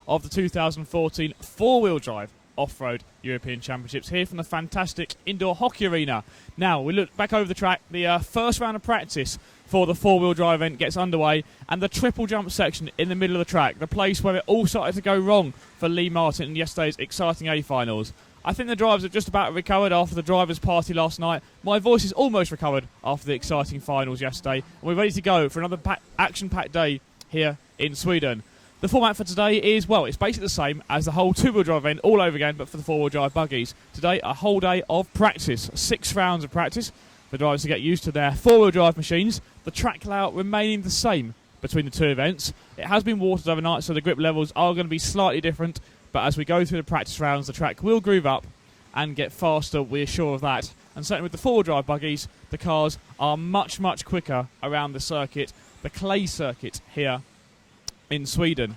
of the 2014 four-wheel drive off-road European Championships here from the fantastic indoor hockey arena. Now, we look back over the track. The first round of practice for the four-wheel drive event gets underway, and the triple jump section in the middle of the track, the place where it all started to go wrong for Lee Martin in yesterday's exciting A-finals. I think the drivers have just about recovered after the drivers' party last night. My voice is almost recovered after the exciting finals yesterday, and we're ready to go for another action-packed day here in Sweden. The format for today is, well, it's basically the same as the whole two-wheel drive event all over again, but for the four-wheel drive buggies. Today, a whole day of practice, 6 rounds of practice for drivers to get used to their four-wheel drive machines. The track layout remaining the same between the two events. It has been watered overnight, so the grip levels are going to be slightly different, but as we go through the practice rounds, the track will groove up and get faster, we're sure of that. And certainly with the four-wheel drive buggies, the cars are much, much quicker around the circuit, the clay circuit here in Sweden.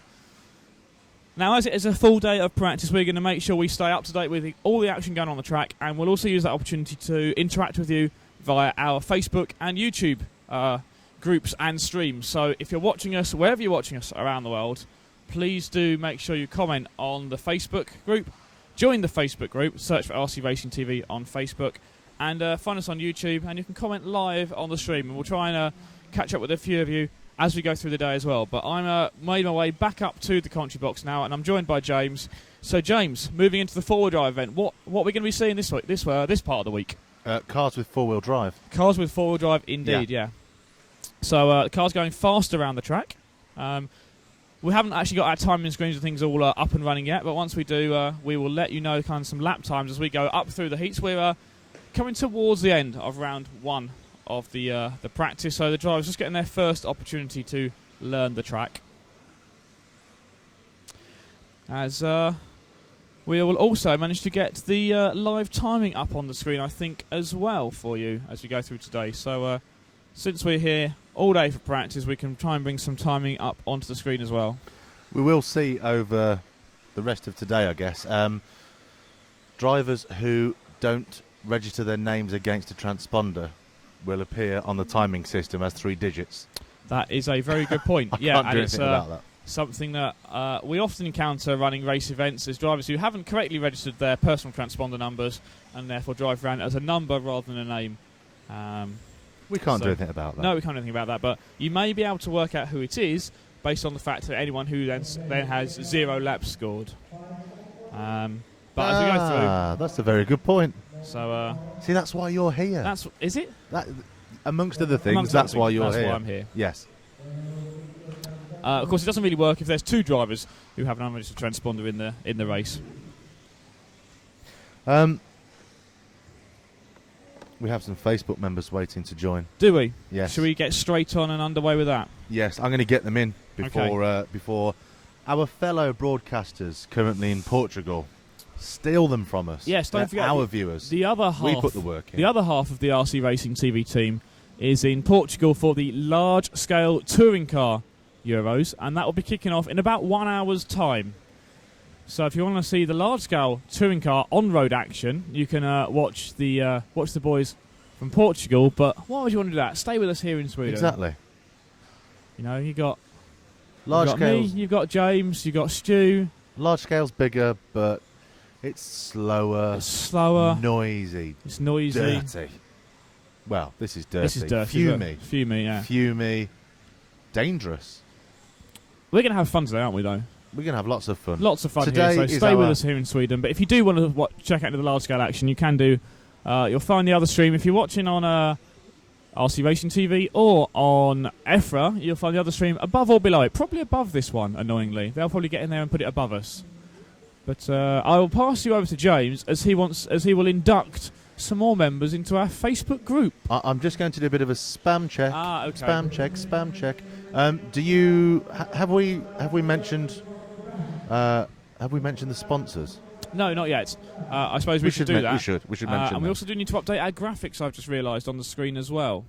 Now, as it is a full day of practice, we're going to make sure we stay up to date with all the action going on the track, and we'll also use that opportunity to interact with you via our Facebook and YouTube groups and streams. So if you're watching us, wherever you're watching us around the world, please do make sure you comment on the Facebook group. Join the Facebook group, search for RC Racing TV on Facebook, and find us on YouTube, and you can comment live on the stream, and we'll try and catch up with a few of you as we go through the day as well. But I'm made my way back up to the commentary box now, and I'm joined by James. So James, moving into the four-wheel drive event, what are we going to be seeing this week, this part of the week? Cars with four-wheel drive. Cars with four-wheel drive, indeed, yeah. So the cars going fast around the track. We haven't actually got our timing screens and things all up and running yet, but once we do, we will let you know kind of some lap times as we go up through the heats. We're coming towards the end of round 1 of the practice, so the drivers just getting their first opportunity to learn the track. As we will also manage to get the live timing up on the screen, I think, as well for you as we go through today. So since we're here all day for practice, we can try and bring some timing up onto the screen as well. We will see over the rest of today, I guess, drivers who don't register their names against a transponder will appear on the timing system as 3 digits. That is a very good point. I can't do anything about that. Something that we often encounter running race events is drivers who haven't correctly registered their personal transponder numbers and therefore drive around as a number rather than a name. We can't do anything about that. No, we can't do anything about that, but you may be able to work out who it is based on the fact that anyone who then has 0 laps scored. But as we go through... That's a very good point. So, see, that's why you're here. Is it? Amongst other things, that's why you're here. That's why I'm here. Yes. Of course, it doesn't really work if there's 2 drivers who have an unregistered transponder in the race. We have some Facebook members waiting to join. Do we? Yes. Should we get straight on and underway with that? Yes, I'm going to get them in before our fellow broadcasters currently in Portugal steal them from us. Yes, don't forget our viewers. The other half, we put the work in. The other half of the RC Racing TV team is in Portugal for the large-scale touring car Euros, and that will be kicking off in about 1 hour's time. So if you want to see the large-scale touring car on-road action, you can watch the boys from Portugal. But why would you want to do that? Stay with us here in Sweden. Exactly. You know, you've got me, you've got James, you've got Stu. Large scale's bigger, but it's slower. It's slower. Noisy. It's noisy. Dirty. Well, this is dirty. This is dirty. Fumey, yeah. Fumey. Dangerous. We're going to have fun today, aren't we, though? We're going to have lots of fun. Lots of fun today here, so stay with us here in Sweden. But if you do want to check out the large-scale action, you can do. You'll find the other stream. If you're watching on RC Racing TV or on EFRA, you'll find the other stream above or below it. Probably above this one, annoyingly. They'll probably get in there and put it above us. But I will pass you over to James as he will induct some more members into our Facebook group. I'm just going to do a bit of a spam check. Okay. Spam check. Do you have we mentioned the sponsors? No, not yet. I suppose we should do that. We should mention. And we also do need to update our graphics. I've just realised on the screen as well.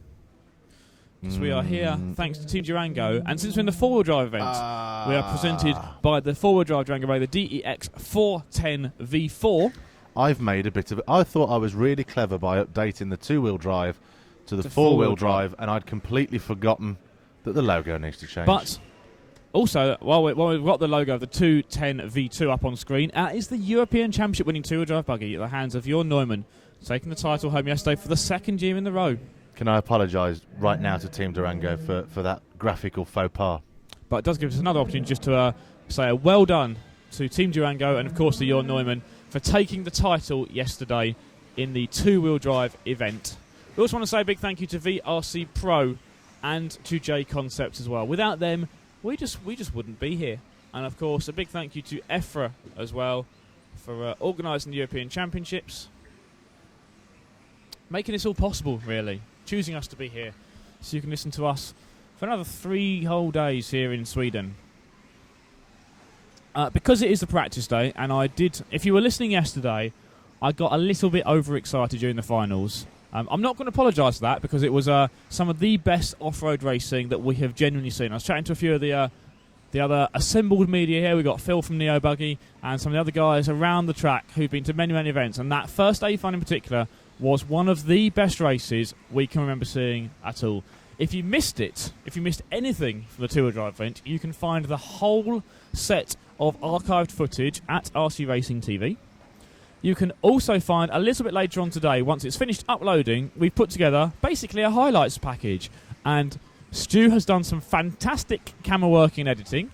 Because we are here thanks to Team Durango, and since we're in the four-wheel drive event, we are presented by the four-wheel drive Durango by the DEX 410 V4. I've made a bit of it. I thought I was really clever by updating the two-wheel drive to the four-wheel drive, and I'd completely forgotten that the logo needs to change. But Also, while we've got the logo of the 210 V2 up on screen, is the European Championship winning two-wheel drive buggy at the hands of Jon Neumann, taking the title home yesterday for the second year in the row. Can I apologise right now to Team Durango for that graphical faux pas? But it does give us another opportunity just to say a well done to Team Durango and, of course, to Jon Neumann for taking the title yesterday in the two-wheel drive event. We also want to say a big thank you to VRC Pro and to J Concepts as well. Without them, we just wouldn't be here. And, of course, a big thank you to EFRA as well for organising the European Championships, making this all possible, really, choosing us to be here so you can listen to us for another 3 whole days here in Sweden. Because it is the practice day, and if you were listening yesterday, I got a little bit overexcited during the finals. I'm not going to apologise for that, because it was some of the best off-road racing that we have genuinely seen. I was chatting to a few of the other assembled media here. We got Phil from Neo Buggy and some of the other guys around the track who've been to many, many events, and that first A-Fun in particular was one of the best races we can remember seeing at all. If you missed it, if you missed anything from the two-wheel drive event, you can find the whole set of archived footage at RC Racing TV. You can also find a little bit later on today, once it's finished uploading, we've put together basically a highlights package. And Stu has done some fantastic camera work and editing.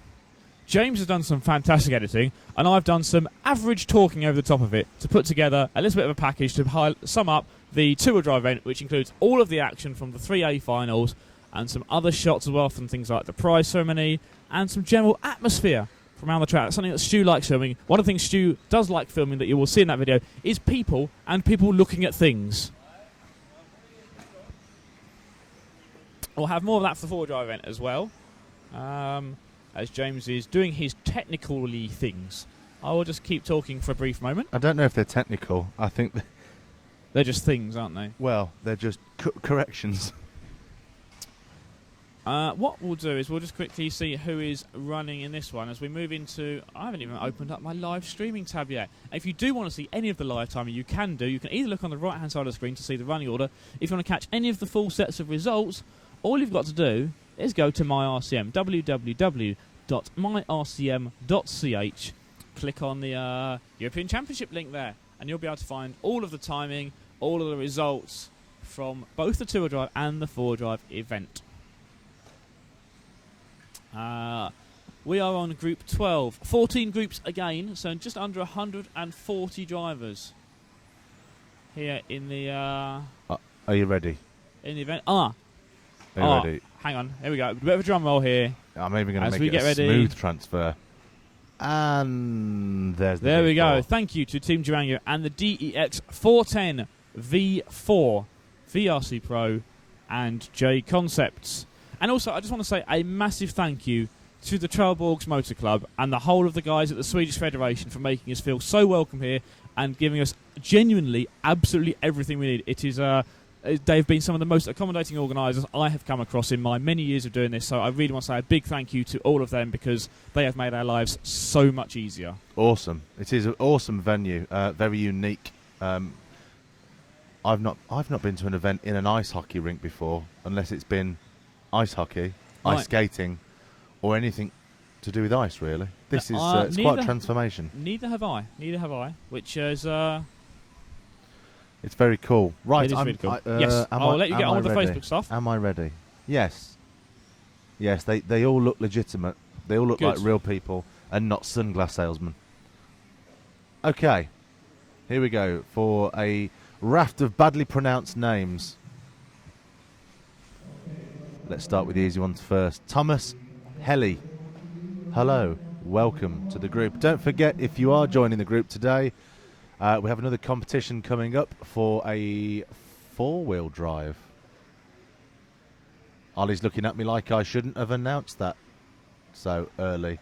James has done some fantastic editing. And I've done some average talking over the top of it to put together a little bit of a package to sum up the two-wheel drive event, which includes all of the action from the 3A finals and some other shots as well from things like the prize ceremony and some general atmosphere from around the track. That's something that Stu likes filming. One of the things Stu does like filming that you will see in that video is people and people looking at things. We'll have more of that for the four-wheel drive event as well, as James is doing his technical-y things. I will just keep talking for a brief moment. I don't know if they're technical. I think they're just things, aren't they? Well, they're just corrections. What we'll do is we'll just quickly see who is running in this one as we move into... I haven't even opened up my live streaming tab yet. If you do want to see any of the live timing, you can do. You can either look on the right-hand side of the screen to see the running order. If you want to catch any of the full sets of results, all you've got to do is go to MyRCM, www.myrcm.ch, click on the European Championship link there, and you'll be able to find all of the timing, all of the results from both the two-wheel drive and the four-wheel drive event. We are on Group 12. 14 groups again, so just under 140 drivers here in the... Are you ready? In the event. Are you ready? Hang on. Here we go. A bit of a drum roll here. I'm even going to make it a smooth transfer. And there's the There we V4. go. Thank you to Team Durango and the DEX 410 V4, VRC Pro, and J Concepts. And also, I just want to say a massive thank you to the Trelleborg Motor Club and the whole of the guys at the Swedish Federation for making us feel so welcome here and giving us genuinely absolutely everything we need. It is they've been some of the most accommodating organisers I have come across in my many years of doing this, so I really want to say a big thank you to all of them because they have made our lives so much easier. Awesome. It is an awesome venue, very unique. I've not been to an event in an ice hockey rink before, unless it's been ice hockey, ice skating, or anything to do with ice, really. This is it's quite a transformation. Neither have I, which is... it's very cool. Right, it is really cool. Yes, I'll let you get on with the Facebook stuff. Am I ready? Yes. Yes, they all look legitimate. They all look like real people and not sunglass salesmen. Okay, here we go for a raft of badly pronounced names. Let's start with the easy ones first. Thomas Helly. Hello. Welcome to the group. Don't forget, if you are joining the group today, we have another competition coming up for a four-wheel drive. Ollie's looking at me like I shouldn't have announced that so early.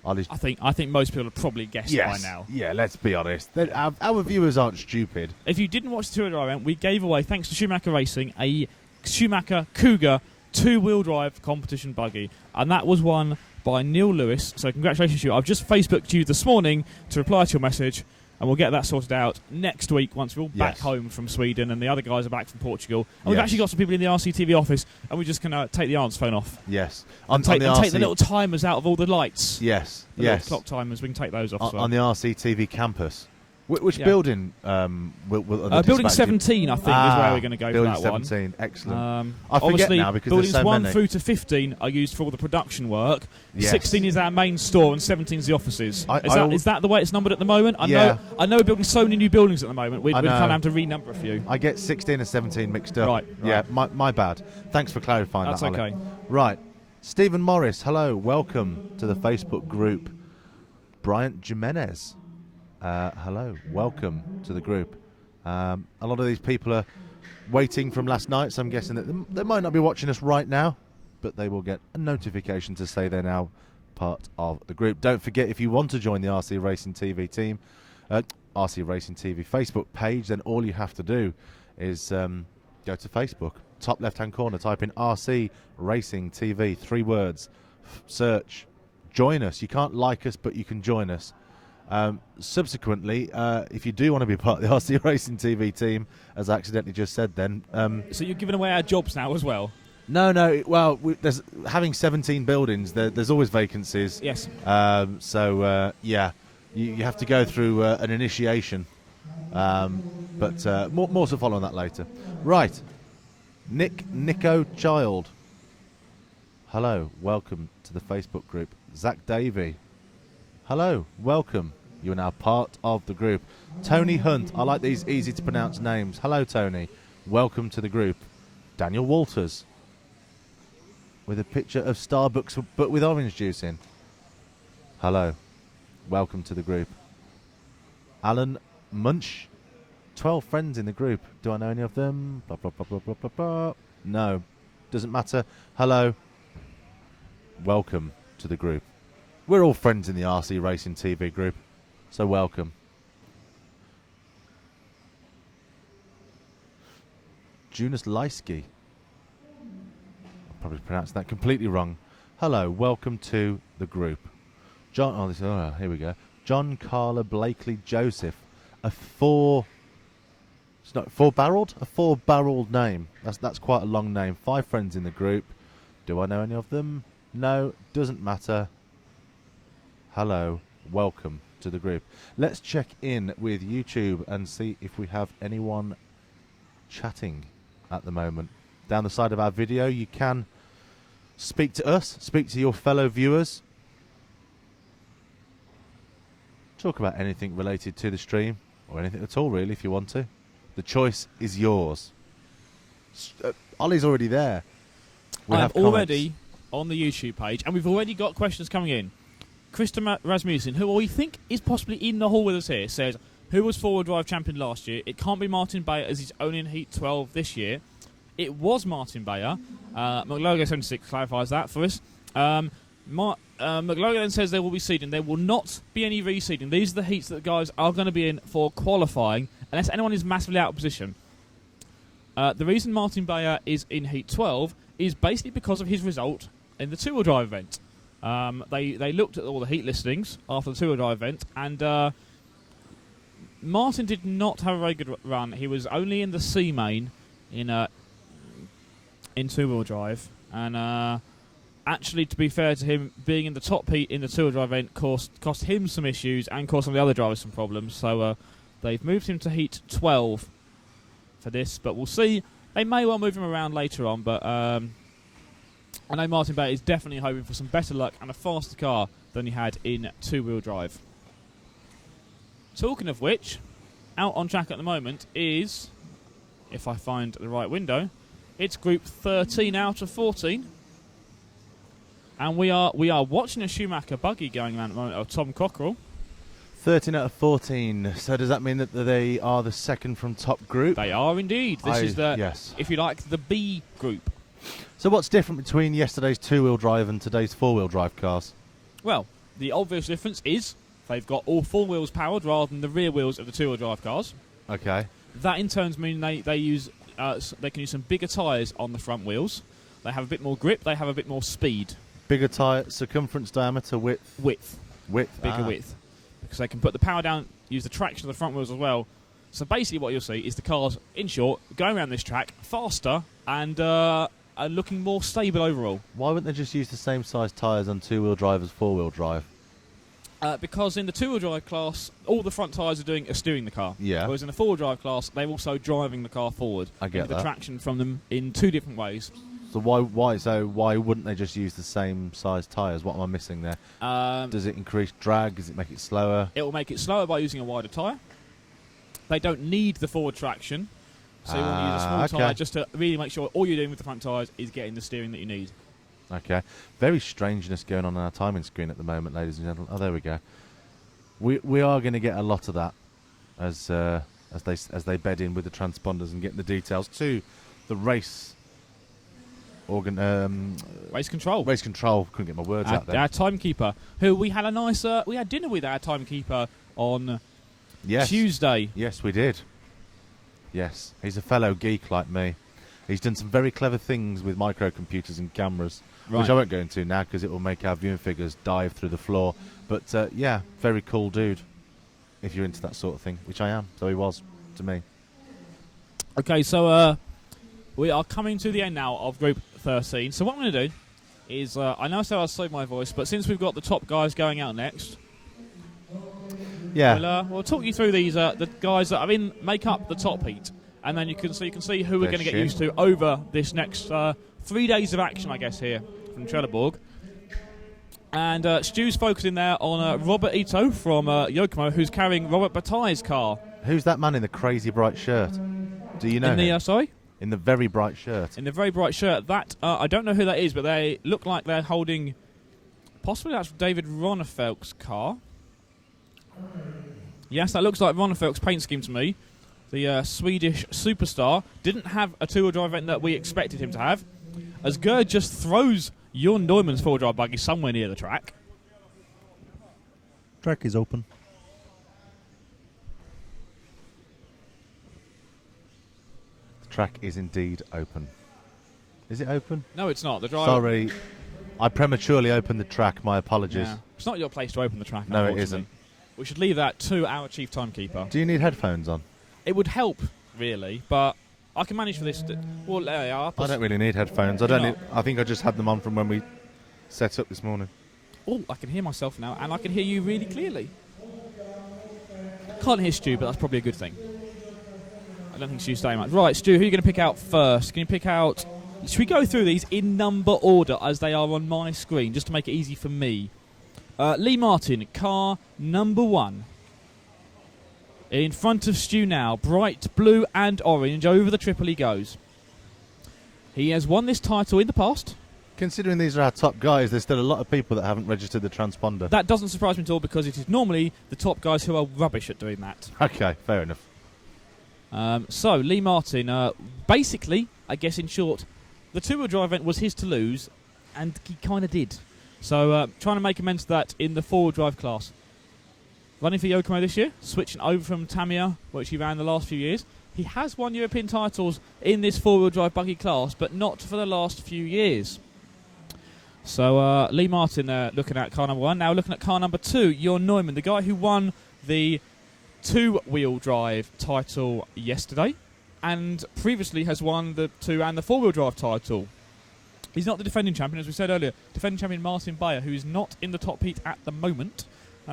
Ollie's I think most people have probably guessed by now. Yeah, let's be honest. Our viewers aren't stupid. If you didn't watch the two-wheel drive event, we gave away, thanks to Schumacher Racing, a Schumacher Cougar two-wheel drive competition buggy, and that was won by Neil Lewis. So congratulations to you. I've just Facebooked you this morning to reply to your message, and we'll get that sorted out next week once we're all back Yes. home from Sweden and the other guys are back from Portugal. And we've Yes. actually got some people in the RCTV office, and we're just going to take the answer phone off. Yes. And take the little timers out of all the lights. Yes. The Yes. little clock timers, we can take those off as well. On the RCTV campus. Which Yeah. building will the Building dispatch- 17, I think, is where we're going to go for Building that one. 17, excellent. I forget Obviously, now because buildings there's so 1 many. through to 15 are used for all the production work. Yes. 16 is our main store, and 17 is the offices. I Is that the way it's numbered at the moment? Yeah. I know we're building so many new buildings at the moment. We're I kind know. of having to renumber a few. I get 16 and 17 mixed up. Right. Yeah, my bad. Thanks for clarifying That's that, Ollie. okay. Right. Stephen Morris, hello. Welcome to the Facebook group. Bryant Jimenez, hello. Welcome to the group. A lot of these people are waiting from last night, so I'm guessing that they might not be watching us right now, but they will get a notification to say they're now part of the group. Don't forget, if you want to join the RC Racing TV team, RC Racing TV Facebook page, then all you have to do is go to Facebook. Top left-hand corner, type in RC Racing TV, 3 words, search, join us. You can't like us, but you can join us. Subsequently, if you do want to be part of the RC Racing TV team, as I accidentally just said then... So you're giving away our jobs now as well? No. Well, there's having 17 buildings, there's always vacancies. Yes. Yeah, you have to go through an initiation. But more to follow on that later. Right. Nico Child. Hello, welcome to the Facebook group. Zach Davey. Hello, welcome. You are now part of the group. Tony Hunt. I like these easy to pronounce names. Hello, Tony. Welcome to the group. Daniel Walters. With a picture of Starbucks but with orange juice in. Hello. Welcome to the group. Alan Munch. 12 friends in the group. Do I know any of them? Blah, blah, blah, blah, blah, blah, blah. No. Doesn't matter. Hello. Welcome to the group. We're all friends in the RC Racing TV group, so welcome. Jonas Leisky. I probably pronounced that completely wrong. Hello, welcome to the group. Here we go. John Carla Blakely Joseph. Four-barreled name. That's quite a long name. 5 friends in the group. Do I know any of them? No, doesn't matter. Hello, welcome to the group. Let's check in with YouTube and see if we have anyone chatting at the moment. Down the side of our video, you can speak to us, speak to your fellow viewers, talk about anything related to the stream, or anything at all really if you want to. The choice is yours. Ollie's already there. I'm already on the YouTube page, and we've already got questions coming in. Krista Rasmussen, who we think is possibly in the hall with us here, says, who was four-wheel drive champion last year? It can't be Martin Bayer as he's only in Heat 12 this year. It was Martin Bayer. McLogo 76 clarifies that for us. McLogo then says there will be seeding. There will not be any reseeding. These are the heats that the guys are going to be in for qualifying, unless anyone is massively out of position. The reason Martin Bayer is in Heat 12 is basically because of his result in the two-wheel drive event. They looked at all the heat listings after the two-wheel drive event, and Martin did not have a very good run. He was only in the C main in two-wheel drive, and actually, to be fair to him, being in the top heat in the two-wheel drive event cost him some issues and cost some of the other drivers some problems. So they've moved him to Heat 12 for this, but we'll see. They may well move him around later on, but I know Martin Bayer is definitely hoping for some better luck and a faster car than he had in two-wheel drive. Talking of which, out on track at the moment is, if I find the right window, it's Group 13 out of 14. And we are watching a Schumacher buggy going around at the moment of Tom Cockerell. 13 out of 14. So does that mean that they are the second from top group? They are indeed. This is the, yes. if you like, the B group. So what's different between yesterday's two-wheel drive and today's four-wheel drive cars? Well, the obvious difference is they've got all four wheels powered rather than the rear wheels of the two-wheel drive cars. Okay. That in turn means they can use some bigger tyres on the front wheels. They have a bit more grip. They have a bit more speed. Bigger tyre, circumference, diameter, width. Width. Bigger Width. because they can put the power down, use the traction of the front wheels as well. So basically what you'll see is the cars, in short, going around this track faster and are looking more stable overall. Why wouldn't they just use the same size tyres on two-wheel drive as four-wheel drive? Because in the two-wheel drive class, all the front tyres are steering the car. Yeah. Whereas in the four-wheel drive class, they're also driving the car forward. I get the that. traction from them in two different ways. So why wouldn't they just use the same size tyres? What am I missing there? Does it increase drag? Does it make it slower? It will make it slower by using a wider tyre. They don't need the forward traction, so you want to use a small tyre just to really make sure all you're doing with the front tyres is getting the steering that you need. Okay. Very strangeness going on our timing screen at the moment, ladies and gentlemen. Oh, there we go. We are going to get a lot of that as they bed in with the transponders and get the details to the race Race control. Race control. Couldn't get my words out there. Our timekeeper, who we had we had dinner with our timekeeper on Tuesday. Yes, we did. Yes, he's a fellow geek like me. He's done some very clever things with microcomputers and cameras, which I won't go into now because it will make our viewing figures dive through the floor. But very cool dude, if you're into that sort of thing, which I am. So he was to me. Okay, so we are coming to the end now of Group 13. So what I'm going to do is, I know I said I'll save my voice, but since we've got the top guys going out next, we'll talk you through these the guys that make up the top heat, and then you can see who we're going to get used to over this next 3 days of action, I guess, here from Trelleborg. And Stu's focusing there on Robert Ito from Yokomo, who's carrying Robert Bataille's car. Who's that man in the crazy bright shirt? Do you know him? Sorry? In the very bright shirt. In the very bright shirt. That I don't know who that is, but they look like they're holding... Possibly that's David Ronnefeld's car. Yes, that looks like Ronnefeld's paint scheme to me. The Swedish superstar didn't have a two-wheel drive event that we expected him to have, as Gerd just throws Jon Neumann's four-wheel drive buggy somewhere near the track. Track is open. The track is indeed open. Is it open? No, it's not. The driver. Sorry, I prematurely opened the track. My apologies. Yeah. It's not your place to open the track. No, it isn't. We should leave that to our chief timekeeper. Do you need headphones on? It would help, really, but I can manage for this. Well, there you are. I don't really need headphones. I think I just had them on from when we set up this morning. Oh, I can hear myself now, and I can hear you really clearly. Can't hear Stu, but that's probably a good thing. I don't think Stu's saying much. Right, Stu, who are you going to pick out first? Can you pick out... Should we go through these in number order as they are on my screen, just to make it easy for me? Lee Martin, car number 1. In front of Stu now, bright blue and orange, over the triple he goes. He has won this title in the past. Considering these are our top guys, there's still a lot of people that haven't registered the transponder. That doesn't surprise me at all, because it is normally the top guys who are rubbish at doing that. Okay, fair enough. So, Lee Martin, basically, I guess in short, the two-wheel drive event was his to lose, and he kind of did. So, trying to make amends to that in the four-wheel drive class. Running for Yokomo this year, switching over from Tamiya, which he ran the last few years. He has won European titles in this four-wheel drive buggy class, but not for the last few years. So, Lee Martin looking at car number 1. Now looking at car number 2, Jon Neumann, the guy who won the two-wheel drive title yesterday, and previously has won the two and the four-wheel drive title. He's not the defending champion, as we said earlier. Defending champion Martin Bayer, who is not in the top heat at the moment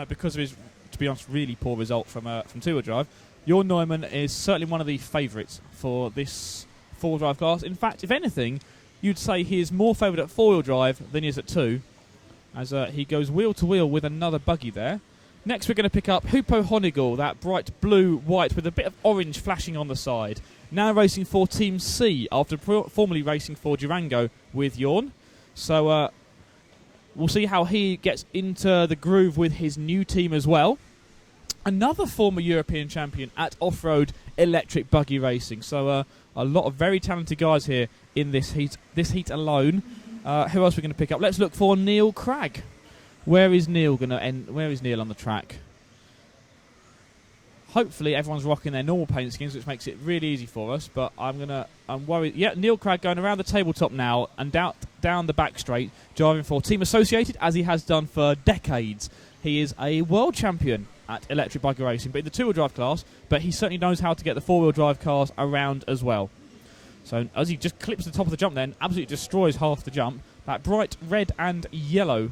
because of his, to be honest, really poor result from two-wheel drive. Jon Neumann is certainly one of the favourites for this four-wheel drive class. In fact, if anything, you'd say he is more favoured at four-wheel drive than he is at two, as he goes wheel-to-wheel with another buggy there. Next, we're going to pick up Hupo Honigel, that bright blue-white with a bit of orange flashing on the side. Now racing for Team C after formerly racing for Durango with Jorn. So we'll see how he gets into the groove with his new team as well. Another former European champion at off-road electric buggy racing. So a lot of very talented guys here in this heat alone. Who else are we going to pick up? Let's look for Neil Cragg. Where is Neil going to end? Where is Neil on the track? Hopefully everyone's rocking their normal paint schemes, which makes it really easy for us. But I'm worried. Yeah, Neil Cragg going around the tabletop now and down the back straight, driving for Team Associated, as he has done for decades. he is a world champion at electric buggy racing, but in the two-wheel drive class, but he certainly knows how to get the four-wheel drive cars around as well. So as he just clips the top of the jump then, absolutely destroys half the jump. That bright red and yellow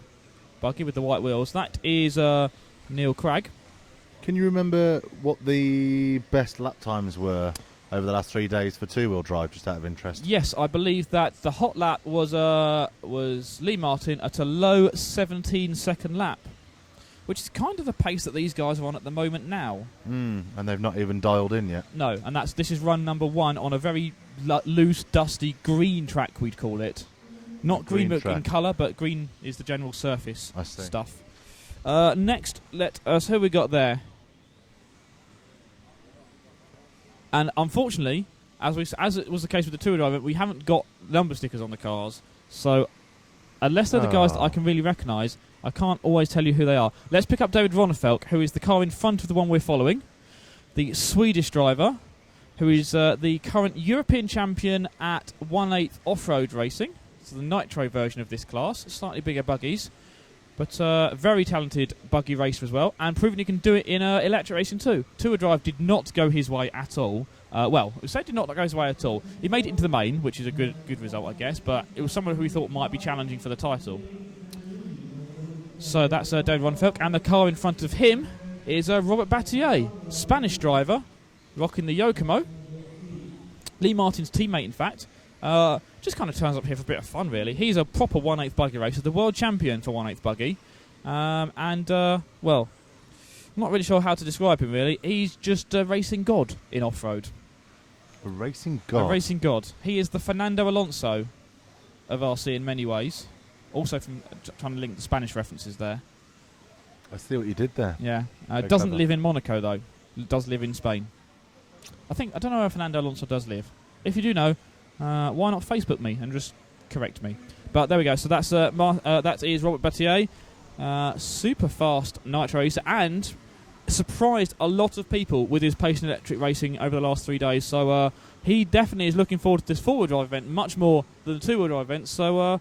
buggy with the white wheels, that is Neil Cragg. Can you remember what the best lap times were over the last 3 days for two-wheel drive, just out of interest? Yes, I believe that the hot lap was Lee Martin at a low 17-second lap, which is kind of the pace that these guys are on at the moment now. And they've not even dialed in yet. No, and this is run number 1 on a very loose, dusty green track, we'd call it. Not green in colour, but green is the general surface stuff. Next, let us... Who we got there? And unfortunately, as it was the case with the two-wheel drive, we haven't got number stickers on the cars. So, unless they're the guys that I can really recognise, I can't always tell you who they are. Let's pick up David Ronnefeldt, who is the car in front of the one we're following. The Swedish driver, who is the current European champion at 1/8 off-road racing. So the nitro version of this class. Slightly bigger buggies. But very talented buggy racer as well, and proven he can do it in electric racing too. Two-wheel drive did not go his way at all. Did not go his way at all. He made it into the main, which is a good result, I guess, but it was someone who we thought might be challenging for the title. So that's David Ronnefeldt, and the car in front of him is Robert Battier, Spanish driver, rocking the Yokomo. Lee Martin's teammate, in fact. Just kind of turns up here for a bit of fun, really. He's a proper 1/8 buggy racer, the world champion for 1/8 buggy. I'm not really sure how to describe him, really. He's just a racing god in off-road. A racing god? A racing god. He is the Fernando Alonso of RC in many ways. Also from trying to link the Spanish references there. I see what you did there. Yeah. Doesn't live in Monaco, though. Does live in Spain. I don't know where Fernando Alonso does live. If you do know... why not Facebook me and just correct me? But there we go. So that is Robert Battier, super fast nitro racer, and surprised a lot of people with his pace in electric racing over the last 3 days. So he definitely is looking forward to this four-wheel drive event much more than the two-wheel drive event. So,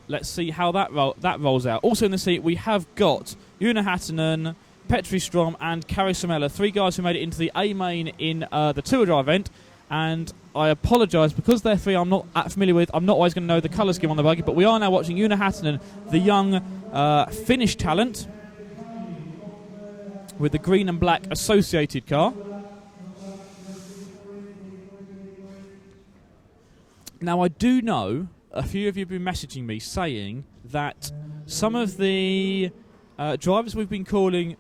let's see how that rolls out. Also in the seat we have got Una Hattinen, Petri Strom, and Kari Samela, 3 guys who made it into the A main in the two-wheel drive event. And I apologise, because they're 3 I'm not familiar with, I'm not always going to know the colour scheme on the buggy, but we are now watching Una Hattinen, the young Finnish talent, with the green and black associated car. Now, I do know a few of you have been messaging me saying that some of the drivers we've been calling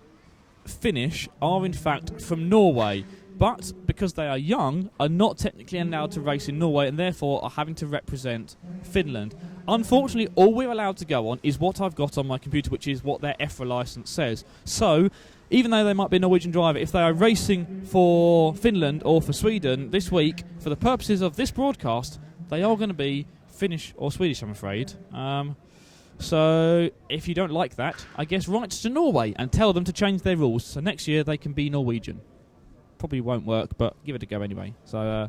Finnish are in fact from Norway, but because they are young, are not technically allowed to race in Norway and therefore are having to represent Finland. Unfortunately, all we're allowed to go on is what I've got on my computer, which is what their EFRA licence says. So, even though they might be a Norwegian driver, if they are racing for Finland or for Sweden this week, for the purposes of this broadcast, they are going to be Finnish or Swedish, I'm afraid. So, if you don't like that, I guess write to Norway and tell them to change their rules, so next year they can be Norwegian. Probably won't work, but give it a go anyway. So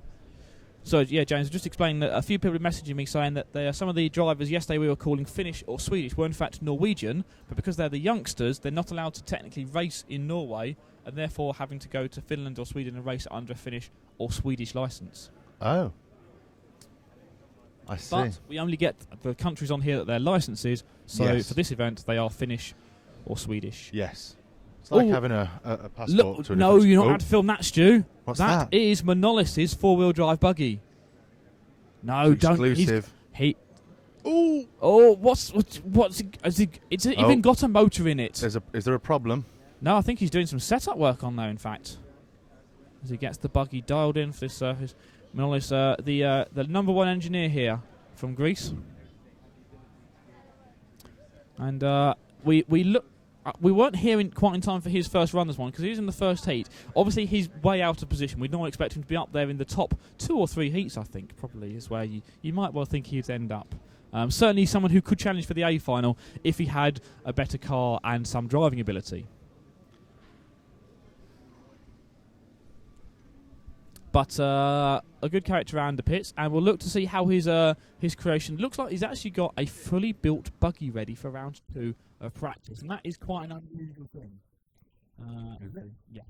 yeah, James, just explain that a few people are messaging me saying that some of the drivers yesterday we were calling Finnish or Swedish were in fact Norwegian, but because they're the youngsters, they're not allowed to technically race in Norway, and therefore having to go to Finland or Sweden and race under a Finnish or Swedish licence. Oh. I see. But we only get the countries on here that their licence is, so yes. For this event they are Finnish or Swedish. Yes. It's like having a passport. Look, to no, you're not allowed to film that, Stu. What's that? That is Manolis's four-wheel drive buggy. No, don't. Exclusive. What's it's even got a motor in it. Is there a problem? No, I think he's doing some setup work on there, in fact. As he gets the buggy dialed in for this surface. Manolis, the number 1 engineer here from Greece. And we look. We weren't here quite in time for his first run this one, because he was in the first heat. Obviously, he's way out of position. We'd not expect him to be up there in the top 2 or 3 heats, I think, probably is where you might well think he'd end up. Certainly someone who could challenge for the A final if he had a better car and some driving ability. But a good character around the pits, and we'll look to see how his creation looks like. He's actually got a fully built buggy ready for round 2 of practice, and that is quite an unusual thing. Yeah.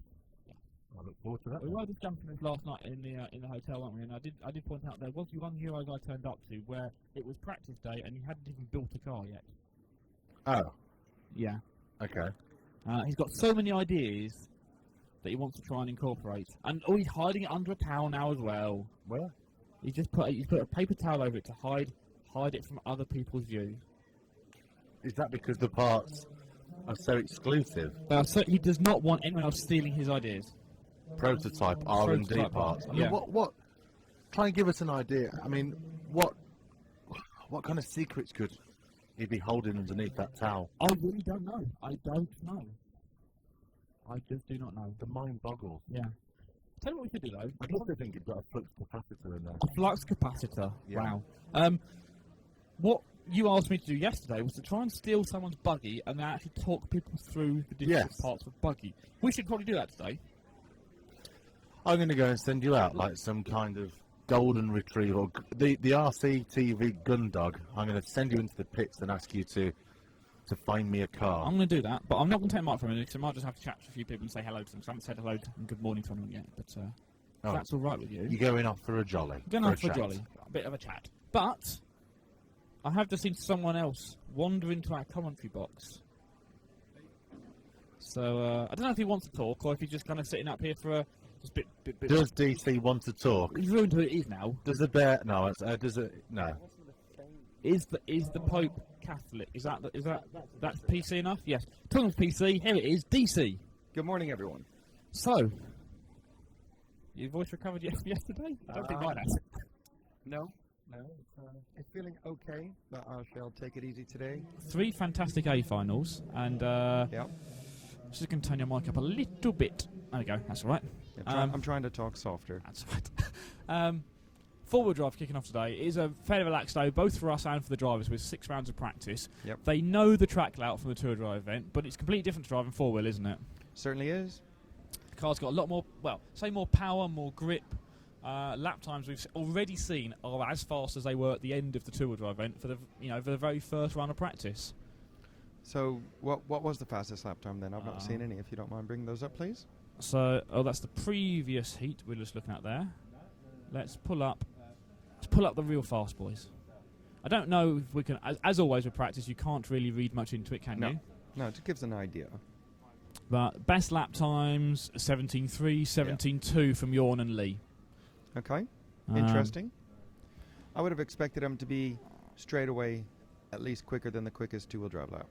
I look forward to that. We were just jumping this last night in the hotel, weren't we? And I did point out there was one Euros I turned up to where it was practice day and he hadn't even built a car yet. Oh. Yeah. Okay. He's got so many ideas that he wants to try and incorporate, and he's hiding it under a towel now as well. Where? He's put a paper towel over it to hide it from other people's view. Is that because the parts are so exclusive? So he does not want anyone else stealing his ideas. Prototype R&D Prototype parts. I mean, yeah. what? Try and give us an idea. I mean, what kind of secrets could he be holding underneath that towel? I really don't know. I don't know. I just do not know. The mind boggles. Yeah. Tell you what we could do though. I'd love to think you've got a flux capacitor in there. A flux capacitor. Yeah. Wow. What you asked me to do yesterday was to try and steal someone's buggy and then actually talk people through the different parts of the buggy. We should probably do that today. I'm going to go and send you out like some kind of golden retriever. The RCTV gun dog. I'm going to send you into the pits and ask you to find me a car. I'm going to do that, but I'm not going to take Mark from it because I might just have to chat to a few people and say hello to them. So I haven't said hello and good morning to anyone yet, but if that's all right with you. You're going off for a jolly. Going off for a jolly. A bit of a chat. But I have just seen someone else wander into our commentary box. So I don't know if he wants to talk or if he's just kind of sitting up here for a just bit. Does DC want to talk? He's ruined who it is now. Does the bear? No. Does it? No. Is the Pope Catholic? Is that's PC enough? Yes. Talking of PC, here it is. DC. Good morning, everyone. So, your voice recovered yesterday? I don't think mine has. No, it's feeling okay, but I shall take it easy today. 3 fantastic A finals, and Yep. just going to turn your mic up a little bit. There we go. That's all right. I'm trying to talk softer. That's all right. Four-wheel drive kicking off today. It is a fairly relaxed day, both for us and for the drivers, with 6 rounds of practice. Yep. They know the track layout from the Tour Drive event, but it's completely different to driving four-wheel, isn't it? Certainly is. The car's got a lot more, more power, more grip. Lap times we've already seen are as fast as they were at the end of the Tour Drive event for the very first round of practice. So, what was the fastest lap time then? I've not seen any. If you don't mind bringing those up, please. So, that's the previous heat we're just looking at there. Let's pull up the real fast boys. I don't know if we can, as always with practice, you can't really read much into it, can you? No, it gives an idea. But best lap times, 17.3, 17.2 from Yorn and Lee. Okay, interesting. I would have expected them to be straight away at least quicker than the quickest two-wheel drive lap.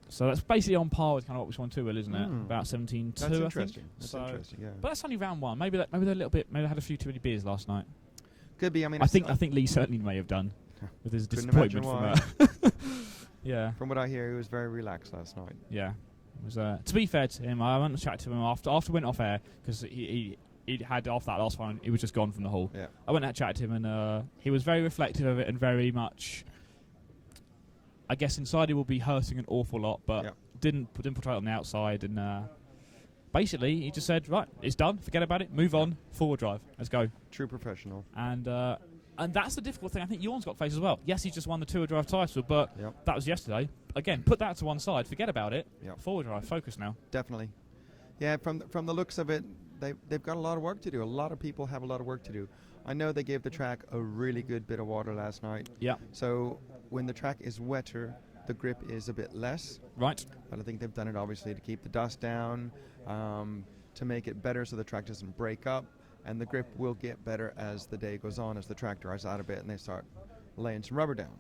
So that's basically on par with kind of what we saw on two-wheel, isn't it? About 17.2, That's interesting. I think. That's interesting, yeah. But that's only round 1. Maybe they're a little bit. Maybe they had a few too many beers last night. Could be. I mean, I think Lee certainly may have done with his Couldn't disappointment imagine from yeah. From what I hear, he was very relaxed last night. Yeah. It was, to be fair to him, I went to chat to him after we went off air because he had after that last one. He was just gone from the hall. Yeah. I went and chatted to him, and he was very reflective of it and very much. I guess inside he will be hurting an awful lot, but didn't portray it on the outside. And basically, he just said, "Right, it's done. Forget about it. Move on. Forward drive. Let's go." True professional. And that's the difficult thing. I think Jorn's got face as well. Yes, he's just won the Tour Drive title, but that was yesterday. Again, put that to one side. Forget about it. Forward drive. Focus now. Definitely. Yeah, from the looks of it, they've got a lot of work to do. A lot of people have a lot of work to do. I know they gave the track a really good bit of water last night. Yeah. So when the track is wetter, the grip is a bit less. Right. But I think they've done it obviously to keep the dust down, to make it better so the track doesn't break up, and the grip will get better as the day goes on, as the track dries out a bit and they start laying some rubber down.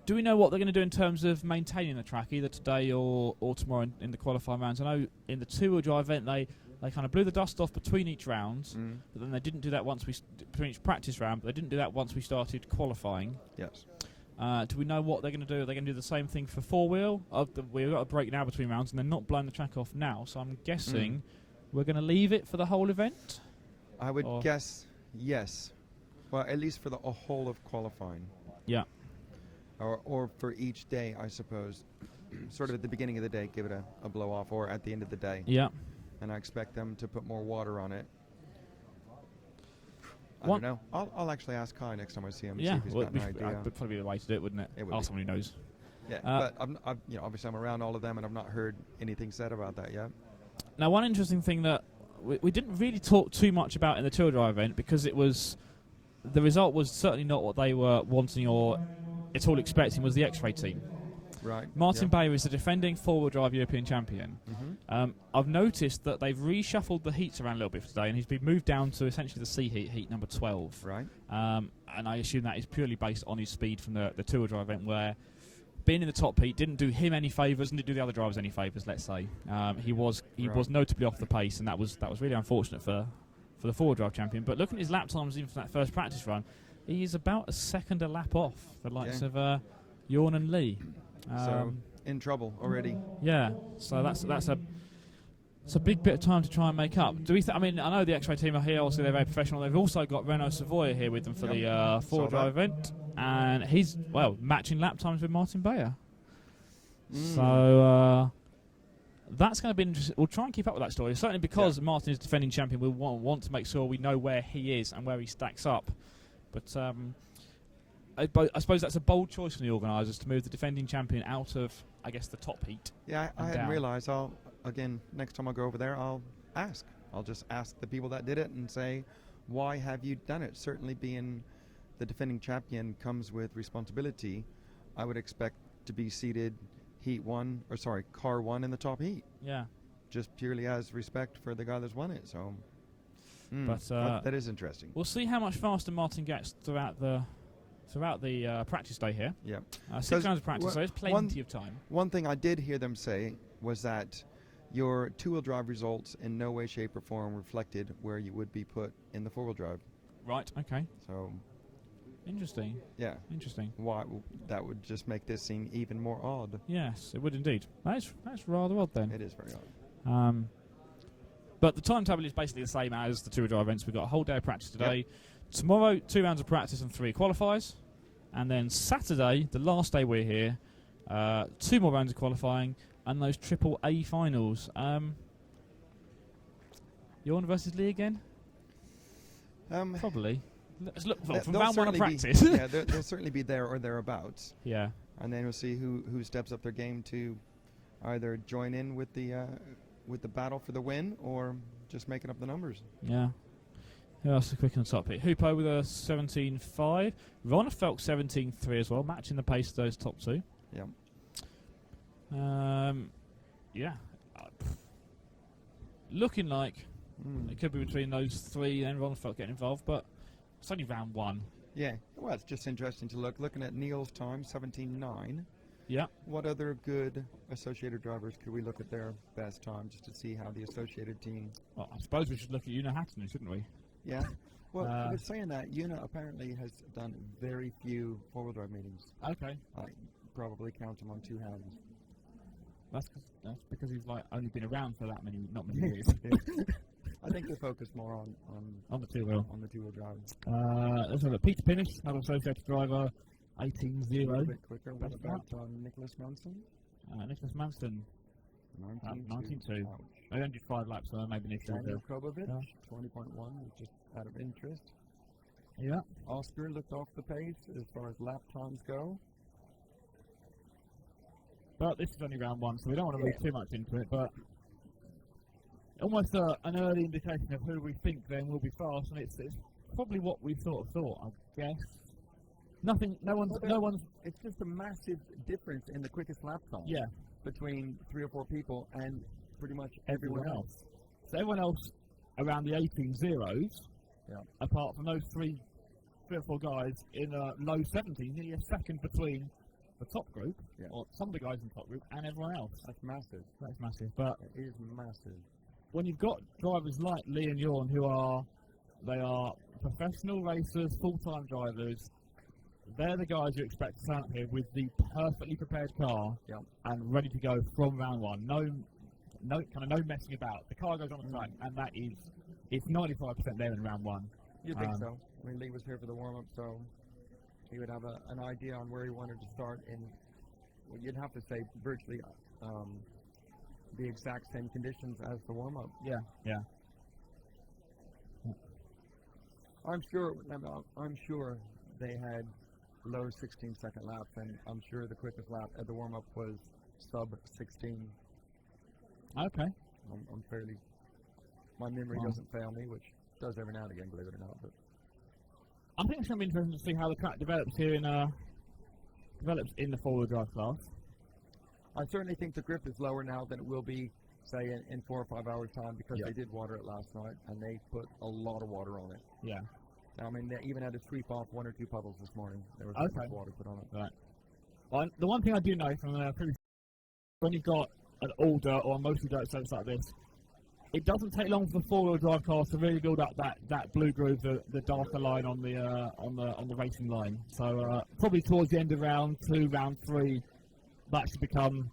Do we know what they're going to do in terms of maintaining the track, either today or tomorrow in the qualifying rounds? I know in the two-wheel drive event they kind of blew the dust off between each round, but then they didn't do that between each practice round, but they didn't do that once we started qualifying. Yes. Do we know what they're going to do? Are they going to do the same thing for four-wheel? We've got a break now between rounds, and they're not blowing the track off now, so I'm guessing we're going to leave it for the whole event? I would guess yes. Well, at least for the whole of qualifying. Yeah. Or for each day, I suppose. Sort of at the beginning of the day, give it a blow-off, or at the end of the day. Yeah. And I expect them to put more water on it. I don't know. I'll actually ask Kai next time I see him. See Yeah, if he's well, got an idea. that would probably be the way to do it, wouldn't it? It would Ask be. someone who knows. Yeah, but obviously I'm around all of them, and I've not heard anything said about that yet. Now, one interesting thing that we didn't really talk too much about in the Tour Drive event, because the result was certainly not what they were wanting or at all expecting, was the X-Ray team. Right. Martin Bayer is the defending four-wheel drive European champion. Mm-hmm. I've noticed that they've reshuffled the heats around a little bit for today, and he's been moved down to essentially the C heat number 12. Right. And I assume that is purely based on his speed from the Tour Drive event, where being in the top heat didn't do him any favours and didn't do the other drivers any favours, let's say. He was notably off the pace, and that was really unfortunate for the four-wheel drive champion. But looking at his lap times even for that first practice run, he's about a second a lap off the likes of Jorn and Lee. So in trouble already. Yeah, so that's a big bit of time to try and make up. Do we? I mean, I know the X-Ray team are here. Also, they're very professional. They've also got Renault Savoy here with them for the four-wheel drive event, and he's matching lap times with Martin Bayer. So that's going to be interesting. We'll try and keep up with that story. Certainly because Martin is defending champion, we want to make sure we know where he is and where he stacks up. But I suppose that's a bold choice from the organisers to move the defending champion out of, I guess, the top heat. Yeah, I hadn't realised. Again, next time I go over there, I'll ask. I'll just ask the people that did it and say, why have you done it? Certainly being the defending champion comes with responsibility. I would expect to be seated car one in the top heat. Yeah. Just purely as respect for the guy that's won it. So, but that is interesting. We'll see how much faster Martin gets throughout the practice day here. Yeah. 6 rounds of practice, so there's plenty of time. One thing I did hear them say was that your two-wheel drive results in no way, shape, or form reflected where you would be put in the four-wheel drive. Right, okay. So... Interesting. Yeah. Interesting. Why? That would just make this seem even more odd. Yes, it would indeed. That's rather odd then. It is very odd. But the timetable is basically the same as the two-wheel drive events. We've got a whole day of practice today. Yep. Tomorrow, 2 rounds of practice and 3 qualifiers. And then Saturday, the last day we're here, 2 more rounds of qualifying and those triple A finals. Jorn versus Lee again? Probably. Let's look from round 1 of practice. They'll certainly be there or thereabouts. Yeah. And then we'll see who steps up their game to either join in with the battle for the win or just making up the numbers. Yeah. Who else is quick on the top here? Hupo with a 17.5. Ronnefeldt 17.3 as well, matching the pace of those top 2. Yeah. Looking like it could be between those 3 and Ronnefeldt getting involved, but it's only round 1. Yeah. Well, it's just interesting to looking at Neil's time, 17.9. Yeah. What other good Associated drivers could we look at their best time just to see how the Associated team... Well, I suppose we should look at Una Hattinen, shouldn't we? Yeah. Well, with saying that, Una apparently has done very few four-wheel drive meetings. Okay. I probably count them on 2 hands. That's because he's only been around for not many years. I think they focus more on the two-wheel. On the two-wheel drive. Let's have a Peter Pinnish, another Associated driver, 18.0. A little bit quicker. What about Nicholas Manson? Nicholas Manson. 19.2. I only did 5 laps, so maybe Nicholas. Daniel Kobovic, 20.1, just out of interest. Yeah. Oscar looked off the pace as far as lap times go. But this is only round 1, so we don't want to read too much into it, but almost an early indication of who we think then will be fast, and it's probably what we sort of thought, I guess. No one's... It's just a massive difference in the quickest lap time. Yeah. Between 3 or 4 people and pretty much everyone else. So everyone else around the 18.0s, apart from those 3 or 4 guys in low 17s, nearly a second between the top group, or some of the guys in the top group, and everyone else. That's massive. That's massive. But it is massive. When you've got drivers like Lee and Jorn who are professional racers, full-time drivers, they're the guys you expect to stand up here with the perfectly prepared car and ready to go from round 1. No messing about. The car goes on the track, and it's 95% there in round 1. You think so? I mean, Lee was here for the warm-up, so he would have an idea on where he wanted to start in, well, you'd have to say virtually the exact same conditions as the warm-up. Yeah. I'm sure they had low 16-second laps, and I'm sure the quickest lap at the warm-up was sub 16. Okay. I'm fairly. My memory doesn't fail me, which does every now and again, believe it or not. But I think it's going to be interesting to see how the track develops here develops in the four-wheel drive class. I certainly think the grip is lower now than it will be, say, in 4 or 5 hours' time, because Yeah. they did water it last night, and they put a lot of water on it. Yeah. I mean, they even had to sweep off 1 or 2 puddles this morning. There was Okay. water put on it. Right. Well, the one thing I do know from previous, when you've got an all dirt or a mostly dirt surface like this, it doesn't take long for the four-wheel drive cars to really build up that blue groove, the darker line on the racing line. So probably towards the end of round 2, round 3, that should become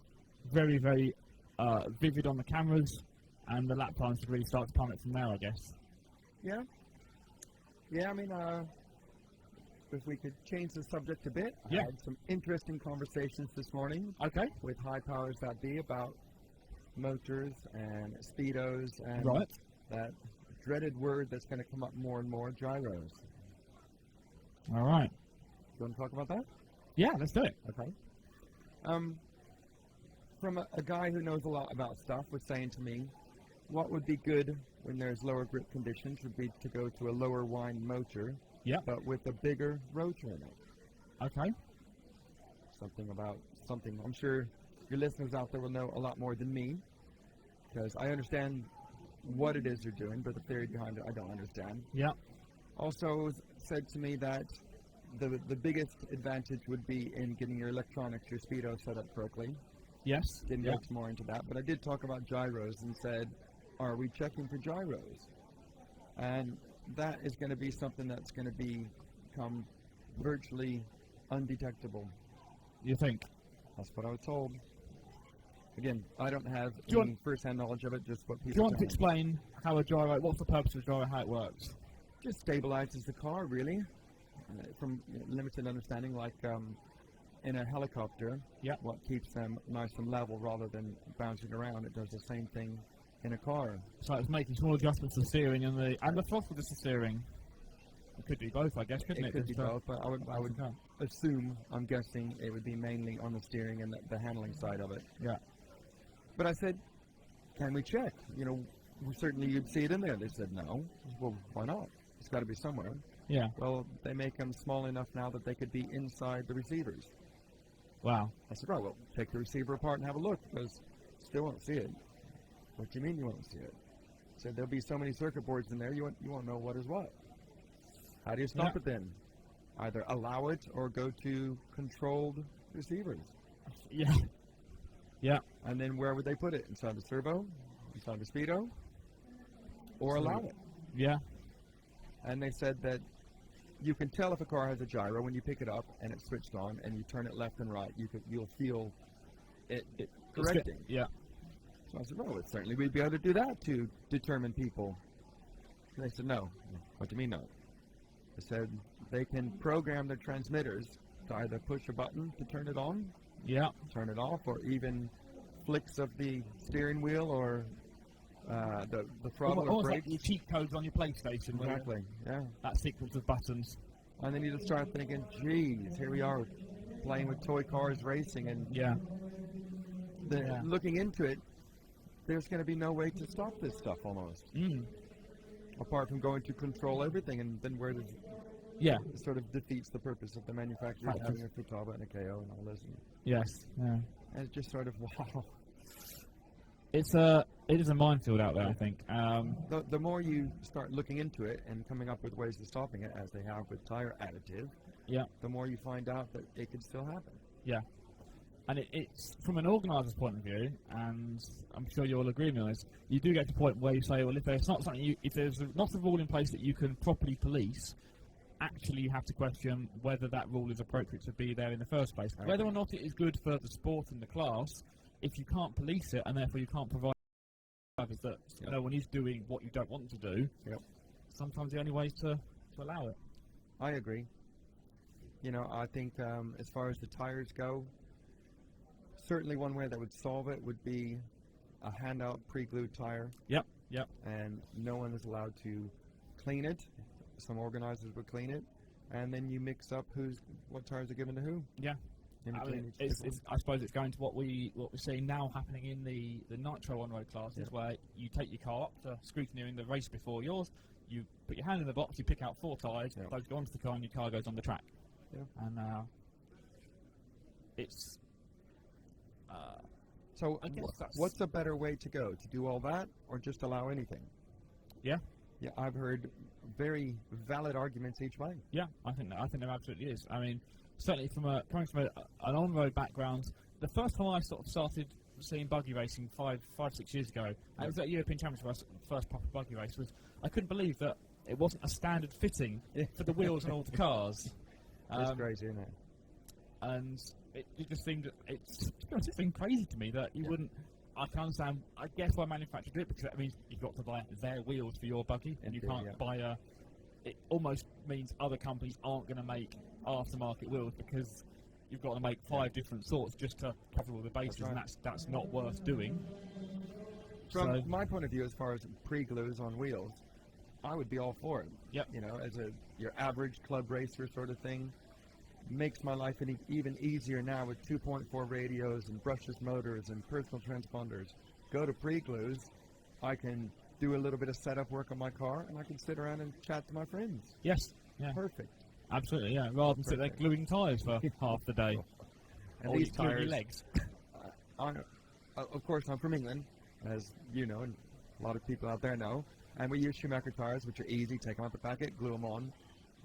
very, very vivid on the cameras, and the lap times should really start to plummet from there, I guess. Yeah. Yeah, I mean, if we could change the subject a bit, Yeah. I had some interesting conversations this morning Okay. with High Powers That Be about motors and speedos and Right. that dreaded word that's going to come up more and more, gyros. All right. You want to talk about that? Yeah, let's do it. Okay. From a guy who knows a lot about stuff was saying to me, what would be good when there's lower grip conditions would be to go to a lower wind motor, Yep. but with a bigger rotor in it. Okay. Something. I'm sure your listeners out there will know a lot more than me, because I understand what it is they're doing, but the theory behind it I don't understand. Yep. Also said to me that the biggest advantage would be in getting your electronics, your speedo set up correctly. Yes. Didn't Yep. go more into that, but I did talk about gyros and said, are we checking for gyros? And that is going to be something that's going to become virtually undetectable. You think? That's what I was told. Again, I don't have Do you any first-hand knowledge of it, just what Do you people want to tell me. explain how a gyro, what's the purpose of a gyro, how it works? Just stabilizes the car, really. From limited understanding, like in a helicopter, Yep. what keeps them nice and level rather than bouncing around, it does the same thing in a car. So it's making small adjustments to the steering and the throttle to the steering. It could do both, I guess, couldn't it? It could be Just, both, but I would assume, I'm guessing, it would be mainly on the steering and the handling side of it. Yeah. But I said, can we check? Certainly you'd see it in there. They said no. Well, why not? It's got to be somewhere. Yeah. Well, they make them small enough now that they could be inside the receivers. Wow. I said, right, well, take the receiver apart and have a look, because still won't see it. What do you mean you won't see it? I said, there'll be so many circuit boards in there, you won't know what is what. How do you stop it then? Either allow it or go to controlled receivers. Yeah. Yeah. And then where would they put it? Inside the servo? Inside the speedo? Or allow it? Yeah. And they said that you can tell if a car has a gyro when you pick it up and it's switched on and you turn it left and right. You'll feel it correcting. Yeah. So I said, well, certainly we'd be able to do that to determine people. And they said, no. What do you mean no? They said they can program their transmitters to either push a button to turn it on, Yeah. turn it off, or even flicks of the steering wheel or the throttle or Almost like brakes. your cheat codes on your PlayStation. where Exactly, yeah. That sequence of buttons. And then you just start thinking, geez, here we are playing with toy cars racing, and Yeah. looking into it, there's going to be no way to stop this stuff almost. Mm. Apart from going to control everything, and then where does Yeah. it sort of defeats the purpose of the manufacturer Factors. having a Futaba and a KO and all this. Yes. Yeah. And it's just sort of, wow. It is a minefield out there, I think. The more you start looking into it and coming up with ways of stopping it, as they have with tire additive, Yeah. the more you find out that it could still happen. Yeah. And it's from an organiser's point of view, and I'm sure you'll agree with me on this, you do get to the point where you say, well, if there's not a rule in place that you can properly police, actually you have to question whether that rule is appropriate to be there in the first place. Okay. Whether or not it is good for the sport and the class, if you can't police it and therefore you can't provide service that no one is doing what you don't want them to do, sometimes the only way is to allow it. I agree. I think as far as the tires go, certainly one way that would solve it would be a handout pre-glued tire, Yep. Yep. and no one is allowed to clean it, some organizers would clean it, and then you mix up what tires are given to who. Yeah. In I between mean, each different I suppose it's going to what we're seeing now happening in the nitro on-road classes, where you take your car up to scrutiny in the race before yours, you put your hand in the box, you pick out 4 tyres, those go onto the car, and your car goes on the track. Yeah. And it's... So I guess what's a better way to go? To do all that, or just allow anything? Yeah. Yeah, I've heard very valid arguments each way. Yeah, I think there absolutely is. I mean, certainly coming from an on-road background, the first time I sort of started seeing buggy racing 5-6 years ago, and it was at European Championship, first proper buggy race, I couldn't believe that it wasn't a standard fitting for the wheels and all the cars. It's crazy, isn't it? And it just seemed, it's been crazy to me that you wouldn't. I can understand, I guess, why manufacturers do it, because that means you've got to buy their wheels for your buggy, and you can't buy it almost means other companies aren't going to make aftermarket wheels, because you've got to make 5 different sorts just to cover all the bases, and that's not worth doing. From my point of view, as far as pre-glues on wheels, I would be all for it. Yep. You know, as your average club racer sort of thing. Makes my life even easier now with 2.4 radios and brushless motors and personal transponders. Go to pre-glues, I can do a little bit of setup work on my car, and I can sit around and chat to my friends. Yes. Yeah. Perfect. Absolutely. Yeah. Rather than sit there gluing tyres for half the day. And or these tires, your legs. Of course, I'm from England, as you know, and a lot of people out there know. And we use Schumacher tires, which are easy. Take them out the packet, glue them on.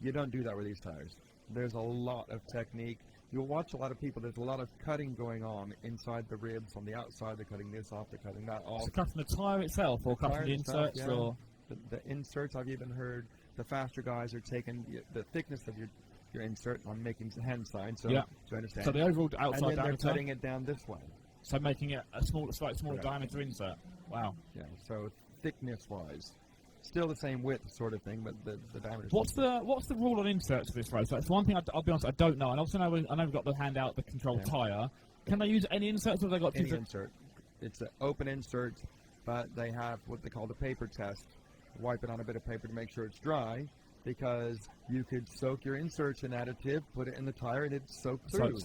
You don't do that with these tires. There's a lot of technique. You'll watch a lot of people. There's a lot of cutting going on inside the ribs. On the outside, they're cutting this off, they're cutting that off. So cutting the tyre itself, or cutting the inserts, or the inserts. I've even heard the faster guys are taking the thickness of your insert. I'm making hand signs, so to understand. So the overall outside and then diameter, they're cutting it down this way. So making it a slightly smaller diameter insert. Wow. Yeah. So thickness-wise. Still the same width sort of thing, but the diameter. What's the rule on inserts for this race? That's one thing I'll be honest, I don't know. And also I know we've got the handout, the control tyre. Can they use any inserts, or have they got any insert? It's an open insert, but they have what they call the paper test. Wipe it on a bit of paper to make sure it's dry, because you could soak your inserts in additive, put it in the tire, and it'd soak through.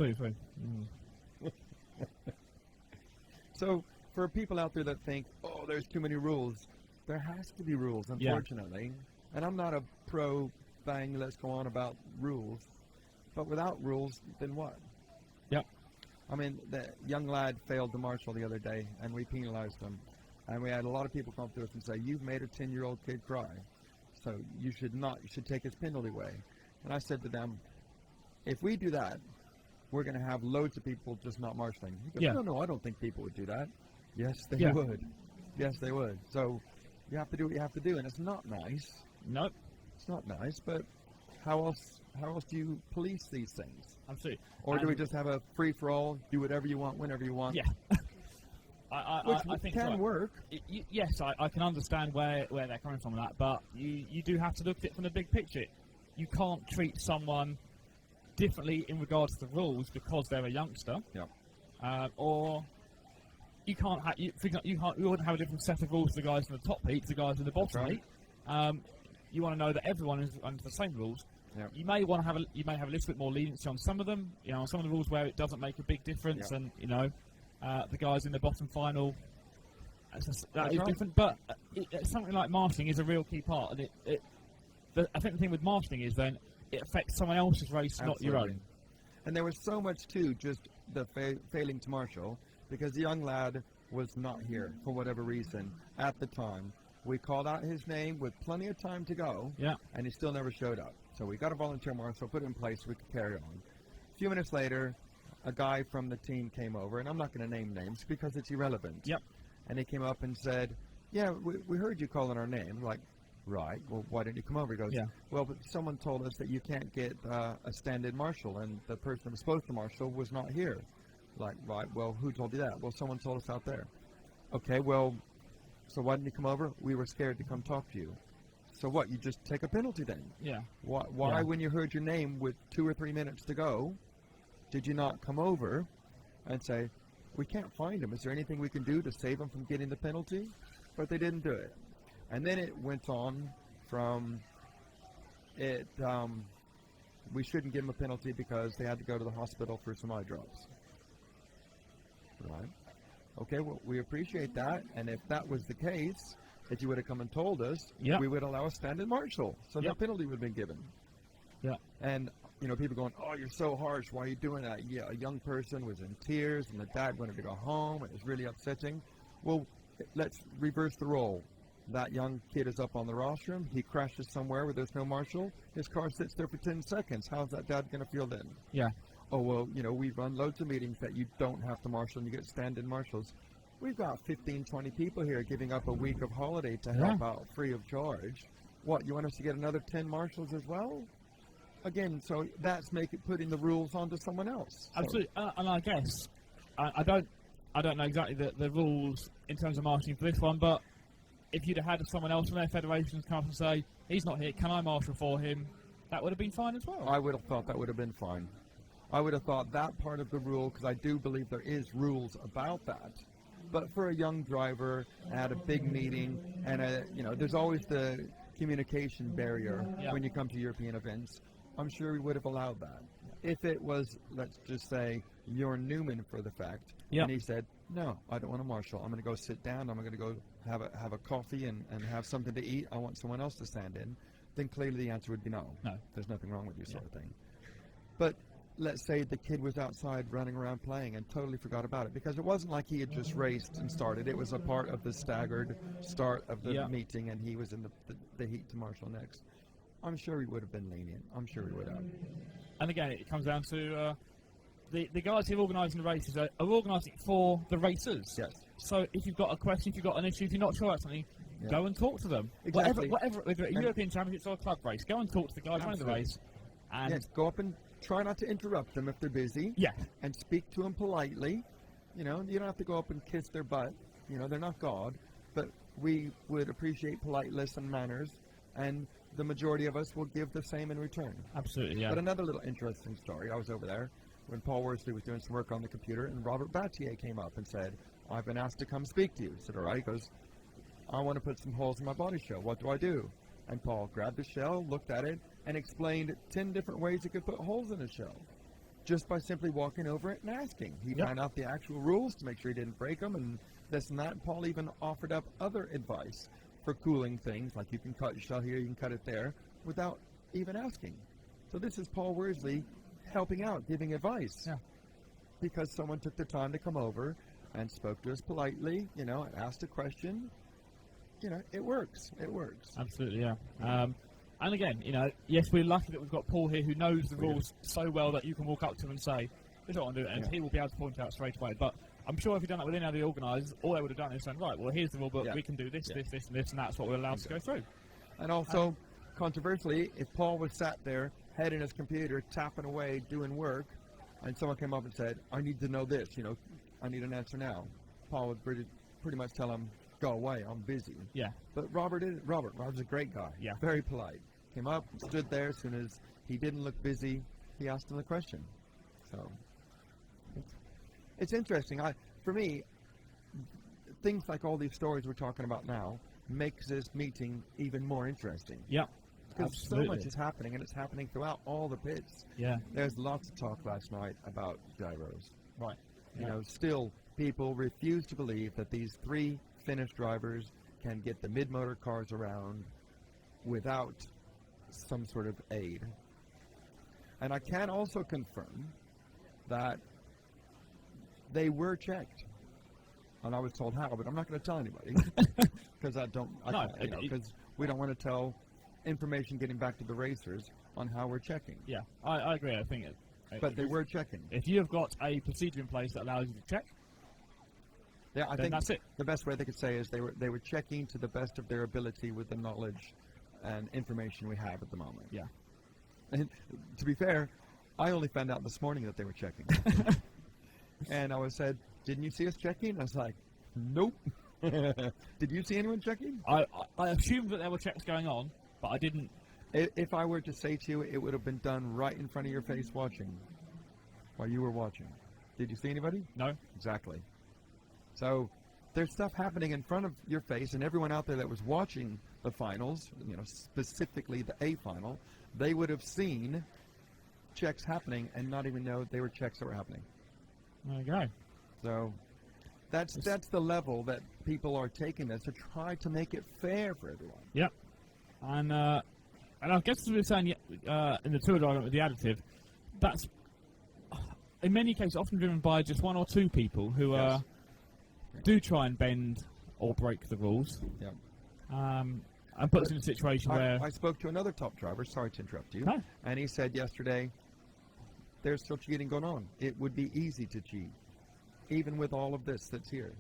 So for people out there that think, oh, there's too many rules. There has to be rules, unfortunately. Yeah. And I'm not a pro-bang, let's go on about rules. But without rules, then what? Yep. I mean, the young lad failed the marshal the other day, and we penalized him. And we had a lot of people come up to us and say, you've made a 10-year-old kid cry. So you should take his penalty away. And I said to them, if we do that, we're going to have loads of people just not marshalling. He goes, no, I don't think people would do that. Yes, they would. Yes, they would. So you have to do what you have to do, and it's not nice. Nope. It's not nice, but how else do you police these things? Absolutely. Or do we just have a free-for-all, do whatever you want, whenever you want? Yeah. I think can work. Yes, I can understand where they're coming from on that, but you do have to look at it from the big picture. You can't treat someone differently in regards to the rules because they're a youngster. Yeah. Or you can't have you wouldn't have a different set of rules for the guys in the top heat to the guys in the bottom heat. You want to know that everyone is under the same rules. Yep. You may have a little bit more leniency on some of them. You know, on some of the rules where it doesn't make a big difference, and you know, the guys in the bottom final. That is different, but something like marshalling is a real key part, and I think the thing with marshalling is then it affects someone else's race, not your own. And there was so much too, just the failing to marshal, because the young lad was not here for whatever reason at the time. We called out his name with plenty of time to go, and he still never showed up. So we got a volunteer marshal, put it in place so we could carry on. A few minutes later, a guy from the team came over, and I'm not going to name names because it's irrelevant. Yep. And he came up and said, yeah, we heard you calling our name. I'm like, right, well, why didn't you come over? He goes, well, but someone told us that you can't get a stand-in marshal, and the person that was supposed to marshal was not here. Like, right, well, who told you that? Well, someone told us out there. Okay, well, so why didn't you come over? We were scared to come talk to you. So what, you just take a penalty then? Yeah. Why when you heard your name with 2 or 3 minutes to go, did you not come over and say, we can't find him. Is there anything we can do to save him from getting the penalty? But they didn't do it. And then it went on from we shouldn't give them a penalty because they had to go to the hospital for some eye drops. Right? Okay, well, we appreciate that, and if that was the case, if you would have come and told us, Yep. we would allow a stand-in marshal, so Yep. no penalty would have been given. Yeah. And, people going, oh, you're so harsh, why are you doing that? Yeah, a young person was in tears, and the dad wanted to go home, and it was really upsetting. Well, let's reverse the role. That young kid is up on the rostrum, he crashes somewhere where there's no marshal, his car sits there for 10 seconds. How's that dad going to feel then? Yeah. Oh, well, we run loads of meetings that you don't have to marshal and you get stand-in marshals. We've got 15, 20 people here giving up a week of holiday to help out free of charge. What, you want us to get another 10 marshals as well? Again, so that's putting the rules onto someone else. So- Absolutely. And I guess, I don't know exactly the rules in terms of marshalling for this one, but if you'd have had someone else from their federations come up and say, he's not here, can I marshal for him? That would have been fine as well. I would have thought that would have been fine. I would have thought that part of the rule, because I do believe there is rules about that. But for a young driver at a big meeting, and there's always the communication barrier when you come to European events. I'm sure we would have allowed that. If it was, let's just say, Bjorn Newman for the fact, and he said, no, I don't want to marshal. I'm going to go sit down. I'm going to go have a coffee and have something to eat. I want someone else to stand in. Then clearly the answer would be no. No. There's nothing wrong with you, sort of thing. But let's say the kid was outside running around playing and totally forgot about it, because it wasn't like he had just raced and started. It was a part of the staggered start of the meeting, and he was in the heat to marshal next. I'm sure he would have been lenient. I'm sure he would have. And again, it comes down to the guys who are organising the races are organising for the racers. Yes. So if you've got a question, if you've got an issue, if you're not sure about something, go and talk to them. Exactly. Whatever, whether it's a European Championships or a club race, go and talk to the guys running the race. And yes, go up and try not to interrupt them if they're busy. Yeah. And speak to them politely. You don't have to go up and kiss their butt. They're not God. But we would appreciate politeness and manners, and the majority of us will give the same in return. Absolutely, yeah. But another little interesting story, I was over there when Paul Worsley was doing some work on the computer, and Robert Battier came up and said, I've been asked to come speak to you. I said, all right. He goes, I want to put some holes in my body shell. What do I do? And Paul grabbed the shell, looked at it, and explained 10 different ways he could put holes in his shell, just by simply walking over it and asking. He found out the actual rules to make sure he didn't break them, and this and that. Paul even offered up other advice for cooling things, like you can cut your shell here, you can cut it there, without even asking. So this is Paul Worsley helping out, giving advice. Yeah. Because someone took the time to come over and spoke to us politely, asked a question. It works. It works. Absolutely, yeah. And again, yes, we're lucky that we've got Paul here who knows the rules so well that you can walk up to him and say, this is what I'm doing, and he will be able to point out straight away. But I'm sure if you'd done that with any other organisers, all they would have done is saying, right, well, here's the rule book, we can do this, this, this, and this, and that's what we're allowed to go through. And also, controversially, if Paul was sat there, head in his computer, tapping away, doing work, and someone came up and said, I need to know this, I need an answer now, Paul would pretty much tell him, go away, I'm busy. Yeah. But Robert's a great guy. Yeah. Very polite. Came up, stood there. As soon as he didn't look busy, he asked him the question. So it's interesting. For me, things like all these stories we're talking about now makes this meeting even more interesting. Yeah. Because so much is happening, and it's happening throughout all the pits. Yeah. There's lots of talk last night about gyros. Right. Still people refuse to believe that these 3 Finnish drivers can get the mid-motor cars around without some sort of aid. And I can also confirm that they were checked. And I was told how, but I'm not going to tell anybody because because we don't want to tell information getting back to the racers on how we're checking. Yeah, I agree. I think but they were checking. If you have got a procedure in place that allows you to check, I think that's it. The best way they could say is they were checking to the best of their ability with the knowledge and information we have at the moment. Yeah. And to be fair, I only found out this morning that they were checking. And I was said, didn't you see us checking? I was like, nope. Did you see anyone checking? I assumed that there were checks going on, but I didn't. If I were to say to you, it would have been done right in front of your face watching, while you were watching. Did you see anybody? No. Exactly. So there's stuff happening in front of your face, and everyone out there that was watching the finals, specifically the A final, they would have seen checks happening and not even know they were checks that were happening. There you go. So that's the level that people are taking this to try to make it fair for everyone. Yep. And I guess as we were saying in the tour diagram with the additive, that's in many cases often driven by just one or two people who Yes. Do try and bend or break the rules. Yep. And puts in a situation where I spoke to another top driver, sorry to interrupt you, No. and he said yesterday, there's still cheating going on. It would be easy to cheat, even with all of this that's here.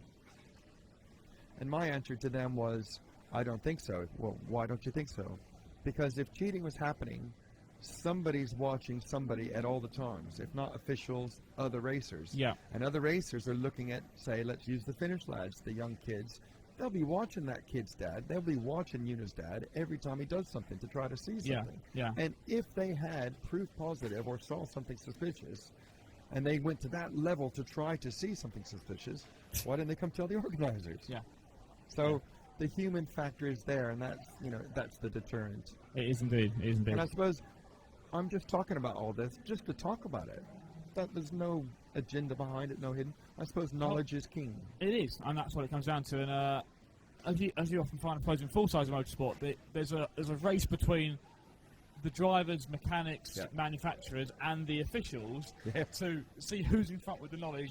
And my answer to them was, I don't think so. Well, why don't you think so? Because if cheating was happening, somebody's watching somebody at all the times, if not officials, other racers. Yeah. And other racers are looking at, say, let's use the Finnish lads, the young kids. They'll be watching that kid's dad. They'll be watching Yuna's dad every time he does something to try to see something. Yeah. And if they had proof positive or saw something suspicious, and they went to that level to try to see something suspicious, why didn't they come tell the organizers? Yeah. So the human factor is there, and that's the deterrent. It is indeed. It is indeed. And I suppose I'm just talking about all this just to talk about it. There's no agenda behind it, no hidden. I suppose knowledge is king. It is, and that's what it comes down to. And as you often find, I suppose, in full-size motorsport, there's a race between the drivers, mechanics, Yeah. manufacturers, and the officials Yeah. to see who's in front with the knowledge.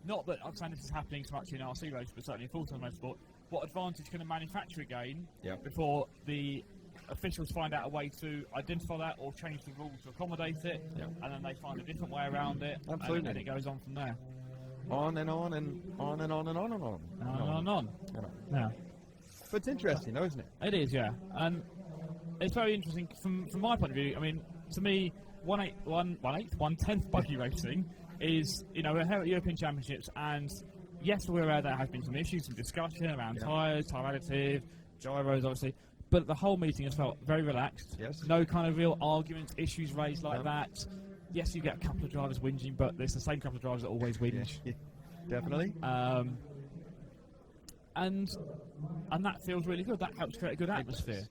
Not that I'm saying this is happening so much in RC race, but certainly in full-size motorsport. What advantage can a manufacturer gain Yeah. before the officials find out a way to identify that or change the rules to accommodate it, Yeah. and then they find a different way around it, Absolutely. and it goes on from there. On and on and on and on and on and on. On and on. You know. Yeah. But it's interesting, though, isn't it? It is, yeah. And it's very interesting from my point of view. I mean, to me, 1/10 buggy racing is, we're here at European Championships, and yes, we're aware there has been some issues, some discussion around Yeah. tyres, tyre additive, gyros, obviously, but the whole meeting has felt very relaxed. Yes. No kind of real arguments, issues raised like No. that. Yes, you get a couple of drivers whinging, but there's the same couple of drivers that always whinge. Yeah. Definitely. And that feels really good. That helps create a good atmosphere.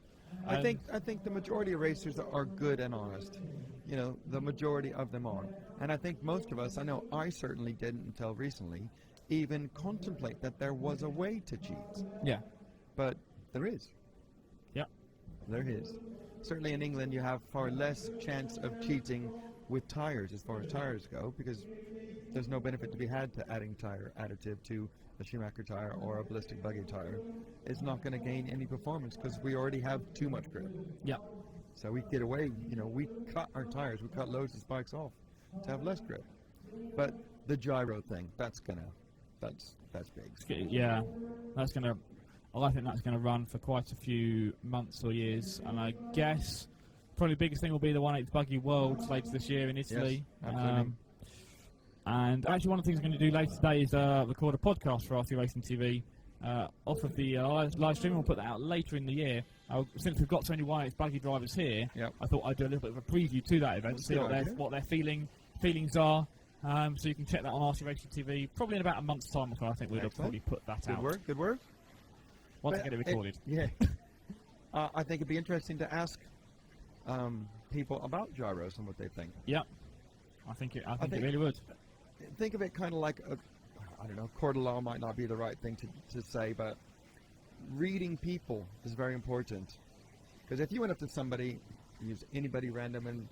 I think the majority of racers are good and honest. The majority of them are. And I think most of us, I know I certainly didn't until recently, even contemplate that there was a way to cheat. Yeah. But there is. Yep. There is. Certainly in England you have far less chance of cheating with tyres as far as tyres go, because there's no benefit to be had to adding tyre additive to a Schumacher tyre or a ballistic buggy tyre. It's not going to gain any performance because we already have too much grip. Yep. So we get away, we cut our tyres, we cut loads of spikes off to have less grip. But the gyro thing, that's big. Yeah, I think that's gonna run for quite a few months or years, and I guess probably the biggest thing will be the 1/8 buggy worlds later this year in Italy. Yes, absolutely. And actually, one of the things I'm going to do later today is record a podcast for RC Racing TV off of the live stream. We'll put that out later in the year. Since we've got so many 1/8 buggy drivers here, Yep. I thought I'd do a little bit of a preview to that event, That's see a what good their idea. what their feelings are. So you can check that on RC Racing TV probably in about a month's time. I think we'll Excellent. probably put that out. Good work. Once I But get it recorded. yeah. I think it'd be interesting to ask people about gyros and what they think. Yep. I think it think- really would. Think of it kind of like court of law might not be the right thing to say, but reading people is very important. Because if you went up to somebody, use anybody random, and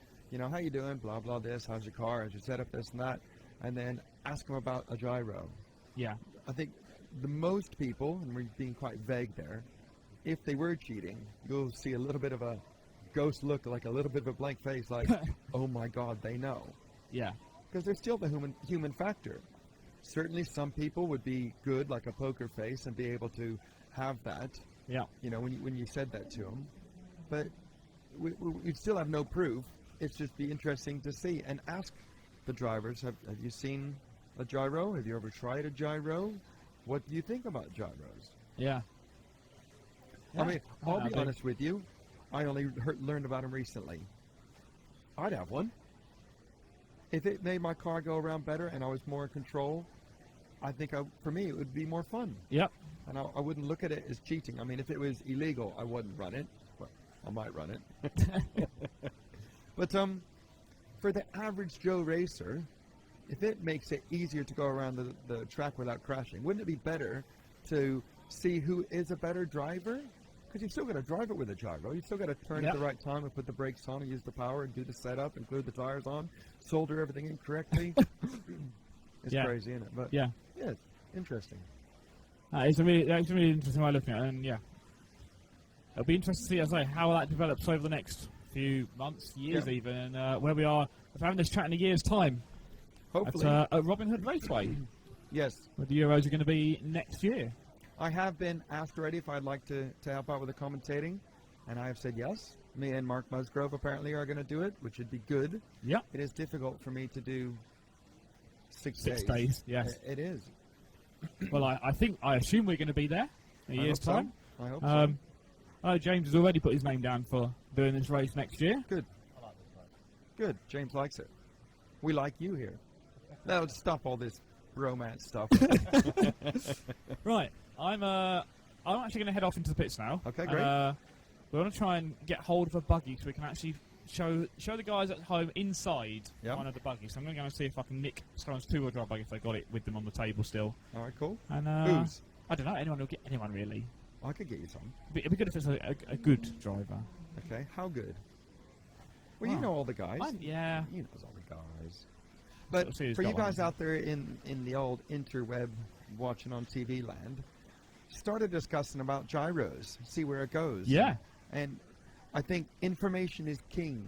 how you doing, blah blah this, how's your car, how's your setup, this and that, and then ask them about a gyro. Yeah. I think the most people, and we're being quite vague there, if they were cheating, you'll see a little bit of a ghost look, like a little bit of a blank face, like, oh my God, they know. Yeah. Because there's still the human factor. Certainly some people would be good, like a poker face, and be able to have that, Yeah. when you said that to them. But we still have no proof. It's just be interesting to see and ask the drivers, have you seen a gyro? Have you ever tried a gyro? What do you think about gyros? Yeah. I mean, I'll Yeah, be they- honest with you. I only learned about them recently. I'd have one. If it made my car go around better and I was more in control, I think for me it would be more fun. Yep. And I wouldn't look at it as cheating. I mean, if it was illegal, I wouldn't run it. But I might run it. But for the average Joe racer, if it makes it easier to go around the track without crashing, wouldn't it be better to see who is a better driver? Because you've still got to drive it with a gyro. You've still got to turn at the right time and put the brakes on and use the power and do the setup, include the tires on, solder everything in correctly. It's crazy, isn't it? But yeah, it's interesting. It's a really interesting way of looking at it, and it'll be interesting to see, as I say, how that develops over the next few months, years even, and where we are having this chat in a year's time. Hopefully. At Robin Hood Raceway. Yes. Where the Euros are going to be next year. I have been asked already if I'd like to help out with the commentating, and I have said yes. Me and Mark Musgrove apparently are going to do it, which would be good. Yeah. It is difficult for me to do 6 days, yes. It is. Well, I assume we're going to be there in a year's time. I hope so. I know James has already put his name down for doing this race next year. Good. I like this race. Good. James likes it. We like you here. Now stop all this romance stuff. Right. I'm actually going to head off into the pits now. Okay, great. We want to try and get hold of a buggy so we can actually show the guys at home inside one of the buggies. So I'm going to go and see if I can nick someone's two-wheel drive buggy if they got it with them on the table still. All right, cool. And whose? I don't know. Anyone will get anyone really. I could get you some. It'd be good if it's a good driver. Okay, how good? Well, you know all the guys. Yeah. You know all the guys. But for you guys out there in the old interweb watching on TV land, started discussing about gyros, see where it goes. Yeah. And I think information is king.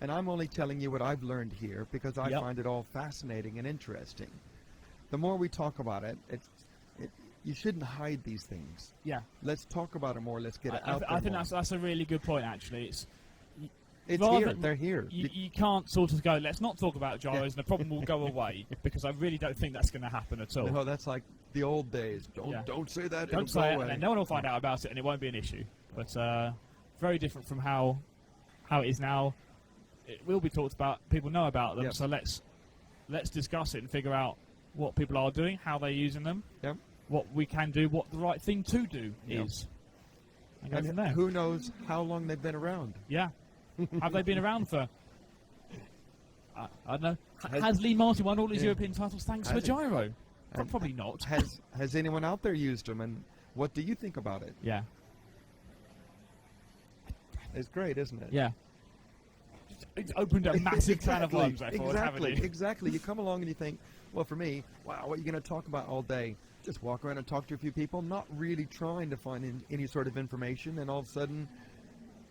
And I'm only telling you what I've learned here because I find it all fascinating and interesting. The more we talk about it, you shouldn't hide these things. Yeah. Let's talk about it more. Let's get it out there I think more. that's a really good point, actually. It's here. They're here. You can't sort of go, let's not talk about gyros and the problem will go away, because I really don't think that's going to happen at all. No, that's like the old days. Don't say that. Don't say it, and then no one will find out about it, and it won't be an issue. But very different from how it is now. It will be talked about. People know about them, so let's discuss it and figure out what people are doing, how they're using them, what we can do, what the right thing to do is. And go from there. Who knows how long they've been around? Yeah. Have they been around for... I don't know. Has Lee Martin won all his European titles thanks to the gyro? Probably not. Has anyone out there used them, and what do you think about it? Yeah. It's great, isn't it? Yeah. It's opened a massive can of worms, I thought, haven't you? Exactly. You come along and you think, well, for me, wow, what are you going to talk about all day? Just walk around and talk to a few people, not really trying to find any sort of information, and all of a sudden...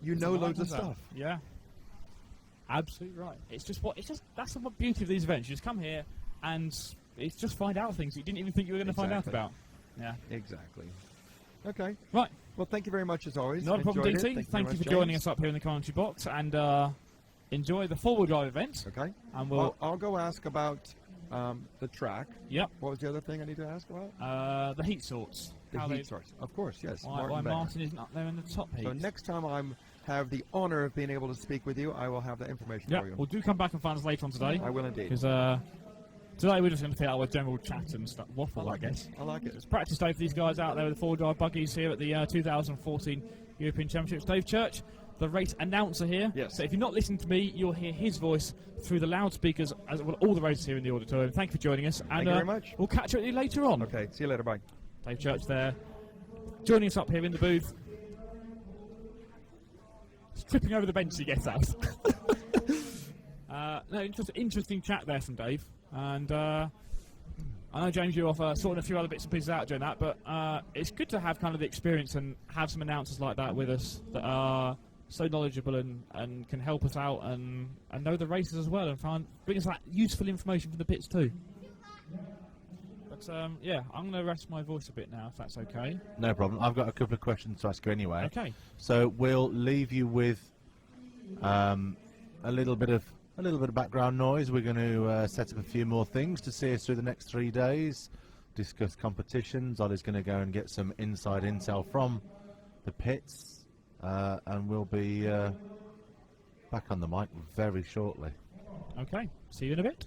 You know loads of stuff. Yeah. Absolutely right. It's just that's the beauty of these events. You just come here and it's just find out things you didn't even think you were going to find out about. Yeah. Exactly. Okay. Right. Well, thank you very much as always. Not a problem, DT. Thank you for joining us up here in the commentary box, and enjoy the four-wheel drive event. Okay. And I'll go ask about the track. Yep. What was the other thing I need to ask about? The heat sorts. The heat sorts. Of course, yes. Why Martin isn't up there in the top heat. So next time I have the honor of being able to speak with you, I will have that information for you. Well, do come back and find us later on today. I will indeed. Because today we're just going to take our general chat and stuff. Waffle, I guess. I like it. It's practice day for these guys out there with the four-wheel drive buggies here at the 2014 European Championships. Dave Church, the race announcer here. Yes. So if you're not listening to me, you'll hear his voice through the loudspeakers as well, all the racers here in the auditorium. Thank you for joining us. Thank you very much. We'll catch up with you later on. Okay, see you later. Bye. Dave Church there, joining us up here in the booth. He's tripping over the bench to get out. No, interesting chat there from Dave. And I know, James, you're off sorting a few other bits and pieces out during that, but it's good to have kind of the experience and have some announcers like that with us that are so knowledgeable and can help us out and know the races as well and bring us that useful information from the pits too. But yeah, I'm going to rest my voice a bit now, if that's okay. No problem. I've got a couple of questions to ask you anyway. Okay. So we'll leave you with a little bit of background noise. We're going to set up a few more things to see us through the next 3 days, discuss competitions. Ollie's going to go and get some inside intel from the pits, and we'll be back on the mic very shortly. Okay, see you in a bit.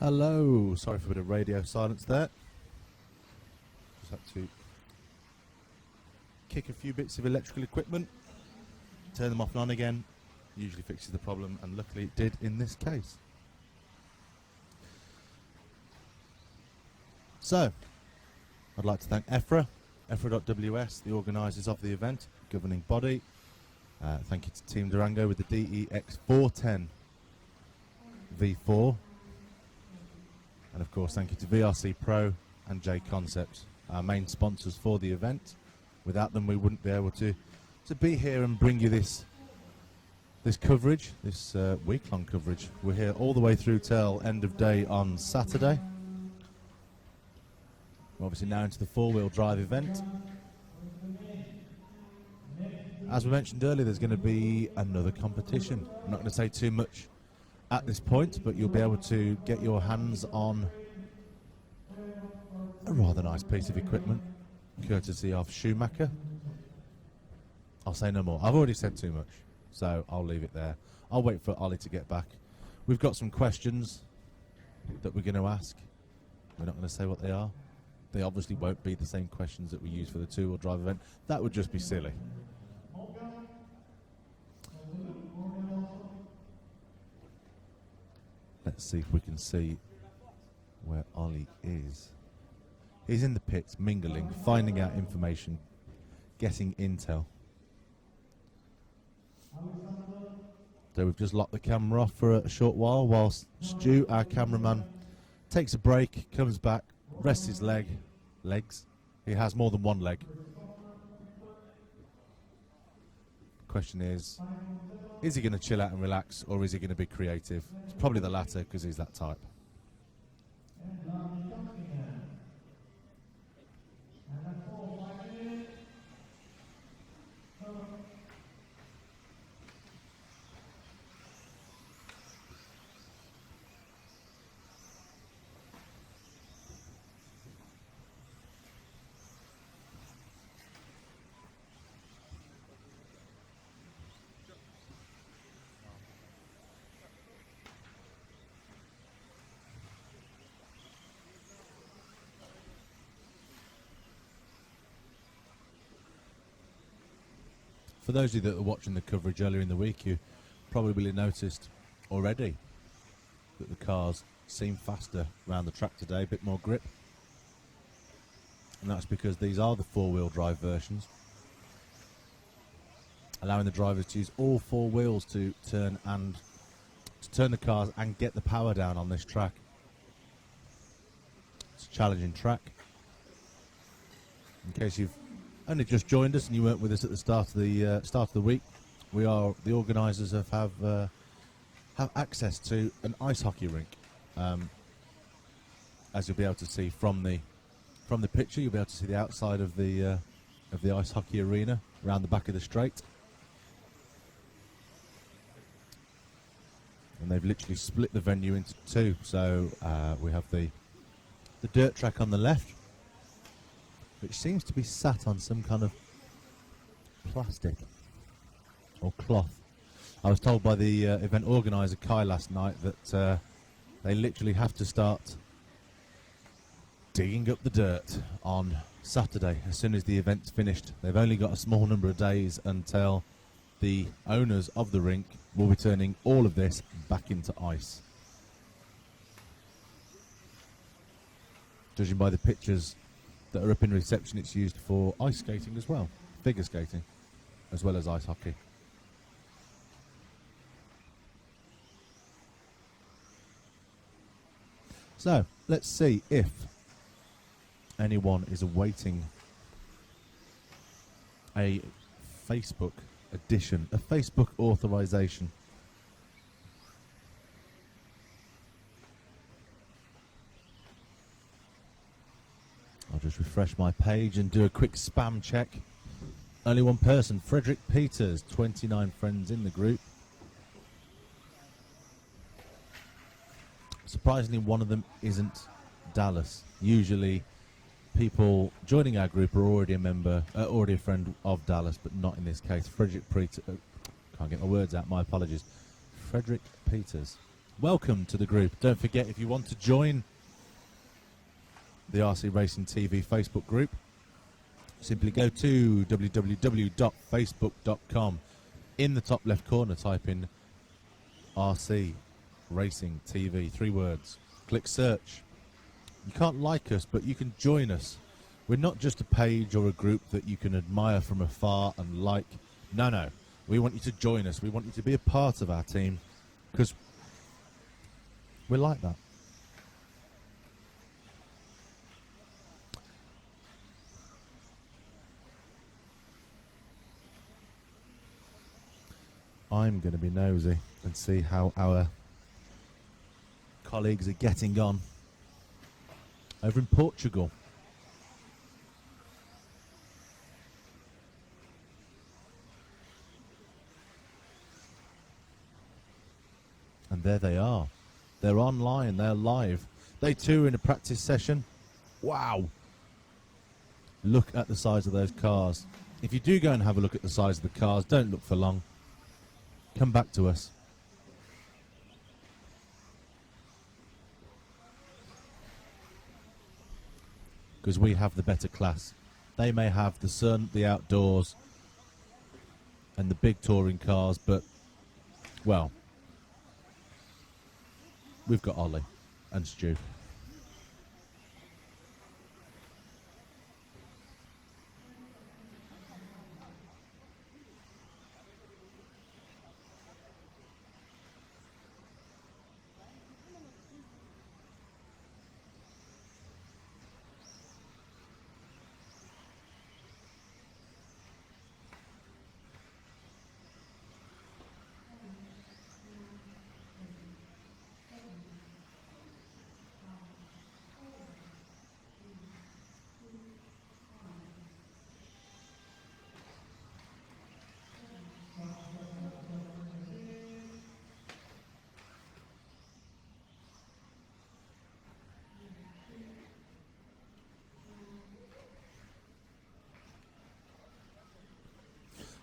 Hello, sorry for a bit of radio silence there. Just had to kick a few bits of electrical equipment, turn them off and on again. Usually fixes the problem, and luckily it did in this case. So, I'd like to thank EFRA, EFRA.ws, the organisers of the event, governing body. Thank you to Team Durango with the DEX410 V4. And of course, thank you to VRC Pro and J Concepts, our main sponsors for the event. Without them, we wouldn't be able to be here and bring you this coverage, this week-long coverage. We're here all the way through till end of day on Saturday. We're obviously now into the four-wheel drive event. As we mentioned earlier, there's going to be another competition. I'm not going to say too much at this point, but you'll be able to get your hands on a rather nice piece of equipment, courtesy of Schumacher. I'll say no more. I've already said too much, so I'll leave it there. I'll wait for Ollie to get back. We've got some questions that we're going to ask. We're not going to say what they are. They obviously won't be the same questions that we use for the two-wheel drive event. That would just be silly. Let's see if we can see where Ollie is. He's in the pits, mingling, finding out information, getting intel. So we've just locked the camera off for a short while whilst Stu, our cameraman, takes a break, comes back, rests his legs. He has more than one leg. Question is he going to chill out and relax, or is he going to be creative? It's probably the latter, because he's that type. For those of you that are watching the coverage earlier in the week, you probably noticed already that the cars seem faster around the track today, a bit more grip. And that's because these are the four-wheel drive versions, allowing the drivers to use all four wheels to turn the cars and get the power down on this track. It's a challenging track. In case you've only just joined us and you weren't with us at the start of the week, the organisers have access to an ice hockey rink. As you'll be able to see from the picture, you'll be able to see the outside of the ice hockey arena around the back of the straight. And they've literally split the venue into two. So we have the dirt track on the left, which seems to be sat on some kind of plastic or cloth. I was told by the event organiser, Kai, last night that they literally have to start digging up the dirt on Saturday as soon as the event's finished. They've only got a small number of days until the owners of the rink will be turning all of this back into ice. Judging by the pictures that are up in reception, it's used for ice skating as well, figure skating, as well as ice hockey. So, let's see if anyone is awaiting a Facebook edition, a Facebook authorization. I'll just refresh my page and do a quick spam check. Only one person, Frederick Peters, 29 friends in the group. Surprisingly, one of them isn't Dallas. Usually people joining our group are already a member, already a friend of Dallas, but not in this case. Frederick Peters, can't get my words out, my apologies. Frederick Peters, welcome to the group. Don't forget, if you want to join the RC Racing TV Facebook group, simply go to www.facebook.com. In the top left corner, type in RC Racing TV, 3 words. Click search. You can't like us, but you can join us. We're not just a page or a group that you can admire from afar and like. No. We want you to join us. We want you to be a part of our team, because we're like that. I'm going to be nosy and see how our colleagues are getting on over in Portugal. And there they are. They're online, they're live. They too are in a practice session. Wow. Look at the size of those cars. If you do go and have a look at the size of the cars, don't look for long. Come back to us. Because we have the better class. They may have the sun, the outdoors, and the big touring cars, but, well, we've got Ollie and Stu.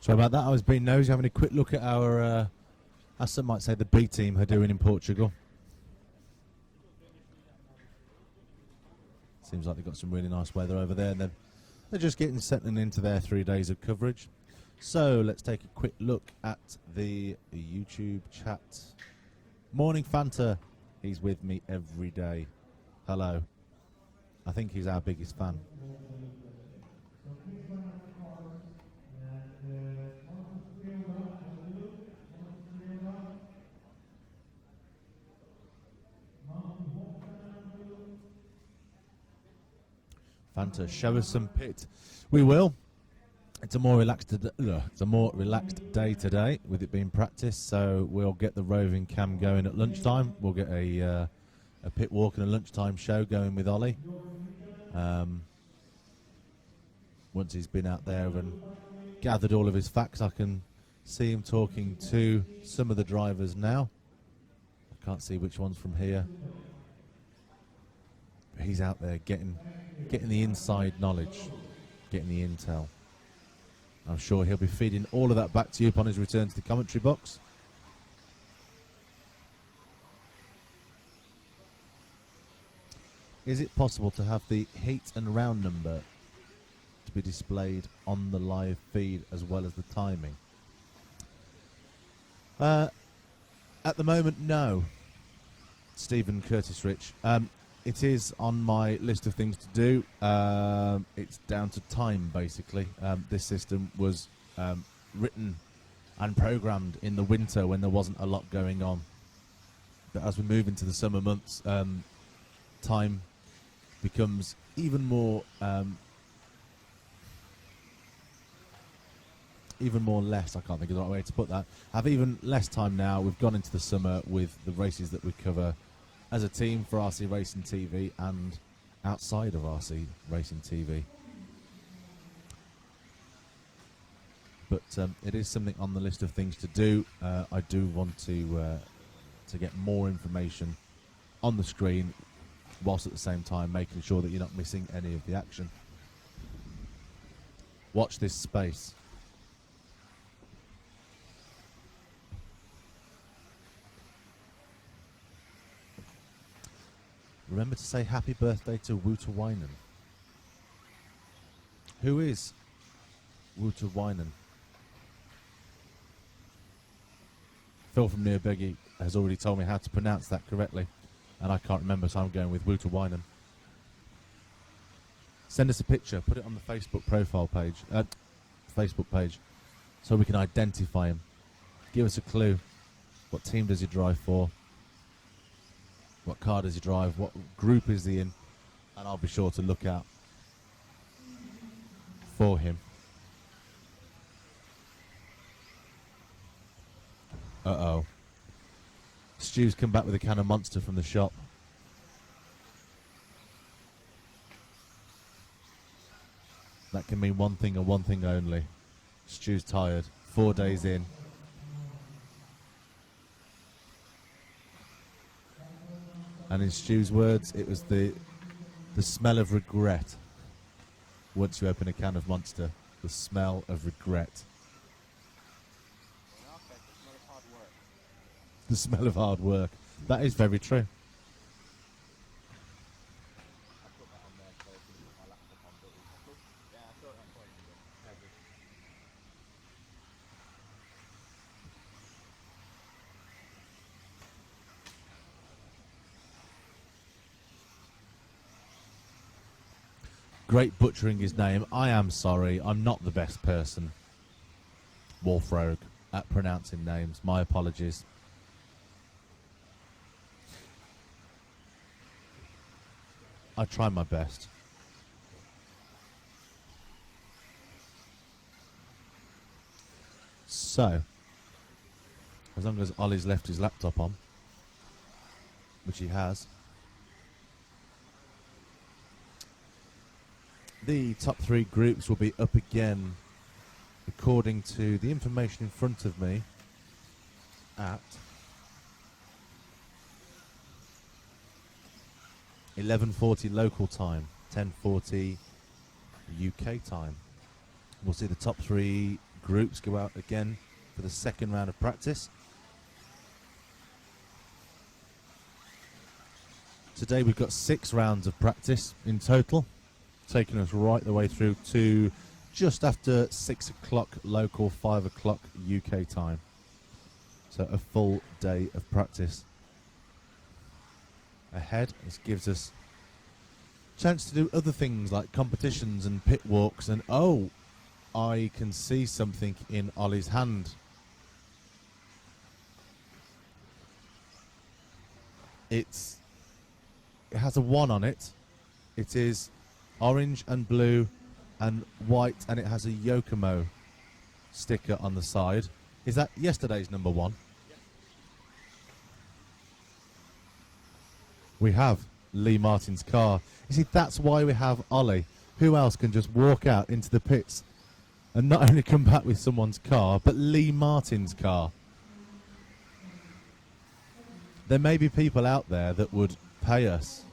Sorry about that. I was being nosy, having a quick look at our, as some might say, the B team are doing in Portugal. Seems like they've got some really nice weather over there, and they're just settling into their 3 days of coverage. So let's take a quick look at the YouTube chat. Morning Fanta, he's with me every day. Hello. I think he's our biggest fan. Fanta, show us some pit. We will. It's a more relaxed day today, with it being practice. So we'll get the roving cam going at lunchtime. We'll get a pit walk and a lunchtime show going with Ollie. Once he's been out there and gathered all of his facts, I can see him talking to some of the drivers now. I can't see which one's from here. But he's out there getting the inside knowledge, getting the intel. I'm sure he'll be feeding all of that back to you upon his return to the commentary box. Is it possible to have the heat and round number to be displayed on the live feed as well as the timing? At the moment, no. Stephen Curtis Rich. It is on my list of things to do. It's down to time, basically. This system was written and programmed in the winter when there wasn't a lot going on. But as we move into the summer months, time becomes even more less. I can't think of the right way to put that. Have even less time now. We've gone into the summer with the races that we cover as a team for RC Racing TV and outside of RC Racing TV. But it is something on the list of things to do. I do want to get more information on the screen, whilst at the same time making sure that you're not missing any of the action. Watch this space. remember to say happy birthday to Wouterwijnen. Who is Wouterwijnen? Phil from Nearbeggy has already told me how to pronounce that correctly, and I can't remember, so I'm going with Wouterwijnen. Send us a picture, put it on the Facebook profile page, so we can identify him. Give us a clue. What team does he drive for? What car does he drive? What group is he in? And I'll be sure to look out for him. Uh-oh. Stu's come back with a can of Monster from the shop. That can mean one thing and one thing only. Stu's tired. 4 days in. And in Stu's words, it was the smell of regret. Once you open a can of Monster, the smell of regret. The smell of hard work. That is very true. Great butchering his name. I am sorry. I'm not the best person, Wolfrogue, at pronouncing names. My apologies. I try my best. So, as long as Ollie's left his laptop on, which he has, the top 3 groups will be up again, according to the information in front of me, at 11:40 local time, 10:40 UK time. We'll see the top 3 groups go out again for the second round of practice. Today we've got 6 rounds of practice in total, taking us right the way through to just after 6 o'clock local, 5 o'clock UK time. So a full day of practice ahead. This gives us a chance to do other things like competitions and pit walks. And oh, I can see something in Ollie's hand. It has a 1 on it. It is orange and blue and white, and it has a Yokomo sticker on the side. Is that yesterday's number 1? Yeah. We have Lee Martin's car. You see, that's why we have Ollie. Who else can just walk out into the pits and not only come back with someone's car, but Lee Martin's car? There may be people out there that would pay us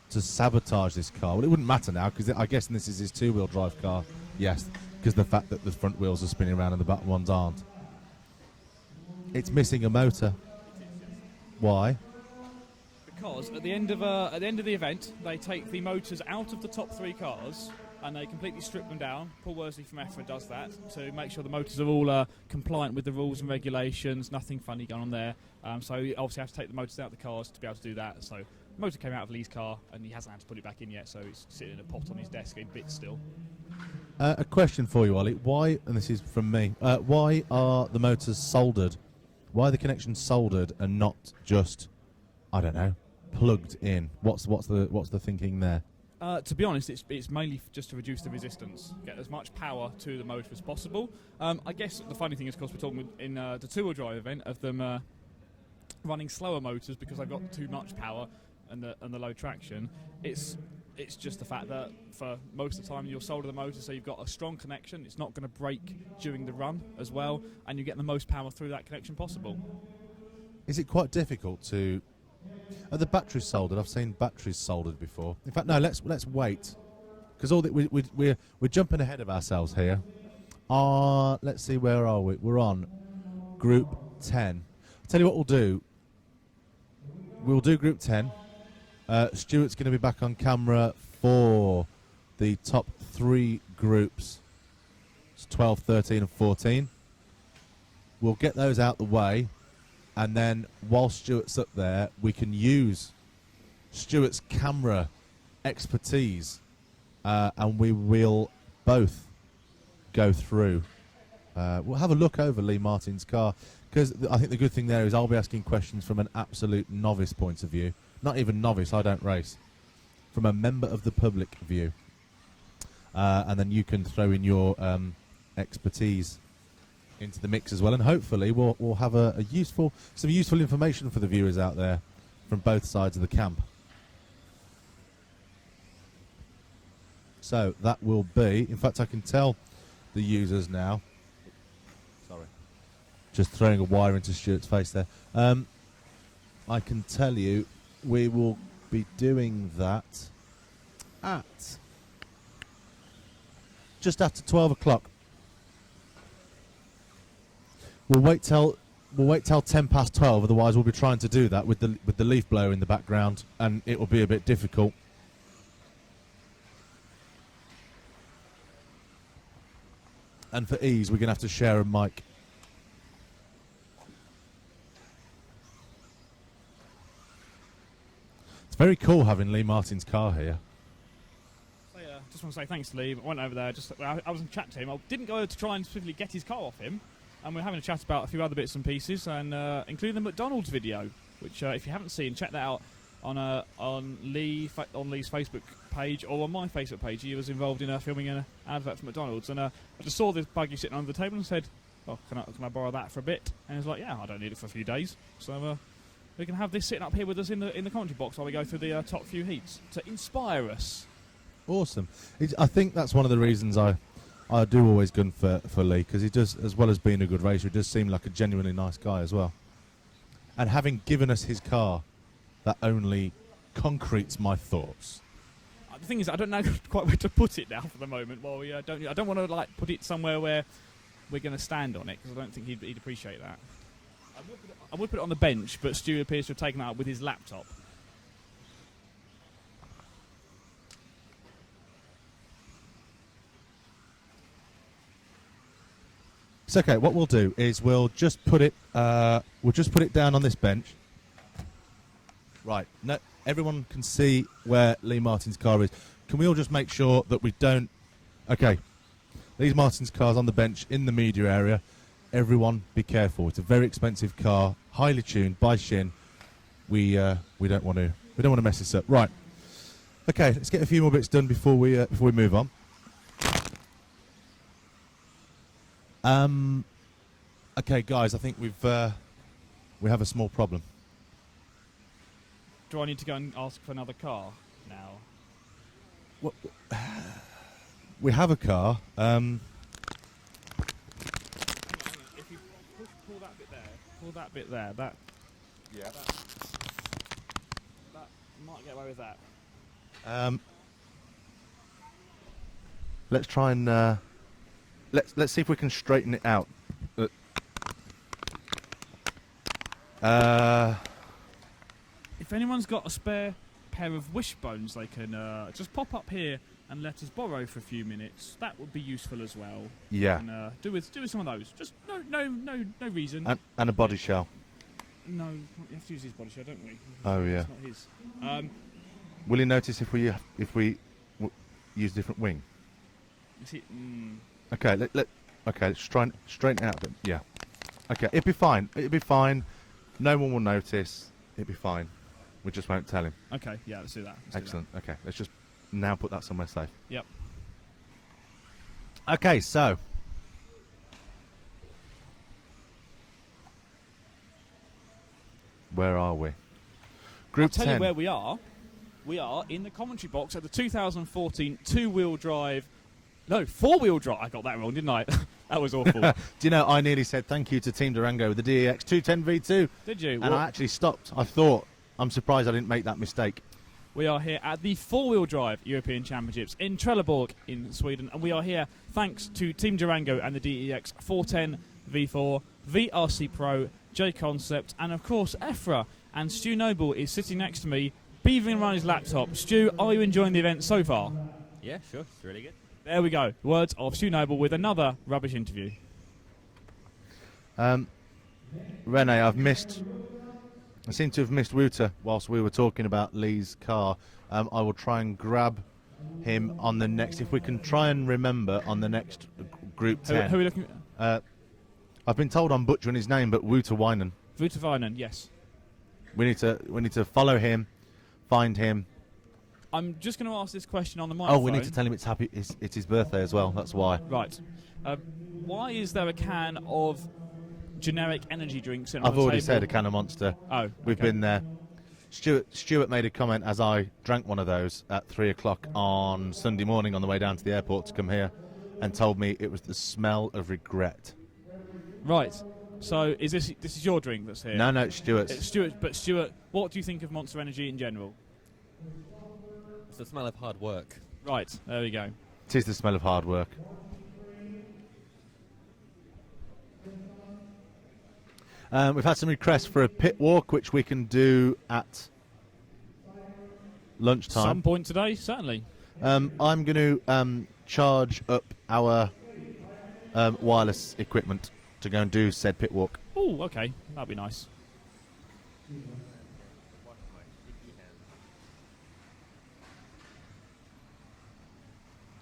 to sabotage this car. Well, it wouldn't matter now, because I guess this is his 2-wheel drive car. Yes, because the fact that the front wheels are spinning around and the back ones aren't. It's missing a motor. Why? Because at the end of the event, they take the motors out of the top 3 cars and they completely strip them down. Paul Worsley from EFRA does that to make sure the motors are all compliant with the rules and regulations. Nothing funny going on there. So you obviously have to take the motors out of the cars to be able to do that. So the motor came out of Lee's car and he hasn't had to put it back in yet, so it's sitting in a pot on his desk in bits still. A question for you, Ollie. Why, and this is from me, why are the motors soldered? Why are the connections soldered and not just, I don't know, plugged in? What's the thinking there? To be honest, it's mainly just to reduce the resistance, get as much power to the motor as possible. I guess the funny thing is, of course, we're talking in the 2-wheel drive event of them running slower motors because they've got too much power and the low traction. It's just the fact that for most of the time you'll solder the motor so you've got a strong connection. It's not going to break during the run as well, and you get the most power through that connection possible. Is it quite difficult to... Are the batteries soldered? I've seen batteries soldered before. In fact, no, let's wait, because we're jumping ahead of ourselves here. Let's see, where are we? We're on Group 10. I'll tell you what we'll do. We'll do Group 10. Stuart's going to be back on camera for the top 3 groups. It's 12, 13 and 14. We'll get those out the way, and then while Stuart's up there, we can use Stuart's camera expertise, and we will both go through. We'll have a look over Lee Martin's car, because I think the good thing there is I'll be asking questions from an absolute novice point of view. Not even novice, I don't race. From a member of the public view. And then you can throw in your expertise into the mix as well, and hopefully we'll have some useful information for the viewers out there from both sides of the camp. So that will be, in fact I can tell the users now, sorry, just throwing a wire into Stuart's face there, I can tell you we will be doing that at just after 12 o'clock. We'll wait till 10 past 12. Otherwise, we'll be trying to do that with the leaf blower in the background, and it will be a bit difficult. And for ease, we're going to have to share a mic. It's very cool having Lee Martin's car here. So, yeah, just want to say thanks to Lee. I went over there. I was in chat to him. I didn't go to try and specifically get his car off him. And we're having a chat about a few other bits and pieces, and including the McDonald's video, which if you haven't seen, check that out on Lee's Facebook page or on my Facebook page. He was involved in filming an advert for McDonald's, and I just saw this buggy sitting under the table and said, "Oh, can I borrow that for a bit?" And he was like, "Yeah, I don't need it for a few days." So we can have this sitting up here with us in the commentary box while we go through the top few heats to inspire us. Awesome. I think that's one of the reasons I do always gun for Lee, because he does, as well as being a good racer, he does seem like a genuinely nice guy as well. And having given us his car, that only concretes my thoughts. The thing is, I don't know quite where to put it now for the moment. Well, I don't want to put it somewhere where we're going to stand on it, because I don't think he'd appreciate that. I would put it on the bench, but Stu appears to have taken that up with his laptop. It's okay. What we'll do is we'll just put it down on this bench. Right. No, everyone can see where Lee Martin's car is. Can we all just make sure that we don't? Okay. Lee Martin's car's on the bench in the media area. Everyone, be careful. It's a very expensive car, highly tuned by Shin. We don't want to mess this up. Right. Okay. Let's get a few more bits done before we move on. Okay, guys, I think we have a small problem. Do I need to go and ask for another car now? What? We have a car. If you pull that bit there, that might get away with that. Let's try and let's see if we can straighten it out. If anyone's got a spare pair of wishbones, they can just pop up here and let us borrow for a few minutes. That would be useful as well. Yeah. And do with some of those. Just no reason. And a body shell. No, you have to use his body shell, don't we? Oh yeah. It's not his. Will you notice if we use a different wing? Okay, let's try and straighten it out a bit. Yeah. Okay, it'll be fine. It'll be fine. No one will notice. It'll be fine. We just won't tell him. Okay, yeah, let's do that. Excellent. Okay, let's just now put that somewhere safe. Yep. Okay, so where are we? Group 10. I'll tell you where we are. We are in the commentary box at the 2014 4-wheel drive. I got that wrong, didn't I? That was awful. Do you know, I nearly said thank you to Team Durango with the DEX 210 V2. Did you? And I actually stopped. I thought, I'm surprised I didn't make that mistake. We are here at the 4-wheel drive European Championships in Trelleborg in Sweden, and we are here thanks to Team Durango and the DEX 410 V4, VRC Pro, J Concept, and of course EFRA. And Stu Noble is sitting next to me, beavering around his laptop. Stu, are you enjoying the event so far? Yeah, sure. It's really good. There we go. Words of Stu Noble with another rubbish interview. Rene, I seem to have missed Wouter whilst we were talking about Lee's car. I will try and grab him on the next, if we can try and remember, on the next Group 10. Who are we looking at? I've been told I'm butchering his name, but Wouter Weinen. Wouter Weinen, yes. We need to follow him, find him. I'm just going to ask this question on the microphone. Oh, we need to tell him it's his birthday as well. That's why. Right. Why is there a can of generic energy drinks in I've already said a can of Monster. Oh, We've been there. Stuart made a comment as I drank one of those at 3 o'clock on Sunday morning on the way down to the airport to come here, and told me it was the smell of regret. Right. So is this is your drink that's here? No, it's Stuart's. It's Stuart. But Stuart, what do you think of Monster Energy in general? It's the smell of hard work. Right. There we go. It is the smell of hard work. We've had some requests for a pit walk, which we can do at lunchtime. Some point today, certainly. I'm going to charge up our wireless equipment to go and do said pit walk. Oh, okay. That'd be nice.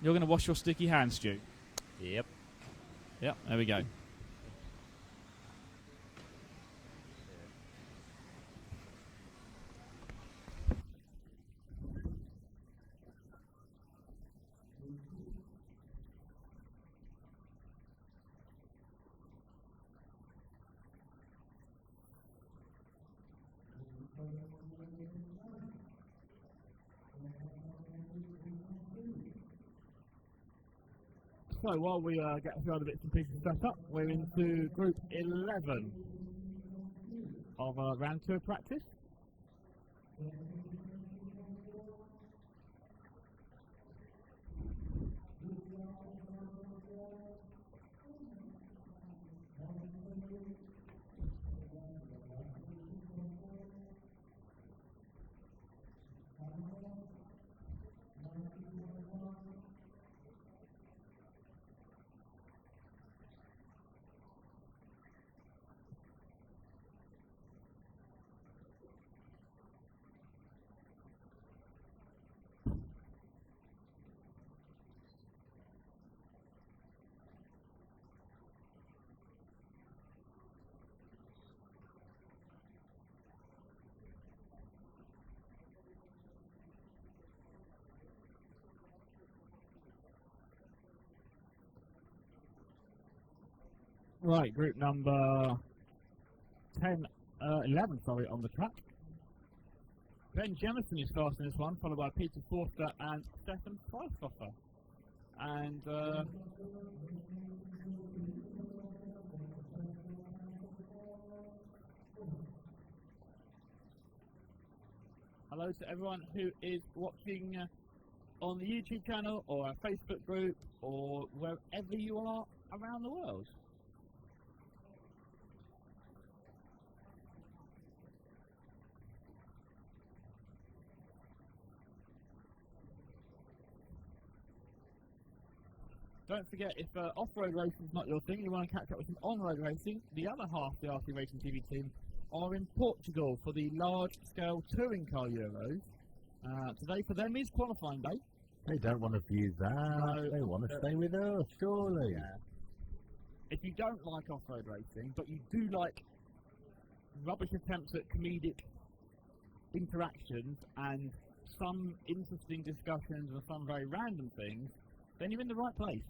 You're going to wash your sticky hands, Stu? Yep. Yep, there we go. So while we get a few other bits and pieces set up, we're into Group 11 of round 2 of practice. Right, group number 11, on the track. Ben Jemison is fast in this one, followed by Peter Forster and Stefan Freifhofer. And hello to everyone who is watching on the YouTube channel or our Facebook group or wherever you are around the world. Don't forget, if off-road racing is not your thing, you want to catch up with some on-road racing, the other half of the RC Racing TV team are in Portugal for the large-scale touring car Euros. Today for them is qualifying day. They don't want to view that. No, they want to stay with us, surely. Yeah. If you don't like off-road racing, but you do like rubbish attempts at comedic interactions and some interesting discussions and some very random things, then you're in the right place.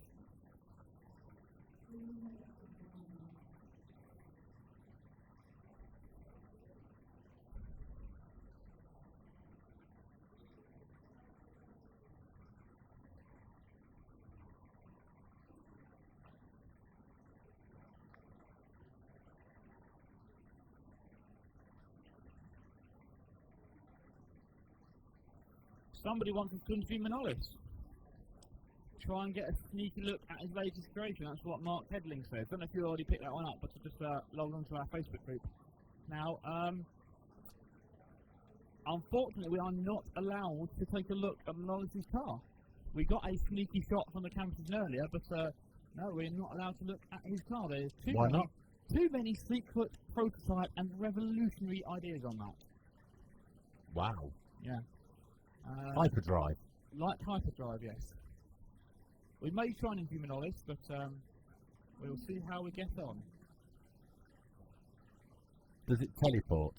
Somebody wanted to interview Manolis. Try and get a sneaky look at his latest creation. That's what Mark Hedling says. Don't know if you already picked that one up, but to just log on to our Facebook group. Now, Unfortunately, we are not allowed to take a look at Lawrence's car. We got a sneaky shot from the cameras earlier, but no, we're not allowed to look at his car. There's Why not? too many secret prototype and revolutionary ideas on that. Wow. Yeah. Hyperdrive. Like hyperdrive, yes. We may try and humanoid, but we'll see how we get on. Does it teleport?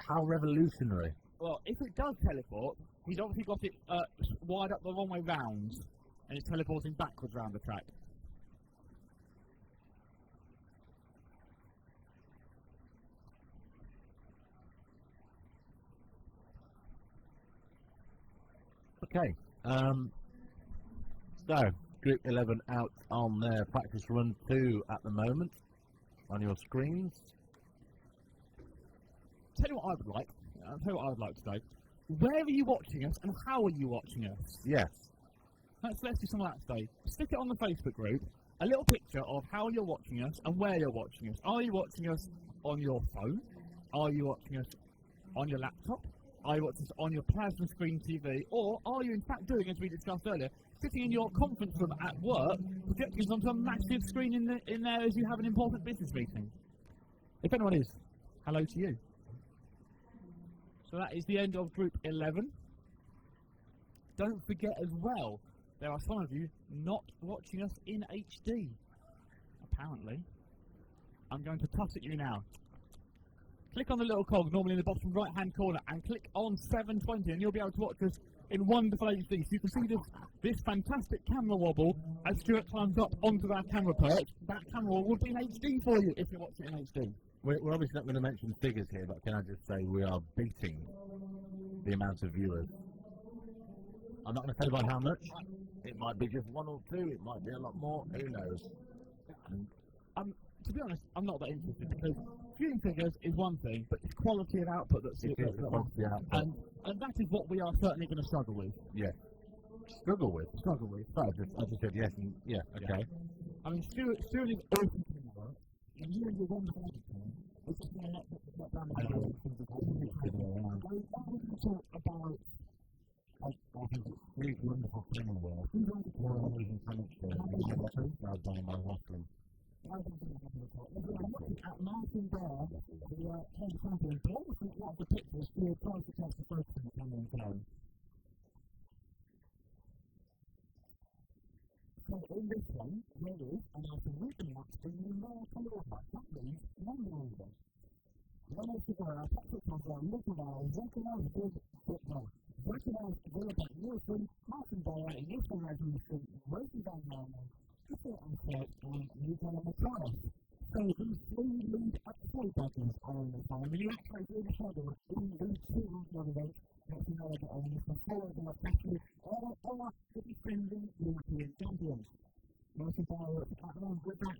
How revolutionary. Well, if it does teleport, he's obviously got it wired up the wrong way round, and it's teleporting backwards round the track. Okay. So, Group 11 out on their practice run 2 at the moment on your screens. Tell you what I would like. I'll tell you what I would like today. Where are you watching us, and how are you watching us? Yes. Let's do some of that today. Stick it on the Facebook group. A little picture of how you're watching us and where you're watching us. Are you watching us on your phone? Are you watching us on your laptop? Are you watching us on your plasma screen TV? Or are you in fact doing, as we discussed earlier, sitting in your conference room at work, projecting us onto a massive screen in there as you have an important business meeting? If anyone is, hello to you. So that is the end of Group 11. Don't forget as well, there are some of you not watching us in HD. Apparently. I'm going to toss at you now. Click on the little cog, normally in the bottom right hand corner, and click on 720 and you'll be able to watch us in wonderful HD. So you can see this fantastic camera wobble as Stuart climbs up onto our camera perch. That camera wobble will be in HD for you if you're watching it in HD. We're obviously not going to mention figures here, but can I just say we are beating the amount of viewers. I'm not going to say by how much. It might be just 1 or 2, it might be a lot more, who knows. To be honest, I'm not that interested because viewing figures is one thing, but it's quality of output that's the and that is what we are certainly going to struggle with. Yeah. Struggle with? Struggle with. So I just said yes and yeah, okay. I mean, Stuart is awesome camera, and you and your wonderful editor, which is going to let down the video. Talk about I think it's really wonderful camera work. More amazing chemistry. I've done my wrestling. Looking at Martin Bear, the head champion, but also what the pictures Stuart tries to catch the focus of the camera and play. So in this one, there is, and I can read the match to you more colour back. That means one leader. One is to go out, Patrick Campbell, Nicolai, Zechariah, Big Football. Zechariah, Willibert, Nielsen, Martin Bear, Nielsen, Resolution, Rosenberg, Malmo, Triple and Kurt, and Nicola McCarthy. So these three lead up playbackers are on the time. When you actually do the shadow in these two motivates, let you know that only the followers are effective or to be defending European champions. Martin Bear at home with that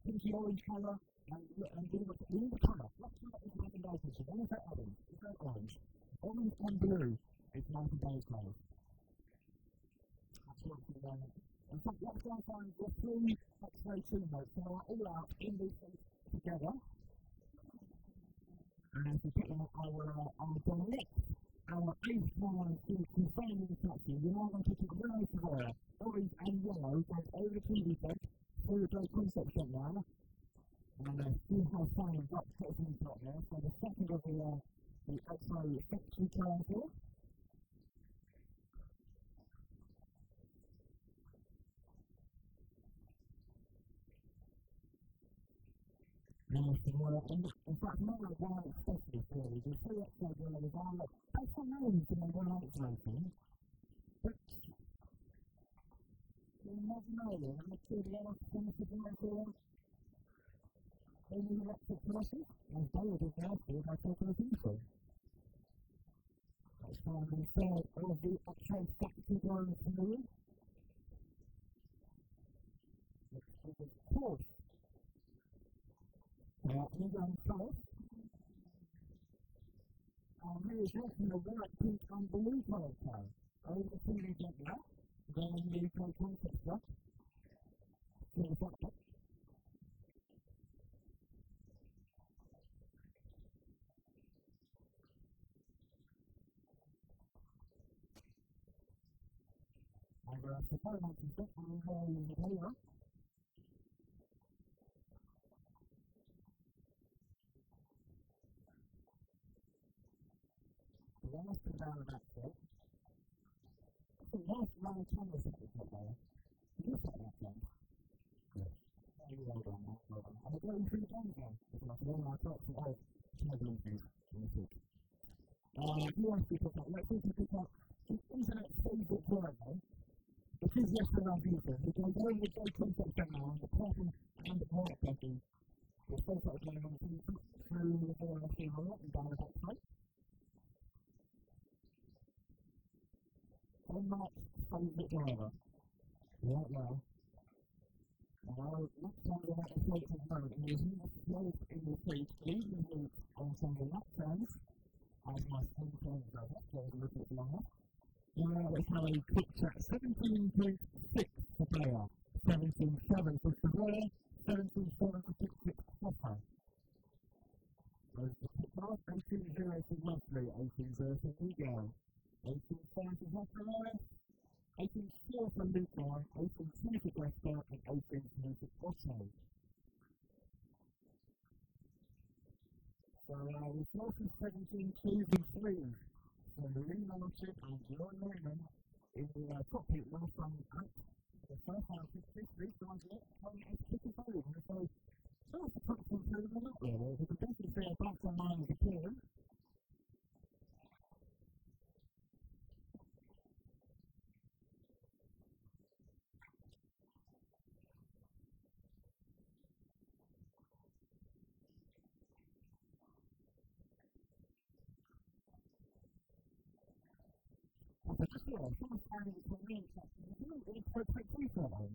pinky orange colour and in the colour. Let's see what is Martin Bear's picture. One is that orange, it's that orange. Orange and blue is Martin Bear's colour. That's what we're going. In fact, let's go and find the three X-ray teammates who are all out in this thing together. And to put our direct, our eighth one to confirm the taxi, we're now going to put it yellow to there. Orange and yellow goes over the TV set through the concept shot now. And see how far we've got in the shot there. So the second of the X-ray factory triangle. In fact, more like one especially series. The three X-ray gorillas are based on names in the 1/8 racing, but you never know. I'm not sure the other things to do for they need an extra person, and they would have asked if I took a people. That's why we said all the X-ray factory gorillas to me. Let's see the course. He's on first. And he is watching the white, pink, and blue colour car. Over the TV jet now. Then the UK concept stuff. To the back. the payment is definitely more in the player. The last thing down the back foot. The last round Thomas at the top there. You look at that one. Yes. Very well done, mate. Well done. And we're going through the game again. It's like one of our top from all. Smuggling things. You want to pick up, let's see if you pick up the internet Facebook currently. Because yesterday on Visa, we can go with the concept now, and the person and the right person, the photo of going on through the ball and the right and down the back side. On that, favourite driver. Right now. Now, next time we're at the plate at the moment, and there's no slope in the plate, leading me on some of the left turns, as my phone turns go up, so a little bit longer. Let's have a quick check. 17.6 for player, 17.7 for Sevilla, 17.7 for 6.6 Hopper. There's the pit pass, 18.0 for Wesley, 18.0 for Miguel, 18.5 for Hopper, 18.4 for Luca, 18.2 for Gresta, and 18.2 for Otto. So we've started 17.2 and 3. So Lee Martin and John Norman in the cockpit last time out. The first half is 3 times it, coming out 55. And so, that's the platform through the lot there. We can definitely see a back on line of the team. Someone's finding it for me, it's quite quick for them.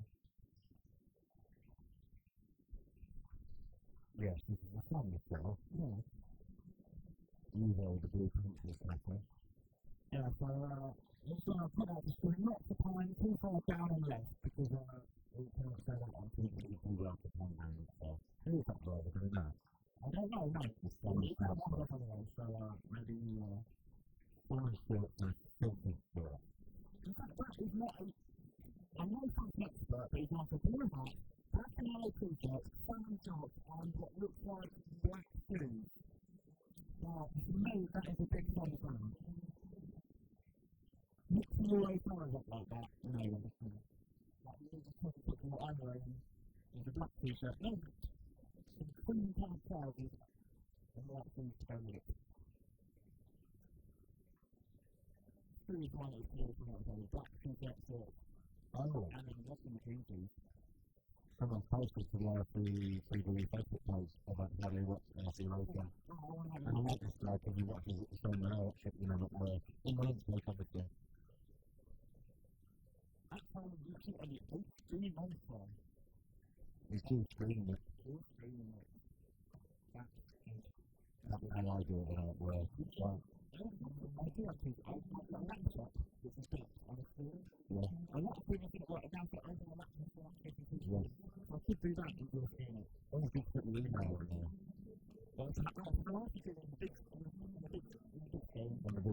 Yes, this is the song itself. Yeah. Usually the blue pencil pattern. Yeah, so it's going to put out the screen, not the pine, too far down and left, because we can't say that on TV, we will have the pine down itself. Who is that driver doing that? I don't know, no. It's not one of them anyway, so maybe someone's still filtered for it. In fact, that is not a... I'm no fucking expert, but it's like a blue hat, black and yellow t-shirt, salmon shorts, and what looks like black shoes. Now, for me, that is a big sign of ground. Mixing your way colours up like that, you know, like you just put what I'm wearing is a black t-shirt, no, some cream colored trousers, and black shoes to go with it. Pretty bright as clear from outside, black t-shirt shorts. Oh. And then what's in the cream. Someone's posted to the Facebook page about how they watch the Europa. And I like this guy because he watches it so well, you know, not the influence covered there. That's how you keep on your HD monster. He's still streaming it. That's how I do it when I'm at work. Well, I do actually, I've got a laptop with a bit on the screen. Yeah. A lot of people think, right, now get over the laptop for yes. I could do that and you'll see it. Always be put the email in there. But it's like, I like it in the big screen. On the bigger screen. And the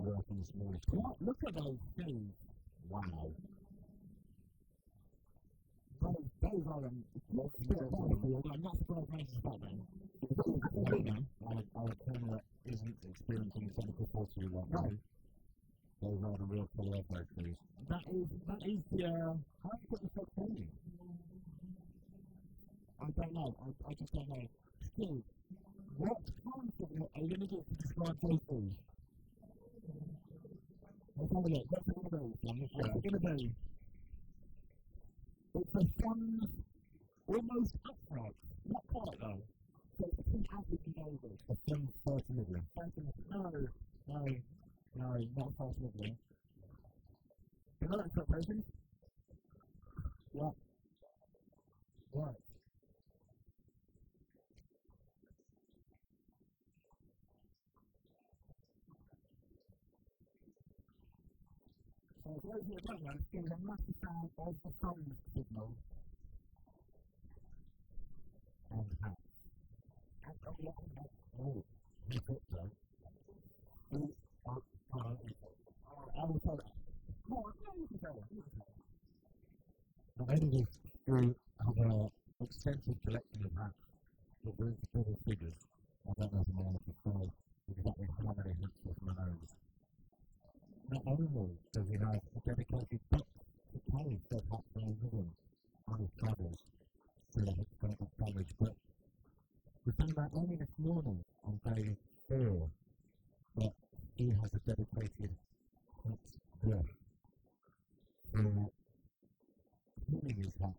work in the smaller screen. Look at those things. Wow. Those are a bit of field. I'm not surprised much about them. Our camera isn't experiencing technical faulty right now. Those are the real full airflow trees. That is how do you put the fuck in? I don't know. I just don't know. Still, what concept are you going to get to describe those things? Let's have a look. What's it going to be? What's it going to be? It's a fun, almost upright. Not quite though. So it's a fun average over. A fun 30 million. No, not 30 million. Is that expectations? Yeah. Right. So for those who don't know, there's a massive sound of the phone signal. And hat. Oh, you put that. I will tell that. Oh, no, Not only does Drew have an extensive collection of hats that brings double figures, I don't know if I'm able to say exactly how many hats this man owns. Not only does he have a dedicated book to carry said hats around with him on his travels through the historical college, but we found out only this morning on day 4 that he has a dedicated hat brush for cleaning his hat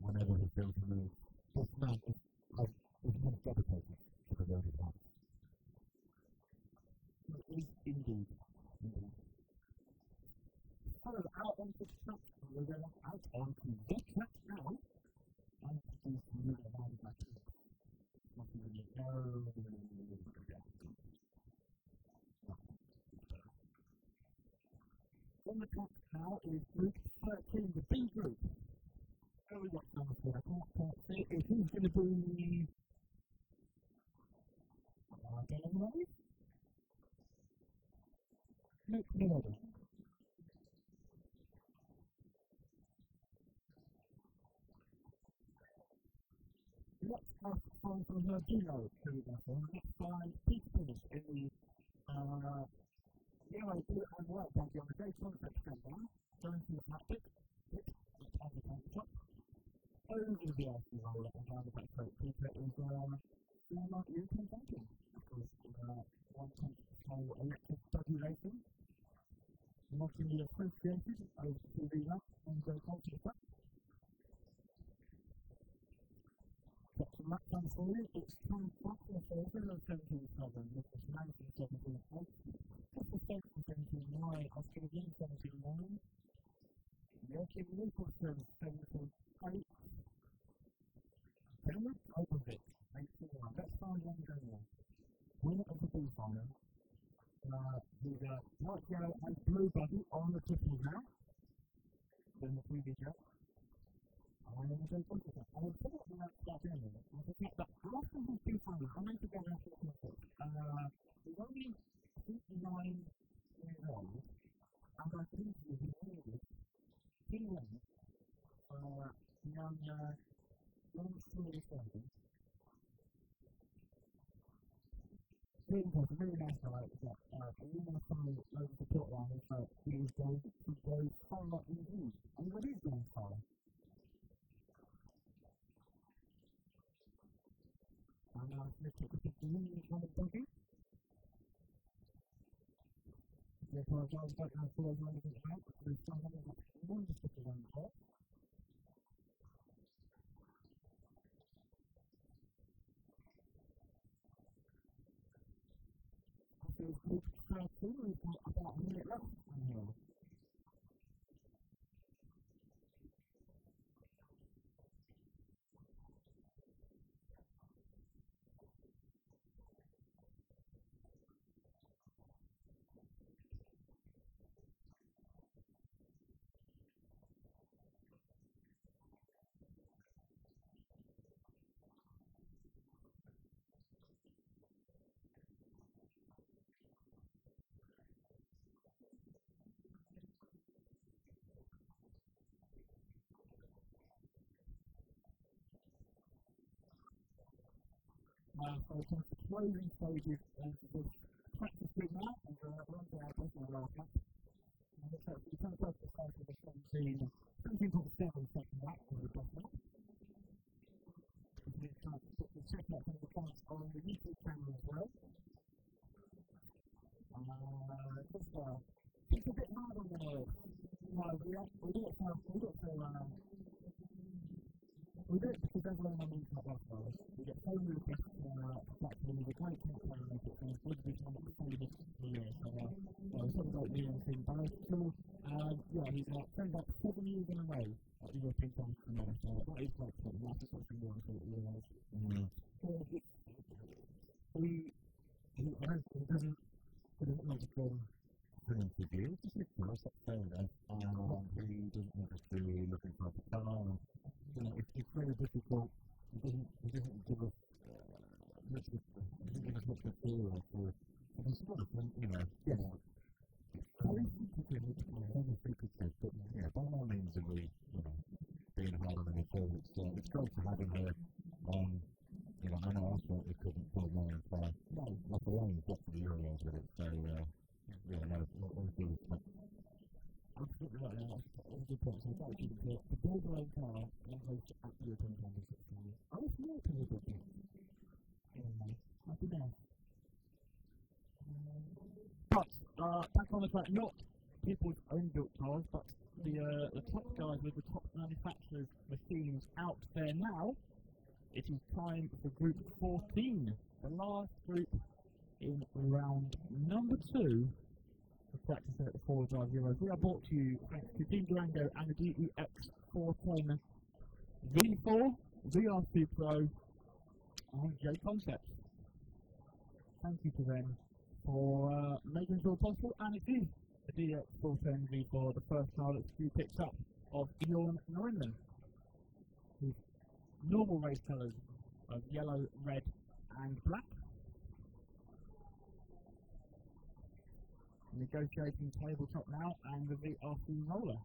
whenever he feels the need. This man is not dedicated to the road of hat. It is indeed. So out onto the track, we're going out onto the track now, and to move around back in. On the track now is Group 13, the B group. So we got number 4. I can't see if he's going to be... Nick Miller. Let's have time for Gino to the next by Peter Pinnis in the yellow, blue and white buggy on the day 1 September, going to the plastic, that's on the top, over the icy roller and down the back straight. Peter is not European champion, because one control electric buggy racing, not in the associated over TV lap and go to the front. Got some lap time for you, it's 10 back in favour of 17.7, this is 19.17.8. Just a stake from 17.9, Australian 17.9. Joachim Nicholson 17.8. Dennis Obervik 18.1. Let's find one Daniel. Winner of the B final. With a white, yellow and blue buggy on the triple now. In the previous year. I will put it in that start in there. I forget that after the B final, I'm going to go out to the conflict. He's only 59 years old, and I think he needed 2 wins young Swedish lady. Really nice to like that. You want to follow over the pit line, but he was going to go far indeed. And what is going far? And now it's going to take the 15 on the buggy. Yes, I don't know if we're going to get out, but there's someone that's wonderful around here. After this group 13, we've got about a minute left on here. So it's the closing stages of the practice group now, and we're on to our personal last lap. We come across the start of the 17.7 second lap for the best lap. It's time to put the second lap on the points on the YouTube channel as well. It's a bit hard on the nerves. No, we do it because everyone on the internet loves us. We get so many requests to practice with a great tech channel, it's good to be something that's probably this year. So, we talk about Liam Team Barris too. He's spent about 7 years in a row at the European Championship. So, that is quite cool. That's something we want to realise. He doesn't want to go to an interview. It's just nice, that's fair enough. He doesn't want to be looking for a car. It's very difficult. He doesn't give us much material for it's sort of, very interesting, but clumsily, being hard on him at all. It's great to have him here. I know I certainly couldn't pull more in fast. No, like the lane's got to the Euros with it, so, all due respect. Absolutely right now, all good points. So that's good to the borderline car and host at the European Championships. I was more to the booking. Anyway, happy day. But, back on the track, not people's own built cars, but the top guys with the top manufacturers' machines out there now. It is time for Group 14, the last group in round number 2 of practice at the 4-wheel drive Euros. We are brought to you thanks to Team Durango and the DEX410 V4, VR2 Pro, and J Concepts. Thank you to them for making it all possible, and it is the DX410 V4, the first car that Stu picks up of Bjorn Neumann, whose normal race colours of yellow, red and black. Negotiating tabletop now and the VRC roller.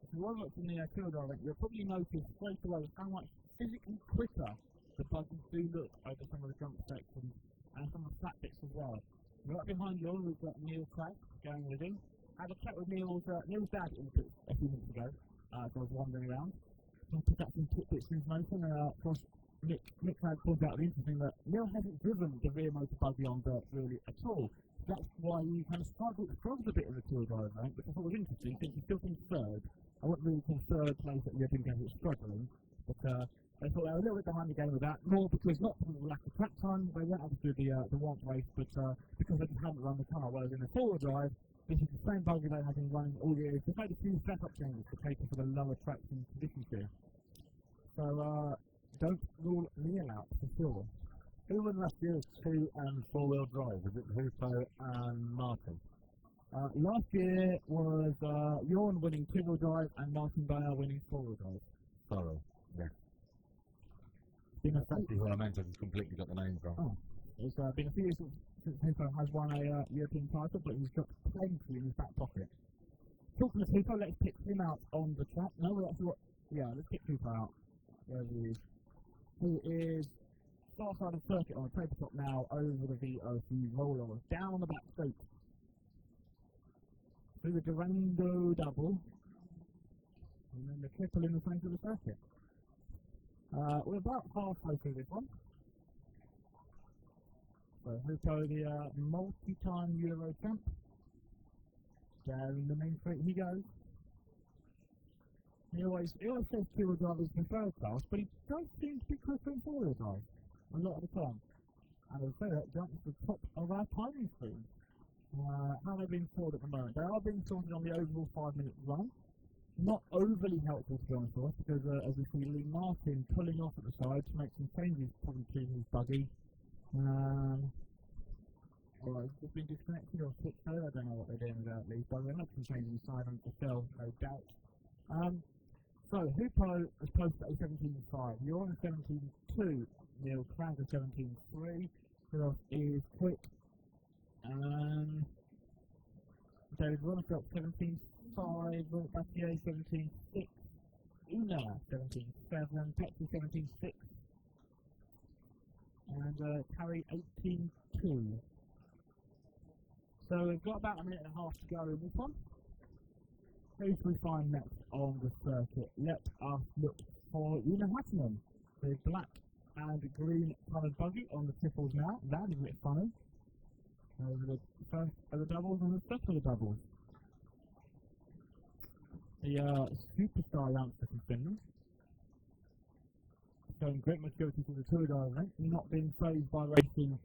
If you want to look from the field event, you'll probably notice straight away how much physically quicker the buggies do look over some of the jump sections and some of the flat bits as well. Right behind you, we've got Neil Craig going with him. I had a chat with Neil's dad a few minutes ago as I was wandering around. I'll pick up some tidbits from his motion, and of course, Nick Craig pointed out the interesting that Neil hasn't driven the rear motor buggy on dirt really at all. That's why he kind of struggled a bit in the tour drive, right? Which I thought was interesting, since he still finished third. I wouldn't really call third place at the European Games was struggling, but I thought they were a little bit behind the game with that, more because not because of the lack of track time, they weren't able to do the want race, but because they just hadn't run the car. Whereas in the four-wheel drive, this is the same buggy they have been running all year. They've made a few setup changes to cater for the lower traction conditions here. So, don't rule Neil out for sure. Who won last year's 2 and 4-wheel drive? Was it Hupo and Martin? Last year was Jorn winning 2-wheel drive and Martin Bayer winning 4-wheel drive. Sorry, yeah. That's actually who I meant, I just completely got the names wrong. Oh. It's been a few years since Hupo has won a European title, but he's got plenty in his back pocket. Talking of Hupo, let's pick him out on the track. No, let's pick Hupo out. There he is. Who is far side of the circuit on the tabletop now over the VRC roller. Down on the back straight. Through the Durango double. And then the triple in the centre of the circuit. We're about halfway through this one. So Hupo, the multi-time Euro champ. There in the main straight he goes. He always says 2-wheel drive is preferred class, but he does seem to be quicker in 4-wheel drive a lot of the time. And as I say, that jumps to the top of our timing screen. How they've been sorted at the moment. They are being sorted on the overall 5-minute run. Not overly helpful to be honest with us, because as we see Lee Martin pulling off at the side to make some changes probably to his buggy. Well, it's just been disconnected or switched over. I don't know what they're doing without Lee, but they're not some changes inside on the cell, no doubt. So Hupo is posted at 17.5. You're on 17.2. Neil Craig at 17.3. Who is quick. David Ronnicott 17.5. Robert Bastier 17.6. Una 17.7. Pepsi 17.6. And Carrie 18.2. So we've got about a minute and a half to go in this one. Who we find next on the circuit? Let us look for Una Hasselman. The black and green coloured buggy on the triples now. That is a bit funny. Over the first of the doubles and the second of the doubles. The superstar youngster from Finland. Showing great maturity to the Tour Dive event, not being phased by racing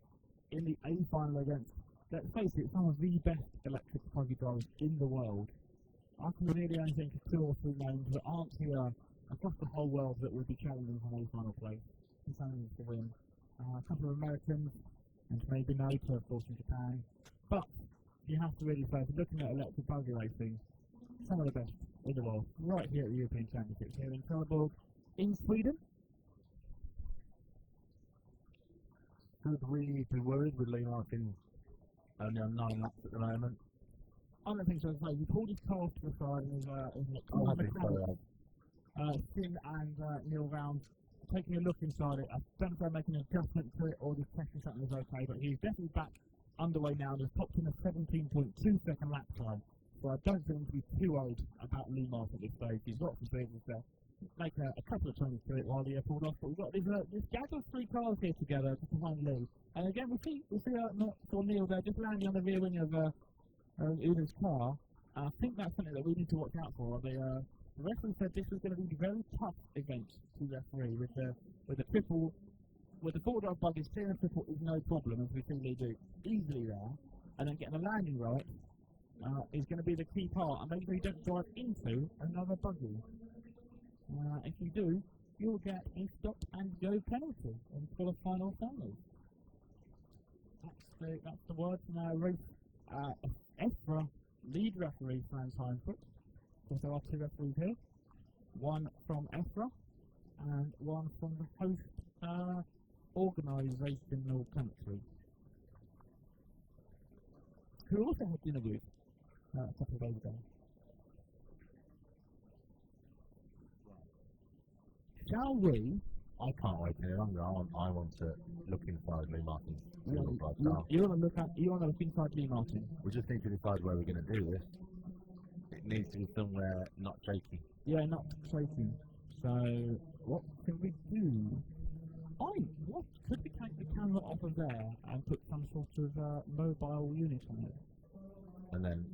in the A final against, let's face it, some of the best electric buggy drivers in the world. I can really only think of 2 or 3 names that aren't here across the whole world that would be challenging for a final place, contending to win. A couple of Americans, and maybe Naito, of course, in Japan. But you have to really say, if you're looking at electric buggy racing, some of the best in the world, right here at the European Championships here in Trelleborg, in Sweden. Should we be worried with Lee Martin only on 9 laps at the moment? I don't think so. So he pulled his car to the side and his I'll have it, sorry. Sim and Neil round, taking a look inside it. I don't know if they're making an adjustment to it or just checking something is okay, but he's definitely back underway now and has popped in a 17.2 second lap time. So I don't think he's too old about Lee Martin at this stage. He's got some things to make a couple of turns to it while he pulled off. But we've got this gag of 3 cars here together to find Lee. And again, we see Neil there just landing on the rear wing of Una's car. I think that's something that we need to watch out for. The referee said this was going to be a very tough event to referee with the triple, with the 4-drive buggy steering a triple is no problem, as we see Lee do easily there, and then getting the landing right is going to be the key part, and make sure you don't drive into another buggy. If you do, you'll get a stop and go penalty until the final finals. That's the word from our race EFRA lead referee, Franz Heinfurt. Because there are 2 referees here, one from EFRA and one from the host organisational country, who also had dinner with a couple of days ago. Shall we? I can't wait any longer. I want to look inside Lee Martin's car. You want to look inside Lee Martin? We just need to decide where we're going to do this. It needs to be somewhere not shaky. Yeah, not shaking. So, what can we do? Could we take the camera off of there and put some sort of mobile unit on it? And then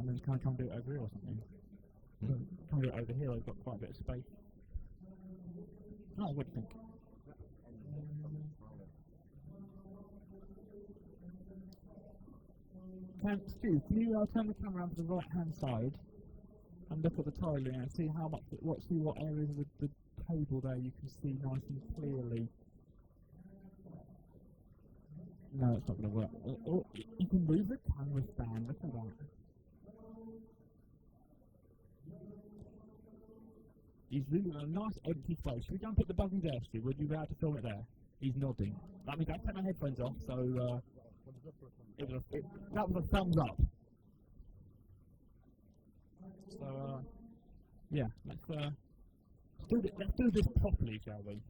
Can I come do it over here or something? Come do it over here, I've got quite a bit of space. Oh, what do you think? Stu, can you turn the camera around to the right-hand side and look at the tiling and see what areas of the table there you can see nice and clearly? No, it's not going to work. You can move the camera stand, look at that. He's leaving a nice empty space. Should we go and put the buggy there, Stu? Would you be able to film it there? He's nodding. That means I take my headphones off, so that was a thumbs up. So, yeah, let's do this properly, shall we?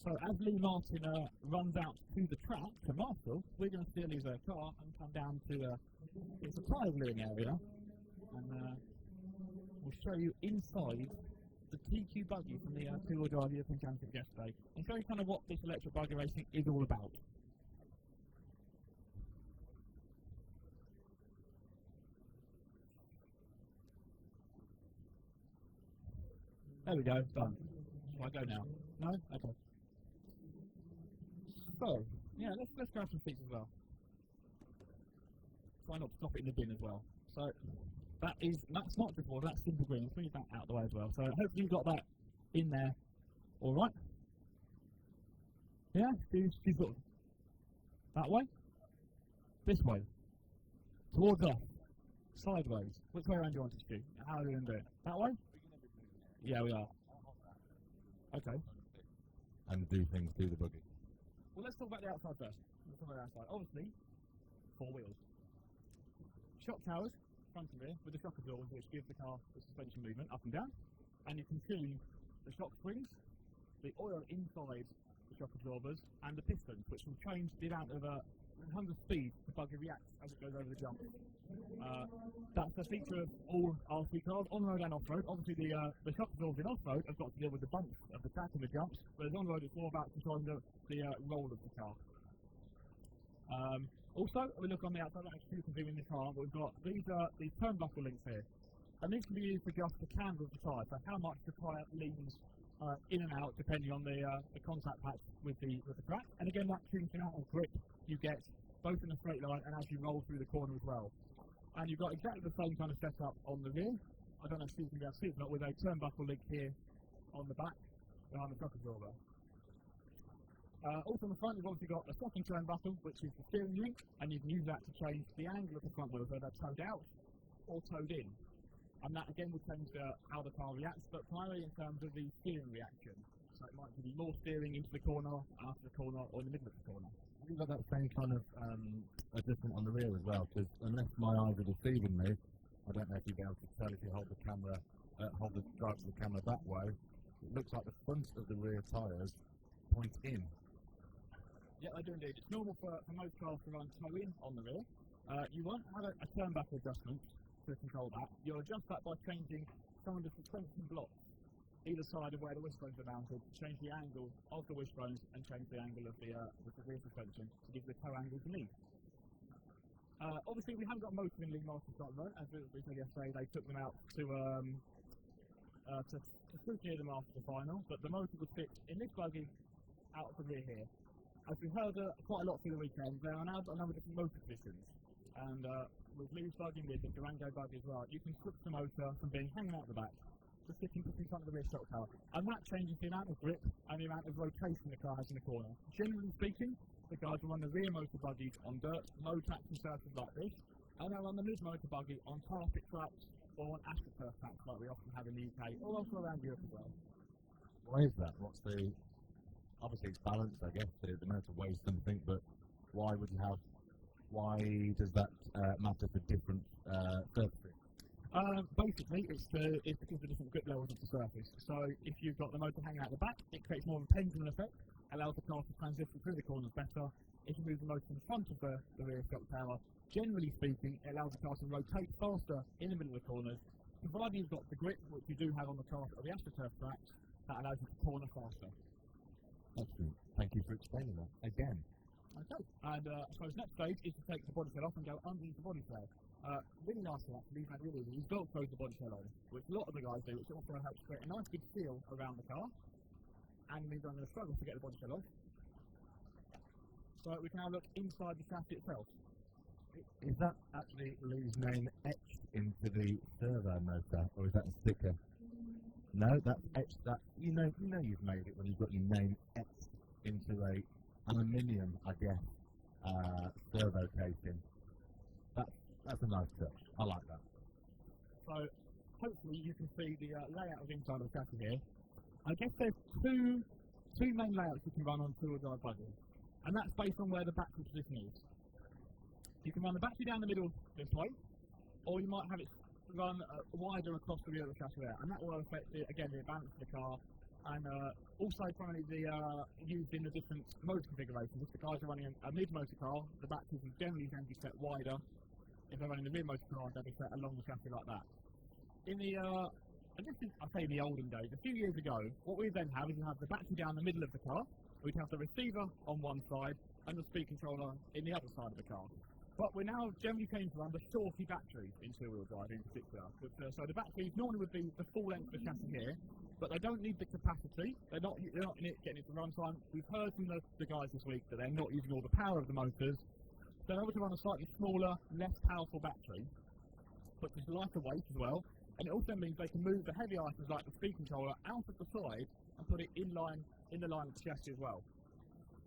So as Lee Martin runs out to the track, to Marshall, we're going to steal his car and come down to it's a tyre gluing area, and we'll show you inside the TQ buggy from the 2-wheel drive European Championship yesterday, and show you kind of what this electric buggy racing is all about. There we go, done. Shall I go now? No? Okay. So, yeah, let's grab some seats as well. Try not to stop it in the bin as well. So, that's not before, that's simple green. Let's bring that out of the way as well. So, hopefully you got that in there. Alright? Yeah? Do sort of that way? This way? Towards us? Sideways? Which way around do you want us to do? How are we going to do it? That way? Yeah, we are. Okay. And do things to the buggy. Well, let's talk about the outside first. Let's talk about the outside. Obviously, 4 wheels. Shock towers, front and rear, with the shock absorbers, which give the car the suspension movement up and down. And you can see the shock springs, the oil inside the shock absorbers, and the pistons, which will change the amount of speed the buggy reacts as it goes over the jump. That's a feature of all RC cars, on-road and off-road. Obviously, the shock absorbers in off-road have got to deal with the bumps of the track and the jumps, whereas on-road it's more about controlling the roll of the car. Also, we look on the outside, actually you can view in the car, we've got these turnbuckle links here. And these can be used to adjust the camber of the tyre, so how much the tyre leans in and out depending on the contact patch with the track. And again, that tunes the amount of grip you get both in a straight line and as you roll through the corner as well. And you've got exactly the same kind of setup on the rear. I don't know if you can see it, but with a turnbuckle link here on the back behind the shock absorber. Also on the front, you've obviously got the second turnbuckle, which is the steering link, and you can use that to change the angle of the front wheels, whether they're towed out or towed in. And that again will change how the car reacts, but primarily in terms of the steering reaction. So it might give you more steering into the corner, after the corner, or in the middle of the corner. Have you got that same kind of adjustment on the rear as well? Because unless my eyes are deceiving me, I don't know if you'll be able to tell if you hold the camera, hold the drive of the camera that way. It looks like the front of the rear tyres point in. Yeah, I do indeed. It's normal for most cars to run toe-in on the rear. You won't have a turnbuckle adjustment to control that. You'll adjust that by changing some of the suspension blocks either side of where the wishbones are mounted, change the angle of the wishbones and change the angle of the rear suspension to give the toe angle to lead. Obviously, we haven't got motor in League Masters at the moment. As we said yesterday, they took them out to scrutiny them after the final, but the motor was fixed in this buggy out of the rear here. As we heard quite a lot through the weekend, there are now a number of different motor positions, and with Lee's buggy with the Durango buggy as well, you can switch the motor from being hanging out the back to sitting in front of the rear shock tower, and that changes the amount of grip and the amount of rotation the car has in the corner. Generally speaking, the guys will run the rear motor buggies on dirt, low traction surfaces like this, and they'll run the mid motor buggy on carpet tracks or on astroturf tracks like we often have in the UK, or also around Europe as well. Why is that? What's the... Obviously it's balanced, I guess, the motor weighs something, but why does that matter for different surfaces? Basically, it's because of the different grip levels of the surface. So if you've got the motor hanging out the back, it creates more of a pendulum effect, allows the car to transition through the corners better. If you move the motor in front of the rear shock tower, generally speaking, it allows the car to rotate faster in the middle of the corners. Provided you've got the grip, which you do have on the car of the AstroTurf tracks, that allows you to corner faster. Excellent. Thank you for explaining that again. Okay, and I suppose next stage is to take the body shell off and go underneath the body shell. Really nice one actually, you've had really easy. You've got to close the body shell on, which a lot of the guys do, which also helps create a nice big seal around the car, and means I'm going to struggle to get the body shell off. So we can now look inside the chassis itself. Is that actually Lee's name etched into the servo motor, or is that a sticker? No, that's etched. That you know you've made it when you've got your name etched into a aluminium, I guess, servo casing. That's a nice touch. I like that. So hopefully you can see the layout of the inside of the chassis here. I guess there's two main layouts you can run on two-wheel drive buggy, and that's based on where the battery position is. You can run the battery down the middle this way, or you might have it run wider across the rear of the chassis there, and that will affect, again, the balance of the car, and also primarily used in the different motor configurations. If the guys are running a mid-motor car, the batteries are generally going to be set wider. If they're running the rear-motor car, they'll be set along the chassis like that. In the, I say in the olden days, a few years ago, what we then have is you have the battery down the middle of the car, we'd have the receiver on one side, and the speed controller in the other side of the car. But we're now generally tending to run the shorty batteries in two-wheel drive in particular. So the batteries normally would be the full length of the chassis here, but they don't need the capacity. They're not getting into runtime. We've heard from the guys this week that they're not using all the power of the motors. They're able to run a slightly smaller, less powerful battery, but with lighter weight as well. And it also means they can move the heavy items like the speed controller out of the side and put it in the line of the chassis as well.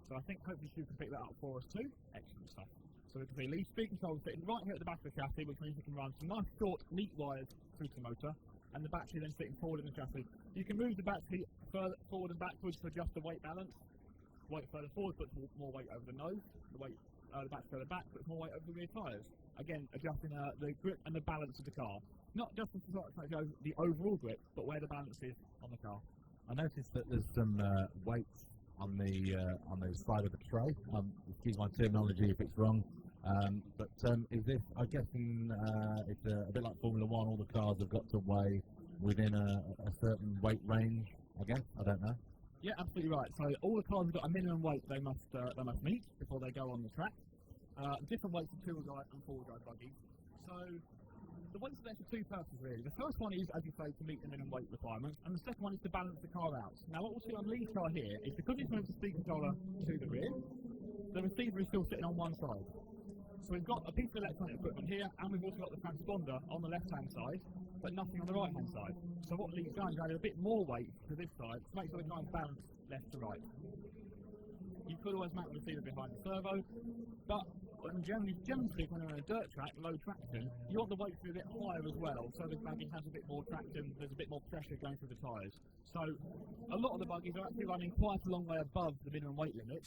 So I think hopefully you can pick that up for us too. Excellent stuff. So we can see Lee's speed controller sitting right here at the back of the chassis, which means we can run some nice short, neat wires through to the motor, and the battery then sitting forward in the chassis. You can move the battery further forward and backwards to adjust the weight balance. Weight further forward puts more weight over the nose. The battery further back puts more weight over the rear tyres. Again, adjusting the grip and the balance of the car. Not just the overall grip, but where the balance is on the car. I noticed that there's some weights on the side of the tray. Excuse my terminology if it's wrong. But is this, I'm guessing it's a bit like Formula One, all the cars have got to weigh within a certain weight range, I guess? I don't know. Yeah, absolutely right. So all the cars have got a minimum weight they must meet before they go on the track. Different weights of two-wheel drive and four-wheel drive buggies. So the weights are there for two purposes really. The first one is, as you say, to meet the minimum weight requirement, and the second one is to balance the car out. Now what we'll see on Lee's car here is because it's moved the speed controller to the rear, the receiver is still sitting on one side. So we've got a piece of electronic equipment here, and we've also got the transponder on the left-hand side, but nothing on the right-hand side. So what Lee's done is added a bit more weight to this side to make sure the car's balanced left to right. you could always mount the receiver behind the servo, but generally speaking, when you're on a dirt track, low traction, you want the weight to be a bit higher as well, so the buggy has a bit more traction, there's a bit more pressure going through the tyres. So a lot of the buggies are actually running quite a long way above the minimum weight limit,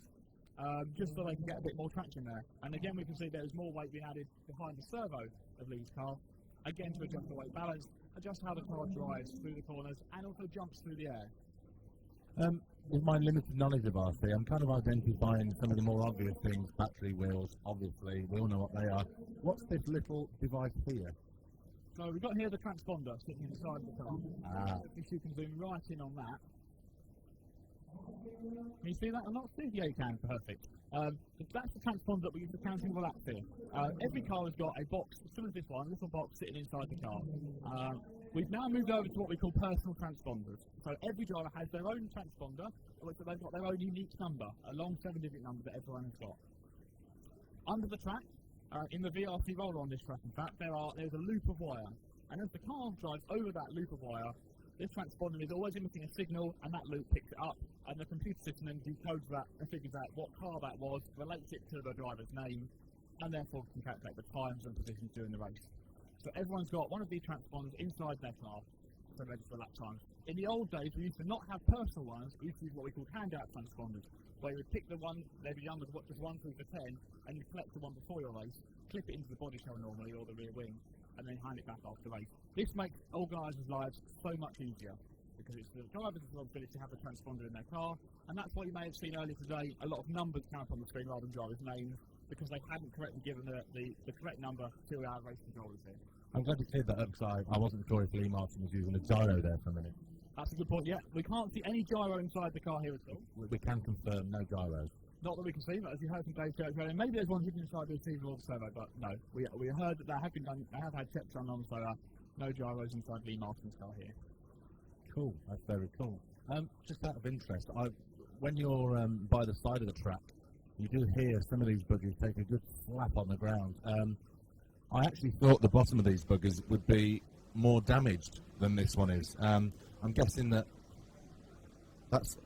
just so they can get a bit more traction there. And again, we can see there's more weight being added behind the servo of Lee's car, again to adjust the weight balance, adjust how the car drives through the corners, and also jumps through the air. With my limited knowledge of RC, I'm kind of identifying some of the more obvious things. Battery wheels, obviously, we all know what they are. What's this little device here? So we've got here the transponder sitting inside the car. If you can zoom right in on that. Can you see that or not? Yeah, you can. Perfect. That's the transponder that we use for counting the laps here. Every car has got a box, similar to this one, a little box sitting inside the car. We've now moved over to what we call personal transponders. So every driver has their own transponder, which they've got their own unique number, a long 7-digit number that everyone has got. Under the track, in the VRC roller on this track, in fact, there's a loop of wire. And as the car drives over that loop of wire, this transponder is always emitting a signal, and that loop picks it up, and the computer system then decodes that and figures out what car that was, relates it to the driver's name, and therefore can calculate the times and positions during the race. So everyone's got one of these transponders inside their car to register lap times. In the old days, we used to not have personal ones, we used to use what we called handout transponders, where you would pick the one, they'd be young with just 1 through to 10, and you collect the one before your race, clip it into the body shell normally, or the rear wing, and then hand it back after the race. This makes organisers' lives so much easier, because it's the driver's responsibility to have the transponder in their car, and that's why you may have seen earlier today a lot of numbers come up on the screen rather than drivers' names, because they hadn't correctly given the correct number to our race controllers here. I'm glad you cleared that up, because I wasn't sure if Lee Martin was using a gyro there for a minute. That's a good point, yeah. We can't see any gyro inside the car here at all. We can confirm no gyros. Not that we can see, but as you heard from Dave Church earlier, maybe there's one hidden inside the receiver or the servo, but no. We heard that they have been done, they have had checks run on, so no gyros inside Lee Martin's car here. Cool, that's very cool. Just out of interest, when you're by the side of the track, you do hear some of these buggies take a good slap on the ground. I actually thought the bottom of these buggers would be more damaged than this one is. I'm guessing that's...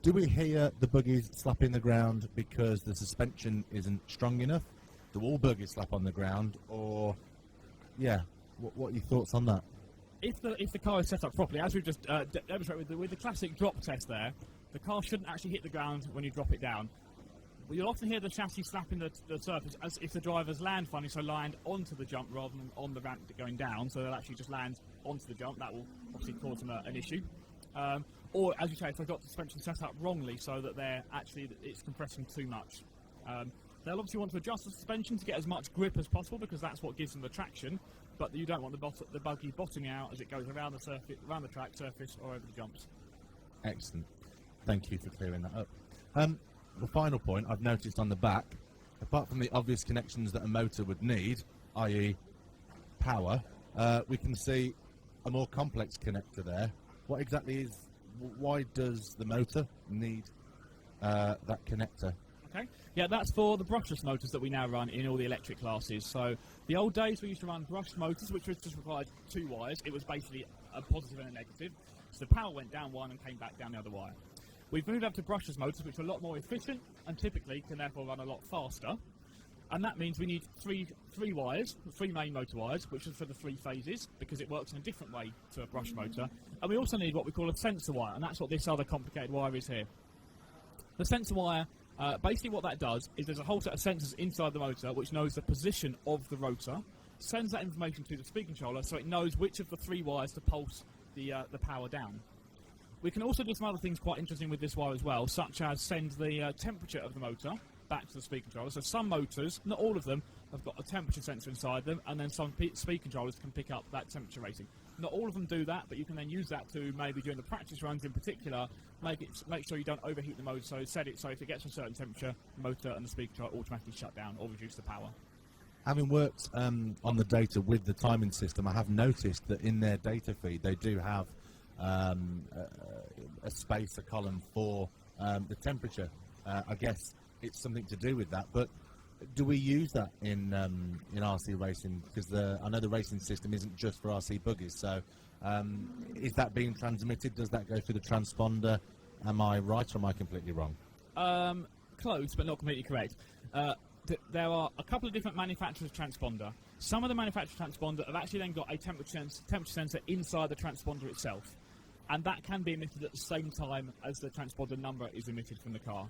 do we hear the buggies slapping the ground because the suspension isn't strong enough? Do all buggies slap on the ground? Or, yeah, what are your thoughts on that? If the car is set up properly, as we've just demonstrated with the classic drop test there, the car shouldn't actually hit the ground when you drop it down. But you'll often hear the chassis slapping the surface as if the drivers land funny, so land onto the jump rather than on the ramp going down, so they'll actually just land onto the jump. That will obviously cause them an issue. Or, as you say, if they've got the suspension set up wrongly so that it's compressing too much. They'll obviously want to adjust the suspension to get as much grip as possible, because that's what gives them the traction, but you don't want the buggy bottoming out as it goes around the track surface or over the jumps. Excellent. Thank you for clearing that up. The final point I've noticed on the back, apart from the obvious connections that a motor would need, i.e. power, we can see a more complex connector there. What exactly why does the motor need that connector? Okay, yeah, that's for the brushless motors that we now run in all the electric classes. So the old days we used to run brushed motors, which was just required 2 wires. It was basically a positive and a negative. So the power went down one and came back down the other wire. We've moved up to brushless motors, which are a lot more efficient and typically can therefore run a lot faster. And that means we need three wires, 3 main motor wires, which is for the 3 phases, because it works in a different way to a brush motor. And we also need what we call a sensor wire, and that's what this other complicated wire is here. The sensor wire, basically what that does is there's a whole set of sensors inside the motor which knows the position of the rotor, sends that information to the speed controller so it knows which of the 3 wires to pulse the power down. We can also do some other things quite interesting with this wire as well, such as send the temperature of the motor back to the speed controller. So some motors, not all of them, have got a temperature sensor inside them, and then some speed controllers can pick up that temperature rating. Not all of them do that, but you can then use that to maybe during the practice runs in particular, make sure you don't overheat the motor. So set it so if it gets to a certain temperature, the motor and the speed controller automatically shut down or reduce the power. Having worked on the data with the timing system, I have noticed that in their data feed they do have a space, a column for the temperature. I guess it's something to do with that, but do we use that in RC racing? Because I know the racing system isn't just for RC buggies, so is that being transmitted? Does that go through the transponder? Am I right or am I completely wrong? close, but not completely correct. There are a couple of different manufacturers of transponder. Some of the manufacturers of transponder have actually then got a temperature sensor inside the transponder itself, and that can be emitted at the same time as the transponder number is emitted from the car.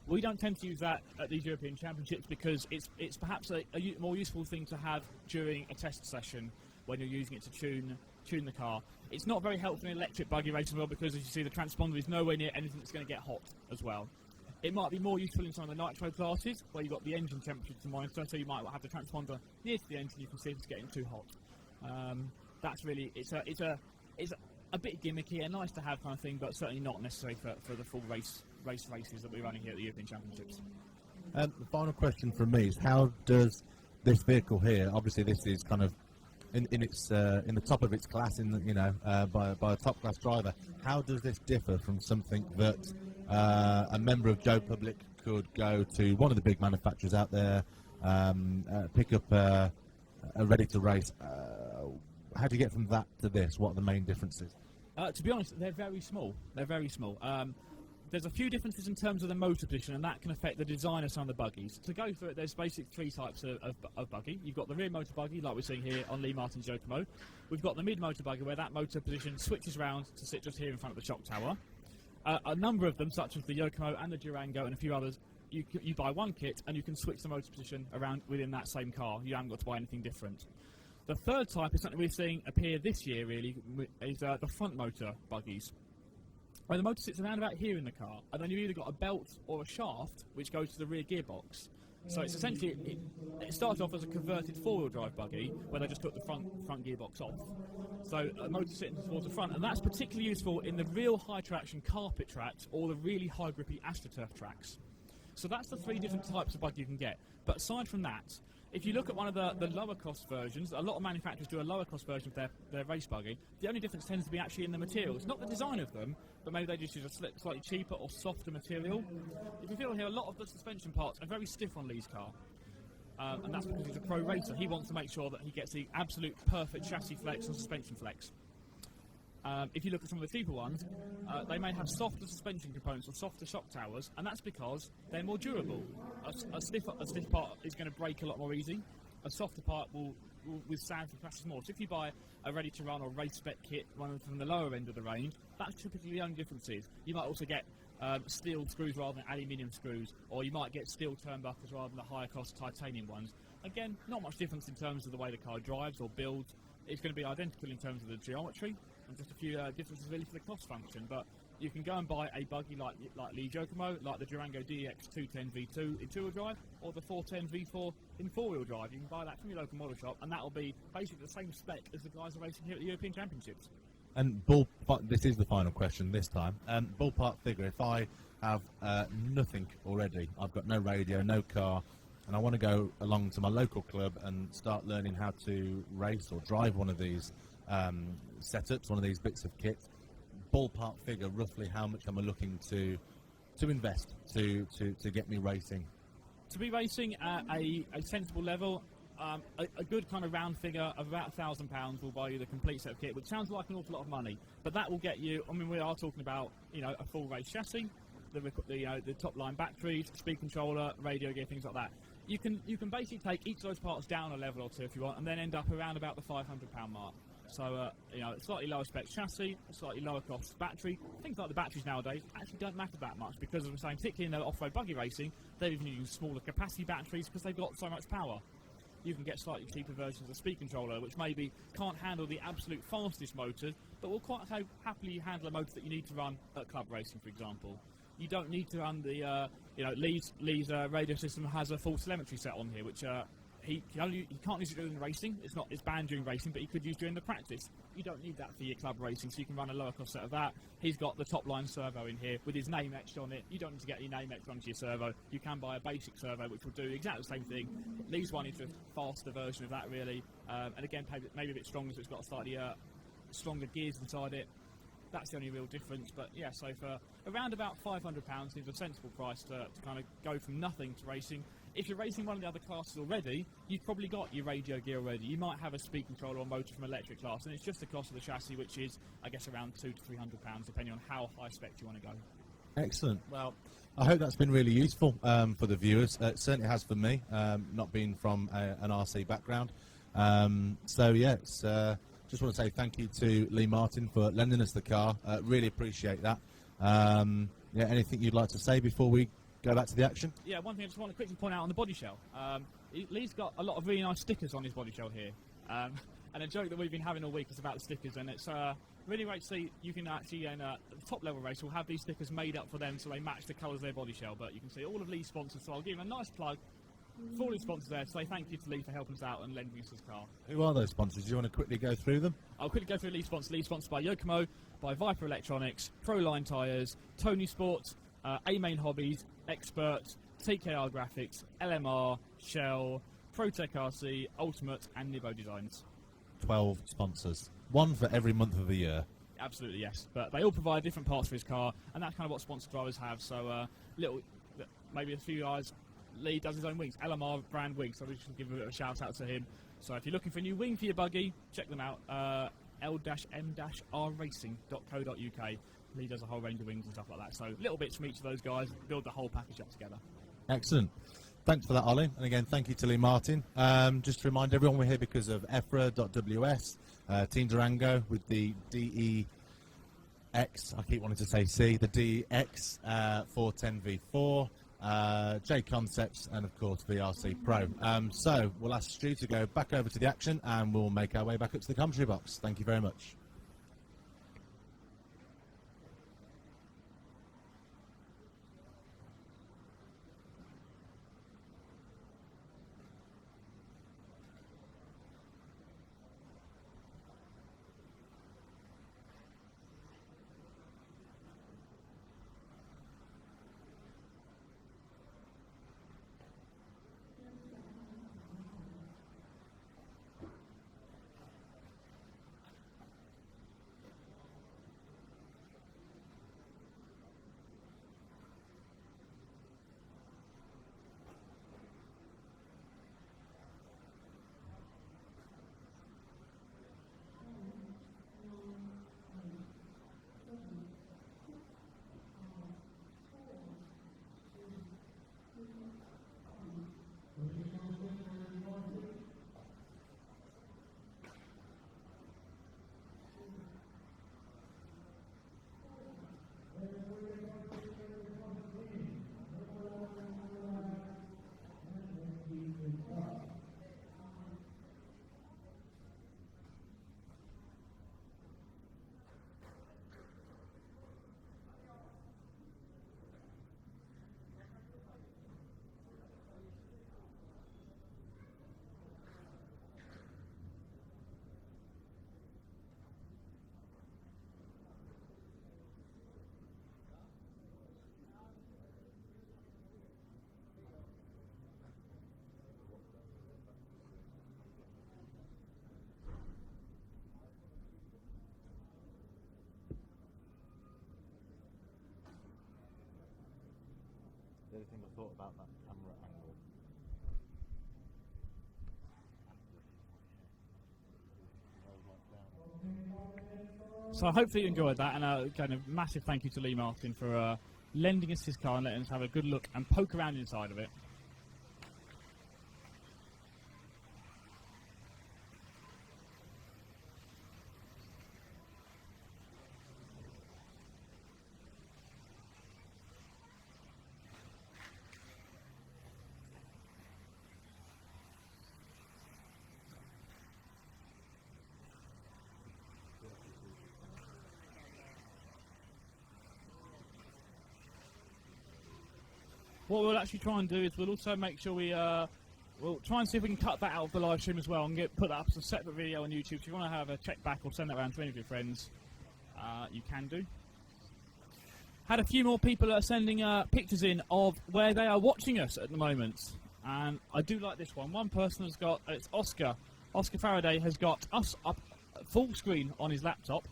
We don't tend to use that at these European Championships because it's perhaps a more useful thing to have during a test session when you're using it to tune the car. It's not very helpful in electric buggy racing as well because, as you see, the transponder is nowhere near anything that's going to get hot as well. It might be more useful in some of the nitro classes where you've got the engine temperature to monitor, so you might have the transponder near to the engine. You can see if it's getting too hot. That's really it's a bit gimmicky and nice to have kind of thing, but certainly not necessary for the full races that we're running here at the European Championships. The final question from me is, how does this vehicle here? Obviously, this is kind of in the top of its class, by a top class driver. How does this differ from something that a member of Joe Public could go to one of the big manufacturers out there, pick up a ready to race? How do you get from that to this? What are the main differences? To be honest, they're very small. There's a few differences in terms of the motor position, and that can affect the design of some of the buggies. To go through it, there's basically three types of buggy. You've got the rear motor buggy, like we're seeing here on Lee Martin's Yokomo. We've got the mid motor buggy, where that motor position switches around to sit just here in front of the shock tower. A number of them, such as the Yokomo and the Durango and a few others, you buy one kit and you can switch the motor position around within that same car. You haven't got to buy anything different. The third type is something we're seeing appear this year, really, is the front motor buggies, where the motor sits around about here in the car, and then you've either got a belt or a shaft which goes to the rear gearbox. So it's essentially, it started off as a converted four-wheel drive buggy where they just took the front gearbox off. So a motor sitting towards the front, and that's particularly useful in the real high traction carpet tracks or the really high grippy AstroTurf tracks. So that's the three different types of buggy you can get. But aside from that, if you look at one of the lower cost versions, a lot of manufacturers do a lower cost version of their race buggy. The only difference tends to be actually in the materials, not the design of them, but maybe they just use a slightly cheaper or softer material. If you feel here, a lot of the suspension parts are very stiff on Lee's car. And that's because he's a pro racer. He wants to make sure that he gets the absolute perfect chassis flex and suspension flex. If you look at some of the cheaper ones, they may have softer suspension components or softer shock towers, and that's because they're more durable. A stiff part is going to break a lot more easy. A softer part will withstand the crashes more. So if you buy a ready-to-run or race spec kit running from the lower end of the range, that's typically the only differences. You might also get steel screws rather than aluminium screws, or you might get steel turnbuckles rather than the higher-cost titanium ones. Again, not much difference in terms of the way the car drives or builds. It's going to be identical in terms of the geometry, and just a few differences really for the cost function. But you can go and buy a buggy like Lee Yokomo, like the Durango DX 210 V2 in two-wheel drive, or the 410 V4 in four-wheel drive. You can buy that from your local model shop, and that will be basically the same spec as the guys are racing here at the European Championships. And this is the final question this time. Ballpark figure, if I have nothing already, I've got no radio, no car, and I want to go along to my local club and start learning how to race or drive one of these setups, one of these bits of kit, ballpark figure, roughly how much am I looking to invest to get me racing? To be racing at a sensible level, a good kind of round figure of about £1,000 will buy you the complete set of kit, which sounds like an awful lot of money, but that will get you, I mean, we are talking about, a full race chassis, the top line batteries, speed controller, radio gear, things like that. You can basically take each of those parts down a level or two if you want, and then end up around about the £500 mark. So, slightly lower spec chassis, a slightly lower cost battery. Things like the batteries nowadays actually don't matter that much because, as I'm saying, particularly in the off-road buggy racing, they're even using smaller capacity batteries because they've got so much power. You can get slightly cheaper versions of the speed controller, which maybe can't handle the absolute fastest motors, but will quite happily handle a motor that you need to run at club racing, for example. You don't need to run the, Lee's radio system has a full telemetry set on here, which he can't use it during racing. It's banned during racing, but he could use during the practice. You don't need that for your club racing, so you can run a lower cost set of that. He's got the top line servo in here with his name etched on it. You don't need to get your name etched onto your servo. You can buy a basic servo, which will do exactly the same thing. Lee's one is a faster version of that, really, and again maybe a bit stronger, so it's got slightly stronger gears inside it. That's the only real difference, but yeah, so for around about £500 is a sensible price to kind of go from nothing to racing. If you're racing one of the other classes already, you've probably got your radio gear already. You might have a speed controller or motor from electric class, and it's just the cost of the chassis, which is, I guess, around £200 to £300, depending on how high spec you want to go. Excellent. Well, I hope that's been really useful for the viewers. It certainly has for me, not being from an RC background. So yes, just want to say thank you to Lee Martin for lending us the car. Really appreciate that. Yeah, anything you'd like to say before we go back to the action? Yeah, one thing I just want to quickly point out on the body shell. Lee's got a lot of really nice stickers on his body shell here. And a joke that we've been having all week is about the stickers, and it's really great to see you can actually, in the top level race, will have these stickers made up for them so they match the colours of their body shell. But you can see all of Lee's sponsors, so I'll give him a nice plug for all his sponsors there to say thank you to Lee for helping us out and lending us his car. Who are those sponsors? Do you want to quickly go through them? I'll quickly go through Lee's sponsors. Lee's sponsored by Yokomo, by Viper Electronics, Proline Tyres, Tony Sports, A-Main Hobbies, Expert, TKR Graphics, LMR, Shell, Protec RC, Ultimate and Nibo Designs. 12 sponsors. One for every month of the year. Absolutely, yes. But they all provide different parts for his car, and that's kind of what sponsored drivers have. So maybe a few guys. Lee does his own wings, LMR brand wings, so we should give a bit of a shout out to him. So if you're looking for a new wing for your buggy, check them out. l-m-racing.co.uk. Lee does a whole range of wings and stuff like that. So little bits from each of those guys build the whole package up together. Excellent. Thanks for that, Ollie. And again, thank you to Lee Martin. Just to remind everyone, we're here because of EFRA.ws, Team Durango with the DEX, I keep wanting to say C, the DEX 410V4, J Concepts, and of course VRC Pro. So we'll ask Stu to go back over to the action and we'll make our way back up to the commentary box. Thank you very much. The other thing I thought about that camera angle. So hopefully you enjoyed that, and again, a massive thank you to Lee Martin for lending us his car and letting us have a good look and poke around inside of it. What we'll actually try and do is we'll also make sure we'll try and see if we can cut that out of the live stream as well and put that up as a separate video on YouTube. If you want to have a check back or send that around to any of your friends, you can do. Had a few more people sending pictures in of where they are watching us at the moment, and I do like this one. One person has got, it's Oscar. Oscar Faraday has got us up full screen on his laptop,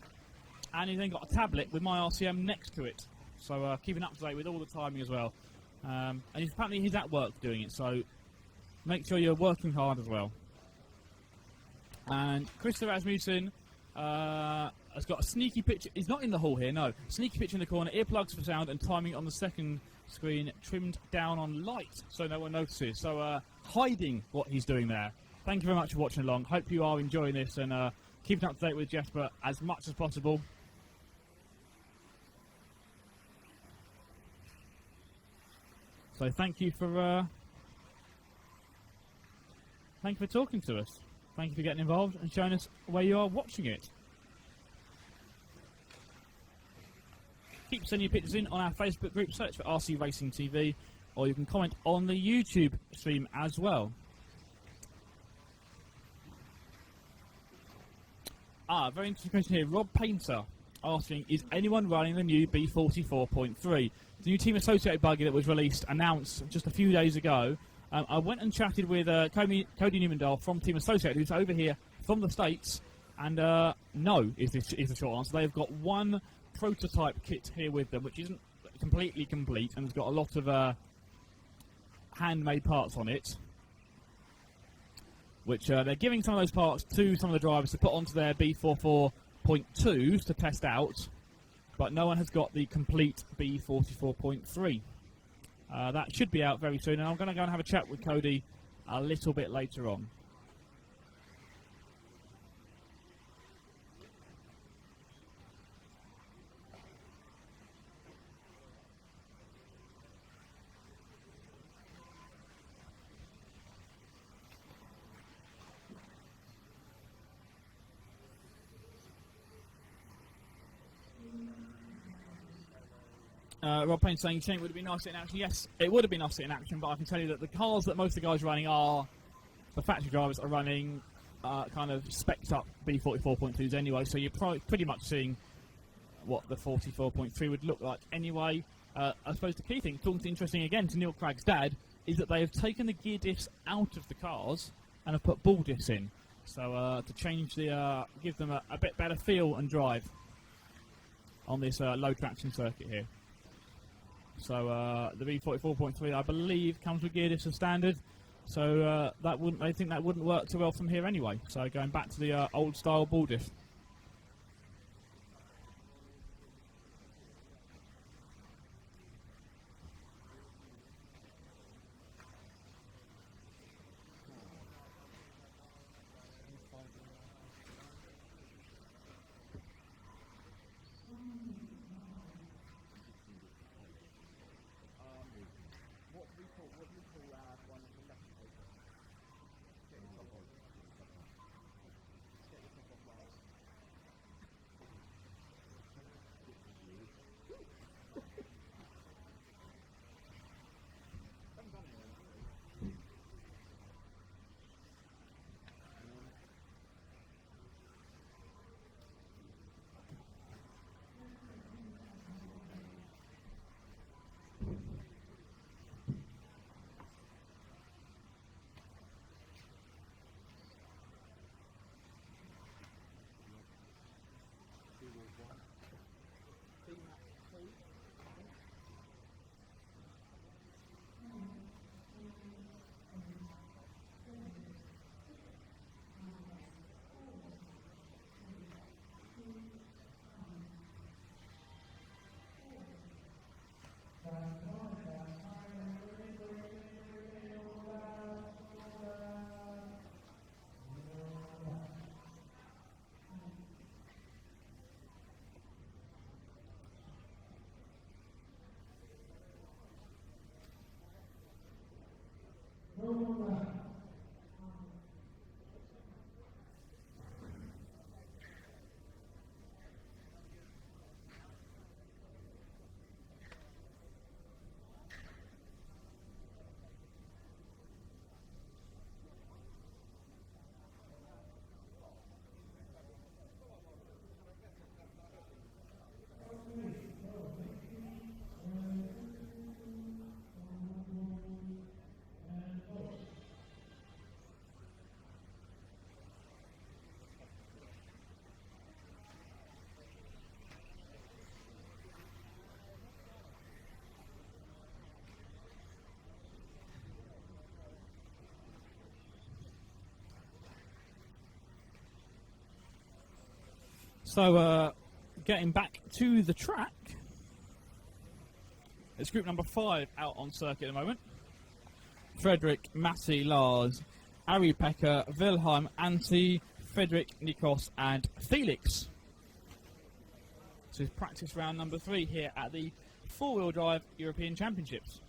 and he's then got a tablet with my RCM next to it. So keeping up to date with all the timing as well. And apparently he's at work doing it, so make sure you're working hard as well. And Christopher Rasmussen has got a sneaky picture. He's not in the hall here, no. Sneaky picture in the corner, earplugs for sound and timing on the second screen trimmed down on light so no one notices. So hiding what he's doing there. Thank you very much for watching along. Hope you are enjoying this and keeping up to date with Jesper as much as possible. So thank you for talking to us. Thank you for getting involved and showing us where you are watching it. Keep sending your pictures in on our Facebook group, search for RC Racing TV, or you can comment on the YouTube stream as well. Very interesting question here. Rob Painter asking, is anyone running the new B44.3? The new Team Associated buggy that was announced just a few days ago. I went and chatted with Cody Newmandahl from Team Associated, who's over here from the States, and no is the short answer. They've got one prototype kit here with them, which isn't completely complete, and has got a lot of handmade parts on it, which they're giving some of those parts to some of the drivers to put onto their B44.2s to test out, but no one has got the complete B44.3. That should be out very soon, and I'm going to go and have a chat with Cody a little bit later on. Rob Payne saying, it would have been nice to sit in action. Yes, it would have been nice to sit in action, but I can tell you that the cars that most of the guys running are, the factory drivers are running kind of specced up B44.2s anyway, so you're pretty much seeing what the 44.3 would look like anyway. I suppose the key thing, talking interesting again to Neil Cragg's dad, is that they have taken the gear diffs out of the cars and have put ball diffs in, so to change the, give them a bit better feel and drive on this low traction circuit here. So the B44.3, I believe, comes with gear diffs as standard. So I think that wouldn't work too well from here anyway. So going back to the old style ball diff. So, getting back to the track, It's group number 5 out on circuit at the moment. Frederick, Matti, Lars, Ari Pekka, Wilhelm, Antti, Frederick, Nikos and Felix. This is practice round number 3 here at the four-wheel drive European Championships.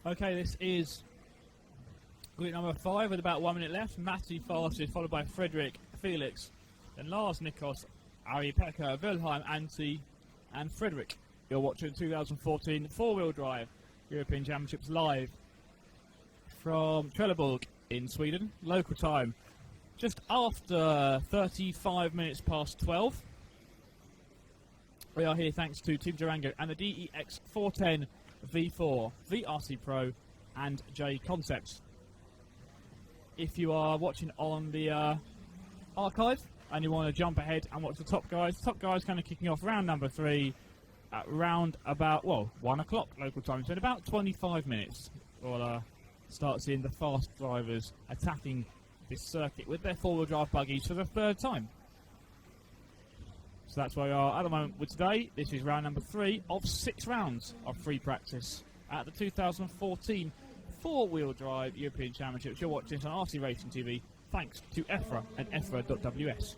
Okay, this is group number 5 with about 1 minute left. Matti fastest, followed by Frederick, Felix, then Lars, Nikos, Ari Pekka, Wilhelm, Antti, and Frederick. You're watching 2014 four-wheel drive European Championships live from Trelleborg in Sweden. Local time just after 35 minutes past 12. We are here thanks to Team Durango and the DEX 410 V4, VRC Pro and J Concepts. If you are watching on the archive and you want to jump ahead and watch the top guys kind of kicking off round number 3 at round about, well, 1 o'clock local time. So in about 25 minutes we'll start seeing the fast drivers attacking this circuit with their four-wheel drive buggies for the 3rd time. So that's where we are at the moment with today. This is round number 3 of 6 rounds of free practice at the 2014 four-wheel drive European Championships. You're watching this on RC Racing TV thanks to EFRA and EFRA.ws.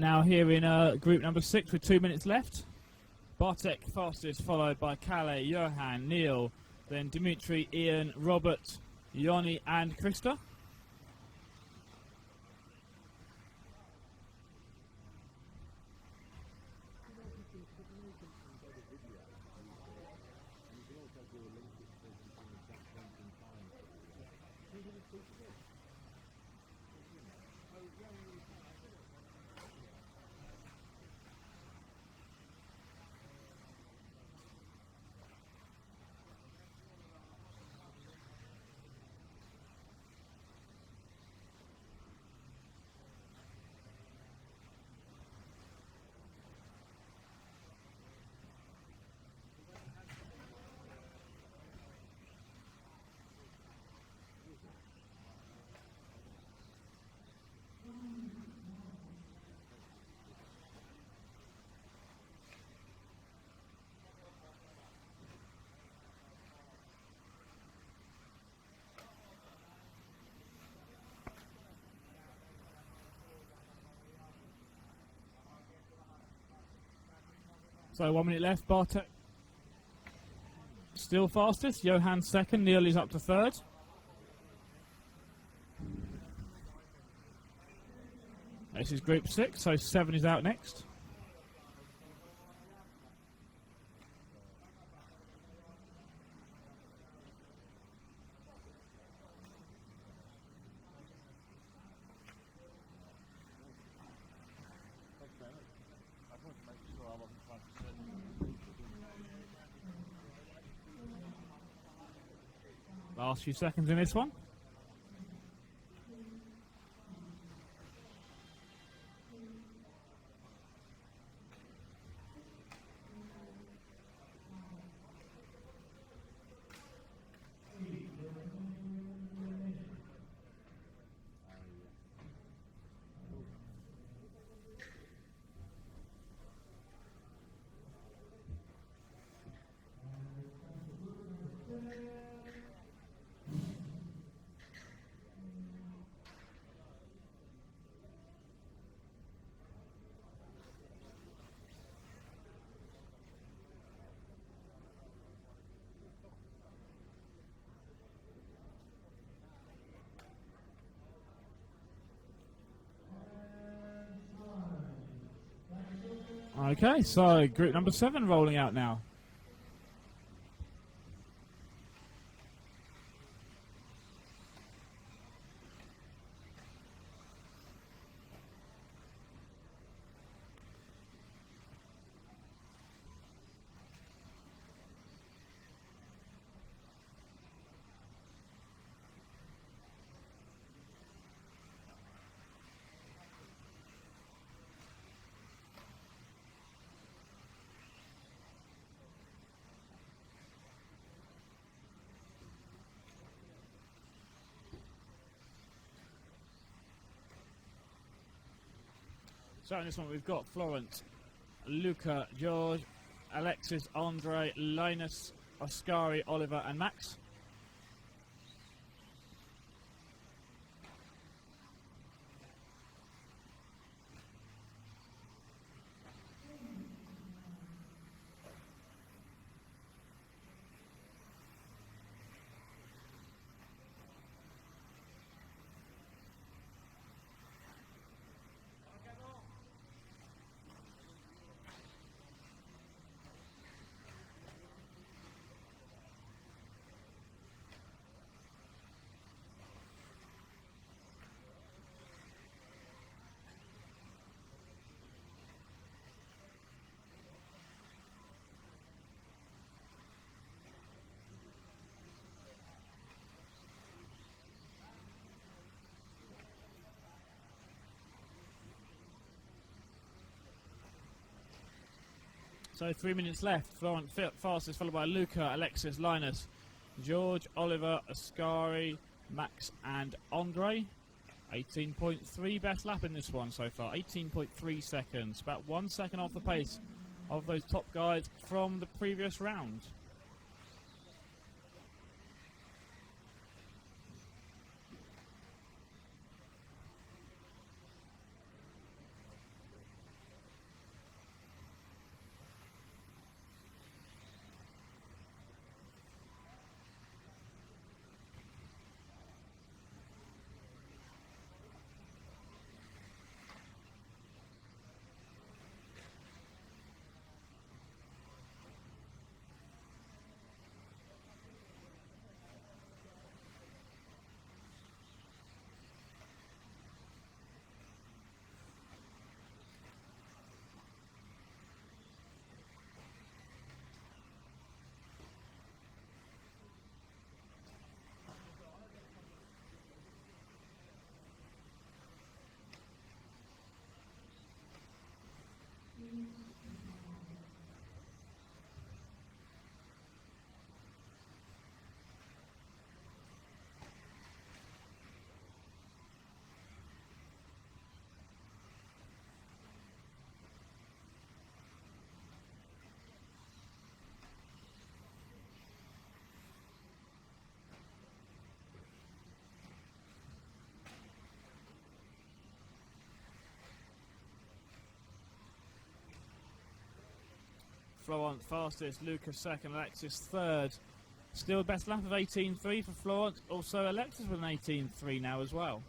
Now here in group number 6 with 2 minutes left. Bartek fastest, followed by Kalle, Johan, Neil, then Dimitri, Ian, Robert, Yoni and Krista. So 1 minute left, Bartek still fastest, Johan second, Neil is up to third. This is group 6, so 7 is out next. Last few seconds in this one. Okay, so group number 7 rolling out now. So in this one we've got Florence, Luca, George, Alexis, Andre, Linus, Oscari, Oliver and Max. So 3 minutes left. Florence fastest, followed by Luca, Alexis, Linus, George, Oliver, Ascari, Max and Andre. 18.3 best lap in this one so far. 18.3 seconds. About 1 second off the pace of those top guys from the previous round. Florence fastest, Lucas second, Alexis third. Still best lap of 18.3 for Florence. Also Alexis with an 18.3 now as well.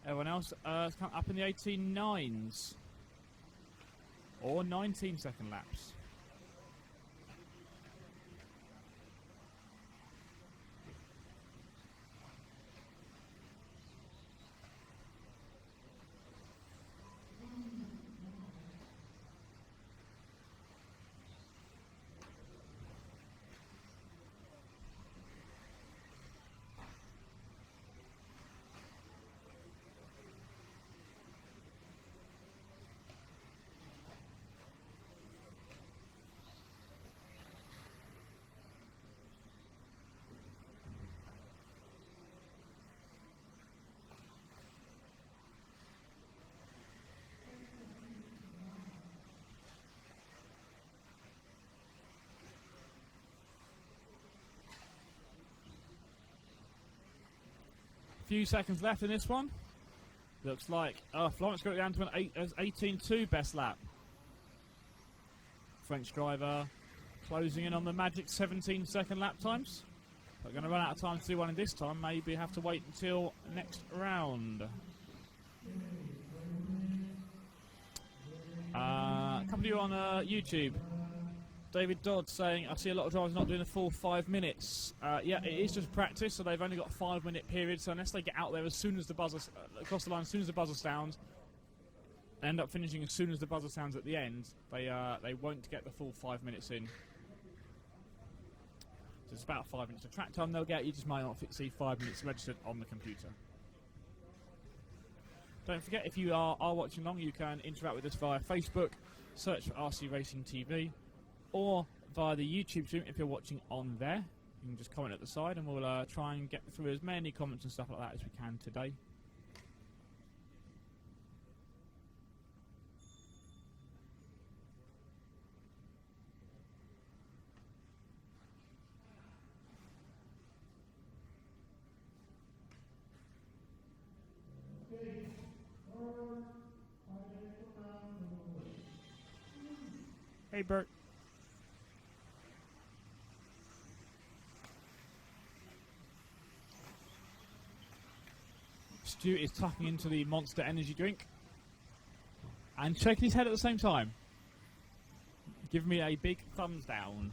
Everyone else has come up in the 18.9s. Or 19 second laps. Few seconds left in this one. Looks like Florence got it down to an 18.2 best lap. French driver closing in on the magic 17 second lap times. But going to run out of time to do one in this time. Maybe have to wait until next round. A couple of you on YouTube. David Dodd saying, I see a lot of drivers not doing the full 5 minutes. Yeah, it is just practice, so they've only got a 5 minute period, so unless they get out there as soon as the buzzer, across the line as soon as the buzzer sounds, end up finishing as soon as the buzzer sounds at the end, they won't get the full 5 minutes in. So it's about 5 minutes of track time they'll get, you just might not see 5 minutes registered on the computer. Don't forget, if you are watching along, you can interact with us via Facebook, search for RC Racing TV, or via the YouTube stream if you're watching on there. You can just comment at the side and we'll try and get through as many comments and stuff like that as we can today. Hey Bert. Stu is tucking into the Monster Energy drink and shaking his head at the same time. Give me a big thumbs down.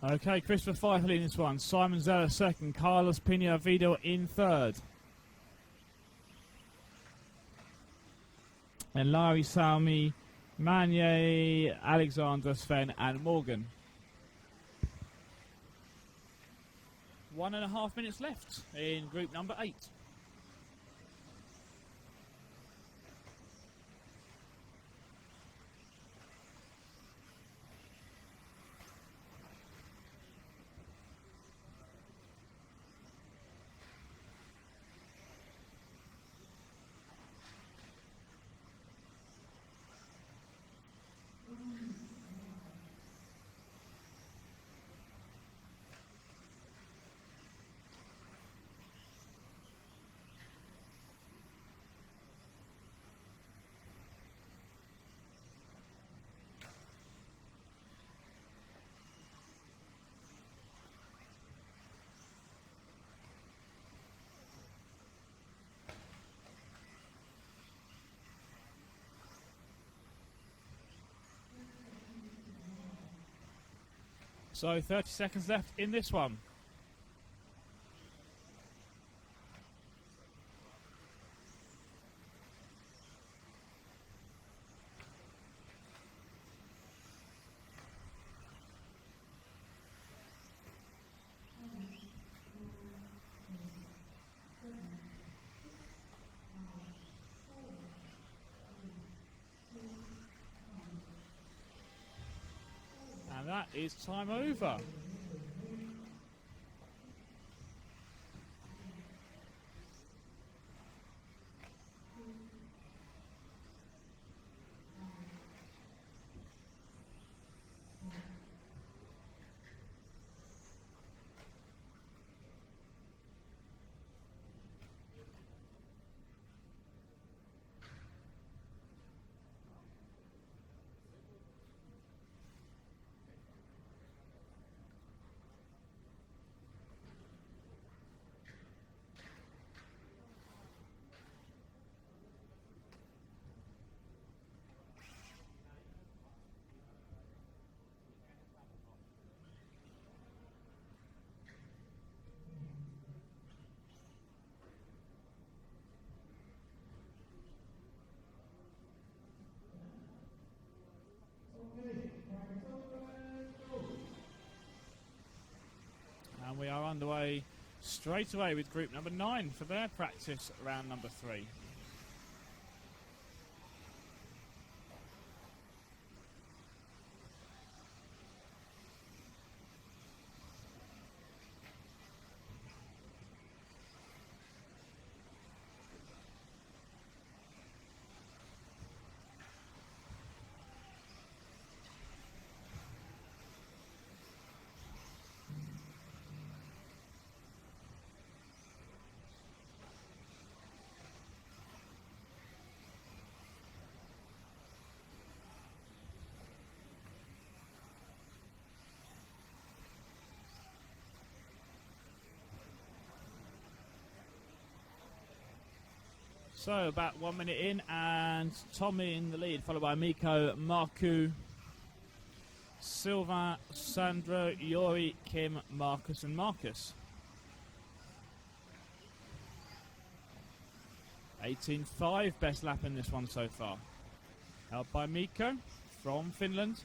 Okay, Christopher Pfeiffer in this one. Simon Zeller second. Carlos Pina Vidal in third. And Larry Salmi, Manier, Alexander, Sven and Morgan. 1.5 minutes left in group number 8. So 30 seconds left in this one. And that is time over. And we are underway straight away with group number 9 for their practice round number 3. So about 1 minute in, and Tommy in the lead, followed by Miko, Marku, Sylvain, Sandro, Yori, Kim, Marcus and Marcus. 18.5 best lap in this one so far. Held by Miko from Finland.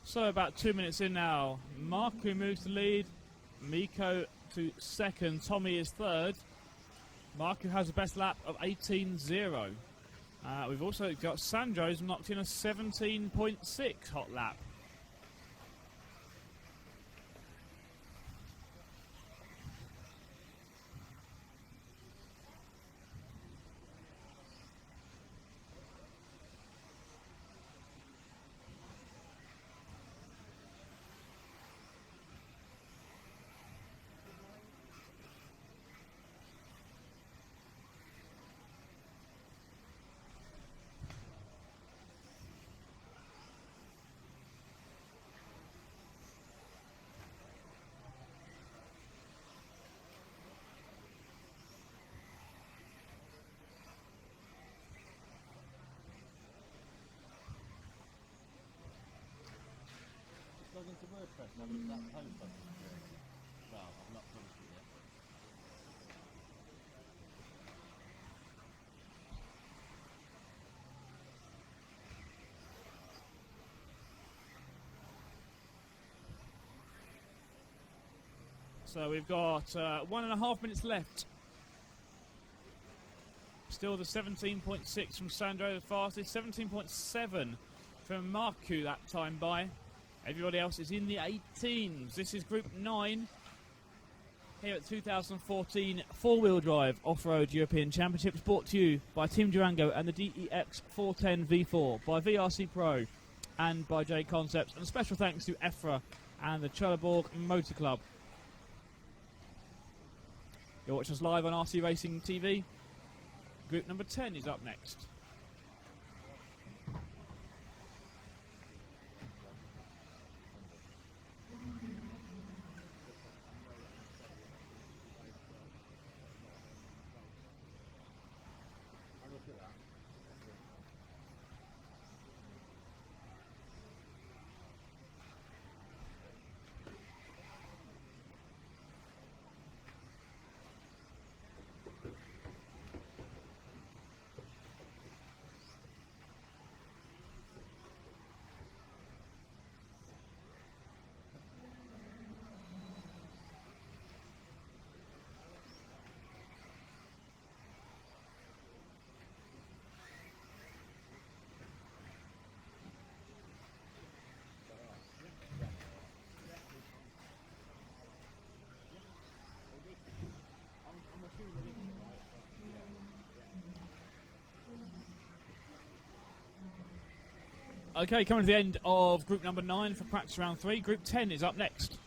So about 2 minutes in now, Marku moves to lead, Miko to second, Tommy is third. Marku has the best lap of 18.0. We've also got Sandro's knocked in a 17.6 hot lap. into WordPress and have a look at that post I've just created? Well, I've not published it yet. So we've got 1.5 minutes left. Still the 17.6 from Sandro, the fastest. 17.7 from Marku that time by. Everybody else is in the 18s. This is Group 9 here at 2014 Four-Wheel Drive Off-Road European Championships, brought to you by Team Durango and the DEX 410 V4, by VRC Pro and by J Concepts. And special thanks to EFRA and the Trelleborg Motor Club. You'll watch us live on RC Racing TV. Group number 10 is up next. Okay, coming to the end of group number 9 for practice round 3. Group 10 is up next.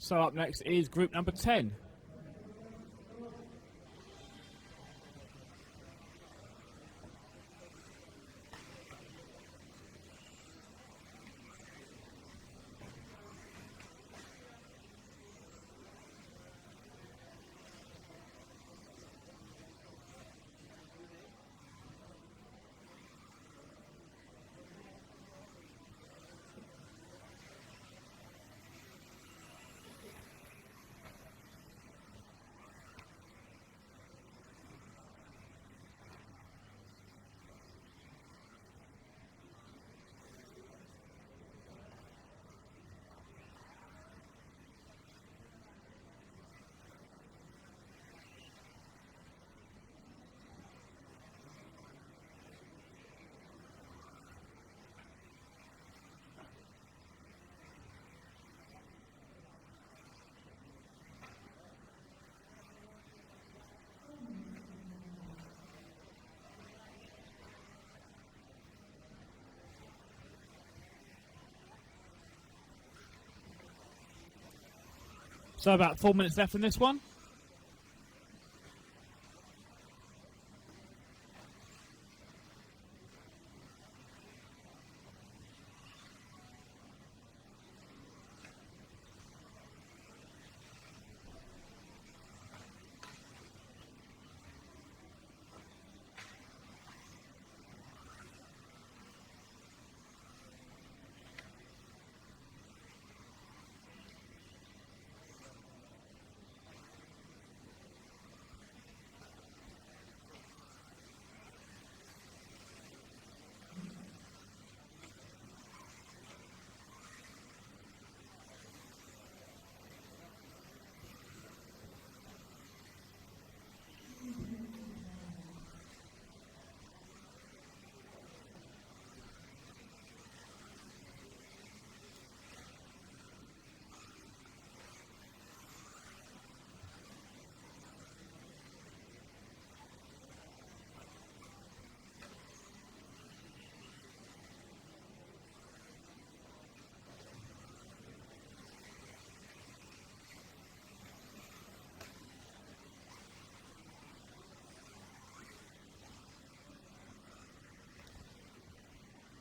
So up next is group number 10. So about 4 minutes left in this one.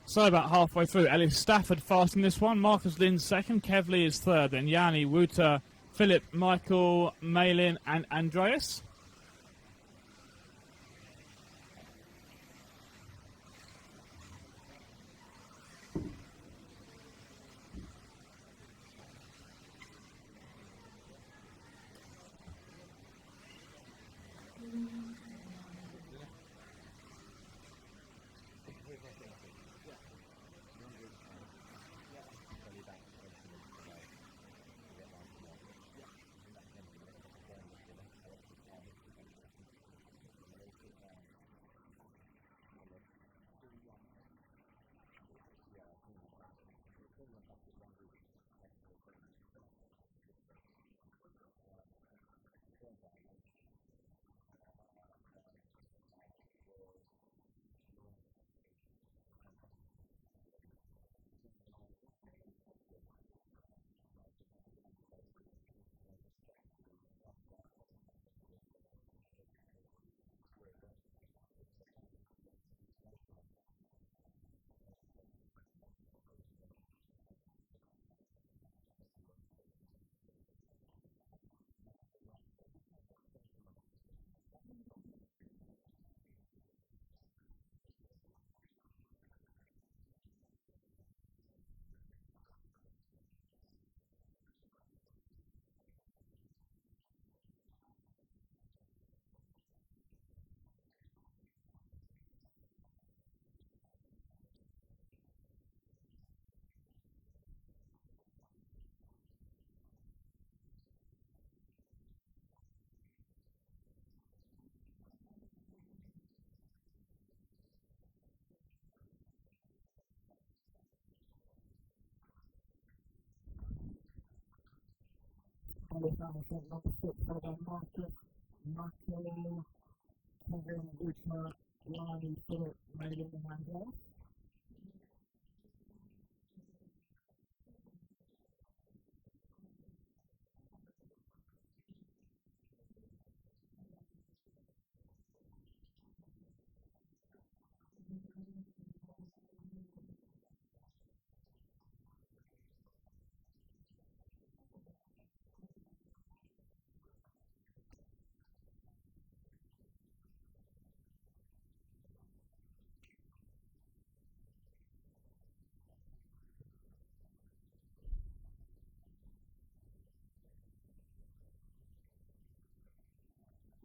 So about halfway through, Ellis Stafford fast in this one. Marcus Lynn second, Kev Lee is third, then Yanni, Wouter, Philip, Michael, Malin and Andreas. Number 6, Marcus, Michael, Kevin, Wouter, Yanni, Philip, Malin and Andreas.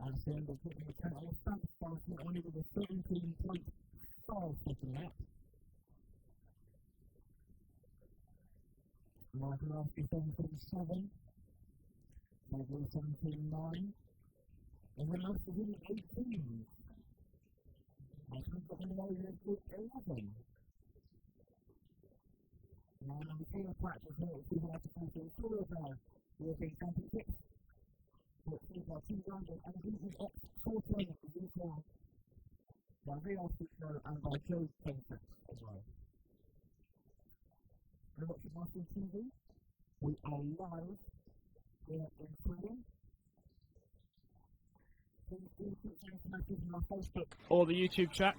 And so we're putting the total stamp starting only with a 17.5 second lap. Michael after 17.7. Michael 17.9. And then after really 18. Michael's got an over a good 11. Now number 2 of practice here at 2014 of our European Championship. But these are 2 rounds and these are 14 for UK by Real Sixer and by Joe Spencer as well. You're watching Masters TV. We are live here in Sweden. Please do put your information on our Facebook Or the YouTube chat.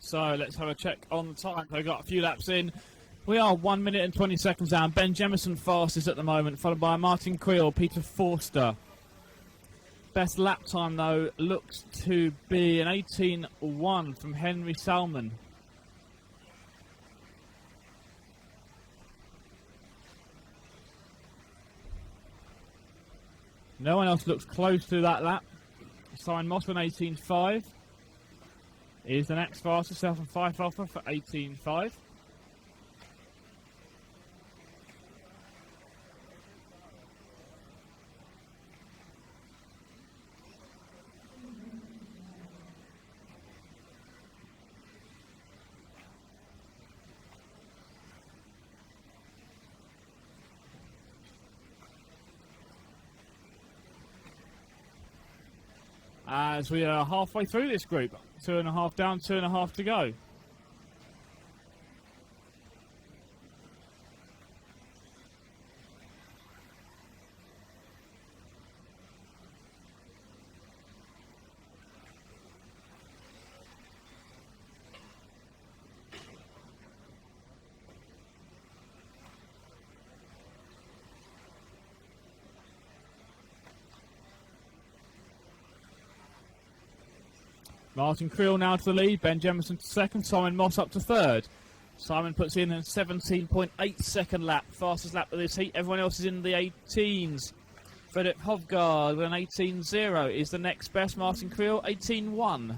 So let's have a check on the time. We've got a few laps in. We are 1 minute and 20 seconds down. Ben Jemison fastest at the moment, followed by Martin Creel, Peter Forster. Best lap time, though, looks to be an 18.1 from Henry Salmon. No one else looks close to that lap. Simon Moss an 18.5. is the next fastest, 7.5 offer for 18.5. As we are halfway through this group, 2.5 down, 2.5 to go. Martin Creel now to the lead, Ben Jemison to second, Simon Moss up to third. Simon puts in a 17.8 second lap, fastest lap of this heat. Everyone else is in the 18s. Fredrik Hovgaard with an 18.0 is the next best. Martin Creel, 18.1.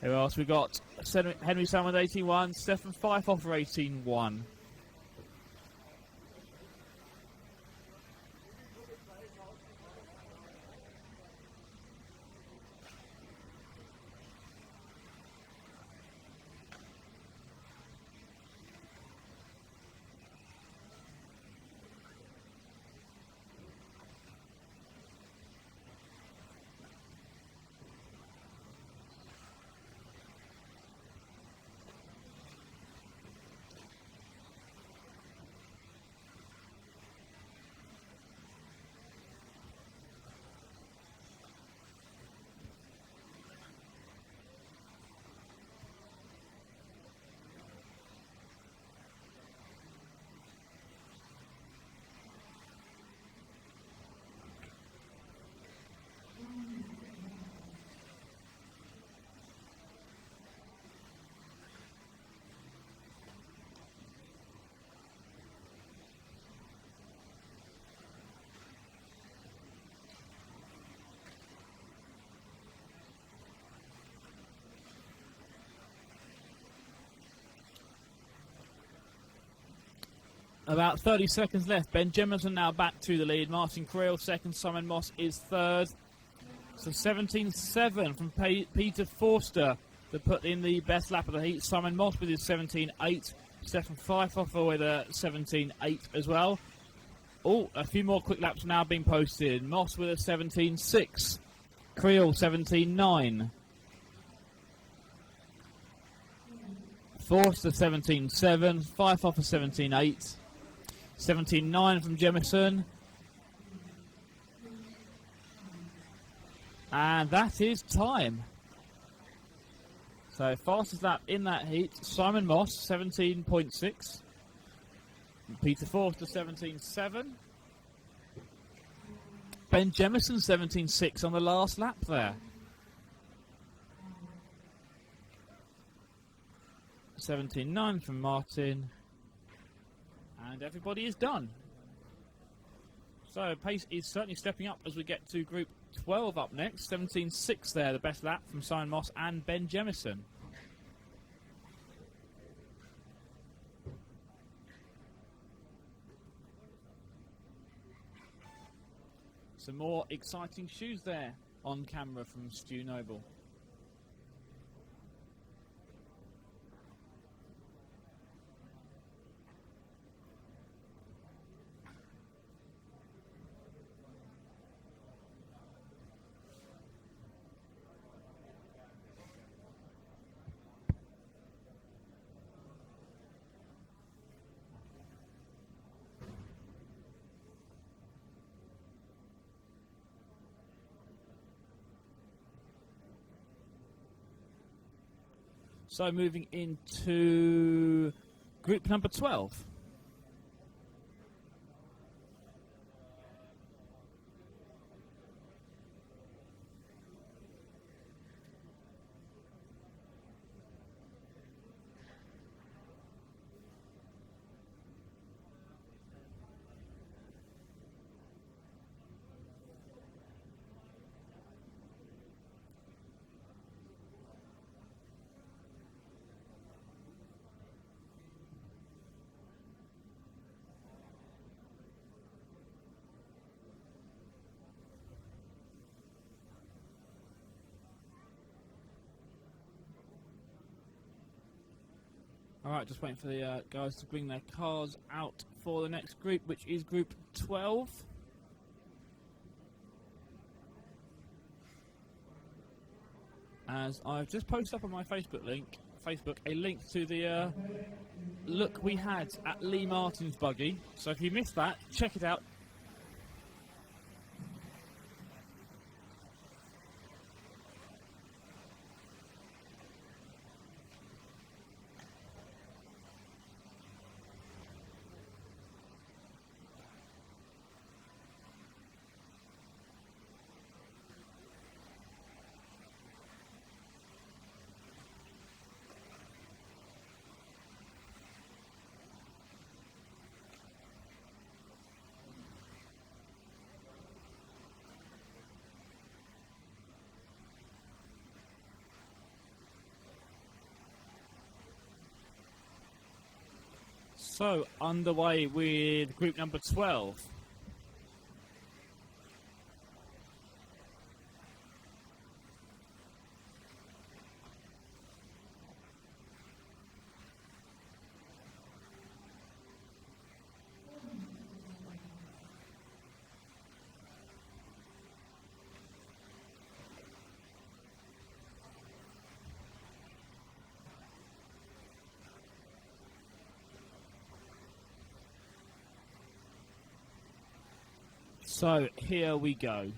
Who else we got? Henry Salmon 18.1, Stefan Pfeifhofer 18.1. About 30 seconds left. Ben Jemison now back to the lead. Martin Creel second. Simon Moss is third. So 17.7 from Peter Forster to put in the best lap of the heat. Simon Moss with his 17.8. Stefan Pfeifhofer with a 17.8 as well. Oh, a few more quick laps now being posted. Moss with a 17.6. Creel 17.9. Forster 17.7. Pfeifhofer 17.8. 17.9 from Jemison. And that is time. So fastest lap in that heat, Simon Moss 17.6. Peter Forster 17.7. Ben Jemison 17.6 on the last lap there. 17.9 from Martin. And everybody is done. So pace is certainly stepping up as we get to Group 12 up next. 17.6 there, the best lap from Simon Moss and Ben Jemison. Some more exciting shoes there on camera from Stu Noble. So moving into group number 12. Alright, just waiting for the guys to bring their cars out for the next group, which is Group 12. As I've just posted up on my Facebook a link to the look we had at Lee Martin's buggy. So if you missed that, check it out. So, underway with group number 12. So, here we go.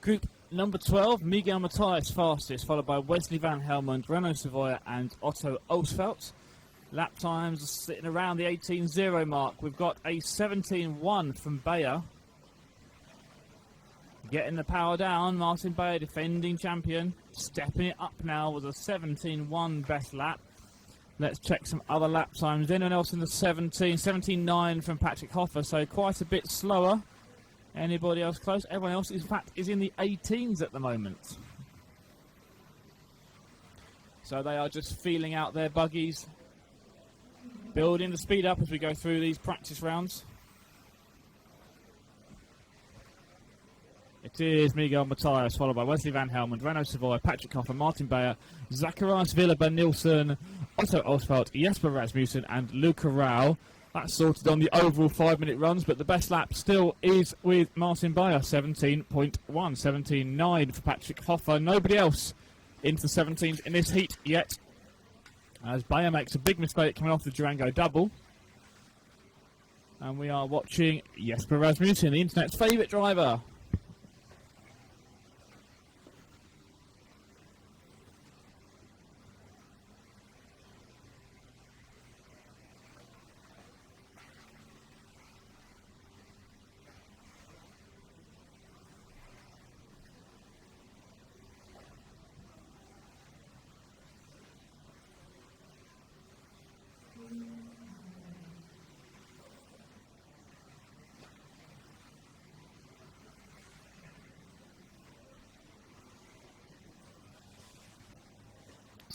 Group number 12, Miguel Matthias fastest, followed by Wesley Van Helmond, Renault Savoia and Otto Osfeldt. Lap times sitting around the 18.0 mark. We've got a 17.1 from Bayer. Getting the power down, Martin Bayer, defending champion. Stepping it up now with a 17.1 best lap. Let's check some other lap times. Anyone else in the 17.9 from Patrick Hoffer, so quite a bit slower. Anybody else close? Everyone else, in fact, is in the 18s at the moment. So they are just feeling out their buggies, building the speed up as we go through these practice rounds. It is Miguel Matthias, followed by Wesley Van Helmond, Renault Savoy, Patrick Hoffer, Martin Bayer, Zacharias Villeben-Nielsen, Otto Osfeldt, Jesper Rasmussen and Luca Rao. That's sorted on the overall 5-minute runs, but the best lap still is with Martin Bayer, 17.1, 17.9 for Patrick Hoffer. Nobody else into the 17s in this heat yet, as Bayer makes a big mistake coming off the Durango double. And we are watching Jesper Rasmussen, the internet's favourite driver.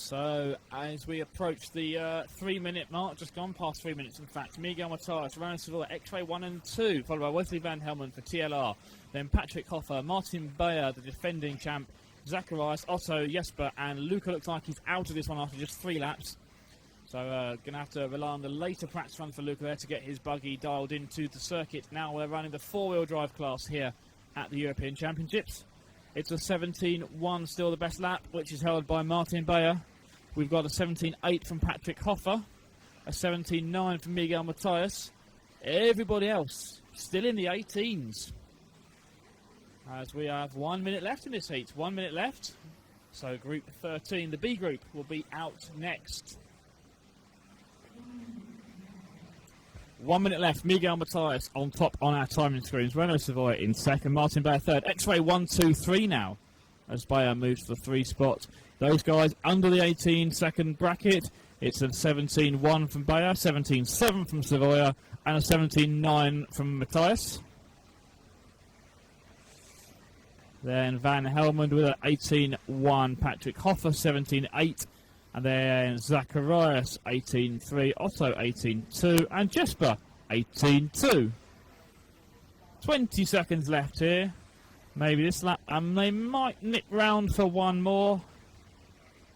So, as we approach the 3-minute mark, just gone past 3 minutes in fact, Miguel Matthias, Renault Savoia, X-Ray 1 and 2, followed by Wesley Van Helmond for TLR, then Patrick Hoffer, Martin Bayer, the defending champ, Zacharias, Otto, Jesper, and Luca looks like he's out of this one after just 3 laps. So, going to have to rely on the later practice run for Luca there to get his buggy dialed into the circuit. Now we're running the 4-wheel drive class here at the European Championships. It's a 17.1 still the best lap, which is held by Martin Bayer. We've got a 17.8 from Patrick Hoffer, a 17.9 from Miguel Matthias. Everybody else still in the 18s. As we have 1 minute left in this heat, 1 minute left. So group 13, the B group, will be out next. 1 minute left, Miguel Matthias on top on our timing screens. Renault Savoia in second, Martin Bayer third. X-Ray 1, 2, 3 now, as Bayer moves to the 3 spot. Those guys under the 18-second bracket. It's a 17.1 from Bayer, 17.7 from Savoia, and a 17.9 from Matthias. Then Van Helmond with an 18.1, Patrick Hoffer 17.8, and then Zacharias 18.3, Otto 18.2, and Jesper 18.2. 20 seconds left here. Maybe this lap, and they might nip round for one more.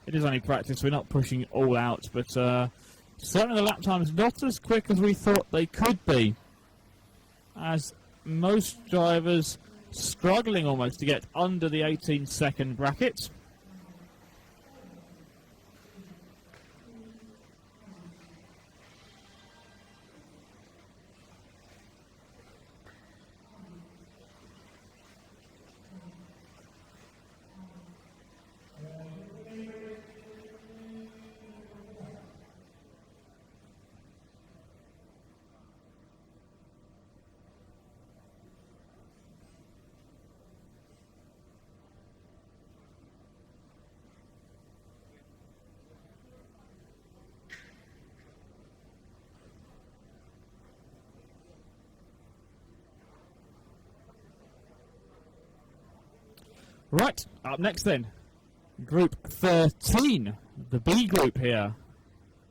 It is only practice, we're not pushing all out, but certainly the lap times not as quick as we thought they could be, as most drivers struggling almost to get under the 18-second bracket. Right, up next then, Group 13, the B group here,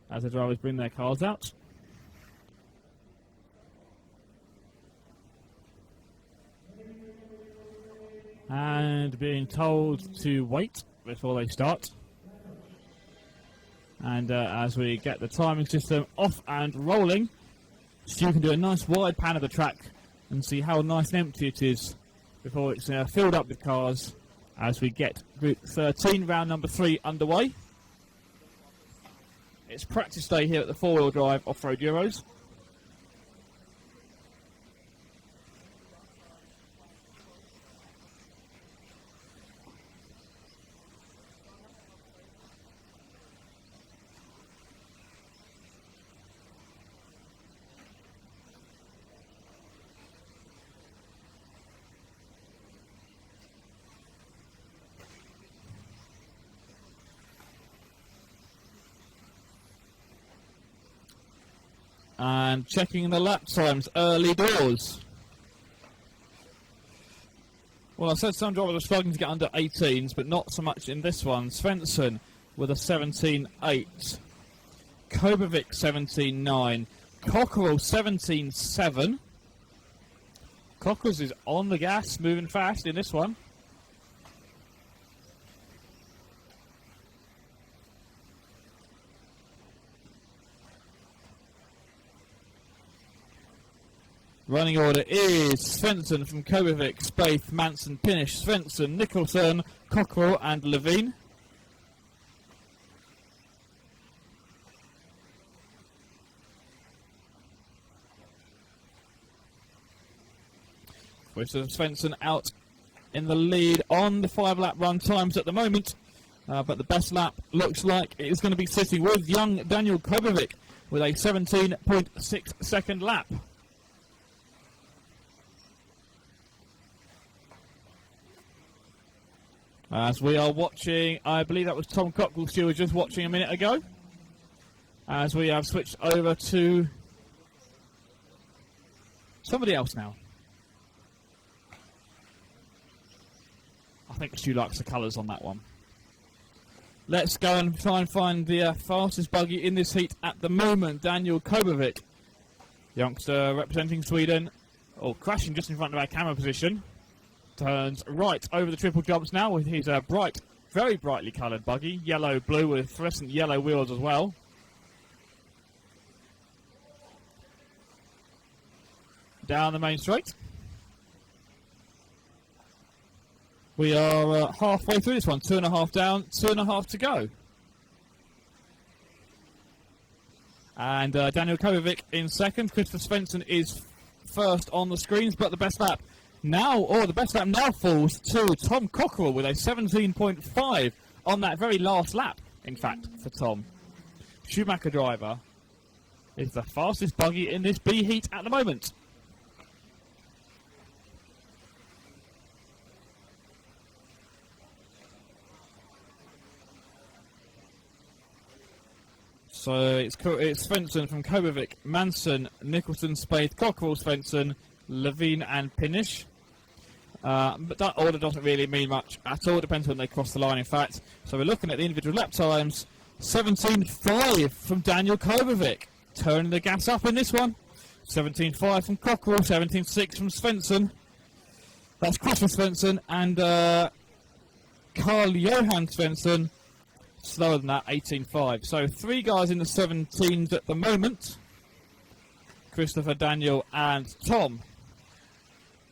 as the drivers bring their cars out. And being told to wait before they start. And as we get the timing system off and rolling, Stu can do a nice wide pan of the track and see how nice and empty it is before it's filled up with cars as we get Group 13, round number 3 underway. It's practice day here at the 4-wheel drive off-road Euros. And checking the lap times early doors. Well, I said some drivers are struggling to get under 18s, but not so much in this one. Svensson with a 17.8. Kobovic 17.9. Cockerell 17.7. Cockles is on the gas, moving fast in this one. Running order is Svensson from Kobovic, Spaeth, Manson, Pinnish, Svensson, Nicholson, Cockerell and Levine. With Svensson out in the lead on the 5-lap run times at the moment, but the best lap looks like it is going to be sitting with young Daniel Kobovic with a 17.6 second lap. As we are watching, I believe that was Tom Cockrell Stu was just watching a minute ago. As we have switched over to somebody else now. I think Stu likes the colours on that one. Let's go and try and find the fastest buggy in this heat at the moment, Daniel Kobovic. Youngster representing Sweden, crashing just in front of our camera position. Turns right over the triple jumps now with his bright, very brightly coloured buggy, yellow-blue with fluorescent yellow wheels as well. Down the main straight. We are halfway through this one, 2.5 down, 2.5 to go. And Daniel Kobovic in second. Christopher Svensson is first on the screens, but the best lap the best lap now falls to Tom Cockerell with a 17.5 on that very last lap, in fact, for Tom. Schumacher driver is the fastest buggy in this B heat at the moment. So it's Svensson from Kobovic, Manson, Nicholson, Spaeth, Cockerell, Svensson, Levine and Pinnish. But that order doesn't really mean much at all. It depends when they cross the line, in fact. So we're looking at the individual lap times. 17.5 from Daniel Kobovic. Turning the gas up in this one. 17.5 from Cockerell. 17.6 from Svensson. That's Christopher Svensson and Carl-Johan Svensson. slower than that, 18.5. So 3 guys in the 17s at the moment. Christopher, Daniel and Tom.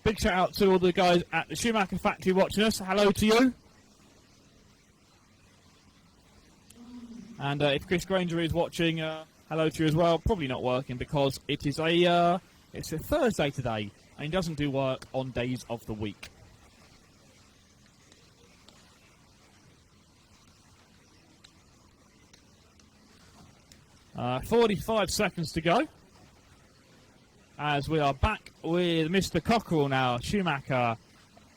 Big shout out to all the guys at the Schumacher factory watching us. Hello to you. And if Chris Granger is watching, hello to you as well. Probably not working because it is it's a Thursday today and he doesn't do work on days of the week. Uh, 45 seconds to go. As we are back with Mr. Cockerell now, Schumacher,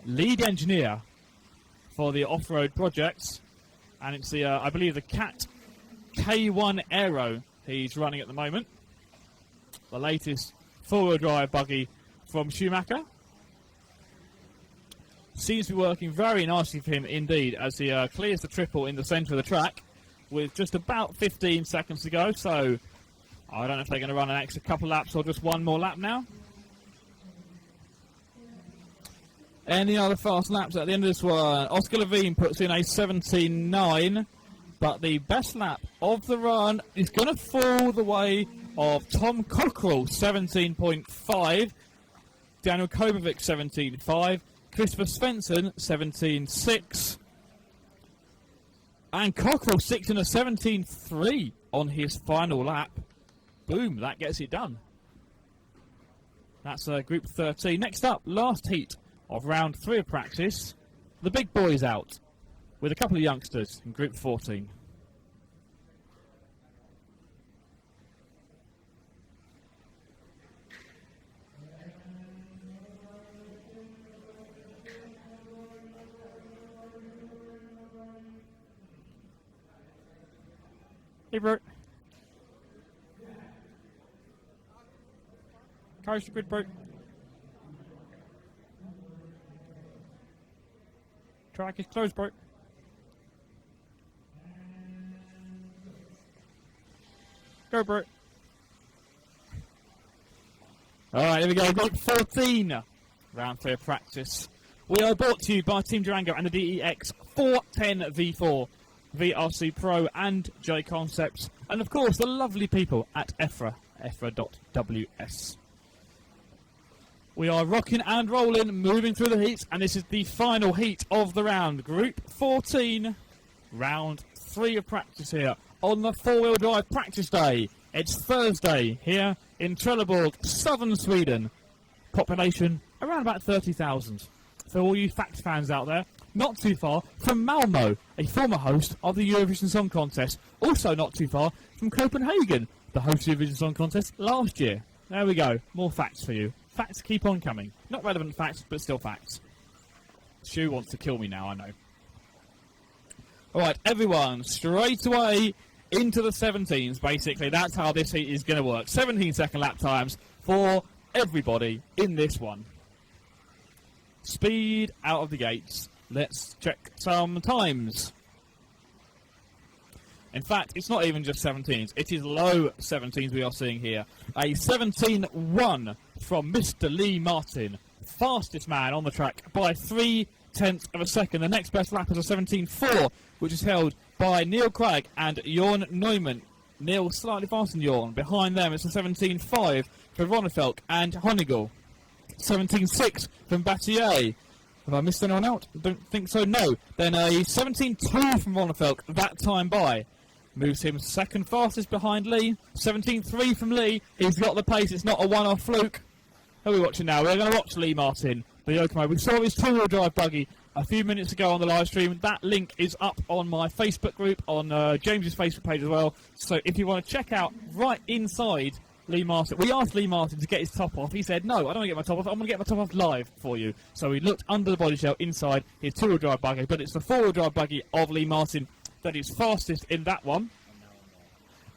lead engineer for the off-road projects. And it's the, I believe, the Cat K1 Aero he's running at the moment. The latest four-wheel drive buggy from Schumacher. Seems to be working very nicely for him indeed as he clears the triple in the centre of the track with just about 15 seconds to go. So I don't know if they're going to run an extra couple laps or just one more lap now. Any other fast laps at the end of this one? Oscar Levine puts in a 17.9, but the best lap of the run is going to fall the way of Tom Cockerell, 17.5, Daniel Kobovic, 17.5, Christopher Svensson, 17.6, and Cockerell 6 in a 17.3 on his final lap. Boom, that gets it done. That's Group 13. Next up, last heat of round 3 of practice. The big boys out with a couple of youngsters in Group 14. Hey, Bert. Car's good, Bert. Track is closed, Bert. Go, Bert. Alright, here we go. Group 14. Round 3 of practice. We are brought to you by Team Durango and the DEX 410 V4, VRC Pro and J Concepts, and of course the lovely people at EFRA, EFRA.WS. We are rocking and rolling, moving through the heats, and this is the final heat of the round. Group 14, round 3 of practice here on the four-wheel drive practice day. It's Thursday here in Trelleborg, southern Sweden. Population around about 30,000. For all you fact fans out there, not too far from Malmo, a former host of the Eurovision Song Contest. Also not too far from Copenhagen, the host of the Eurovision Song Contest last year. There we go, more facts for you. Facts keep on coming. Not relevant facts, but still facts. Stu wants to kill me now, I know. Alright, everyone, straight away into the 17s, basically. That's how this heat is going to work. 17-second lap times for everybody in this one. Speed out of the gates. Let's check some times. In fact, it's not even just 17s. It is low 17s we are seeing here. A 17.1 from Mr. Lee Martin. Fastest man on the track by 0.3 of a second. The next best lap is a 17.4, which is held by Neil Craig and Jorn Neumann. Neil slightly faster than Jorn. Behind them it's a 17.5 for Ronnefeldt and Honigel. 17.6 from Battier. Have I missed anyone out? Don't think so, no. Then a 17.2 from Ronnefeldt, that time by. Moves him second fastest behind Lee. 17.3 from Lee. He's got the pace, it's not a one-off fluke. Who are we watching now? We're going to watch Lee Martin, the Yokomo. We saw his two-wheel drive buggy a few minutes ago on the live stream. That link is up on my Facebook group, on James's Facebook page as well. So if you want to check out right inside Lee Martin. We asked Lee Martin to get his top off. He said, no, I don't want to get my top off. I'm going to get my top off live for you. So we looked under the body shell inside his two-wheel drive buggy, but it's the four-wheel drive buggy of Lee Martin that is fastest in that one.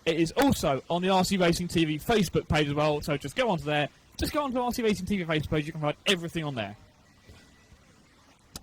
It is also on the RC Racing TV Facebook page as well, so just go onto there. Just go onto the RC Racing TV Facebook page. You can find everything on there.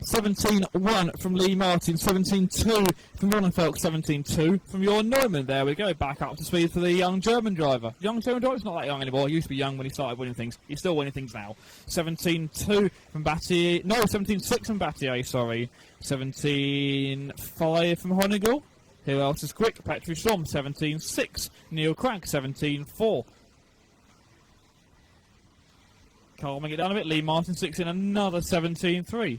17.1 from Lee Martin, 17.2 from Ronnefeldt, 17.2 from Jorn Neumann. There we go, back up to speed for the young German driver. Young German driver's not that young anymore. He used to be young when he started winning things. He's still winning things now. 17.2 from Battier. No, 17.6 from Battier, sorry. 17.5 from Honigel. Who else is quick? Patrick Storm, 17.6. Neil Crank, 17.4. Calming it down a bit. Lee Martin 6 in another 17.3.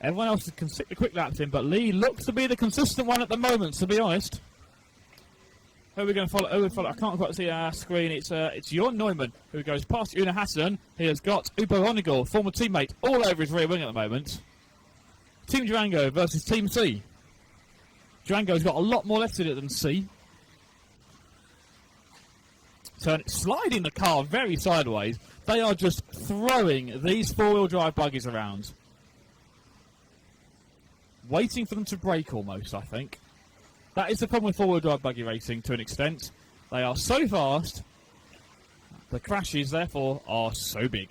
Everyone else can stick the quick laps in, but Lee looks to be the consistent one at the moment, to be honest. Who are we going to follow? Who we follow? I can't quite see our screen. It's Jorn Neumann, who goes past Una Hassan. He has got Upo Honigel, former teammate, all over his rear wing at the moment. Team Durango versus Team C. Durango's got a lot more left in it than C. Sliding the car very sideways. They are just throwing these four-wheel drive buggies around. Waiting for them to break almost, I think. That is the problem with four-wheel drive buggy racing to an extent. They are so fast. The crashes, therefore, are so big.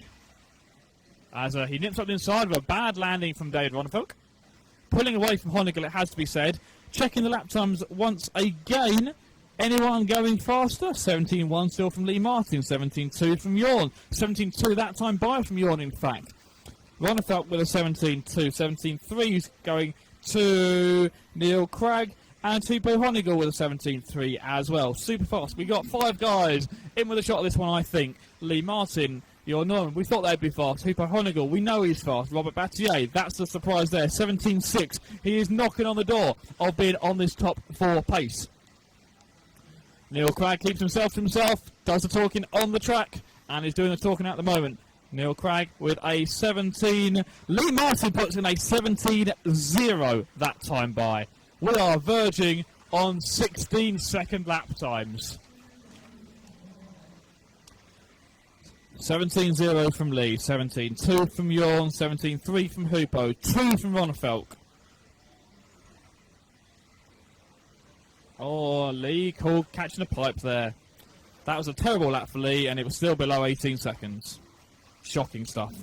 As he nips up inside with a bad landing from David Ronnefeldt. Pulling away from Honigel, it has to be said. Checking the lap times once again. Anyone going faster? 17.1 still from Lee Martin. 17.2 from Jorn. 17.2 that time by from Jorn, in fact. Ronnefeldt with a 17.2. 17.3 is going to Neil Craig. And Tupo Honigel with a 17.3 as well. Super fast. We got 5 guys in with a shot of this one, I think. Lee Martin, Jorn Neumann, we thought they'd be fast. Tupo Honigel, we know he's fast. Robert Battier, that's the surprise there. 17.6. He is knocking on the door of being on this top 4 pace. Neil Craig keeps himself to himself, does the talking on the track, and is doing the talking at the moment. Neil Craig with a 17. Lee Martin puts in a 17.0 that time by. We are verging on 16-second lap times. 17.0 from Lee, 17.2 from Jorn, 17.3 from Hupo, 2 from Ronnefeldt. Oh, Lee called catching a pipe there. That was a terrible lap for Lee, and it was still below 18 seconds. Shocking stuff.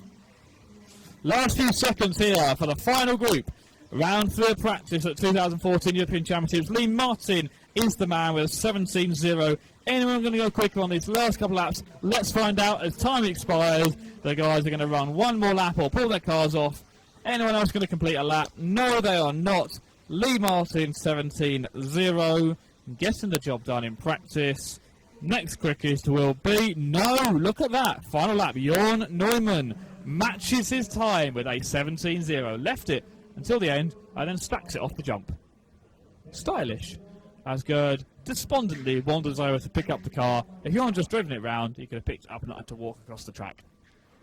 Last few seconds here for the final group. Round 3 of practice at 2014 European Championships. Lee Martin is the man with a 17.0. Anyone going to go quicker on these last couple laps? Let's find out as time expires. The guys are going to run one more lap or pull their cars off. Anyone else going to complete a lap? No, they are not. Lee Martin 17.0. Getting the job done in practice. Next quickest will be... No, look at that. Final lap. Jorn Neumann matches his time with a 17.0. Left it until the end, and then stacks it off the jump. Stylish. As Gerd despondently wanders over to pick up the car. If Jorn just driven it round, he could have picked it up and not had to walk across the track.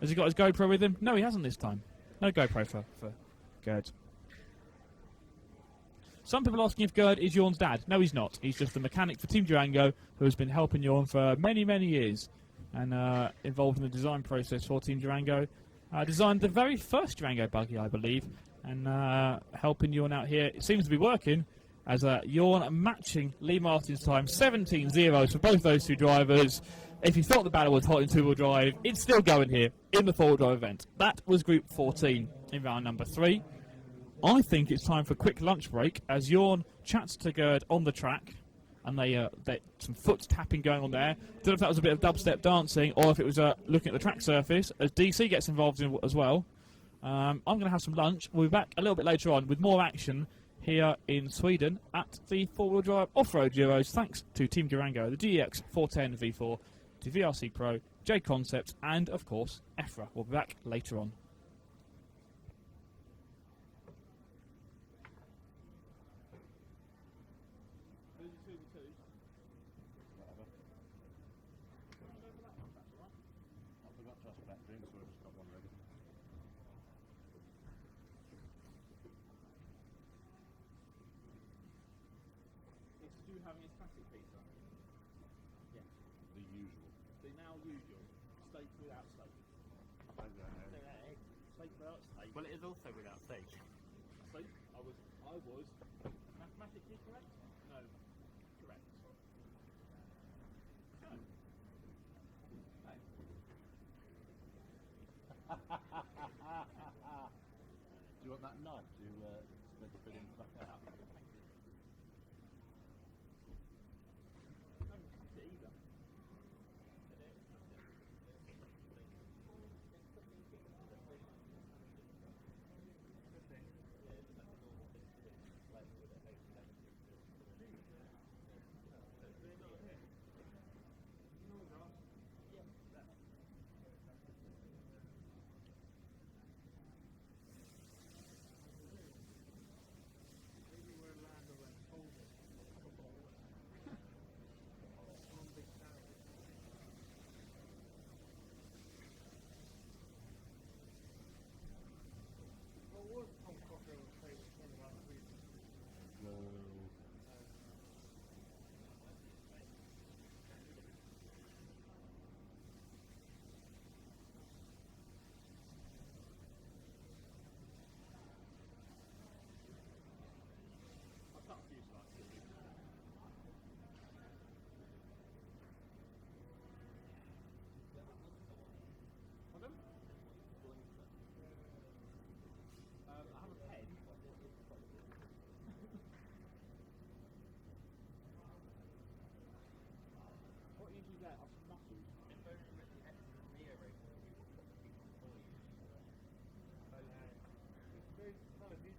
Has he got his GoPro with him? No, he hasn't this time. No GoPro for Gerd. Some people asking if Gerd is Jorn's dad. No, he's not. He's just the mechanic for Team Durango who has been helping Jorn for many, many years and involved in the design process for Team Durango. Designed the very first Durango buggy, I believe, and helping Jorn out here. It seems to be working as Jorn matching Lee Martin's time. 17.0 for both those two drivers. If you thought the battle was hot in two-wheel drive, it's still going here in the four-wheel drive event. That was Group 14 in round number 3. I think it's time for a quick lunch break as Jorn chats to Gerd on the track, and they some foot tapping going on there. Don't know if that was a bit of dubstep dancing or if it was looking at the track surface as DC gets involved in as well. I'm going to have some lunch. We'll be back a little bit later on with more action here in Sweden at the four-wheel drive off-road Euros, thanks to Team Durango, the GEX 410 V4, to VRC Pro, J Concept, and of course EFRA. We'll be back later on. Having his classic pizza? Yes. The usual. The now usual. Steak without steak. Steak without steak. Well, it is also without steak. Steak? I was mathematically correct? No. Correct. No. Hey. Do you want that knife to split the filling back out?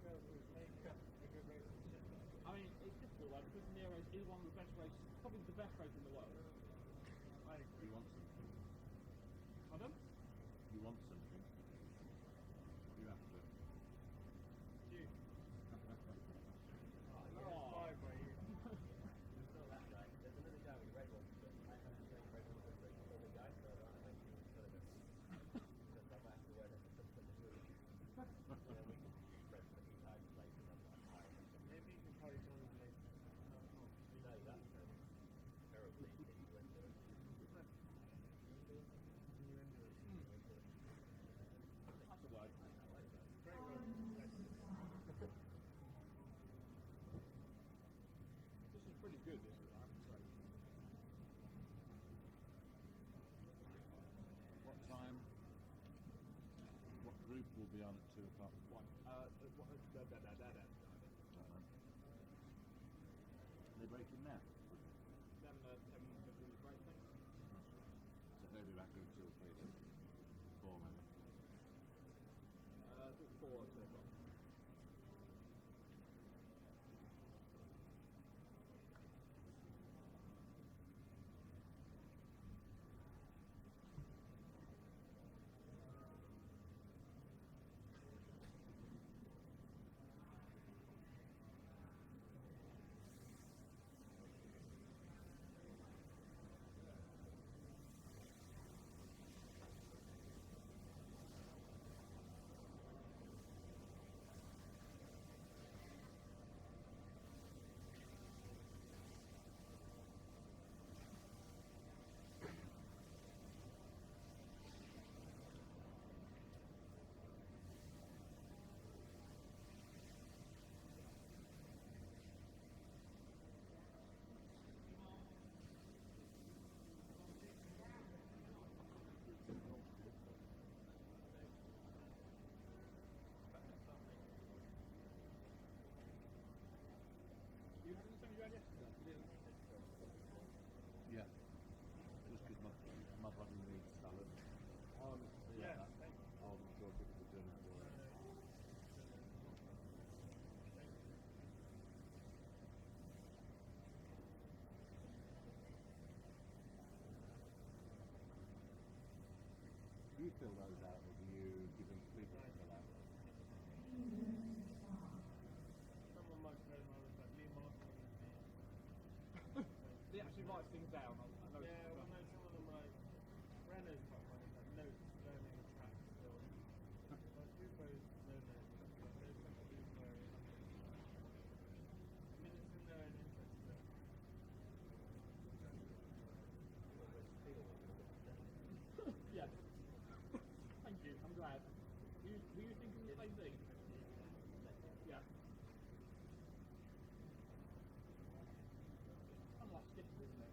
I mean, it's difficult though, because Nero is one of the best races, probably the best race in the world. You want something. Pardon? You want something. You have to. That's a word. This is pretty good, this is, I have to say. What time? What group will be on at 2 o'clock? They're breaking now. Then 10 break thing. So they'll be back in 2 or 3 then. 4 maybe. 4 or 2 o'clock. You having the same you had yesterday? Yeah. Just because my body needs salad. Yeah. I'll go get the dinner for it. Do you fill those out or do you give them to people to fill out? Someone might say, like Lee Martin. He actually writes things down. I know Yeah, well, no, some of them like Renault's quite funny, like notes, learning a track still. Like Uber's no notes, but there's some of these where I mean, it's in there and interesting. Yeah. Thank you, I'm glad. Were you thinking the same thing? Yeah. Unlike Skipper, isn't it?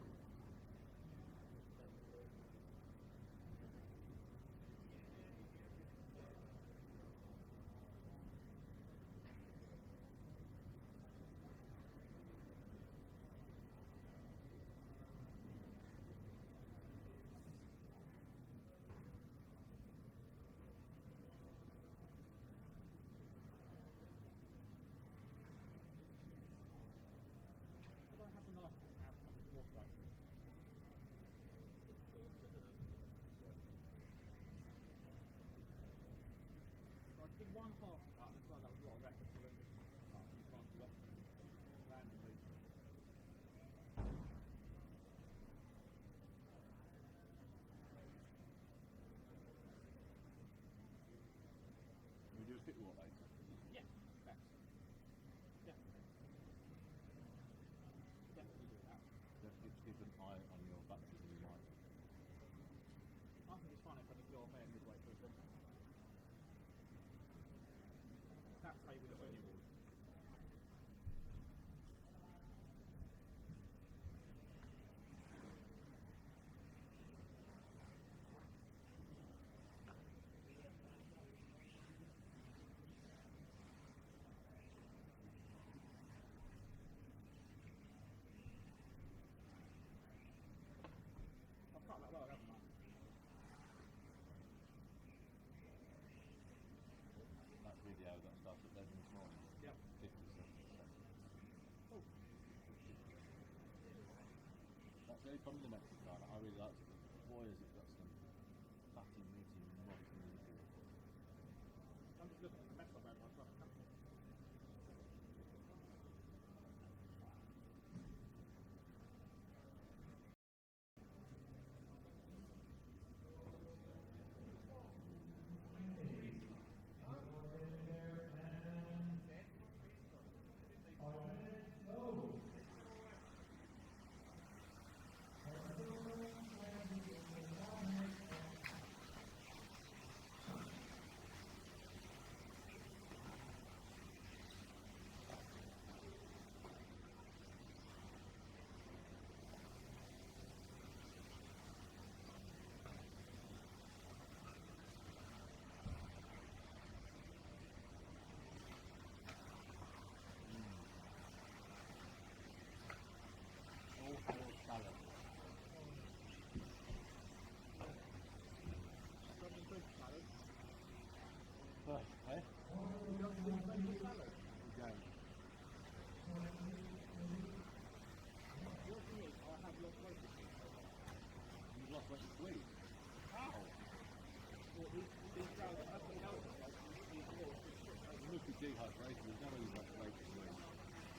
very fundamental car. I really like it. Boy, has it got some fatty, meaty, muscle in it. I'm just looking at the metal about myself. All four salad. Eh? You got some French salad? You don't. Your thing is, I have lost weight this week. You've lost weight this week. How? Well, these guys are up and down. These little You must be dehydrated. There's no way you've lost weight this week.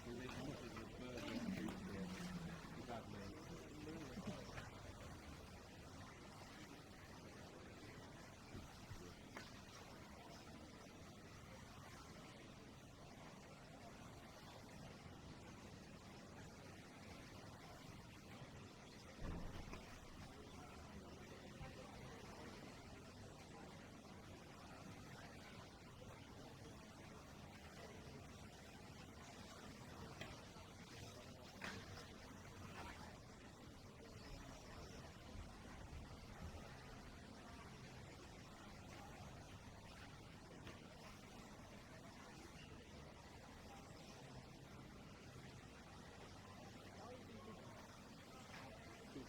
So there's nothing that's burning your food here. You've had me.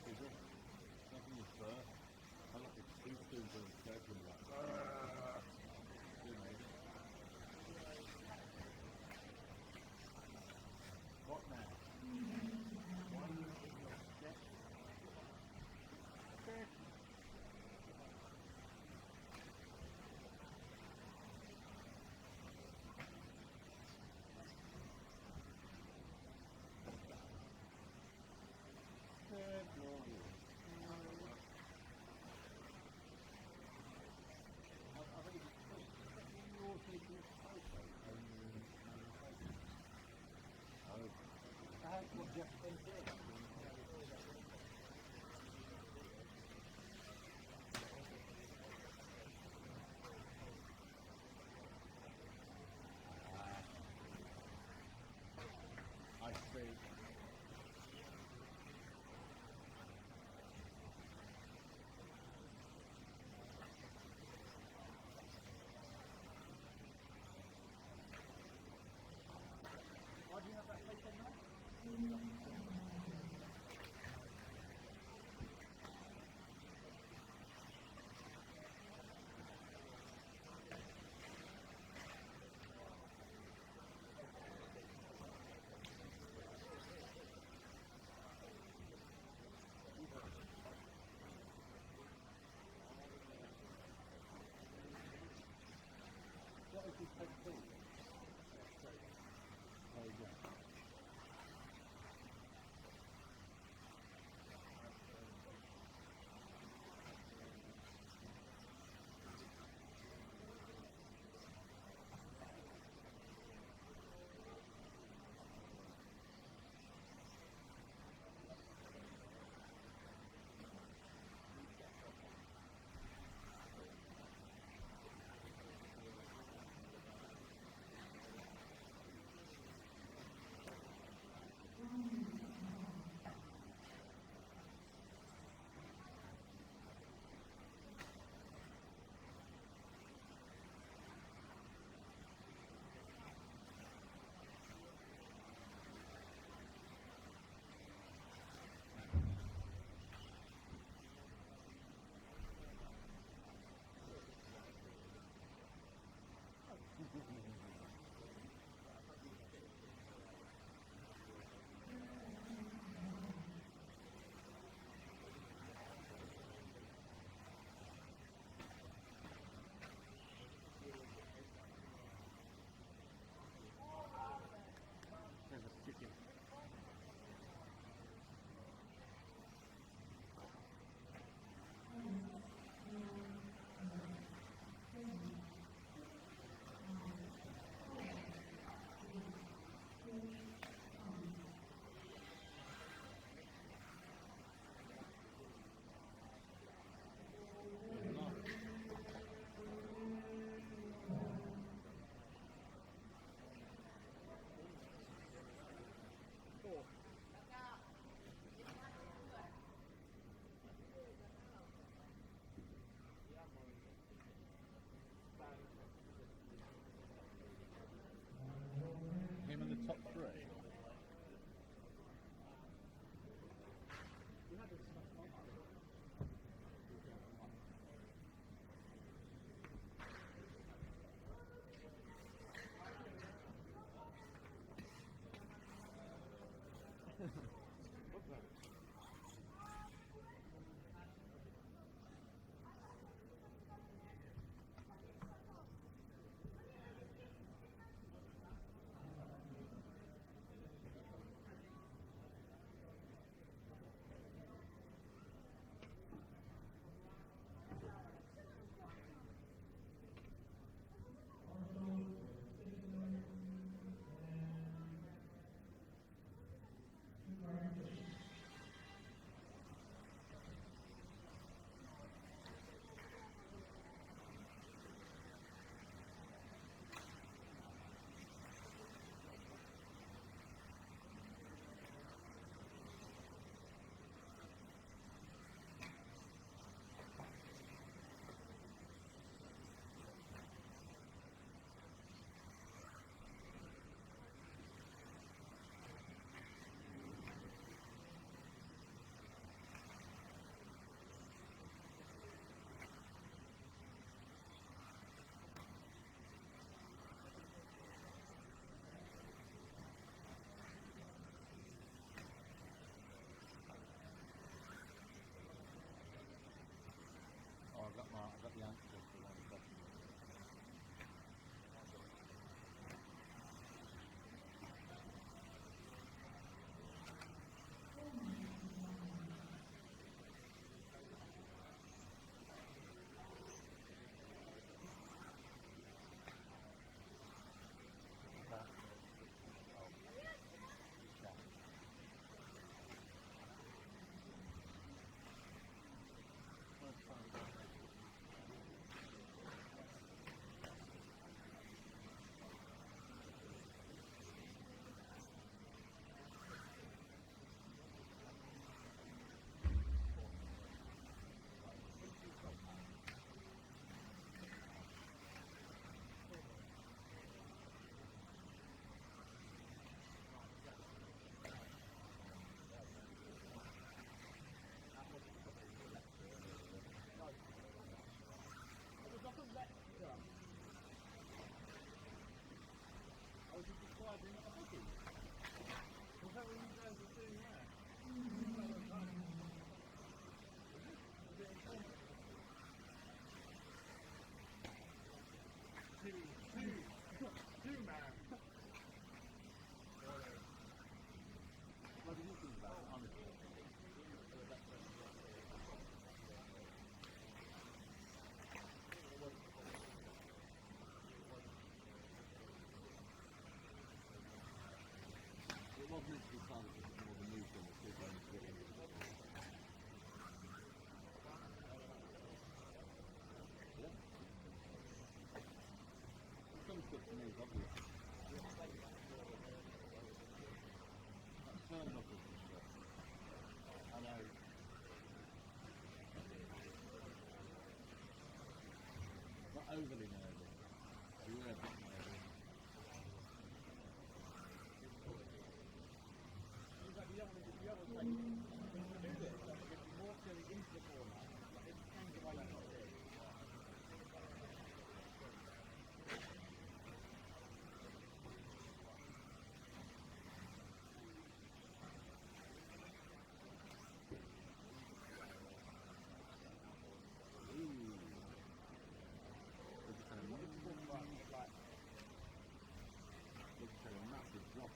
Nothing is first. I like a teaspoon of circle like what now? Why are you in your step? I see. Why do you have that place on there? What is this place called? Oh, yeah.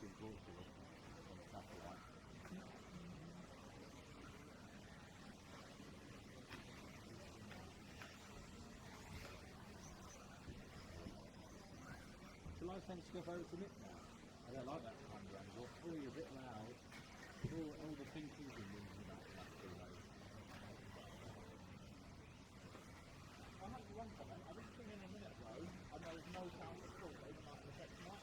in Portugal on satellite. Shall I send stuff over to Nick now? I don't like that kind of angle. Oh, you're a bit loud. All the thinkings and things about that too loud. I have one comment. I didn't think in a minute ago, and there was no sound at all, even like the effects mic.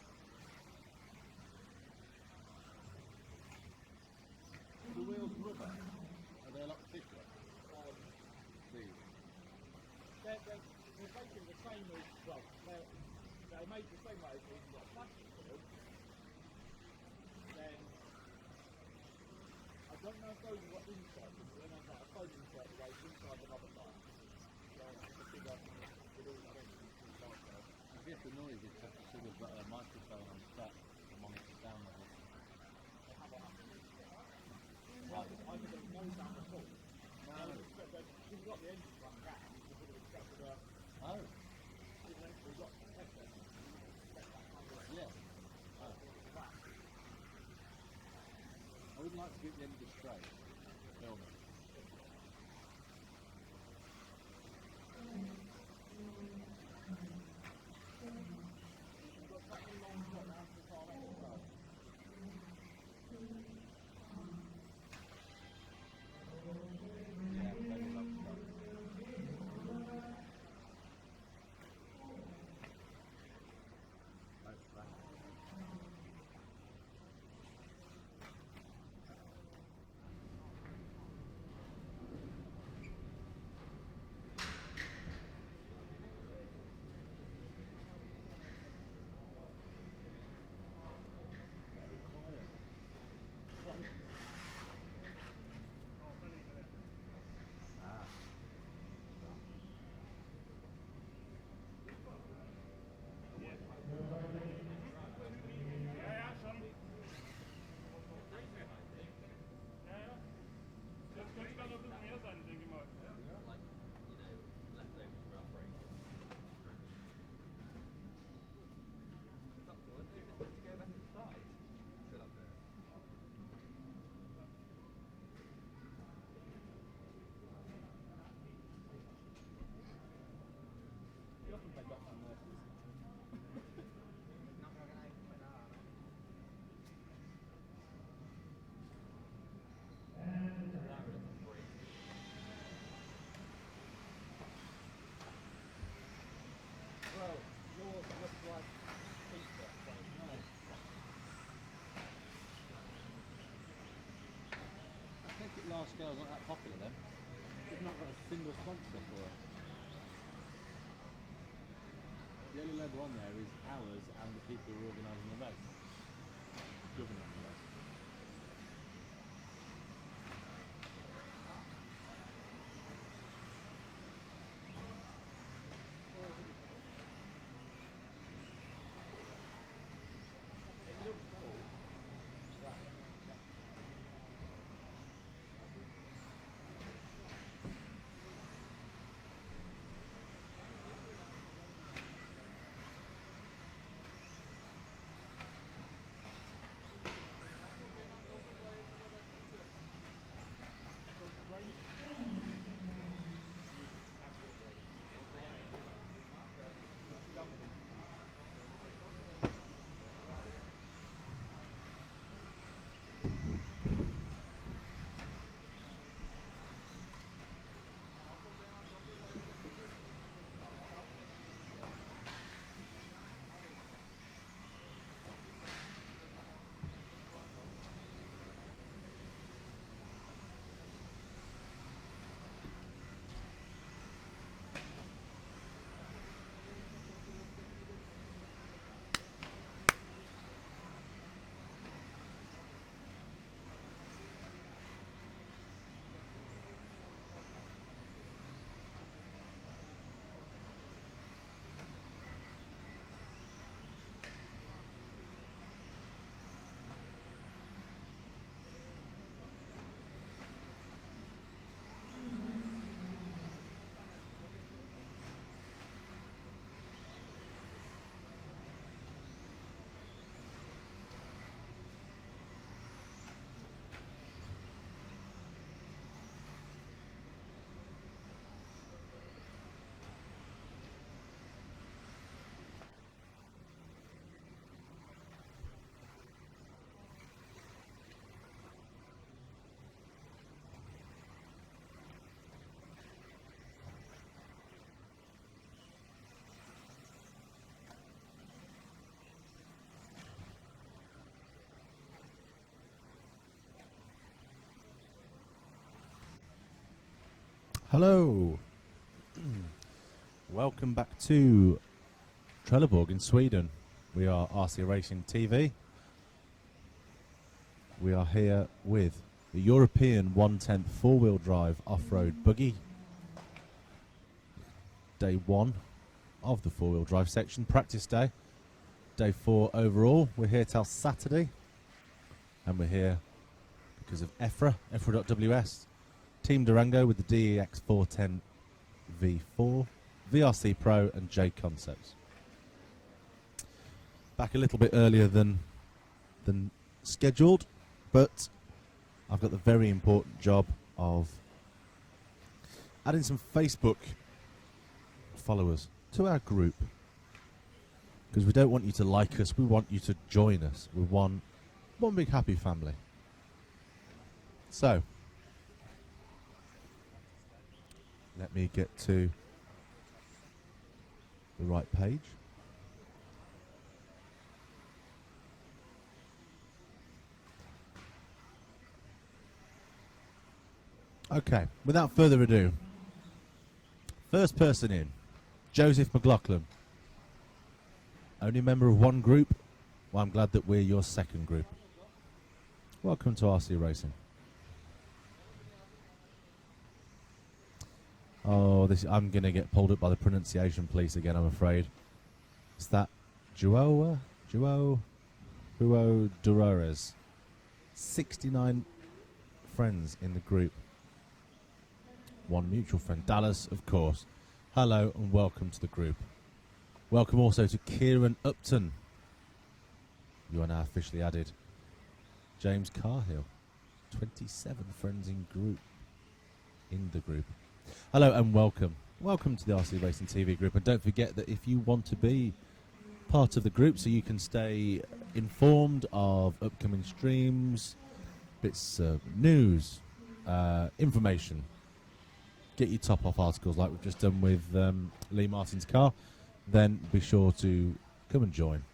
The wheels rubber. Are they a lot thicker? These. They're basically the same as, well, they're made the same way as if you've got a plastic wheel. Then, I don't know if those are what inside them, but then there's like a foam insert that goes inside the rubber tire. So it's a bigger, with all that in. I guess the noise is just sort of got a microphone on set to monitor sound levels. I think there's no sound at all. You've got the engine run down, you would have expected a... Oh. You've actually got the compressor. Yeah. Oh. I would like to get the end of the straight. Film it. You've got such a long shot down to the far left as well. Yeah, very long straight. That's right. Well, yours looks like pizza. I think it last scale's not that popular then. We've not got a single sponsor for it. The only logo on there is ours and the people who are organising the race. Governing the race. Hello. Welcome back to Trelleborg in Sweden. We are RC Racing TV. We are here with the European 1/10 four-wheel drive off-road buggy. Day 1 of the four-wheel drive section, practice day. Day 4 overall. We're here till Saturday. And we're here because of EFRA, EFRA.ws. Team Durango with the DEX 410 V4, VRC Pro and J Concepts. Back a little bit earlier than scheduled, but I've got the very important job of adding some Facebook followers to our group. Because we don't want you to like us, we want you to join us. We're one big happy family. So, let me get to the right page. Okay, without further ado, first person in, Joseph McLaughlin. Only member of one group. Well, I'm glad that we're your second group. Welcome to RC Racing. Oh, I'm going to get pulled up by the pronunciation police again, I'm afraid. Is that Joao Durores? 69 friends in the group. One mutual friend, Dallas, of course. Hello and welcome to the group. Welcome also to Kieran Upton. You are now officially added. James Carhill. 27 friends in the group. Hello and welcome. Welcome to the RC Racing TV group. And don't forget that if you want to be part of the group so you can stay informed of upcoming streams, bits of news, information, get your top off articles like we've just done with Lee Martin's car, then be sure to come and join.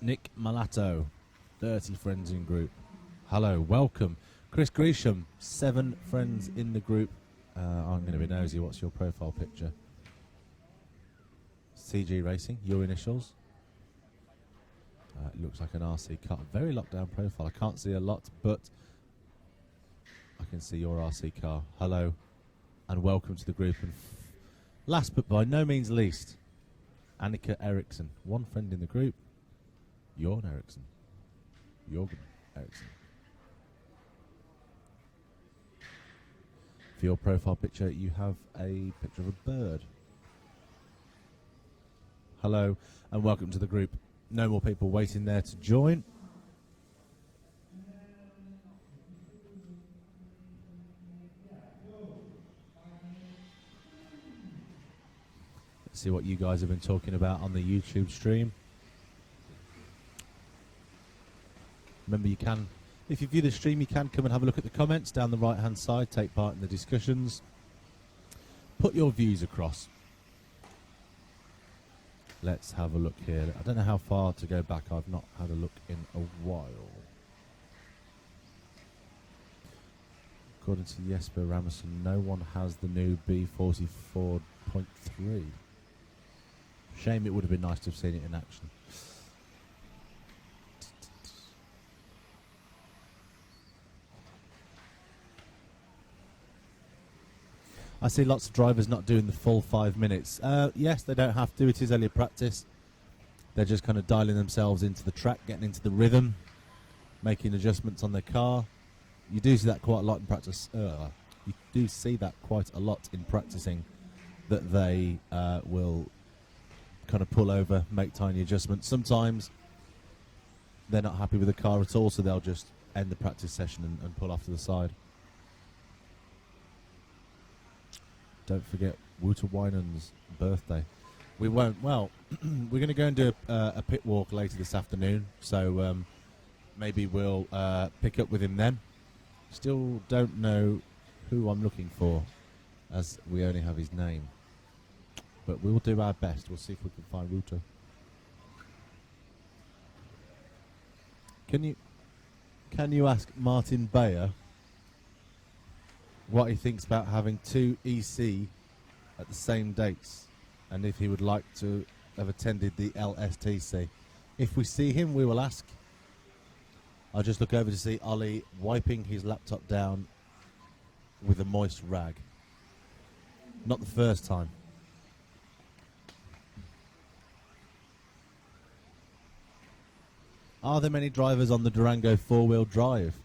Nick Malato, 30 friends in group. Hello, welcome. Chris Gresham, 7 friends in the group. I'm going to be nosy. What's your profile picture? CG Racing, your initials. It looks like an RC car. Very locked down profile. I can't see a lot, but I can see your RC car. Hello, and welcome to the group. And last but by no means least, Annika Eriksson, one friend in the group. Jorgen Eriksson. For your profile picture, you have a picture of a bird. Hello, and welcome to the group. No more people waiting there to join. Let's see what you guys have been talking about on the YouTube stream. Remember, you can, if you view the stream, you can come and have a look at the comments down the right-hand side, take part in the discussions, put your views across. Let's have a look here. I don't know how far to go back. I've not had a look in a while. According to Jesper Ramazson, no one has the new B44.3. Shame, it would have been nice to have seen it in action. I see lots of drivers not doing the full 5 minutes. Yes, they don't have to. It is only a practice. They're just kind of dialing themselves into the track, getting into the rhythm, making adjustments on their car. You do see that quite a lot in practice. You do see that quite a lot in practicing, that they will kind of pull over, make tiny adjustments. Sometimes they're not happy with the car at all, so they'll just end the practice session and pull off to the side. Don't forget Wouter Wynand's birthday. We won't. Well, we're going to go and do a pit walk later this afternoon, so maybe we'll pick up with him then. Still don't know who I'm looking for, as we only have his name. But we will do our best. We'll see if we can find Wouter. Can you ask Martin Bayer what he thinks about having 2 EC at the same dates, and if he would like to have attended the LSTC. If we see him, we will ask. I'll just look over to see Ollie wiping his laptop down with a moist rag. Not the first time. Are there many drivers on the Durango 4-wheel drive?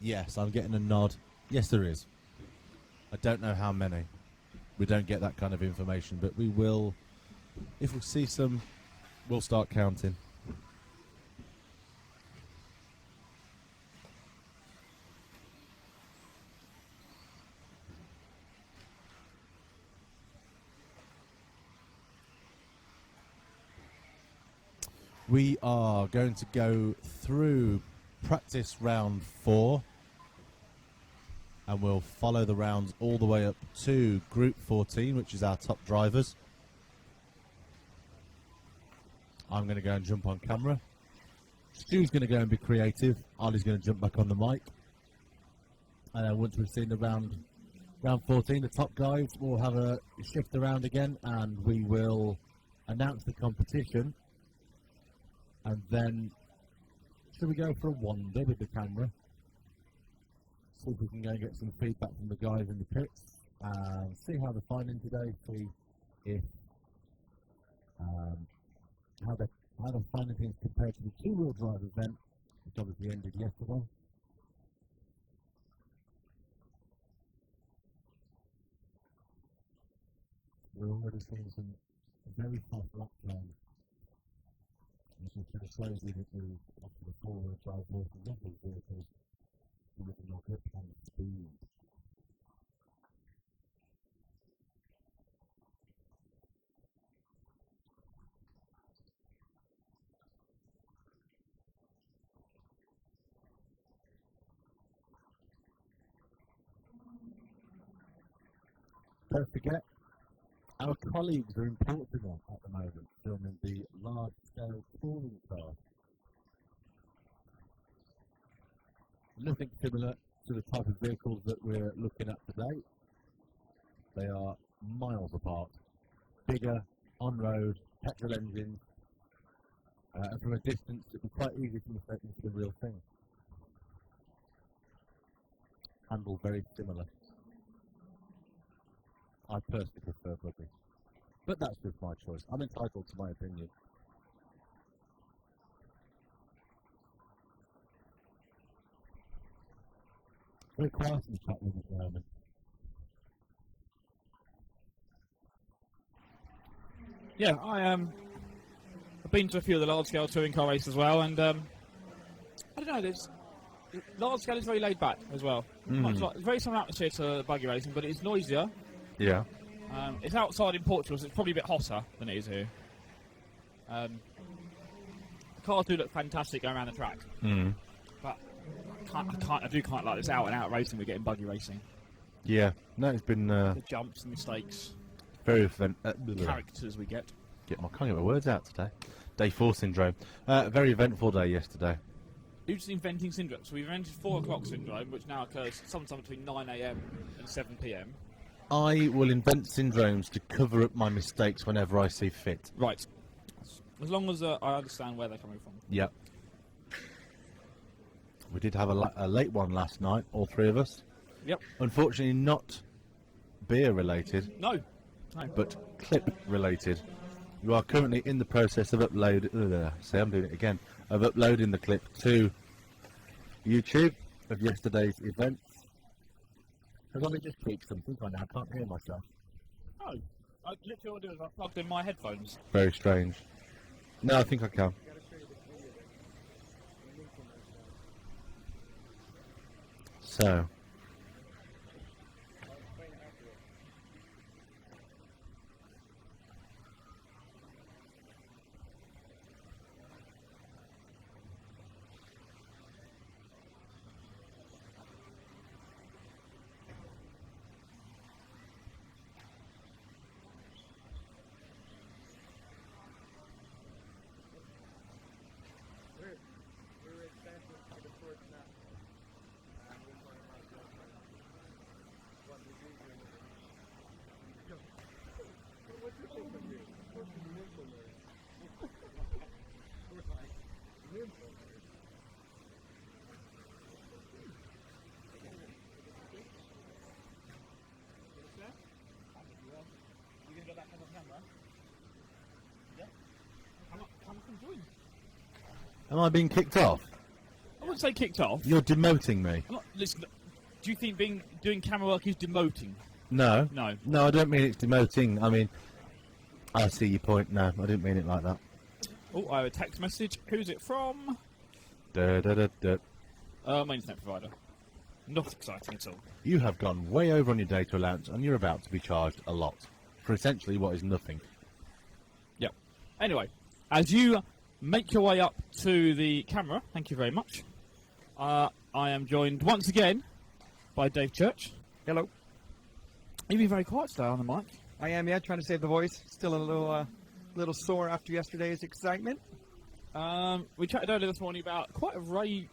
Yes, I'm getting a nod. Yes, there is. I don't know how many. We don't get that kind of information, but we will. If we see some, we'll start counting. We are going to go through practice round 4, and we'll follow the rounds all the way up to Group 14, which is our top drivers. I'm going to go and jump on camera. Stu's going to go and be creative. Ollie's going to jump back on the mic. And then once we've seen the round 14, the top guys will have a shift around again, and we will announce the competition. And then, should we go for a wander with the camera? See if we can go and get some feedback from the guys in the pits, and see how they're finding today, see if how they're finding things compared to the 2-wheel drive event, which obviously ended yesterday. We're already seeing some very fast lap times. This is going to show you that there's after the 4-wheel drive more than these vehicles with more grip and speed. Don't forget, our colleagues are in Portugal at the moment, filming the large-scale touring car. Nothing similar to the type of vehicles that we're looking at today. They are miles apart. Bigger, on-road, petrol engines, and from a distance it was quite easy to mistake them for the real thing. Handle very similar. I personally prefer buggy. But that's just my choice. I'm entitled to my opinion. Very quiet in the chat room at the moment. Yeah, I've been to a few of the large-scale touring car races as well, and I don't know, there's large scale is very laid back as well. Much like, very similar atmosphere to buggy racing, but it's noisier. Yeah. It's outside in Portugal, so it's probably a bit hotter than it is here. The cars do look fantastic going around the track, but I do kind of like this out-and-out racing we're getting buggy racing. Yeah. No, it's been The jumps and mistakes, very characters we get. I can't get my words out today. Day 4 syndrome. Very eventful day yesterday. You're just inventing syndrome. So we've invented 4 o'clock syndrome, which now occurs sometime between 9 AM and 7 PM. I will invent syndromes to cover up my mistakes whenever I see fit. Right. As long as I understand where they're coming from. Yep. We did have a late one last night, all 3 of us. Yep. Unfortunately not beer related, No. but clip related. You are currently in the process of uploading the clip to YouTube of yesterday's event. Because I just tweaked something right now, I can't hear myself. Oh. Literally all I do is I plugged in my headphones. Very strange. No, I think I can. So. Am I being kicked off? I wouldn't say kicked off. You're demoting me. I'm not, listen, do you think doing camera work is demoting? No. No. No, I don't mean it's demoting. I mean, I see your point. No, I didn't mean it like that. Oh, I have a text message. Who's it from? Da, da, da, da. My internet provider. Not exciting at all. You have gone way over on your data allowance and you're about to be charged a lot for essentially what is nothing. Yep. Anyway, as you make your way up to the camera, thank you very much. I am joined once again by Dave Church. Hello. You've been very quiet today on the mic. I am, yeah, trying to save the voice. Still a little sore after yesterday's excitement. We chatted earlier this morning about quite a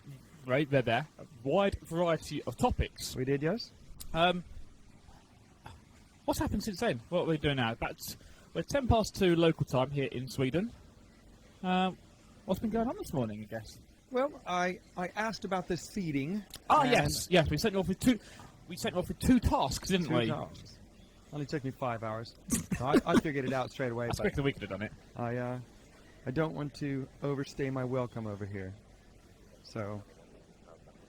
wide variety of topics. We did, yes? What's happened since then? What are we doing now? We're 2:10 local time here in Sweden. What's been going on this morning, I guess? Well, I asked about the seating. Oh, and yes. We sent you off with two. We sent you off with two tasks, didn't two we? tasks. Only took me 5 hours. So I figured it out straight away. I But expected we could have done it. I don't want to overstay my welcome over here. So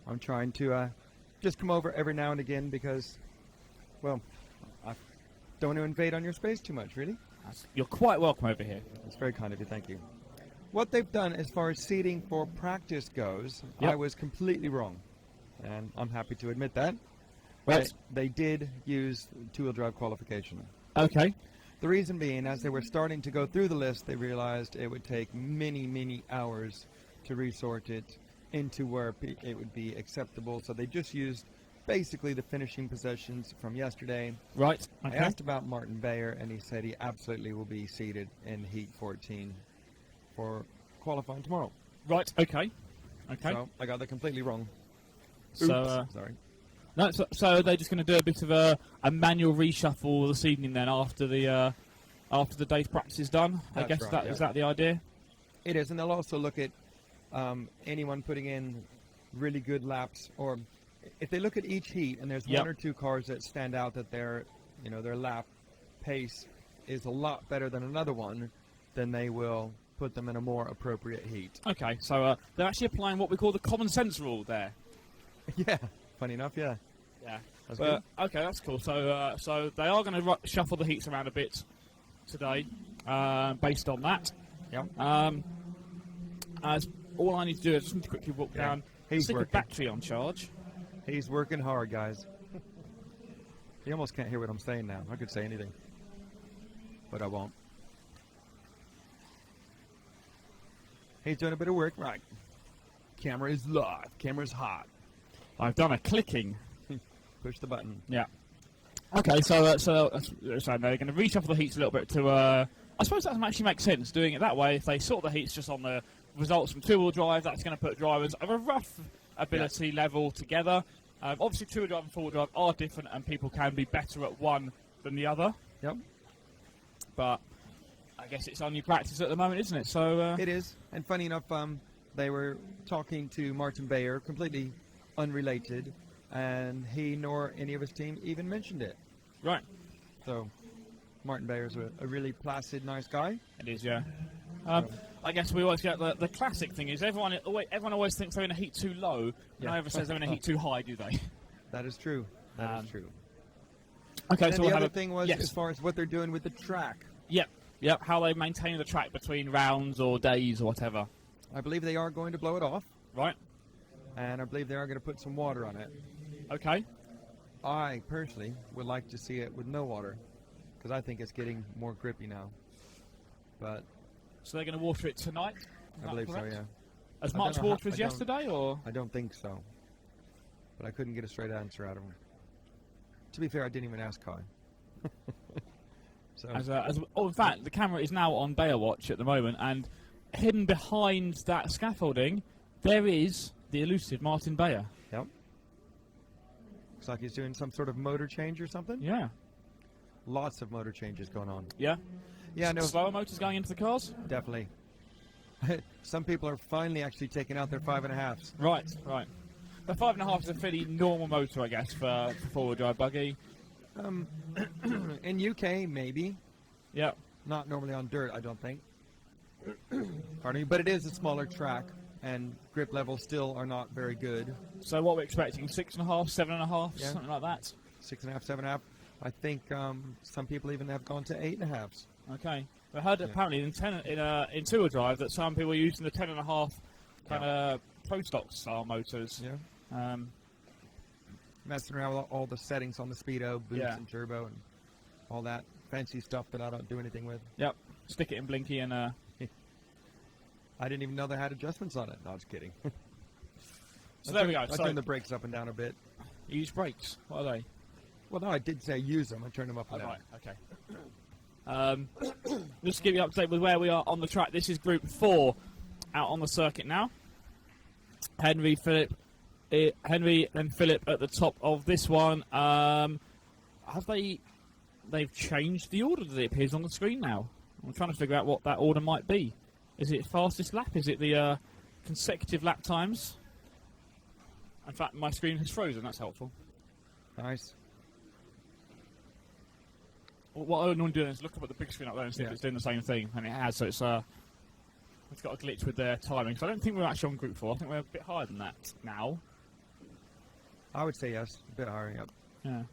I'm trying to just come over every now and again because, well, I don't want to invade on your space too much, really. You're quite welcome over here. It's very kind of you, thank you. What they've done as far as seating for practice goes, Yep. I was completely wrong. And I'm happy to admit that. Right. They did use two-wheel drive qualification. Okay. The reason being, as they were starting to go through the list, they realized it would take many, many hours to resort it into where it would be acceptable. So they just used basically the finishing positions from yesterday. Right. I Okay. asked about Martin Bayer, and he said he absolutely will be seated in Heat 14 for qualifying tomorrow. Right. Okay. Okay. So I got that completely wrong. So, Oops, sorry. No, so they're just going to do a bit of a manual reshuffle this evening then after the day's practice is done. I That's guess right, yeah. is that the idea? It is, and they'll also look at anyone putting in really good laps, or if they look at each heat and there's Yep. one or two cars that stand out that their lap pace is a lot better than another one, then they will put them in a more appropriate heat. Okay, so they're actually applying what we call the common sense rule there. Yeah, funny enough, yeah. Yeah. That's good. Okay, that's cool. So they are going to shuffle the heats around a bit today, based on that. Yeah. As all I need to do is just need to quickly walk Yeah. down, He's stick a working. battery on charge. He's working hard, guys. You almost can't hear what I'm saying now. I could say anything, but I won't. He's doing a bit of work. Right. Camera is live. Camera's hot. I've done a clicking. Push the button. Yeah. Okay, so they're going to reshuffle the heats a little bit to. I suppose that actually makes sense doing it that way. If they sort the heats just on the results from two-wheel drive, that's going to put drivers of a rough ability level together. Obviously, two-wheel drive and four-wheel drive are different, and people can be better at one than the other. Yep. But I guess it's only practice at the moment, isn't it? So It is. And funny enough, they were talking to Martin Bayer, completely unrelated, and he nor any of his team even mentioned it. right, So Martin Bayer's a really placid, nice guy. it is, yeah. I guess we always get the classic thing is everyone always thinks they're in a heat too low. Yeah. No one ever says they're in a heat too high, do they? That is true. That is true. Okay, And so the we'll other have thing was yes. as far as what they're doing with the track. Yep, how they maintain the track between rounds or days or whatever. I believe they are going to blow it off, Right. and I believe they are going to put some water on it. Okay. I personally would like to see it with no water, because I think it's getting more grippy now. But So they're going to water it tonight? Is I that believe so, correct? yeah. As I don't much know how- water I as don't- yesterday, or? I don't think so. But I couldn't get a straight answer out of him. To be fair, I didn't even ask Kai. So In fact, the camera is now on Bayer Watch at the moment, and hidden behind that scaffolding, there is the elusive Martin Bayer. yep. Looks like he's doing some sort of motor change or something. Yeah. Lots of motor changes going on. Yeah? Yeah, no, Slower motors going into the cars? definitely. Some people are finally actually taking out their 5.5s. Right. The 5.5 is a fairly normal motor, I guess, for four-wheel drive buggy. In UK, maybe. Yeah. Not normally on dirt, I don't think. Pardon me, but it is a smaller track. and grip levels still are not very good. So what we're expecting, 6.5, 7.5, Yeah. something like that. 6.5, 7.5. I think some people even have gone to 8.5s. Okay. I heard apparently in two-wheel drive that some people are using the 10.5 kind of pro stock style motors. Yeah. Messing around with all the settings on the speedo, boost Yeah. and turbo, and all that fancy stuff that I don't do anything with. Yep. Stick it in Blinky and I didn't even know they had adjustments on it. No, I was kidding. so there we go. I So turned the brakes up and down a bit. you use brakes. What are they? Well, no, I did say use them. I turned them up and down. Right. Okay. Just to give you an update with where we are on the track. This is Group 4 out on the circuit now. Henry and Philip at the top of this one. Have they've changed the order that it appears on the screen now? I'm trying to figure out what that order might be. Is it fastest lap? Is it the consecutive lap times? In fact, my screen has frozen. That's helpful. Nice. What I would normally do is look up at the big screen up there and see if Yeah. it's doing the same thing, and it has. So it's got a glitch with their timing. So I don't think we're actually on Group 4. I think we're a bit higher than that now. I would say yes. A bit higher up. Yeah.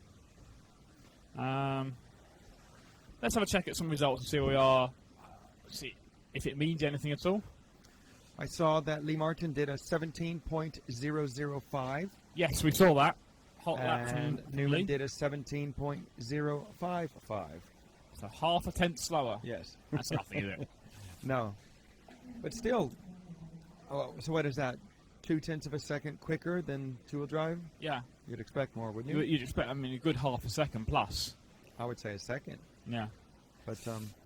Let's have a check at some results and see where we are. See if it means anything at all. I saw that Lee Martin did a 17.005, Yes, we saw that. Hot lap and from Newman Lee. did a 17.055. So half a tenth slower. Yes. That's nothing, is it? No. But still, so what is that? 0.2 of a second quicker than two-wheel drive? Yeah. You'd expect more, wouldn't you? You'd expect, I mean, a good half a second plus. I would say a second. Yeah. But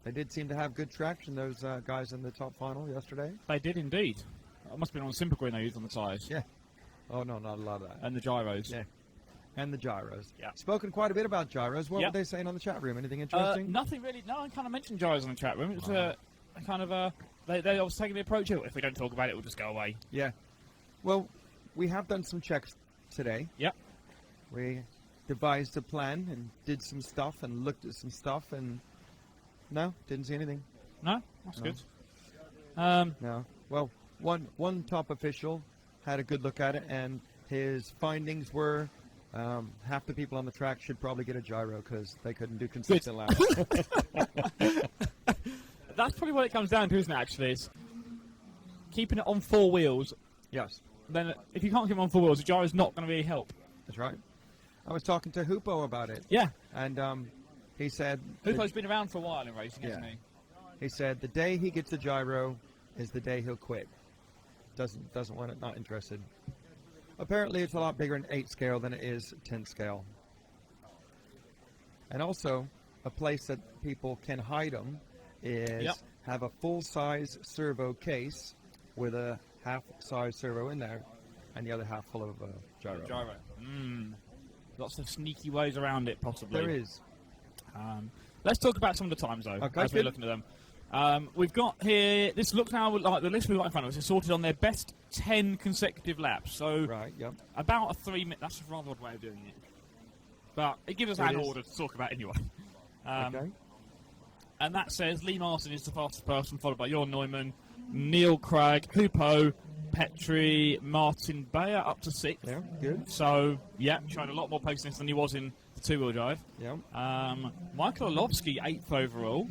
they did seem to have good traction, those guys in the top final yesterday. They did indeed. It must have been on the simple green they used on the tyres. Yeah. Oh, no, not a lot of that. And the gyros. Yeah. And the gyros. Yeah. Spoken quite a bit about gyros. What Yep. were they saying on the chat room? Anything interesting? Nothing really. No, I kind of mentioned gyros on the chat room. It was a kind of they was taking the approach. If we don't talk about it, we'll just go away. Yeah. Well, we have done some checks today. Yep. We devised a plan and did some stuff and looked at some stuff and no, didn't see anything. No, that's No. good. No. Well, one top official had a good look at it, and his findings were half the people on the track should probably get a gyro because they couldn't do consistent laps. That's probably what it comes down to, isn't it? Actually, is keeping it on four wheels. Yes, Then, if you can't keep it on four wheels, the gyro's not going to really help. that's right. I was talking to Hoopo about it, Yeah. and he said Hoopo's been around for a while in racing, hasn't Yeah. he? he said the day he gets a gyro is the day he'll quit. Doesn't want it. Not interested. Apparently, it's a lot bigger in 8 scale than it is 10 scale. And also, a place that people can hide them is Yep. have a full-size servo case with a half-size servo in there, and the other half full of gyro. Gyro. Lots of sneaky ways around it, possibly. There is. Let's talk about some of the times, though, Okay, as we're good. looking at them. We've got here, this looks now like the list we've got in front of us is sorted on their best 10 consecutive laps. So Right. Yep. about a 3 minute, that's a rather odd way of doing it. But it gives us It an is. order to talk about anyway. Okay. And that says Lee Martin is the fastest person, followed by Jon Neumann, Neil Craig, Hoopo, Petri, Martin Bayer up to 6th. Yeah. Good. So, yeah, showing a lot more pace than he was in the two-wheel drive. Yeah. Michael Orlovsky, 8th overall.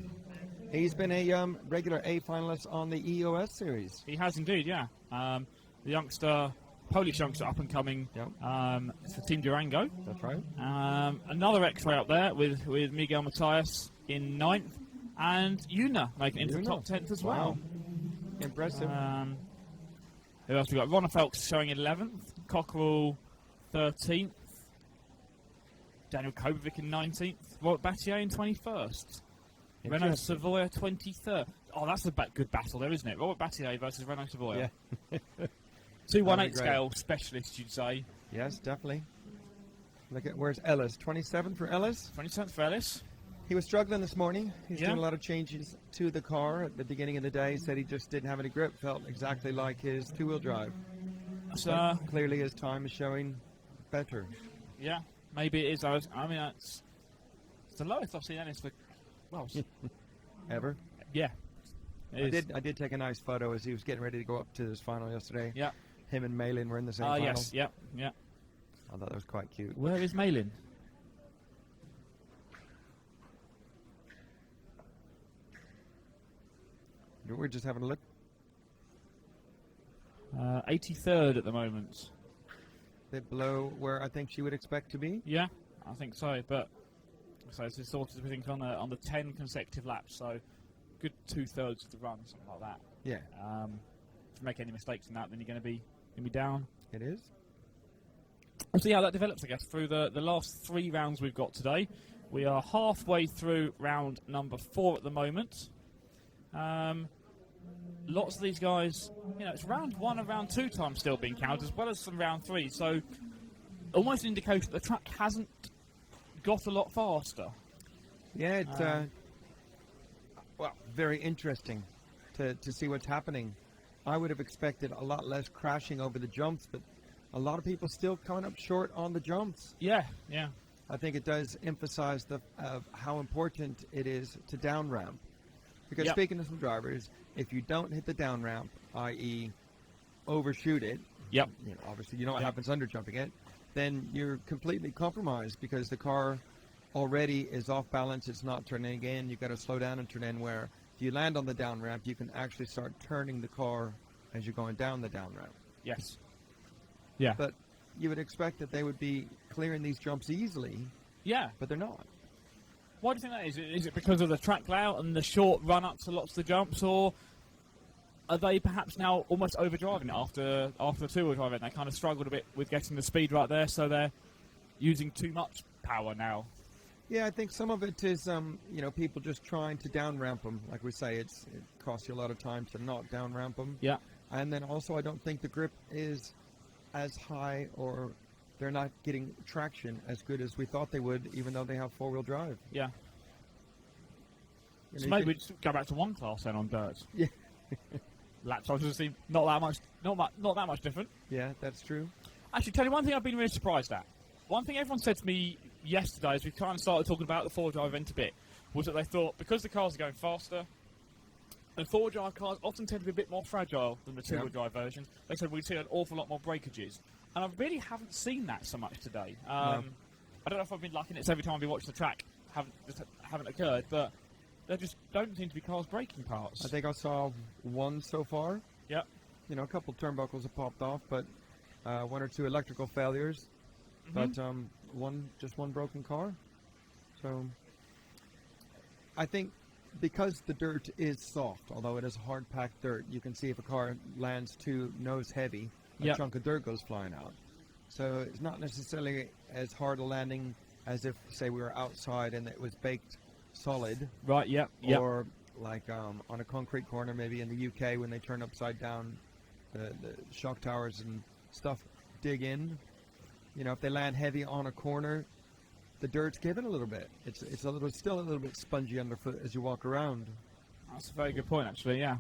He's been a regular A finalist on the EOS series. He has indeed, yeah. The youngster, Polish youngster, up and coming. Yep. For Team Durango. That's right. Another X-ray up there with Miguel Matias in 9th, and Una making it into the top 10th as well. Wow. Impressive. Who else we got? Ronald Felks showing 11th, Cockerell 13th, Daniel Kobovic in 19th, Robert Battier in 21st. Renault Interesting. Savoia 23rd. Oh, that's a good battle there, isn't it? Robert Battier versus Renault Savoia. Yeah. 2 That'd 1/8 be great. scale specialists, you'd say. Yes, definitely. Look at where's Ellis? 27 for Ellis. 27th for Ellis. He was struggling this morning. He's Yeah. doing a lot of changes to the car at the beginning of the day. He said he just didn't have any grip. Felt exactly like his two-wheel drive. So, But clearly his time is showing better. yeah, maybe it is. I mean, it's the lowest I've seen Ellis for, well, Ever? yeah, It is. I did take a nice photo as he was getting ready to go up to his final yesterday. Yeah. Him and Malin were in the same Ah, final. yes. Yeah. Yeah. I thought that was quite cute. Where is Malin? We're just having a look. 83rd at the moment. Bit below where I think she would expect to be. Yeah, I think so. But so it's sort of everything on the 10 consecutive laps. So good 2/3 of the run, something like that. Yeah, If you make any mistakes in that, then you're going to be down. it is. We'll see how that develops, I guess, through the last 3 rounds we've got today. We are halfway through round number 4 at the moment. Lots of these guys, it's round 1 and round 2 time still being counted, as well as some round 3. So almost an indication that the track hasn't got a lot faster. Yeah, it's well, very interesting to see what's happening. I would have expected a lot less crashing over the jumps, but a lot of people still coming up short on the jumps. Yeah. I think it does emphasize how important it is to down ramp. Because Yep. speaking to some drivers, if you don't hit the down ramp, i.e. overshoot it, Yep. obviously you know what Yep. happens under jumping it, then you're completely compromised because the car already is off balance, it's not turning again, you've got to slow down and turn in, where if you land on the down ramp, you can actually start turning the car as you're going down the down ramp. Yes. Yeah. But you would expect that they would be clearing these jumps easily, Yeah. but they're not. Why do you think that is? Is it because of the track layout and the short run-up to lots of the jumps, or are they perhaps now almost overdriving it after the two-wheel drive event? They kind of struggled a bit with getting the speed right there, so they're using too much power now. Yeah, I think some of it is, people just trying to down ramp them. Like we say, it costs you a lot of time to not down ramp them. Yeah. And then also, I don't think the grip is as high, or they're not getting traction as good as we thought they would, even though they have four-wheel drive. Yeah. You So know, maybe you we just go back to one class then on dirt. Yeah. Lap times just seem not that much different. yeah, that's true. Actually, tell you one thing I've been really surprised at. One thing everyone said to me yesterday as we kind of started talking about the four-wheel drive event a bit was that they thought because the cars are going faster, and four-wheel drive cars often tend to be a bit more fragile than the two-wheel drive versions, they said we'd see an awful lot more breakages. And I really haven't seen that so much today. I don't know if I've been lucky and it's every time I've been watching the track haven't occurred, but there just don't seem to be cars breaking parts. I think I saw one so far. Yep. A couple turnbuckles have popped off, but one or two electrical failures. But one broken car. So I think because the dirt is soft, although it is hard packed dirt, you can see if a car lands too nose heavy, a chunk of dirt goes flying out. So it's not necessarily as hard a landing as if, say, we were outside and it was baked solid. Right, yep. Or like on a concrete corner, maybe in the UK when they turn upside down the shock towers and stuff, dig in. If they land heavy on a corner, the dirt's given a little bit. It's still a little bit spongy underfoot as you walk around. That's a very good point, actually. Yeah.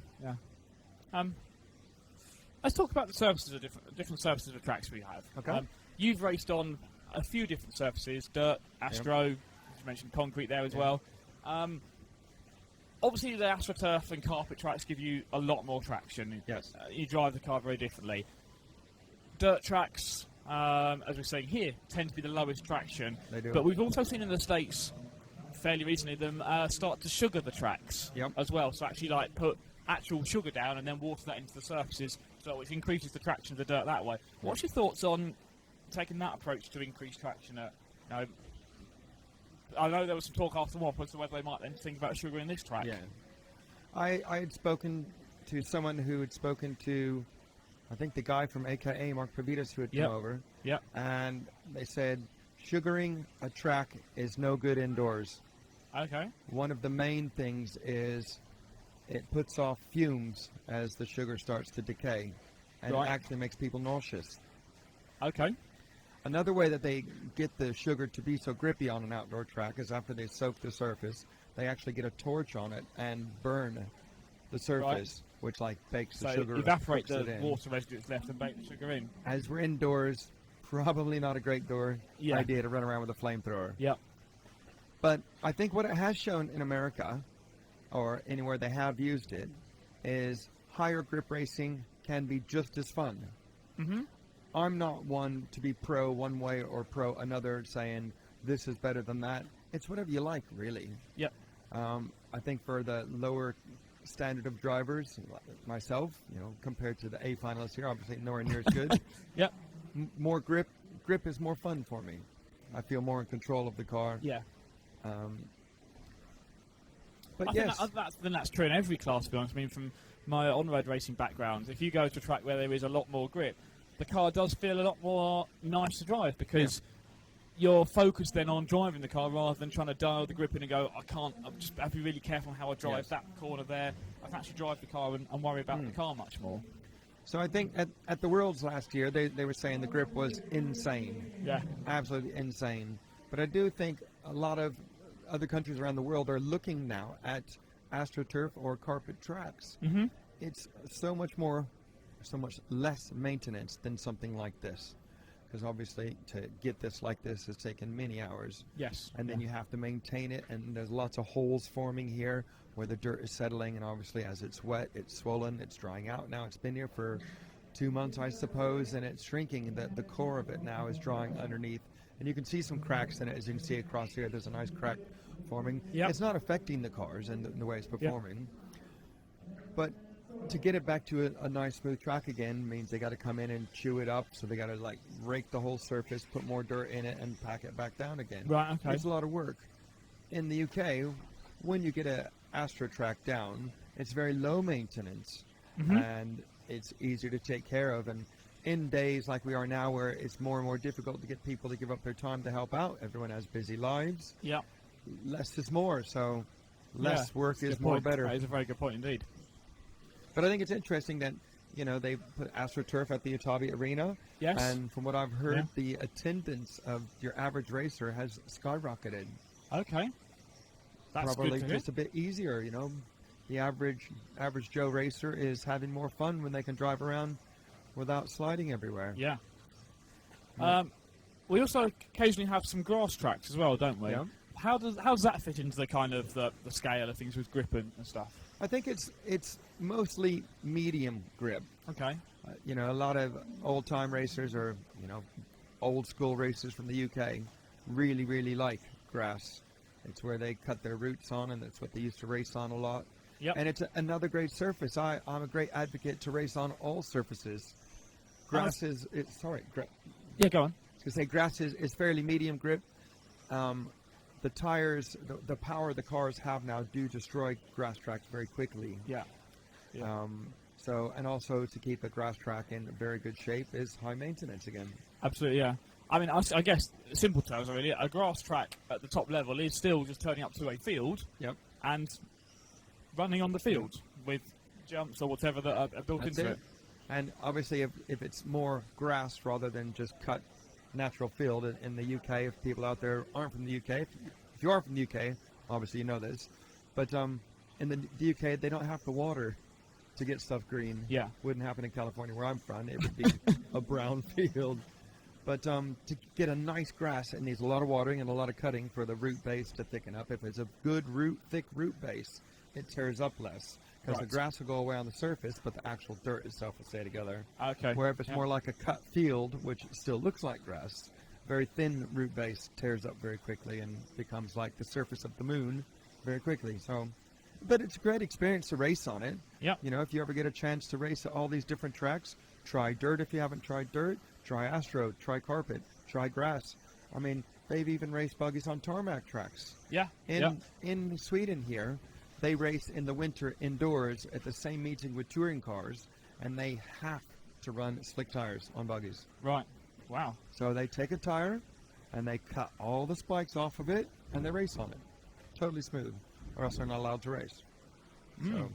Let's talk about the surfaces of different surfaces of tracks we have. Okay. You've raced on a few different surfaces: dirt, Astro. You mentioned concrete there as well. Obviously, the AstroTurf and carpet tracks give you a lot more traction. Yes. You drive the car very differently. Dirt tracks, as we're saying here, tend to be the lowest traction. They do. But we've also seen in the States, fairly recently, them start to sugar the tracks as well. So actually, put actual sugar down and then water that into the surfaces, so it increases the traction of the dirt that way. What's your thoughts on taking that approach to increase traction? I know there was some talk after WOP as to whether they might then think about sugaring this track. Yeah. I had spoken to someone who had spoken to, I think, the guy from AKA, Mark Pavitas, who had come over. Yep. And they said sugaring a track is no good indoors. Okay. One of the main things is it puts off fumes as the sugar starts to decay, and it actually makes people nauseous. Okay. Another way that they get the sugar to be so grippy on an outdoor track is after they soak the surface, they actually get a torch on it and burn the surface, which bakes the sugar. So evaporate cooks the it in. water residue that's left and bake the sugar in. As we're indoors, probably not a great idea to run around with a flamethrower. Yep. But I think what it has shown in America, or anywhere they have used it, is higher grip racing can be just as fun. Mm-hmm. I'm not one to be pro one way or pro another, saying this is better than that. It's whatever you like, really. Yep. I think for the lower standard of drivers, like myself, compared to the A finalists here, obviously nowhere near as good. Yep. More grip is more fun for me. I feel more in control of the car. Yeah. But I yes, think that's true in every class, to be honest. I mean, from my on-road racing background, if you go to a track where there is a lot more grip, the car does feel a lot more nice to drive because you're focused then on driving the car rather than trying to dial the grip in and go, I just have to be really careful on how I drive that corner there. I can actually drive the car and worry about the car much more. So I think at the Worlds last year, they were saying the grip was insane. Yeah. Absolutely insane. But I do think a lot of other countries around the world are looking now at AstroTurf or carpet tracks. Mm-hmm. It's so much less maintenance than something like this. Because obviously to get this like this has taken many hours. Yes. And then you have to maintain it, and there's lots of holes forming here where the dirt is settling, and obviously as it's wet, it's swollen, it's drying out. Now it's been here for 2 months, I suppose, and it's shrinking, and the core of it now is drying underneath. And you can see some cracks in it, as you can see across here. There's a nice crack forming. Yep. It's not affecting the cars and the way it's performing. But to get it back to a nice smooth track again means they got to come in and chew it up. So they got to like rake the whole surface, put more dirt in it, and pack it back down again. Right, okay. It's a lot of work. In the UK, when you get a Astro track down, it's very low maintenance, and it's easier to take care of. And in days like we are now, where it's more and more difficult to get people to give up their time to help out, everyone has busy lives. Yeah. Less is more, so less work is more better. That is a very good point indeed. But I think it's interesting that, they put AstroTurf at the Itabi Arena. Yes. And from what I've heard, the attendance of your average racer has skyrocketed. Okay. That's Probably good to hear. just a bit easier, The average Joe racer is having more fun when they can drive around without sliding everywhere. Yeah. We also occasionally have some grass tracks as well, don't we? Yeah. How does that fit into the kind of the scale of things with grip and stuff? I think it's mostly medium grip. Okay. A lot of old-time racers or, old-school racers from the UK really, really like grass. It's where they cut their roots on, and that's what they used to race on a lot. Yep. And it's another great surface. I'm a great advocate to race on all surfaces. Grass is... Yeah, go on. I was going to say grass is fairly medium grip. The tires, the power the cars have now do destroy grass tracks very quickly. Yeah. And also to keep a grass track in very good shape is high maintenance again. Absolutely, yeah. I mean, I guess, simple terms, really, a grass track at the top level is still just turning up to a field and running on the field with jumps or whatever that are built into it. And obviously, if it's more grass rather than just cut natural field in the UK, if people out there aren't from the UK, if you are from the UK, obviously you know this, but in the UK, they don't have to water to get stuff green. Yeah. Wouldn't happen in California where I'm from. It would be a brown field. But to get a nice grass, it needs a lot of watering and a lot of cutting for the root base to thicken up. If it's a good thick root base, it tears up less. Because the grass will go away on the surface, but the actual dirt itself will stay together. Okay. Where if it's more like a cut field, which still looks like grass, very thin root base tears up very quickly and becomes like the surface of the moon very quickly. So, but it's a great experience to race on it. Yeah. If you ever get a chance to race at all these different tracks, try dirt if you haven't tried dirt, try Astro, try carpet, try grass. I mean, they've even raced buggies on tarmac tracks. Yeah. In Sweden here, they race in the winter indoors at the same meeting with touring cars, and they have to run slick tires on buggies. Right. Wow. So they take a tire, and they cut all the spikes off of it, and they race on it. Totally smooth, or else they're not allowed to race. So,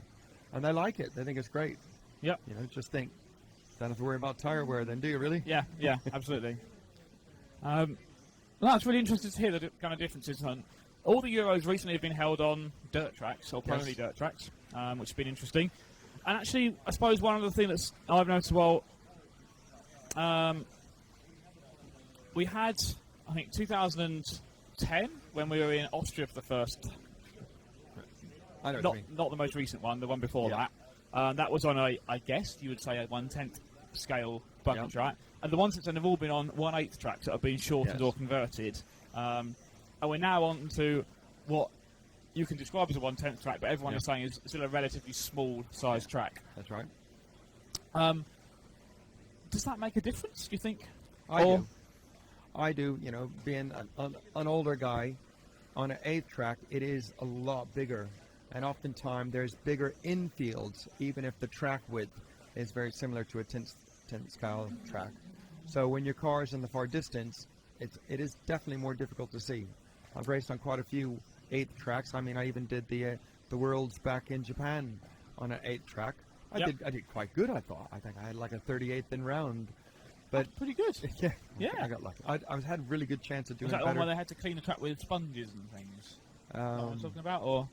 and they like it. They think it's great. Yep. Just think, don't have to worry about tire wear then, do you really? Yeah, absolutely. Well, that's really interesting to hear the kind of differences. All the Euros recently have been held on dirt tracks, or primarily dirt tracks, which has been interesting. And actually, I suppose one of the things that I've noticed, we had, I think, 2010, when we were in Austria for the first... I know what you mean. Not the most recent one, the one before that. That was on I guess you would say a 1/10 scale bucket Yep. track, and the ones that have all been on 1/8 tracks that have been shortened Yes. or converted. And we're now on to what you can describe as a 1/10 track, but everyone Yep. is saying is still a relatively small size track. That's right. Does that make a difference, do you think? I do. You know, being an older guy on an 8th track, it is a lot bigger. And oftentimes there's bigger infields, even if the track width is very similar to a 10th scale track. So when your car is in the far distance, it is definitely more difficult to see. I've raced on quite a few 8th tracks. I mean, I even did the Worlds back in Japan on an 8th track. I did quite good, I thought. I think I had like a 38th in round. But Pretty good. yeah, I got lucky. I had a really good chance of doing Was that the better. one where they had to clean the track with sponges and things? What I'm talking about, or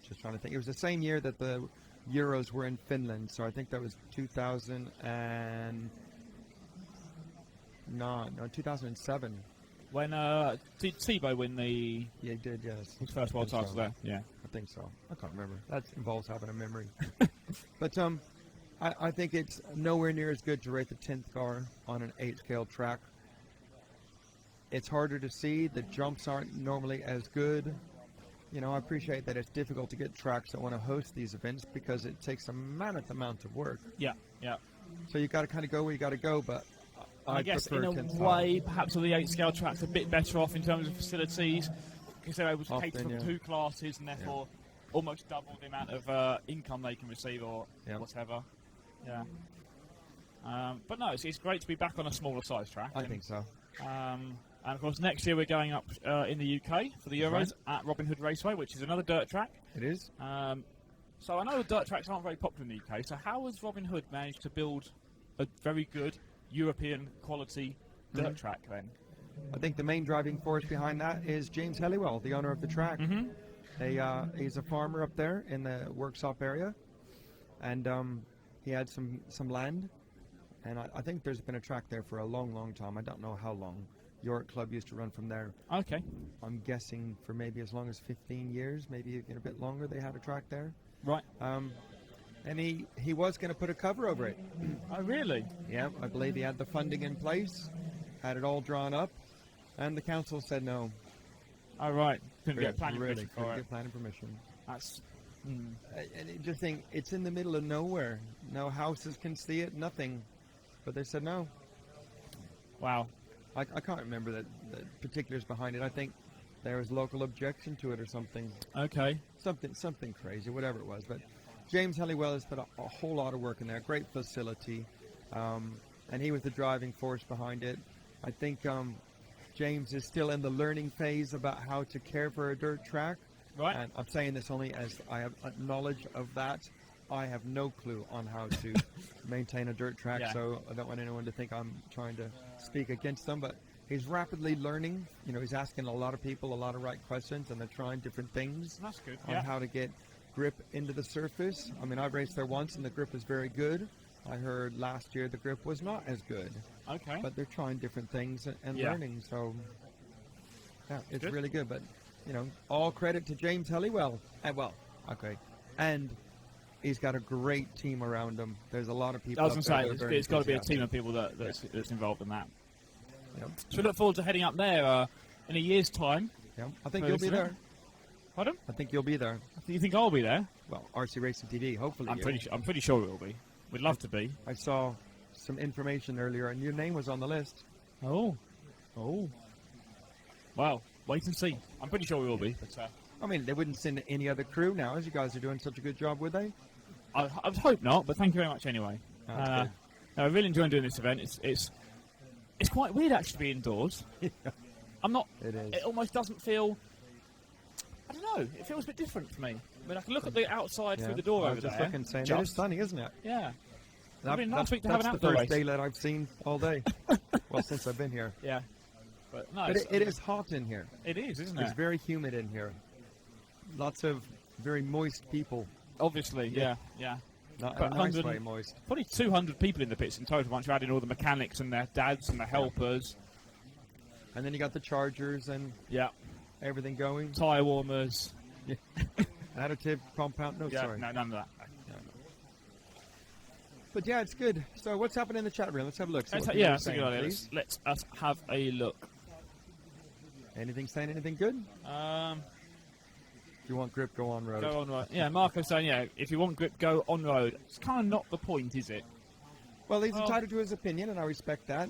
Just trying to think. It was the same year that the Euros were in Finland, so I think that was 2007. when did Tebow win Yeah, he did, yes. his first world I think title so. there? Yeah. I think so. I can't remember. That involves having a memory. But I think it's nowhere near as good to rate the 10th car on an 8 scale track. It's harder to see. The jumps aren't normally as good. You know, I appreciate that it's difficult to get tracks that want to host these events because it takes a mammoth amount of work. Yeah, yeah. So you got to kind of go where you got to go, but I guess in prefer a 10th style. way, perhaps all the 8 scale tracks are a bit better off in terms of facilities because they're able to cater Often, for yeah. 2 classes and therefore almost double the amount of income they can receive or Yeah. whatever. Yeah. But no, it's great to be back on a smaller size track. I and, think so. And of course, next year we're going up in the UK for the Euros Right. at Robin Hood Raceway, which is another dirt track. It is. So I know dirt tracks aren't very popular in the UK. So how has Robin Hood managed to build a very good European quality dirt track then? I think the main driving force behind that is James Helliwell, the owner of the track. He's a farmer up there in the workshop area, and he had some land, and I think there's been a track there for a long, long time. I don't know how long. York Club used to run from there. Okay. I'm guessing for maybe as long as 15 years, maybe even a bit longer. They had a track there, Right. and he was going to put a cover over it. Oh, really? Yeah, I believe he had the funding in place, had it all drawn up, and the council said no. Oh, right. Couldn't get planning really permission couldn't for it. get planning permission. That's. And you just think it's in the middle of nowhere. No houses can see it, nothing. But they said no. Wow. I can't remember the particulars behind it. I think there was local objection to it or something. Okay. Something crazy, whatever it was. But James Helliwell has put a whole lot of work in there. Great facility. And he was the driving force behind it. I think James is still in the learning phase about how to care for a dirt track. Right. And I'm saying this only as I have knowledge of that. I have no clue on how to maintain a dirt track, Yeah. so I don't want anyone to think I'm trying to speak against them. But he's rapidly learning. You know, he's asking a lot of people a lot of right questions, and they're trying different things That's good. on Yeah. how to get grip into the surface. I mean, I've raced there once, and the grip is very good. I heard last year the grip was not as good, Okay. but they're trying different things and Yeah. learning. So, yeah, it's Good. really good. But you know, all credit to James Helliwell. And he's got a great team around him. There's a lot of people. I was up going to there say, that are it's, very it's got to be a enthusiastic. team of people that's involved in that. Yep. So we look forward to heading up there in a year's time. Yeah, I think For you'll this be there. event. Pardon? I think you'll be there. Do you think I'll be there? Well, RC Racing TV, hopefully. I'm you. pretty sure it will be. We'd love to be. I saw some information earlier, and your name was on the list. Oh. Well, wait and see. I'm pretty sure we will be. But, I mean, they wouldn't send any other crew now, as you guys are doing such a good job, would they? I would hope not, but thank you very much anyway. That's good. No, I really enjoy doing this event. It's quite weird actually to be indoors. I'm not. It is. It almost doesn't feel. I don't know. It feels a bit different for me. I mean, I can look at the outside Yeah. through the door I over was just there. looking, saying it just- is sunny, isn't it? Yeah. That- I mean, last week to that's have an the outdoor first race. daylight I've seen all day. Well, since I've been here. Yeah. But no, But it's- it is hot in here. It is, isn't It's it? very humid in here. Lots of very moist people. Obviously, yeah. Not But in a nice 100 way moist. Probably 200 people in the pits in total once you add in all the mechanics and their dads and the helpers. And then you got the chargers and Yeah. everything going. Tyre warmers. Additive compound. No, Yeah, sorry. no, none of that. But yeah, it's good. So what's happening in the chat room? Let's have a look. See Let's what ha- yeah, people are that's a good saying, idea. please. Let's us have a look. Anything saying anything good? If you want grip, go on road. Go on road. Yeah, Marco's saying, yeah, if you want grip, go on road. It's kind of not the point, is it? Well, he's Oh. entitled to his opinion, and I respect that.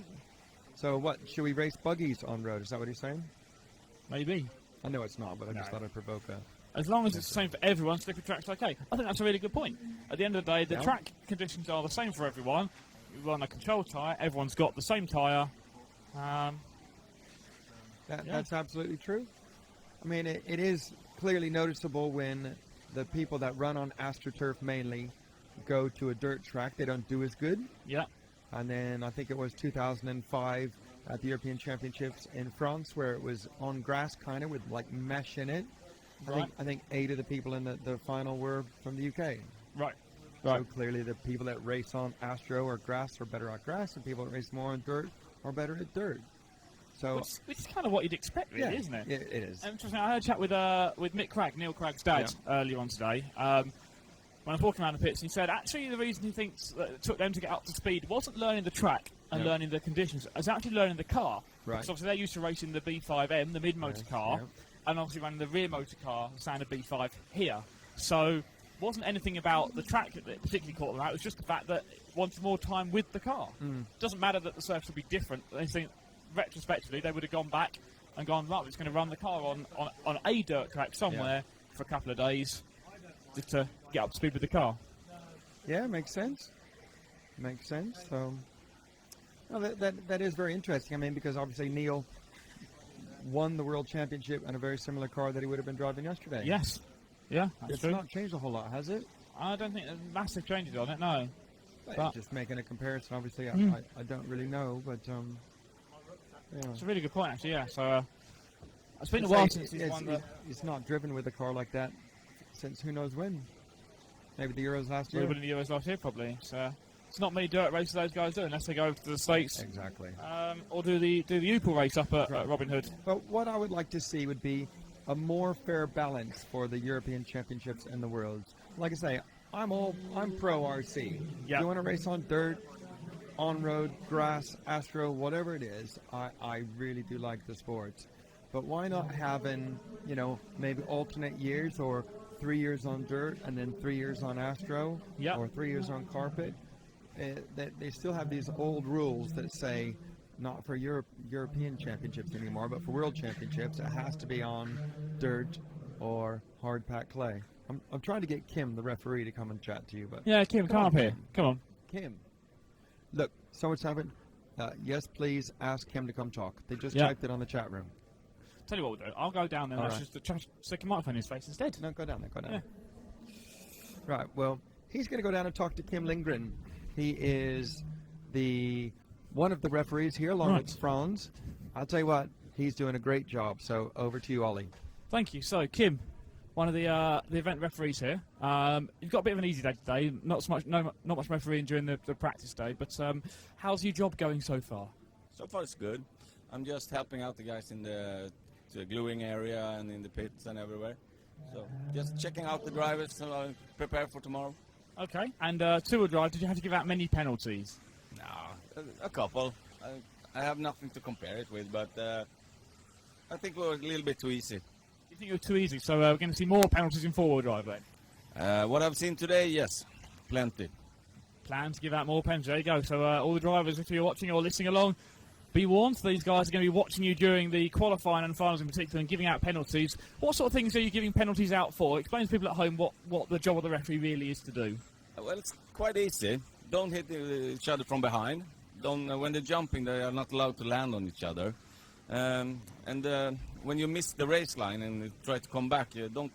So what, should we race buggies on road? Is that what he's saying? Maybe. I know it's not, but I just No. thought I'd provoke a... As long as it's the same for everyone, slippery track's okay. I think that's a really good point. At the end of the day, the Yeah. track conditions are the same for everyone. You run a control tyre, everyone's got the same tyre. Yeah. That's absolutely true. I mean, it is clearly noticeable when the people that run on AstroTurf mainly go to a dirt track. They don't do as good. Yeah. And then I think it was 2005 at the European Championships in France where it was on grass kind of with like mesh in it. Right. I think 8 of the people in the final were from the UK. Right. So clearly the people that race on Astro or grass are better at grass, and people that race more on dirt are better at dirt. So Which is kind of what you'd expect, really, yeah, isn't it? It is. Interesting. I had a chat with Mick Cragg, Neil Cragg's dad, earlier on today. When I was walking around the pits, he said actually the reason he thinks that it took them to get up to speed wasn't learning the track and Yeah. learning the conditions. It was actually learning the car. Right. Because obviously they're used to racing the B5M, the mid-motor Yes, car, yeah. and obviously running the rear motor car, the standard B5 here. So wasn't anything about the track that particularly caught them out. It was just the fact that it wanted more time with the car. Doesn't matter that the surface would be different. They think retrospectively they would have gone back and gone, right, we're just going to run the car on a dirt track somewhere for a couple of days just to get up to speed with the car. Yeah, makes sense. Makes sense. So, no, that is very interesting. I mean, because obviously Neil won the world championship in a very similar car that he would have been driving yesterday. Yes. Yeah, that's It's true. not changed a whole lot, has it? I don't think there's massive changes on it, no. But just making a comparison, obviously, I don't really know, but yeah. It's a really good point, actually, yeah. So, it's been a I'd while say since he's won the... He's not driven with a car like that since who knows when. Maybe the Euros last Would year. have been in the Euros last year, probably. So, it's not many dirt races those guys do, unless they go over to the States. Exactly. Or do the Opel race up at Robin Hood. But what I would like to see would be a more fair balance for the European Championships and the Worlds. Like I say, I'm pro RC. Yeah. You want to race on dirt, on road, grass, Astro, whatever it is. I really do like the sports. But why not having, maybe alternate years or 3 years on dirt and then 3 years on Astro or 3 years on carpet? They still have these old rules that say not for European championships anymore, but for world championships, it has to be on dirt or hard packed clay. I'm trying to get Kim, the referee, to come and chat to you, but Yeah, Kim, come on, up here. Kim. Come on. Kim, look, so much happened. Yes, please ask Kim to come talk. They just Yeah. typed it on the chat room. Tell you what we'll do. I'll go down there and All let's just stick a microphone in his face instead. No, go down there. Go down there. Right. Well, he's going to go down and talk to Kim Lindgren. He is one of the referees here, along Right. with Franz. I'll tell you what, he's doing a great job. So over to you, Ollie. Thank you. So, Kim, one of the event referees here. You've got a bit of an easy day today. Not much refereeing during the practice day. But how's your job going so far? So far, it's good. I'm just helping out the guys in the gluing area and in the pits and everywhere. So just checking out the drivers so I prepare for tomorrow. Okay. And two-wheel drive, did you have to give out many penalties? No, a couple. I have nothing to compare it with, but I think we were a little bit too easy. You think it was too easy? So we're going to see more penalties in four-wheel drive then? What I've seen today, yes, plenty. Plan to give out more penalties. There you go. So all the drivers, if you're watching or listening along, be warned, these guys are going to be watching you during the qualifying and finals in particular and giving out penalties. What sort of things are you giving penalties out for? Explain to people at home what the job of the referee really is to do. Well, it's quite easy. Don't hit each other from behind. When they're jumping, they are not allowed to land on each other. And when you miss the race line and try to come back, you don't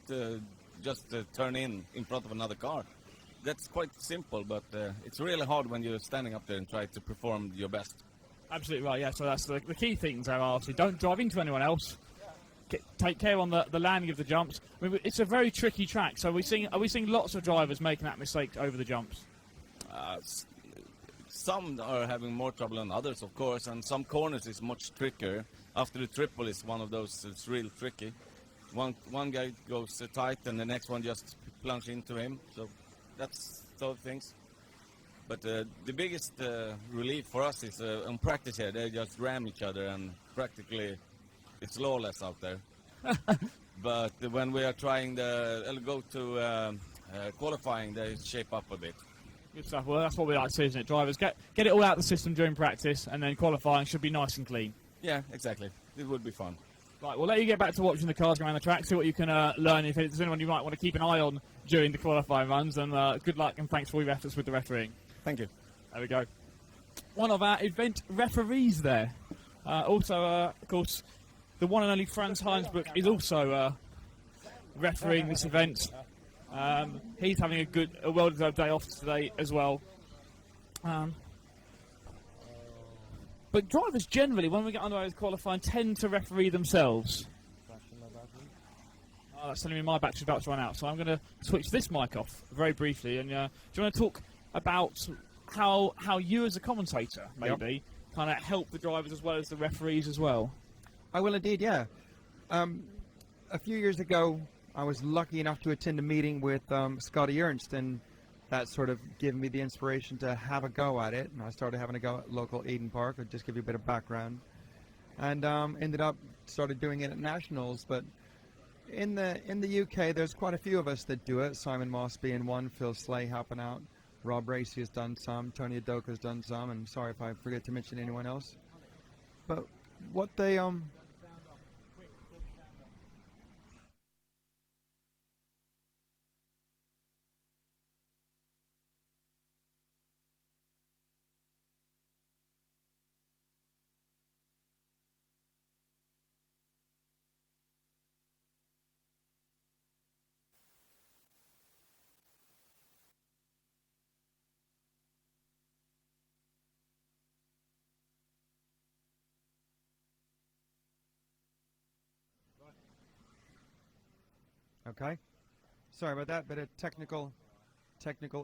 just turn in front of another car. That's quite simple, but it's really hard when you're standing up there and try to perform your best. Absolutely right, yeah. So that's the key things are obviously don't drive into anyone else. Take care on the landing of the jumps. I mean, it's a very tricky track, so are we seeing lots of drivers making that mistake over the jumps? Some are having more trouble than others, of course, and some corners is much trickier. After the triple is one of those, it's real tricky. One guy goes tight and the next one just plunges into him, so that's those things. But the biggest relief for us is on practice here. They just ram each other and practically it's lawless out there. But when we are trying to go to qualifying, they shape up a bit. Good stuff. Well, that's what we like to see, isn't it? Drivers get it all out of the system during practice, and then qualifying should be nice and clean. Yeah, exactly. It would be fun. Right, we'll let you get back to watching the cars go around the track, see what you can learn. If there's anyone you might want to keep an eye on during the qualifying runs, and good luck and thanks for all your efforts with the refereeing. Thank you. There we go. One of our event referees there. Also, of course, the one and only Franz Heinsbruck is also refereeing this event. He's having a well-deserved day off today as well. But drivers generally, when we get underway with qualifying, tend to referee themselves. Oh, that's telling me my battery's about to run out, so I'm going to switch this mic off very briefly. And do you want to talk about how you as a commentator, maybe, kind of help the drivers as well as the referees as well? I will indeed, yeah. A few years ago, I was lucky enough to attend a meeting with Scotty Ernst, and that sort of gave me the inspiration to have a go at it. And I started having a go at local Eden Park. I'll just give you a bit of background. And ended up started doing it at nationals. But in the UK, there's quite a few of us that do it. Simon Moss being one, Phil Slay helping out. Rob Racy has done some. Tony Adoka has done some. And sorry if I forget to mention anyone else. But what they Okay, sorry about that. Bit of technical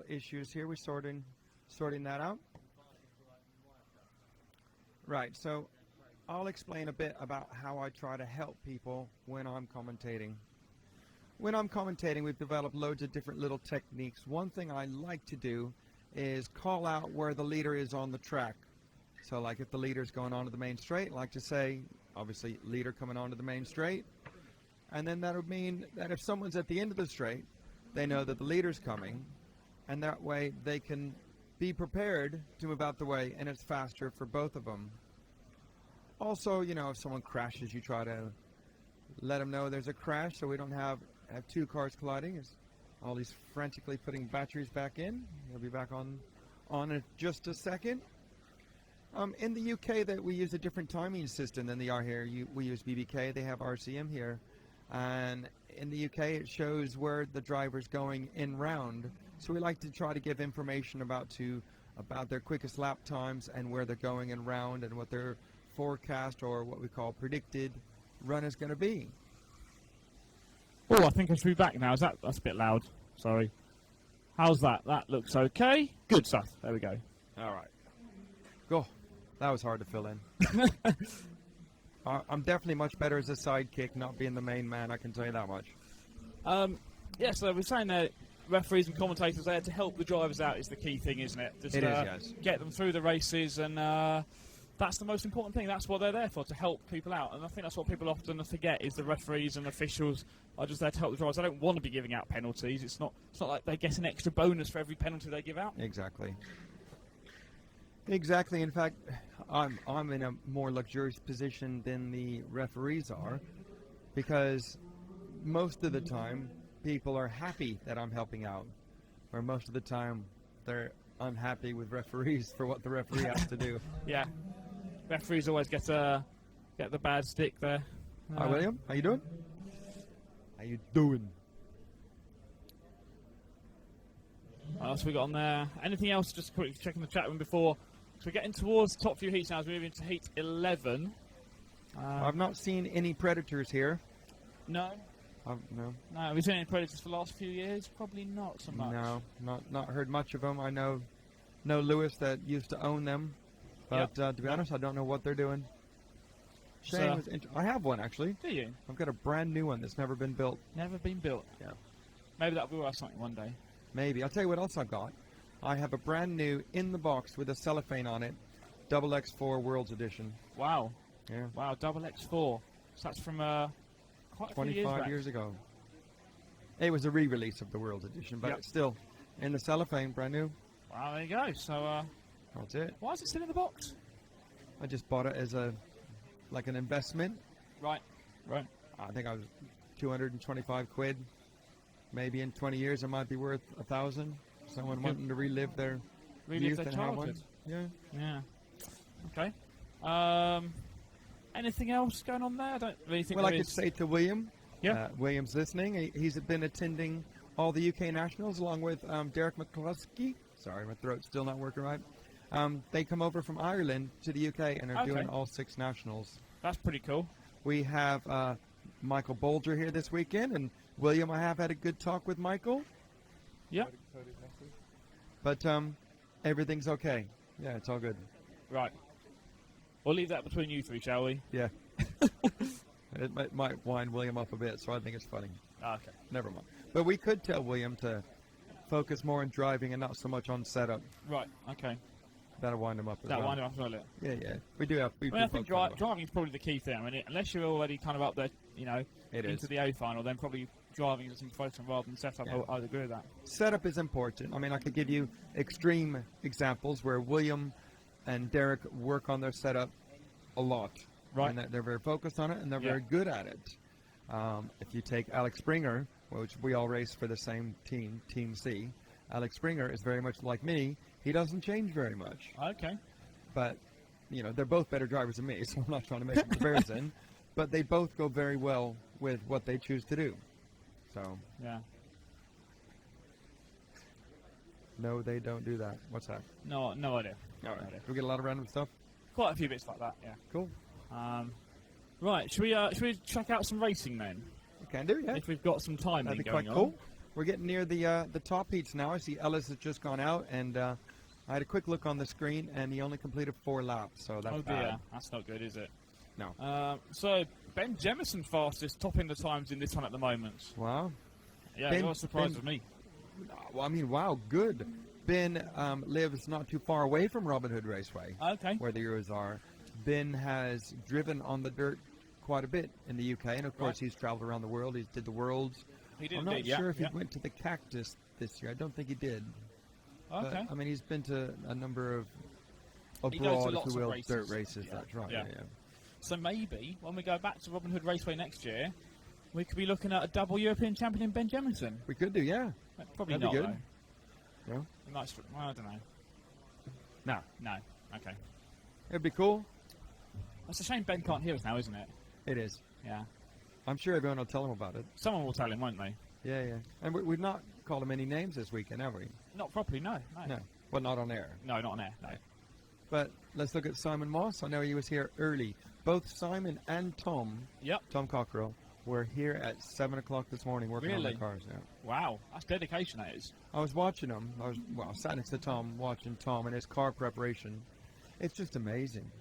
issues here. We're sorting that out. Right. So I'll explain a bit about how I try to help people when I'm commentating. When I'm commentating, we've developed loads of different little techniques. One thing I like to do is call out where the leader is on the track. So like if the leader's going onto the main straight, I like to say, obviously, leader coming onto the main straight. And then that would mean that if someone's at the end of the straight, they know that the leader's coming, and that way they can be prepared to move out the way, and it's faster for both of them. Also, you know, if someone crashes, you try to let them know there's a crash so we don't have two cars colliding. It's all these frantically putting batteries back in. They'll be back on in just a second. In the UK, that we use a different timing system than they are here. We use BBK. They have RCM here. And in the UK, it shows where the driver's going in round. So we like to try to give information about their quickest lap times and where they're going in round and what their forecast or what we call predicted run is going to be. Oh, I think I should be back now. That's a bit loud. Sorry. How's that? That looks okay. Good stuff. There we go. All right. Go. That was hard to fill in. I'm definitely much better as a sidekick, not being the main man, I can tell you that much. Yeah, so we're saying that referees and commentators there to help the drivers out is the key thing, isn't it? Just, it is, yes. Get them through the races, and that's the most important thing. That's what they're there for, to help people out. And I think that's what people often forget, is the referees and officials are just there to help the drivers. They don't want to be giving out penalties. It's not like they get an extra bonus for every penalty they give out. Exactly. Exactly. In fact, I'm in a more luxurious position than the referees are, because most of the time people are happy that I'm helping out, or most of the time they're unhappy with referees for what the referee has to do. Yeah, referees always get the bad stick there. Hi, William. How you doing? How you doing? What else we got on there? Anything else? Just quickly checking the chat room before. So we're getting towards the top few heats now as we move into heat 11. I've not seen any predators here. No? No. No, have we seen any predators for the last few years? Probably not so much. No, not heard much of them. I know Lewis that used to own them, but to be honest, I don't know what they're doing. Shane was I have one, actually. Do you? I've got a brand new one that's never been built. Never been built? Yeah. Maybe that'll be worth something one day. Maybe. I'll tell you what else I've got. I have a brand new in the box with a cellophane on it, double X4 Worlds Edition. Wow. Yeah. Wow, double X4. So that's from quite a few 25 years ago. It was a re-release of the Worlds Edition, but Yep. it's still in the cellophane, brand new. Wow, there you go. So, That's it. why is it still in the box? I just bought it as like an investment. Right. I think I was 225 quid. Maybe in 20 years it might be worth 1,000. Someone wanting to relive their youth Their and have one. childhood. Yeah. Yeah. Okay. Anything else going on there? I don't really think Well, I there could is. say to William, Yeah. William's listening. He's been attending all the UK nationals along with Derek McCluskey. Sorry, my throat's still not working right. They come over from Ireland to the UK and are Okay. doing all 6 nationals. That's pretty cool. We have Michael Bolger here this weekend, and William, I have had a good talk with Michael. Yeah. But everything's okay. Yeah, it's all good. Right. We'll leave that between you three, shall we? Yeah. It might wind William up a bit, so I think it's funny. Okay. Never mind. But we could tell William to focus more on driving and not so much on setup. Right. Okay. That'll wind him up as That well. wind up, will it? Yeah, yeah. We do have. We I mean, I do think both driving is probably the key thing. I mean, unless you're already kind of up there, It into is. the A final, then probably driving is important rather than setup. Yeah. I'd agree with that. Setup is important. I mean, I could give you extreme examples where William and Derek work on their setup a lot. Right. And they're very focused on it, and they're Yeah. very good at it. If you take Alex Springer, which we all race for the same team, Team C, Alex Springer is very much like me. He doesn't change very much. Okay. But, they're both better drivers than me, so I'm not trying to make a comparison. But they both go very well with what they choose to do. So, Yeah. no, they don't do that. What's that? No idea. All right. No idea. We get a lot of random stuff. Quite a few bits like that. Yeah. Cool. Right. Should we check out some racing then? We can do, yeah. If we've got some timing That'd be going quite on. cool. We're getting near the top heats now. I see Ellis has just gone out, and I had a quick look on the screen, and he only completed 4 laps, so that's Oh dear, bad. that's not good, is it? No. So Ben Jemison fastest, topping the times in this one at the moment. Wow. Yeah, Ben- you are surprised Ben- with me. Well, I mean, wow, good. Ben lives not too far away from Robin Hood Raceway, Okay. where the Euros are. Ben has driven on the dirt quite a bit in the UK, and of course Right. he's traveled around the world. He did the Worlds. He did I'm not indeed, sure yeah, if yeah. he went to the Cactus this year. I don't think he did. Okay. But, I mean, he's been to a number of He goes to abroad, if lots you of will, races. dirt races. Yeah, That's right. yeah. Yeah. So maybe when we go back to Robin Hood Raceway next year, we could be looking at a double European champion in Ben Jemison. We could do, yeah. Probably That'd not. be good. Though. Yeah. We might well, I don't know. No. No. Okay. It'd be cool. It's a shame Ben can't hear us now, isn't it? It is. Yeah. I'm sure everyone will tell him about it. Someone will tell him, won't they? Yeah, yeah. And we've not called him any names this weekend, have we? Not properly, no. No. Well, not on air. No, not on air. No. But let's look at Simon Moss. I know he was here early. Both Simon and Tom, Yep. Tom Cockrell, were here at 7 o'clock this morning working on Really? their cars. Yeah. Wow, that's dedication. That is. I was watching them. I sat next to Tom, watching Tom and his car preparation. It's just amazing.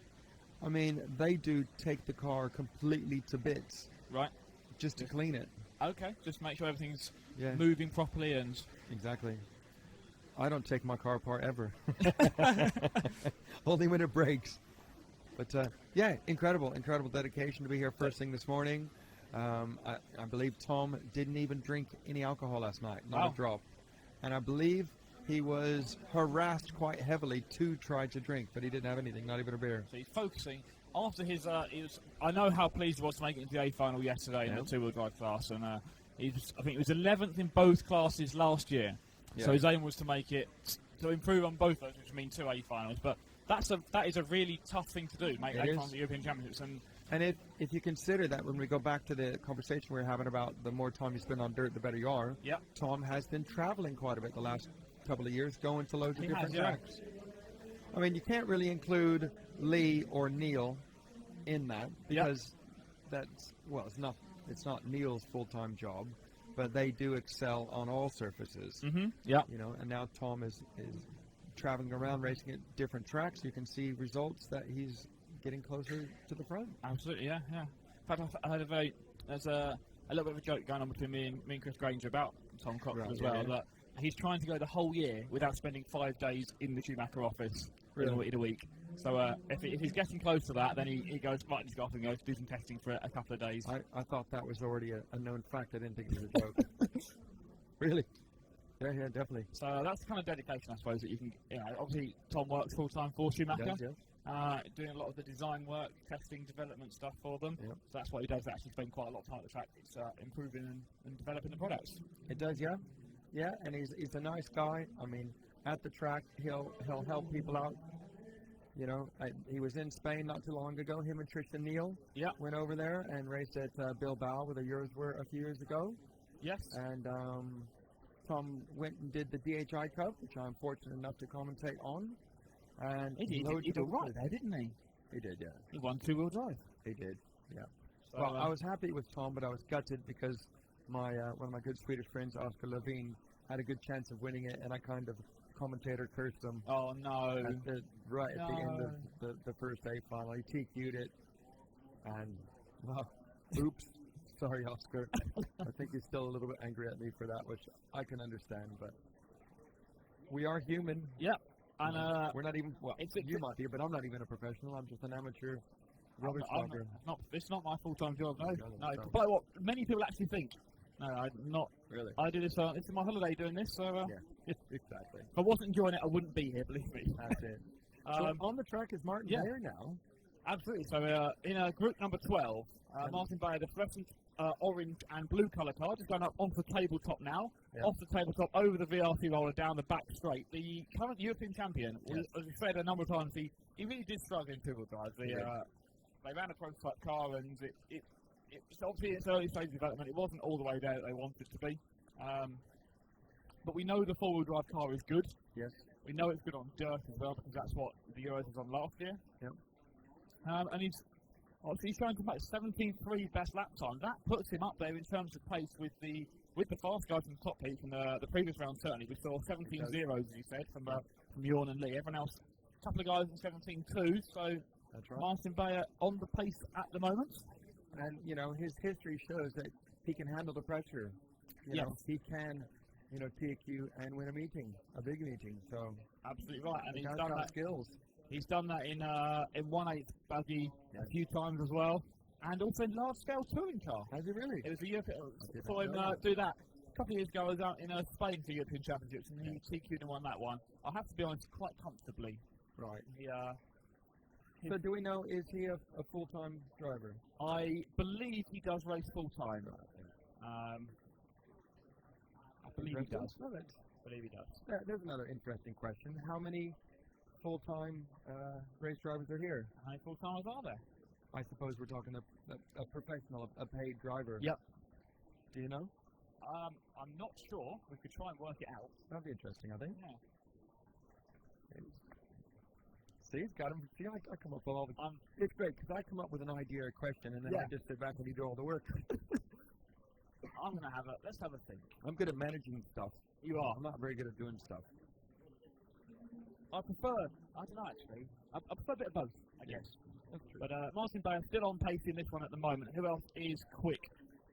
I mean, they do take the car completely to bits Right. just to clean it. Okay. Just make sure everything's Yeah, moving properly and. exactly. I don't take my car apart ever. Only when it breaks. But yeah, incredible dedication to be here first thing this morning. I believe Tom didn't even drink any alcohol last night, not Wow. a drop. And I believe he was harassed quite heavily to try to drink, but he didn't have anything, not even a beer. So he's focusing after his. I know how pleased he was to make it into the A final yesterday in Yeah. the two-wheel drive class, and I think he was 11th in both classes last year. So Yeah. his aim was to make it to improve on both those, which mean 2 A finals. But that is a really tough thing to do, make It A is. finals at European Championships. And And if you consider that when we go back to the conversation we were having about the more time you spend on dirt, the better you are, Yep. Tom has been traveling quite a bit the last couple of years, going to loads of He different has, yeah. tracks. I mean, you can't really include Lee or Neil in that because that's, well, it's not Neil's full-time job, but they do excel on all surfaces. yeah, You know, and now Tom is traveling around racing at different tracks. You can see results that he's getting closer to the front. absolutely, yeah. In fact, I had there's a little bit of a joke going on between me and Chris Granger about Tom Cockrell Right, as yeah, well. yeah. That he's trying to go the whole year without spending 5 days in the Schumacher office in a week. So if he's getting close to that, then he goes right in his golf and goes do some testing for a couple of days. I thought that was already a known fact. I didn't think it was a joke. Really? Yeah, definitely. So that's the kind of dedication, I suppose, that you can. Obviously, Tom works full time for Schumacher, doing a lot of the design work, testing, development stuff for them. Yep. So that's what he does. Actually, spend quite a lot of time at the track. It's improving and developing the products. It does, yeah. Yeah, and he's a nice guy. I mean, at the track, he'll help people out. You know, he was in Spain not too long ago. Him and Tristan Neal went over there and raced at Bilbao, where the Euros were a few years ago. Yes. And Tom went and did the DHI Cup, which I'm fortunate enough to commentate on. And he did all right there, didn't he? He did, yeah. He won 2-wheel drive. He did, yeah. So, well, I was happy with Tom, but I was gutted because my one of my good Swedish friends, Oscar Levine, had a good chance of winning it, and I kind of commentator cursed him. Oh no! At the end of the first A final, he TQ'd it, and well, oops. Sorry, Oscar. I think he's still a little bit angry at me for that, which I can understand, but we are human. Yep. And we're not even. Well, you might be, but I'm not even a professional. I'm just an amateur rubbish driver. It's not my full-time job. No. But what many people actually think. No, I'm not. Really? I do this. This is my holiday doing this. So yeah, exactly. If I wasn't enjoying it, I wouldn't be here. Believe me. That's it. So on the track is Martin Bayer now. Absolutely. So in group number 12, Martin Bayer, the fluorescent orange and blue colour car, just going up onto the tabletop now. Yep. Off the tabletop, over the VRC roller, down the back straight. The current European champion, as we said a number of times, he really did struggle in two-wheel drive. They ran a prototype car, and it's obviously its early stage development. It wasn't all the way there that they wanted it to be. But we know the four-wheel drive car is good. Yes. We know it's good on dirt as well, because that's what the Euros was on last year. Yep. And he's trying to make 17.3 best lap time. That puts him up there in terms of pace with the fast guys in the top heat from the previous round. Certainly, we saw 17 zeros, as you said, from Jorn and Lee. Everyone else, a couple of guys in 17.2. So that's right. Martin Bayer on the pace at the moment. And his history shows that he can handle the pressure. You know, he can, TQ and win a big meeting. So absolutely right, and he's done that. Skills. He's done that in 1/8 buggy a few times as well, and also in large-scale touring car. Has he really? It was a European. Saw him do that a couple of years ago. I was out in Spain for European Championships, and he TQ'd and won that one. I have to be honest, quite comfortably. Right. So do we know, is he a full-time driver? I believe he does race full-time. I believe he does. I believe he does. There's another interesting question. How many full-time race drivers are here? How many full-timers are there? I suppose we're talking a professional, a paid driver. Yep. Do you know? I'm not sure. We could try and work it out. That'd be interesting, I think. Yeah. See, it's got him. See, I come up with all the. It's great because I come up with an idea or question, and then I just sit back and you do all the work. Let's have a think. I'm good at managing stuff. You are. I'm not very good at doing stuff. I don't know actually. I prefer a bit of both, I guess. That's true. But Martin Bayer still on pace in this one at the moment. Who else is quick?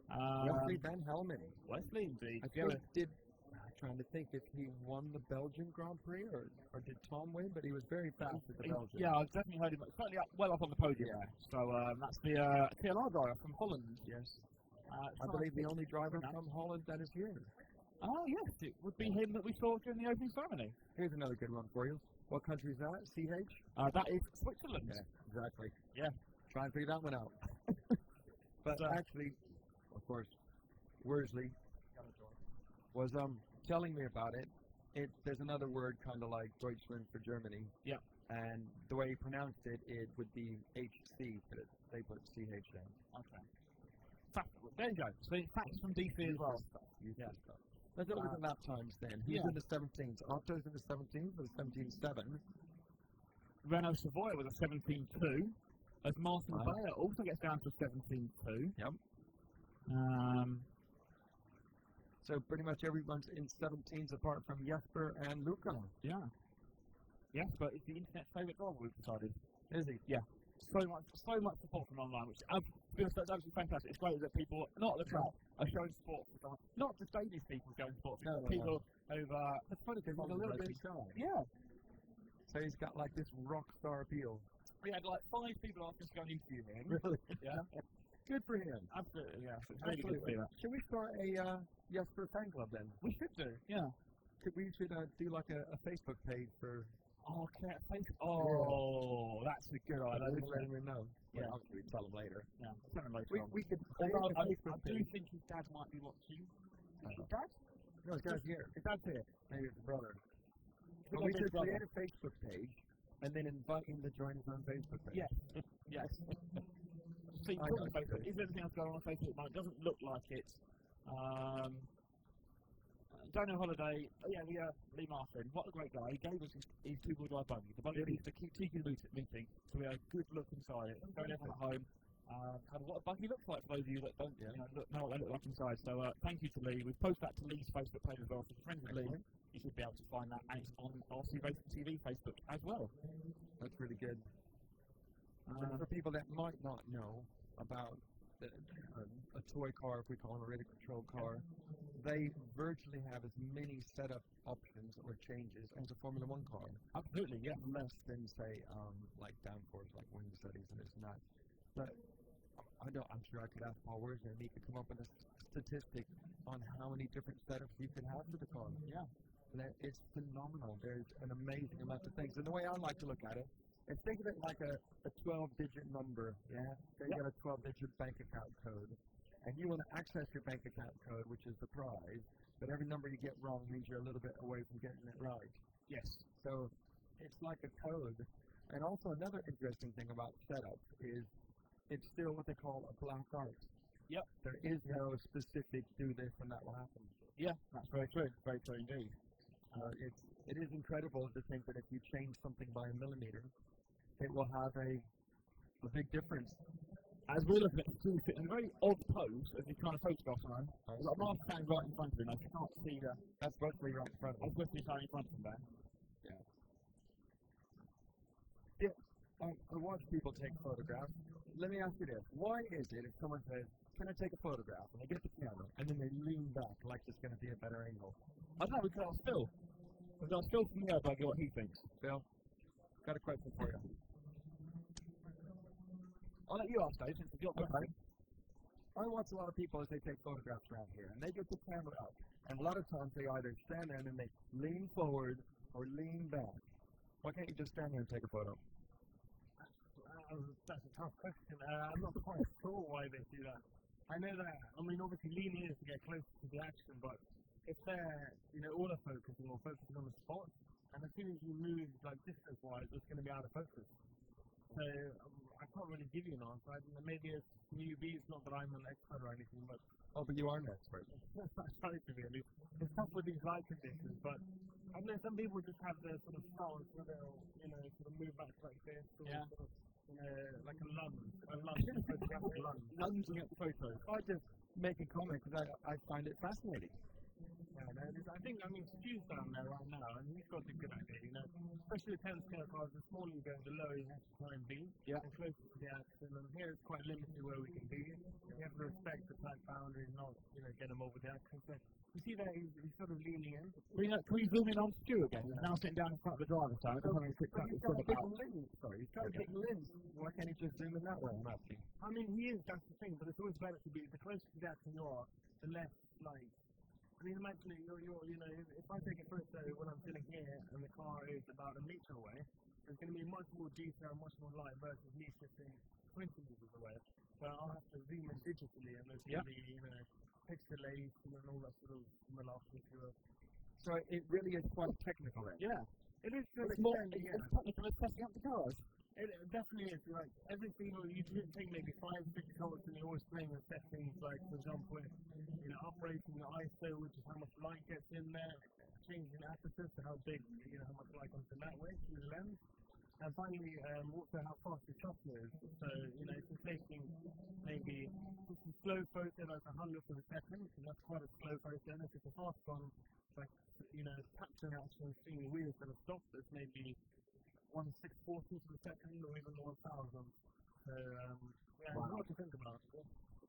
Wesley Van Helmen. Wesley, indeed. I'm trying to think if he won the Belgian Grand Prix or did Tom win, but he was very fast at the Belgian. Yeah, I've definitely heard him. Certainly well up on the podium. Yeah. So that's the TLR driver from Holland. Yes. I believe the only driver from Holland that is here. Oh, yes, it would be him that we saw during the opening ceremony. Here's another good one for you. What country is that? CH? That is Switzerland. Yeah, exactly. Yeah. Try and figure that one out. But actually, of course, Worsley was telling me about it. There's another word kind of like Deutschland for Germany. Yeah. And the way he pronounced it, it would be HC, but they put CH down. Okay. There you go. So facts from DC as well. Yeah. Let's look at the lap times then. He's in the 17s. Otto's in the 17s with a 17.7. Renault Savoy with a 17.2. As Martin Bayer also gets down to 17.2. Yep. So pretty much everyone's in 17s apart from Jesper and Luca. Yeah. Jesper is the internet's favourite driver, we've decided. Is he? Yeah. So much support from online, which feels absolutely fantastic. It's great that people, not at the track, are showing support for someone. Not just Danish people showing support, people over. That's funny because he's a little bit shy. Yeah. So he's got like this rock star appeal. We had like 5 people ask us to go and interview him. Really? Yeah. Good for him. Absolutely, yeah. It's really good to see that. Should we start a Jesper fan club then? We should do, yeah. We should do like a Facebook page for. Oh, okay. Oh, that's a good idea. Let him know. Yeah. Well, obviously we tell him later. Yeah. Tell him later on. We could. Although create a I Facebook do page. think his dad might be watching. His dad? No, his dad's here. His dad's here. Maybe it's his brother. Could But we be his should brother. create a Facebook page and then invite him to join his own Facebook page. Yes. Yes. See, I talking know. about Facebook, is there anything else going on Facebook? No, it doesn't look like it. Daniel Holiday, Lee Martin, what a great guy. He gave us his two-wheel drive buggy. The buggy needs to keep teaching meeting, so we had a good look inside it. Showing everyone at home kind of what a buggy looks like for those of you that don't know what they look like inside. So thank you to Lee. We've posted that to Lee's Facebook page as well. So if you're friends with Lee, you should be able to find that, and it's on RC Racing TV Facebook as well. That's really good. For people that might not know about a toy car, if we call it a radio control car, they virtually have as many setup options or changes as a Formula One car. Absolutely, yeah. Less than say like downforce, like wing settings and this and that. But I'm sure I could ask Paul Worsner and he could come up with a statistic on how many different setups you can have for the car. Yeah. And it's phenomenal. There's an amazing amount of things. And the way I like to look at it is think of it like a 12-digit number, yeah? So you got a 12-digit bank account code. And you want to access your bank account code, which is the prize, but every number you get wrong means you're a little bit away from getting it right. Yes. So it's like a code. And also another interesting thing about setup is it's still what they call a black art. Yep. There is no specific do this and that will happen. Yeah, that's very true. Very true indeed. It is incredible to think that if you change something by a millimeter, it will have a big difference. As we're looking at the two fit in a very odd pose, as you kind of photograph on, we've got Mark standing right in front of him. I can't see that. That's supposed to be right in front of him. I'm supposed to be standing in front of him there. I watch people take photographs. Let me ask you this. Why is it if someone says, can I take a photograph? And they get the camera, and then they lean back like it's going to be a better angle. I don't know, we could ask Phil. We could ask Phil from the Airbag what he thinks. Phil, got a question for you. I'll let you ask, Dave, since you've got the Okay. I watch a lot of people as they take photographs around here, and they get the camera up. And a lot of times they either stand there and then they lean forward or lean back. Why can't you just stand there and take a photo? That's a tough question. I'm not quite sure why they do that. I know that, I mean, obviously leaning is to get closer to the action, but if they're, autofocusing or focusing on the spot, and as soon as you move, like, distance-wise, it's going to be out of focus. So, I can't really give you an answer. Maybe it's newbies, not that I'm an expert or anything, but... Oh, but you are an expert. That's right to be, at least. It's tough with these light conditions, but I know some people just have the sort of stance where they'll, sort of move back like this, or sort of, like a lunge, photographic lunge. Lunging at the photo. I just make a comment because I find it fascinating. Yeah, I think, Stu's down there right now, and he's got a good idea, especially with 10-scale cars, the smaller you go, the lower you have to try and be, and closer to the action, and here it's quite limited where we can be. We have to respect the track boundaries, not, get them over the action. So, you see there, he's sort of leaning in. Can we zoom in on Stu again? He's now sitting down in front of the driver's side. He's got a big lens. Sorry, he's got a big lens. Why can't he just zoom in that way? I'm asking. He is, that's the thing, but it's always better to be, the closer to the action you are, the less, imagine if I take a photo when I'm sitting here and the car is about a metre away, there's going to be much more detail, much more light versus me sitting 20 metres away. So I'll have to zoom in digitally and there's going to be, pixelation and all that sort of malarkey to it. So it really is quite technical then. Yeah. It is to It's an more extent, yeah. technical as testing up the cars. It definitely is. Like everything, you take maybe 5-6 shots and you're always playing with settings. Like for example, operating the ISO, which is how much light gets in there, changing the aperture to how big, how much light comes in that way through the lens, and finally also how fast the shutter is. So if you're taking maybe a slow photo like 100th of a second, and that's quite a slow photo. And if it's a fast one, like capturing action, seeing the wheels that are stopped, it's maybe 1/640th of a second or even 1,000. So, Wow. what to think about.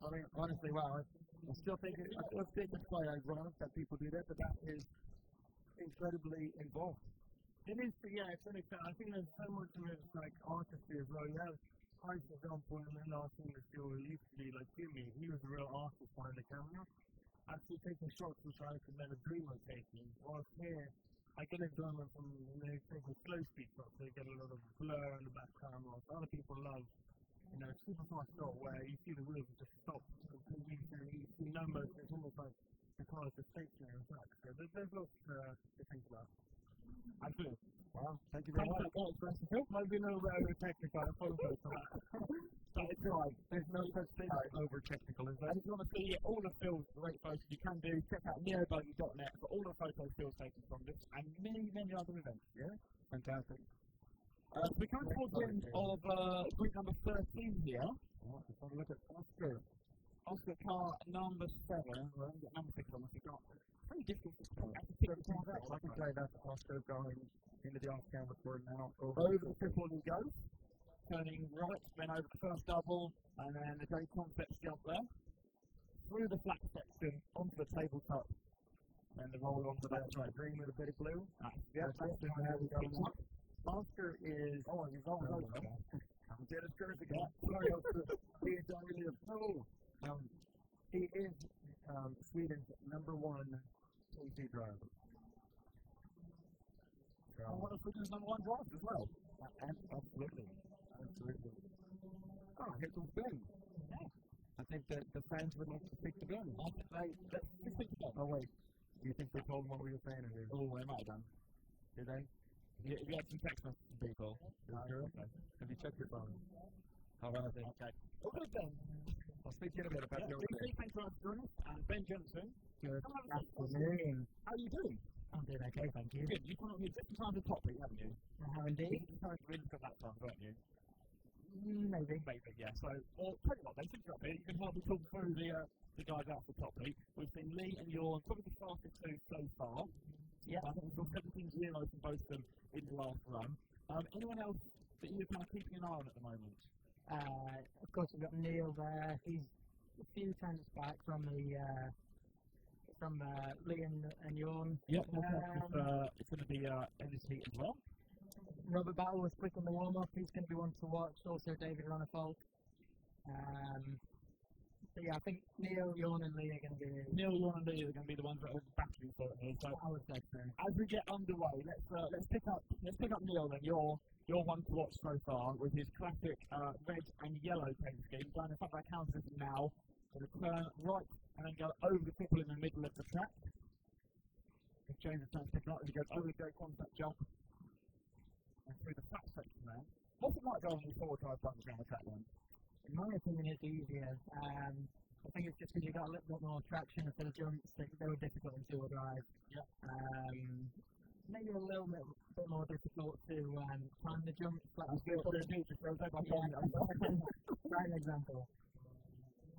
I mean, honestly, wow. I still think it's quite ironic that people do that, but that is incredibly involved. It is, yeah, it's really fun. I think there's so much of it like artistry as well. You have, for example, in our team this year, who used to be like Jimmy, he was a real artist behind the camera. Actually taking shots which I could never dream of taking. Whilst here, I get enjoyment from taking slow speed shots, so you get a lot of blur in the background, whilst other people love, super fast shot where you see the wheels just stop completely, and you see no motion. It's almost like the car is just stationary and back. So there's lots to think about. Absolutely. Wow, thank you very much. Might be a little bit over technical, I apologize for that. But it's alright, there's no such thing as over technical, is there? And if you want to see all the Phil's great photos you can do, check out neobuggy.net for all the photos Phil's taken from this and many, many other events. Yeah? Fantastic. We're coming towards the end of group number 13 here. Let's have a look at Oscar. Oscar car number 7. Well, I haven't got number 6 on, I forgot. Very difficult to pick out. I can say that's Oscar going into the off camera for now. Over the triple he goes. Turning right, then over the first double, and then the great concept jump there. Through the flat section, onto the tabletop, and the roll onto that green with a bit of blue. Yeah, that's how we go. Oscar is... Oh, he's on over. I'm dead as good again. Sorry, Oscar. He is only a fool. He is Sweden's #1 TT driver. And one of Sweden's #1 drivers as well. Absolutely. Absolutely. Oh, here's some spin. Yeah. I think that the fans would like to speak to Ben. Let's speak to Ben. Oh, wait. Do you think they told him what we were saying? Oh, they might have done. Did they? You had some text messages from people. Okay. Have you checked your phone? How about that? Okay. Okay, Ben. I'll speak to you in a bit about your day. Thanks for joining us. And Ben Johnson. Good afternoon. How are you doing? I'm doing okay, thank you. Good. You've come up here just in time for the top beat, haven't you? I have indeed. You tried to really put that time, weren't you? Maybe, yeah. So, well, tell you what, then, since you're up here, you can help me talk through the guys out the top beat. We've seen Lee and Jorn probably the fastest two so far. Yeah. I think we've got 17 zeros from both of them in the last run. Anyone else that you're kind of keeping an eye on at the moment? Of course, we've got Neil there. He's a few times back from the Lee and Jorn. Yep, it's going to be in this heat as well. Robert Battle was quick on the warm-up. He's going to be one to watch. Also, David Ronnefalk. So yeah, I think Neil, Jorn, and Lee are going to be... Neil, Jorn, and Lee are going to be the ones that are battling for it here. So I would say so. As we get underway, let's pick up Neil then. You're one to watch so far with his classic red and yellow paint scheme. Going in front of our counters now. Going to turn right and then go over the people in the middle of the track. If James is trying to pick up, as he goes over the great contact jump and through the flat section there. What's it like going on the forward drive buttons around the track then? In my opinion, it's easier. I think it's just because you've got a little bit more traction instead of jumps. They were difficult in two-wheel drive. Yeah. Maybe a little bit more difficult to climb the jumps. Like right example.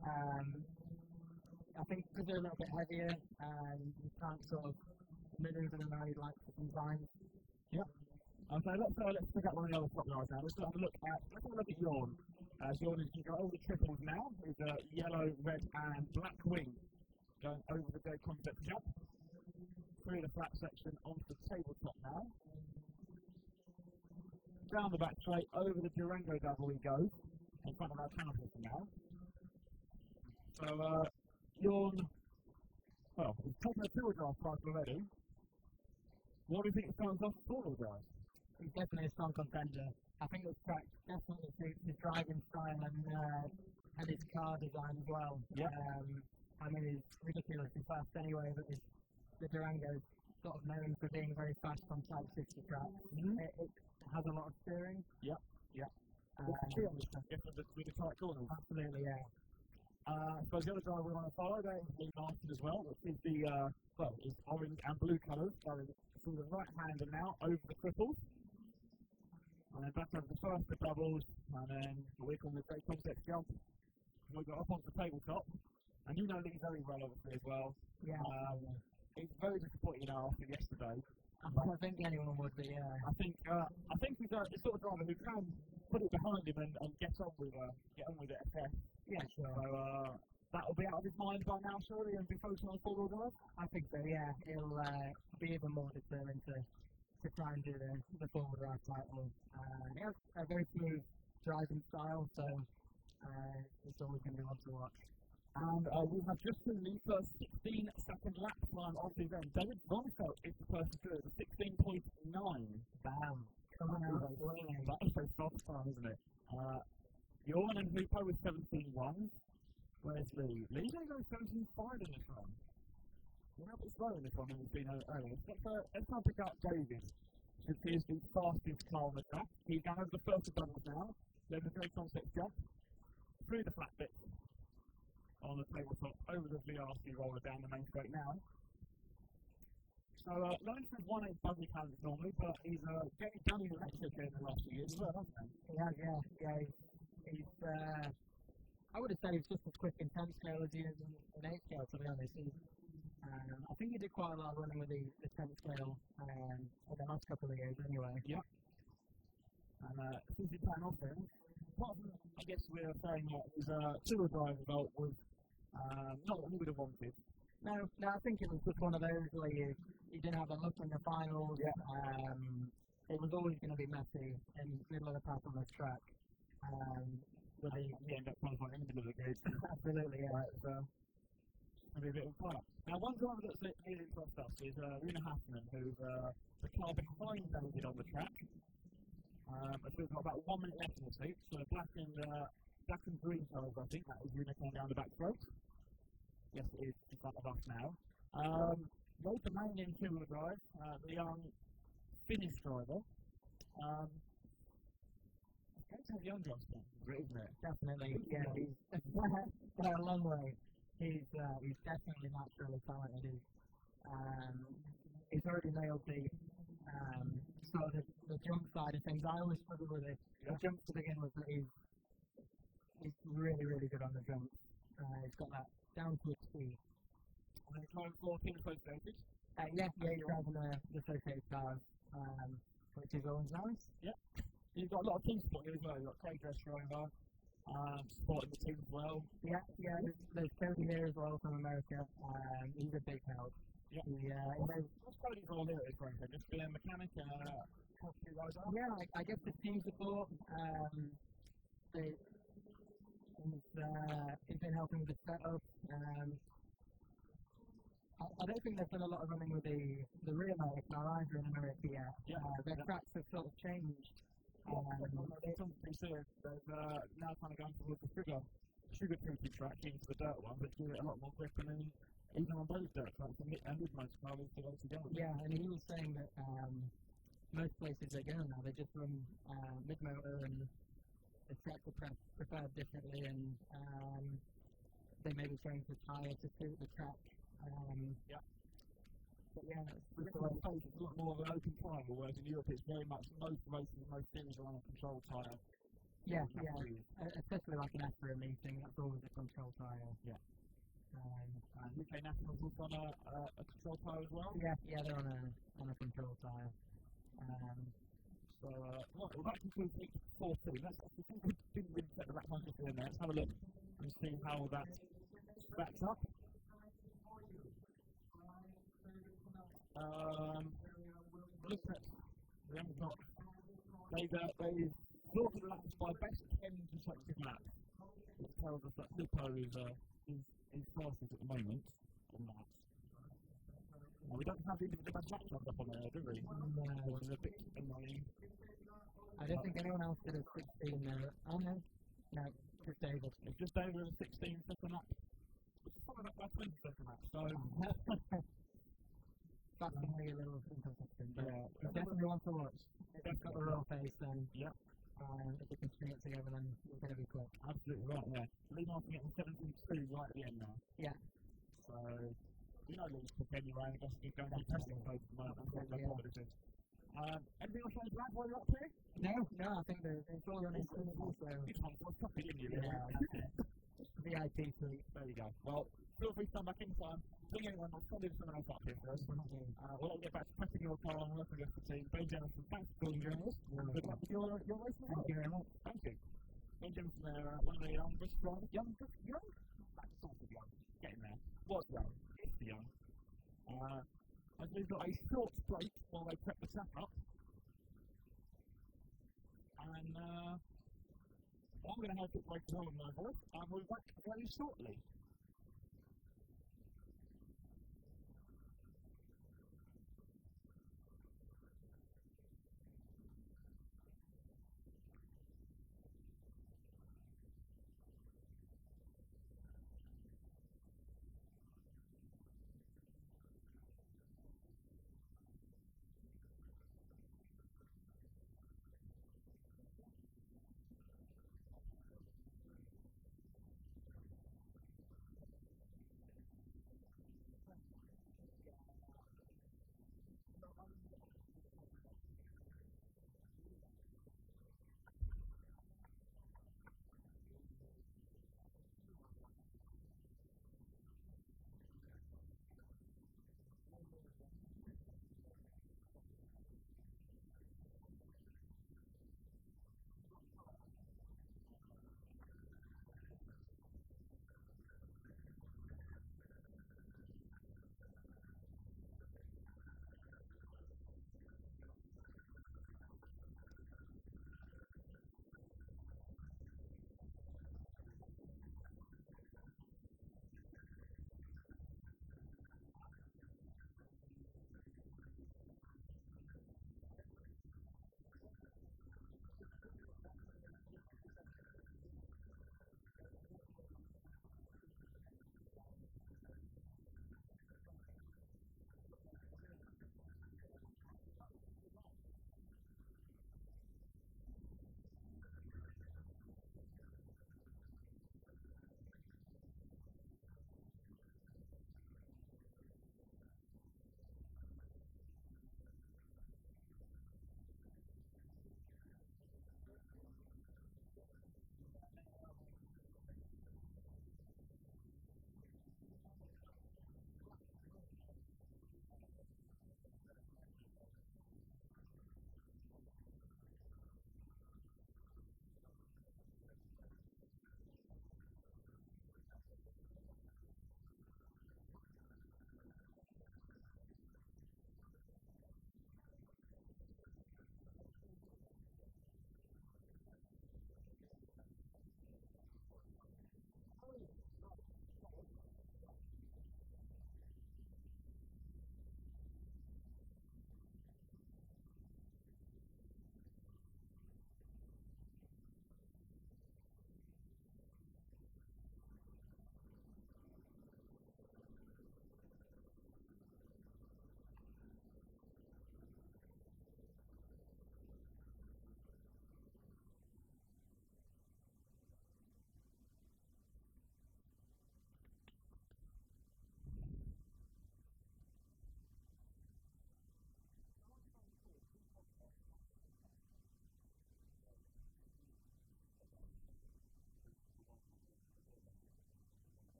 I think because they're a little bit heavier, you can't sort of maneuver them how you'd like to sometimes. Yep. Okay, let's pick up one of the other top guys now. Let's have a look at Jorn. Jorn is going to go over the triples now with yellow, red, and black wing going over the great concept jump. Through the flat section onto the tabletop now. Down the back straight, over the Durango double he goes, in front of our counter now. So, Jorn, well, he's taken a two-wheel drive price already. What do you think it starts off four-wheel drive? He's definitely a strong contender. I think this track definitely suits his driving style and his car design as well. Yeah. I mean, he's ridiculously fast anyway, but the Durango's sort of known for being very fast on type 60 track. Mm-hmm. It has a lot of steering. Yeah, yeah. With the tight corners. Absolutely, yeah. I suppose the other driver we want to follow there is Lee Martin as well, which is the, is orange and blue colours, going through the right-hander now, over the cripples. And then back over the first the doubles, and then we call the great concept jump. We got up onto the tabletop. And you know Lee very well, obviously, as well. Yeah. He's very disappointed after yesterday. I think anyone would be, yeah. I think he's the sort of driver who can put it behind him and get on with it. Yeah, sure. So, that'll be out of his mind by now, surely, and be focusing on four-wheel drive? I think so, yeah. He'll be even more determined to try and do the four-wheel drive title. He has a very smooth driving style, so it's always going to be one to watch. And we have just seen the first 16-second lap time of the event. David Ronfeld is the person through, 16.9. Bam. Coming out swinging. That is a fast time, isn't it? Jorn and Lupo with 17.1. Where's Lee? Lee's going to go 17.5 in this one. We're a bit slow in this one than we've been earlier. Let's now pick up David, who is the fastest car on the track. He's going over the first of doubles now. Then the great sunset jump through the flat bit on the tabletop, over the VRC roller down the main straight now. So, Lawrence has won a buggy challenge normally, but he's getting done in electric in the last few years as well, hasn't he? He has, yeah. He's I would have said he's just as quick in 10 scale as he is in 8 scale, to be honest. I think he did quite a lot of running with the 10 scale in the last couple of years anyway. Yeah. And since he's playing off him, apart from, I guess we're saying that his two-wheel drive result was not what he would have wanted. No, I think it was just one of those where you didn't have a look in the finals. Yeah. It was always going to be messy in the middle of the pack on this track. But he ended up qualifying in the middle of the grid. Absolutely, yeah. Right, so it'll be a bit of a fun. Now, one driver that's really impressed us is Runa Hassman, who's the car behind David on the track. We've got about 1 minute left in the seat, so black and green colours, I think. That is Runa coming down the back straight. Yes, it is in front of us now. Both the main in two-wheel drive, the young Finnish driver. It's going to have young drive still, isn't it? Definitely, yeah. He's got a long way. He's definitely naturally talented. He's already nailed the jump side of things. I always struggle with it. The jump to begin with, he's really, really good on the jump. He's got that down to a T. And then time for Team Associated. He's driving the associated cars, which is always nice. Yep. You've got a lot of team support here as well. You've got Craig Dressrover, supporting the team as well. Yeah, there's Cody here as well from America. He's a big help. Yeah. What's Cody's role here at Greenfield? Just being a mechanic and a rider? Yeah, I guess the team support. He's been helping with the setup. I don't think they've done a lot of running with the rear motor car either in America yet. Their tracks have sort of changed. There's something serious. There's now kind of going towards the sugar-coated track into the dirt one, but give it a lot more grip, and then even on those dirt tracks, and his motor car is still together. Yeah, and he was saying that most places they go now, they just run mid-motor and the tracks are prepared differently, and they maybe change the tyre to suit the track. But yeah, it's a lot more of an open tyre, whereas in Europe it's very much most races, most things are on a control tyre. Yeah. Especially like an EFRA meeting, that's always a control tyre. Yeah. And UK Nationals also on a control tyre as well? Yeah, they're on a control tyre. Right, we're back to 14. We didn't really set the back market in there. Let's have a look and see how that stacks up. Look at we haven't got. They've sorted the laps by best 10 consecutive laps. Which tells us that Lupo is fastest at the moment on that. Well, we don't have the best lap times up on there, do we? No. Which is a bit annoying. I don't think anyone else did a 16 there. Oh no, just David. It's just over a 16-second lap. Which is probably about 20-second lap, so. That's going to be a little inconsistent, but yeah. definitely want to watch. If they've got the real face, then yeah. If they can string it together, then it's going to be quick. Absolutely right, yeah. Lee Martin getting 17-2 right at the end now. Yeah. So, Lee's quick anyway, I guess he's going to be testing both of them out. Anything else to add while you're up here? No, I think it's all running smoothly, so. It's on for a coffee, didn't you? Yeah. VIP suite. There you go. Well, feel free to come back anytime. Bring anyone, I'll probably do someone else up here first. We'll get back to pressing your car and working with the team. Ben Jensen, thanks for calling journalist. Good luck with your race. Thank you very much. Thank you. Ben Jensen, one of the youngest drivers. Young? That's sort of young. Getting there. Was young. It's young. And we've got a short break while they prep the track up. And I'm going to have it break home with my voice, and we'll be back very shortly.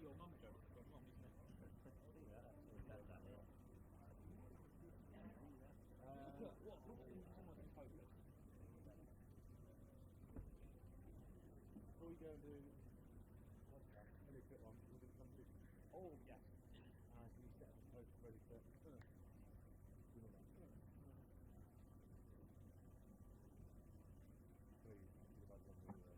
Your mum joke, your mum, isn't it? What someone in focus? Before we go and do really quick one, we're going to come to. Oh, yes. Can you set up the post ready for. Give me that. Please, give us one more.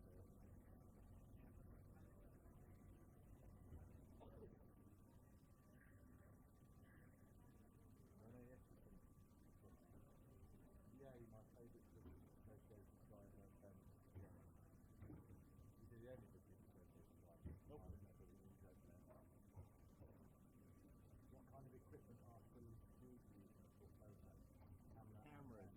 Yeah, my favourite association driver. You do the only association driver. Nope. What kind of equipment are still using for photos? Cameras.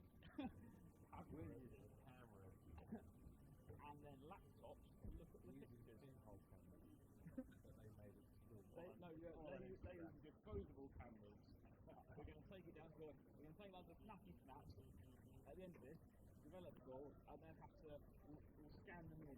I'm really using cameras. And then laptops to look at the pictures. Pinhole cameras. But they made it still. They use disposable cameras. We're going to take it down to. We're going to take lots of snappy snaps at the end of this, develop it all, and then have to we'll scan them in.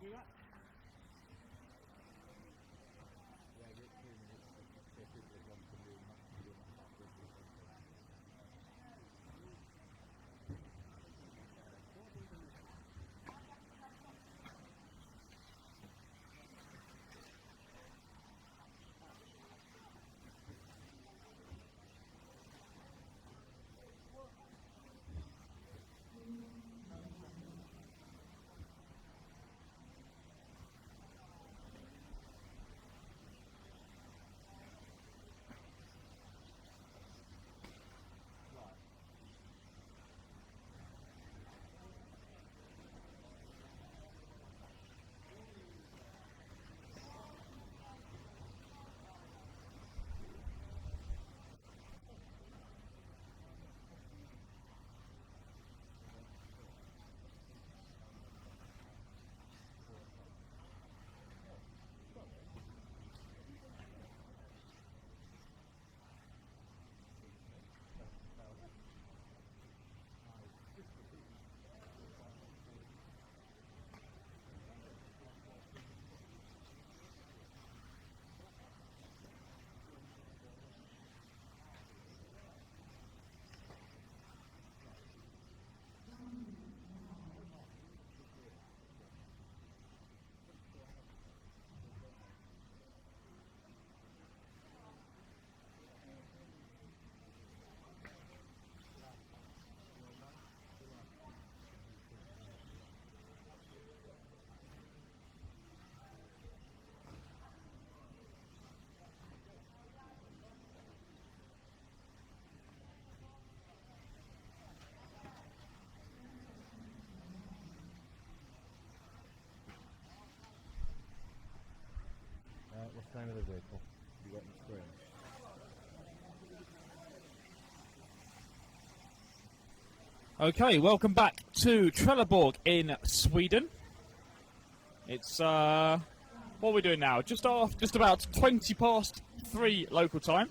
Do that? Yeah, get 2 minutes. If people want to do What's the name of the vehicle? You got on the screen. Okay, welcome back to Trelleborg in Sweden. It's what are we doing now? Just about 20 past 3 local time,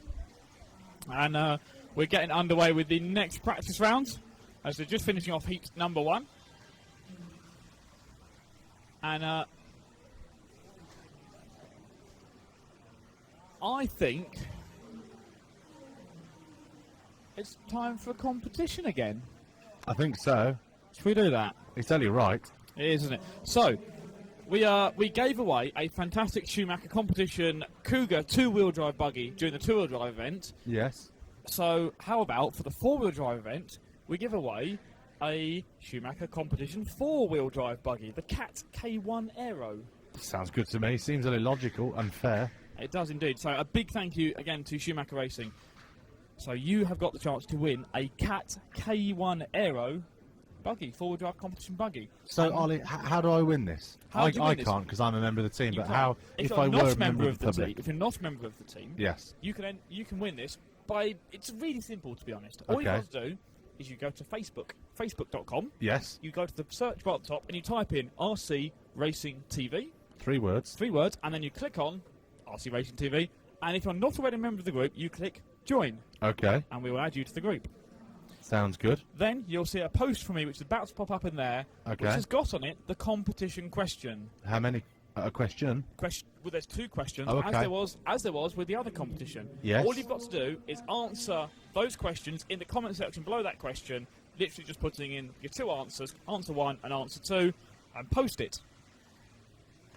and we're getting underway with the next practice round as they're just finishing off heat number 1. And I think it's time for competition again. I think so. Should we do that? It's only right. It is, isn't it? So, we gave away a fantastic Schumacher competition Cougar 2-wheel drive buggy during the 2-wheel drive event. Yes. So, how about for the 4-wheel drive event, we give away a Schumacher competition 4-wheel drive buggy, the Cat K1 Aero. Sounds good to me. Seems only logical and fair. It does indeed. So, a big thank you again to Schumacher Racing. So you have got the chance to win a Cat K1 Aero buggy, 4-wheel drive competition buggy. So, Ollie, how do I win this? I can't because I'm a member of the team. You but can't. how If I you're were not a member of the public? team, if you're not a member of the team, Yes. you can win this by. It's really simple, to be honest. All you Okay. have to do is you go to Facebook, facebook.com. Yes. You go to the search bar at the top and you type in RC Racing TV. 3 words. 3 words, and then you click on RC Racing TV. And if you're not already a member of the group, you click join, Okay. and we will add you to the group. Sounds good. Then you'll see a post from me which is about to pop up in there, Okay. which has got on it the competition question. How many? A question? Well, there's 2 questions, Oh, okay. as there was with the other competition. Yes. All you've got to do is answer those questions in the comment section below that question, literally just putting in your 2 answers, answer 1 and answer 2, and post it.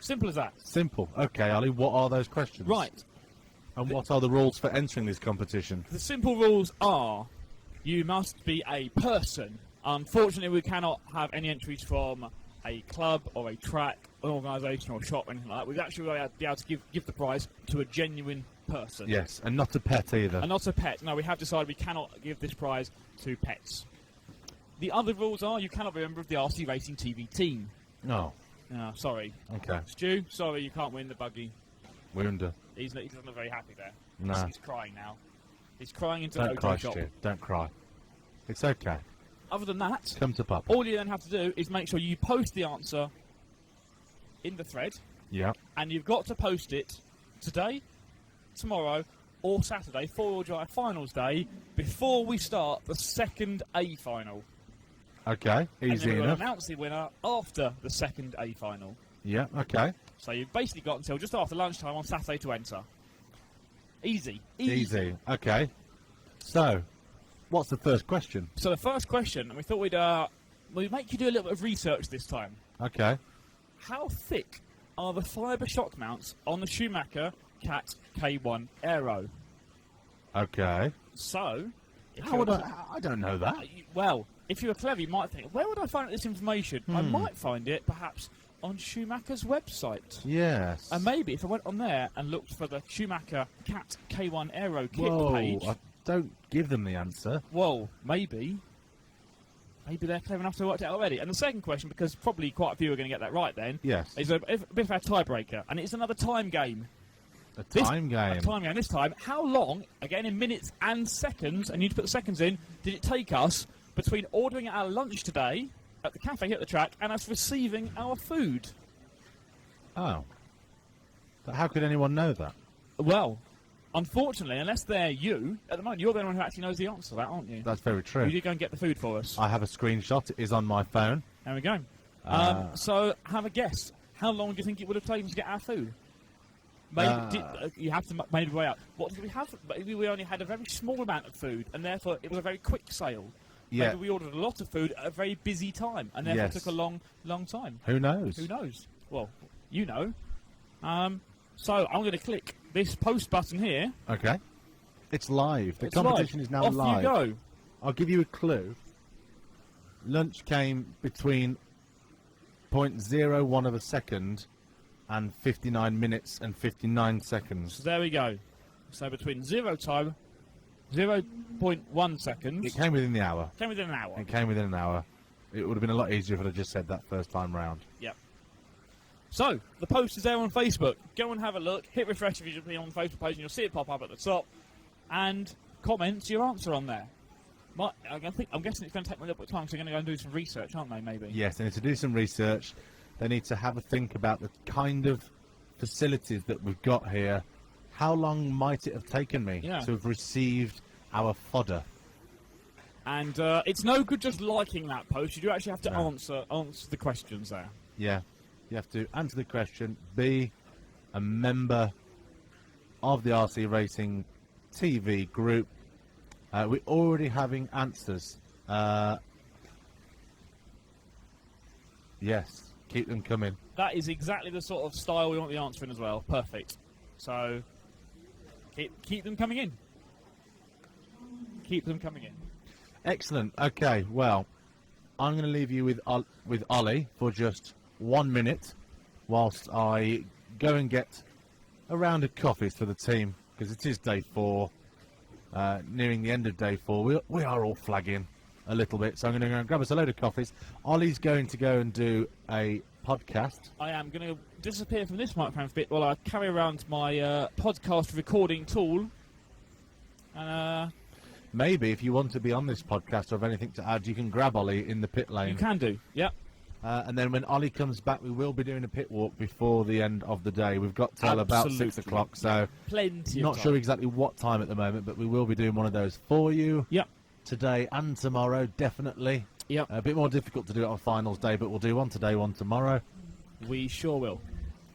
Simple as that. Simple. Okay, Ollie, what are those questions? Right. And what are the rules for entering this competition? The simple rules are you must be a person. Unfortunately, we cannot have any entries from a club or a track, an organisation or a shop or anything like that. We've actually got to be able to give the prize to a genuine person. Yes, and not a pet either. And not a pet. No, we have decided we cannot give this prize to pets. The other rules are you cannot be a member of the RC Racing TV team. No. Sorry. Okay. Stu, sorry, you can't win the buggy. We're under. He doesn't look very happy there. No. He's crying now. He's crying into Don't the cry, hotel shop. Stu. Don't cry. It's okay. Other than that, Come to Papa. all you then have to do is make sure you post the answer in the thread, Yeah. and you've got to post it today, tomorrow, or Saturday, 4-wheel drive finals day, before we start the second A final. Okay. And Easy then we'll enough. announce the winner after the second A final. Yeah. Okay. So you've basically got until just after lunchtime on Saturday to enter. Easy. Easy. Okay. So, what's the first question? So the first question, and we thought we'd make you do a little bit of research this time. Okay. How thick are the fibre shock mounts on the Schumacher Cat K1 Aero? Okay. So, How would I don't know that. Well, if you were clever, you might think, where would I find out this information? I might find it, perhaps, on Schumacher's website. Yes. And maybe if I went on there and looked for the Schumacher Cat K1 Aero kit Whoa, page, don't give them the answer. well, maybe they're clever enough to have worked it out already. And the second question, because probably quite a few are going to get that right then, Yes. is a bit of a tiebreaker, and it's another time game. A time game. A time game this time. How long, again in minutes and seconds, and you need to put the seconds in, did it take us between ordering our lunch today at the cafe here at the track and us receiving our food? Oh. But how could anyone know that? Well, unfortunately, unless they're you, at the moment you're the only one who actually knows the answer to that, aren't you? That's very true. You did go and get the food for us. I have a screenshot. It is on my phone. There we go. So, have a guess. How long do you think it would have taken to get our food? Maybe, you have to maybe weigh out. What did we have? Maybe we only had a very small amount of food, and therefore it was a very quick sale. Yeah. Maybe we ordered a lot of food at a very busy time, and therefore Yes. it took a long time. Who knows? Who knows? Well, you know. So I'm going to click this post button here. Okay. It's live. The It's competition live. is now Off live. you go. I'll give you a clue. Lunch came between 0.01 of a second and 59 minutes and 59 seconds. So there we go. So between 0 time, 0.1 seconds. It came within the hour. Came within an hour. It came within an hour. It would have been a lot easier if I'd have just said that first time round. Yep. So, the post is there on Facebook. Go and have a look. Hit refresh if you've been on the Facebook page and you'll see it pop up at the top. And comment your answer on there. I'm guessing it's going to take me a little bit of time, so they're going to go and do some research, aren't they, maybe? Yes, they need to do some research. They need to have a think about the kind of facilities that we've got here. How long might it have taken me to have received our fodder? And it's no good just liking that post. You do actually have to answer the questions there. Yeah, you have to answer the question, be a member of the RC Racing TV group. We're already having answers. Yes, keep them coming. That is exactly the sort of style we want the answer in as well. Perfect. So, keep them coming in. Keep them coming in. Excellent. Okay, well, I'm going to leave you with Ollie for just 1 minute whilst I go and get a round of coffees for the team, because it is day 4, nearing the end of day 4. We are all flagging a little bit, so I'm going to go and grab us a load of coffees. Ollie's going to go and do a podcast. I am going to disappear from this microphone for a bit while I carry around my podcast recording tool. And maybe if you want to be on this podcast or have anything to add, you can grab Ollie in the pit lane. You can do, yep. And then when Ollie comes back, we will be doing a pit walk before the end of the day. We've got till about 6 o'clock, so plenty not of time. sure exactly what time at the moment, but we will be doing one of those for you. Yep. Today and tomorrow, definitely. Yep. A bit more difficult to do it on finals day, but we'll do one today, one tomorrow. We sure will.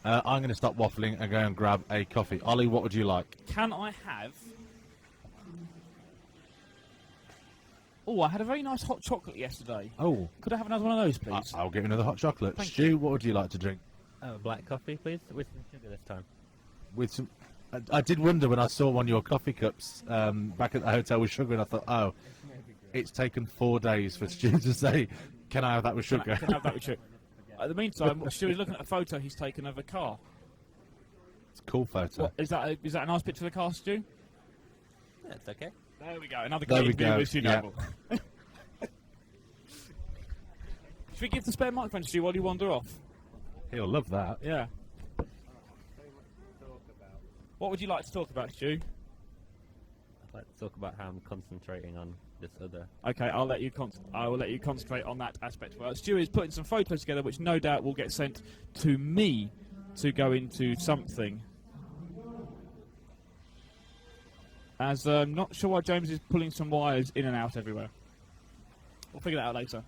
I'm going to stop waffling and go and grab a coffee. Ollie, what would you like? Can I have... Oh, I had a very nice hot chocolate yesterday. Oh. Could I have another one of those, please? I'll get you another hot chocolate. Thank Stu, what would you like to drink? Black coffee, please, with some sugar this time. With some... I did wonder when I saw one of your coffee cups back at the hotel with sugar, and I thought, oh, it's taken 4 days for Stu to say, can I have that with sugar? Can I have that with sugar? In the meantime, Stu is looking at a photo he's taken of a car. It's a cool photo. What, is that a nice picture of the car, Stu? Yeah, it's okay. There we go. Another There great we go, with Stu yeah. Noble. Should we give the spare microphone to Stu while you wander off? He'll love that. Yeah. What would you like to talk about, Stu? I'd like to talk about how I'm concentrating on this other. Okay, I will let you concentrate on that aspect. Well, Stu is putting some photos together, which no doubt will get sent to me to go into something. As I'm not sure why James is pulling some wires in and out everywhere. We'll figure that out later.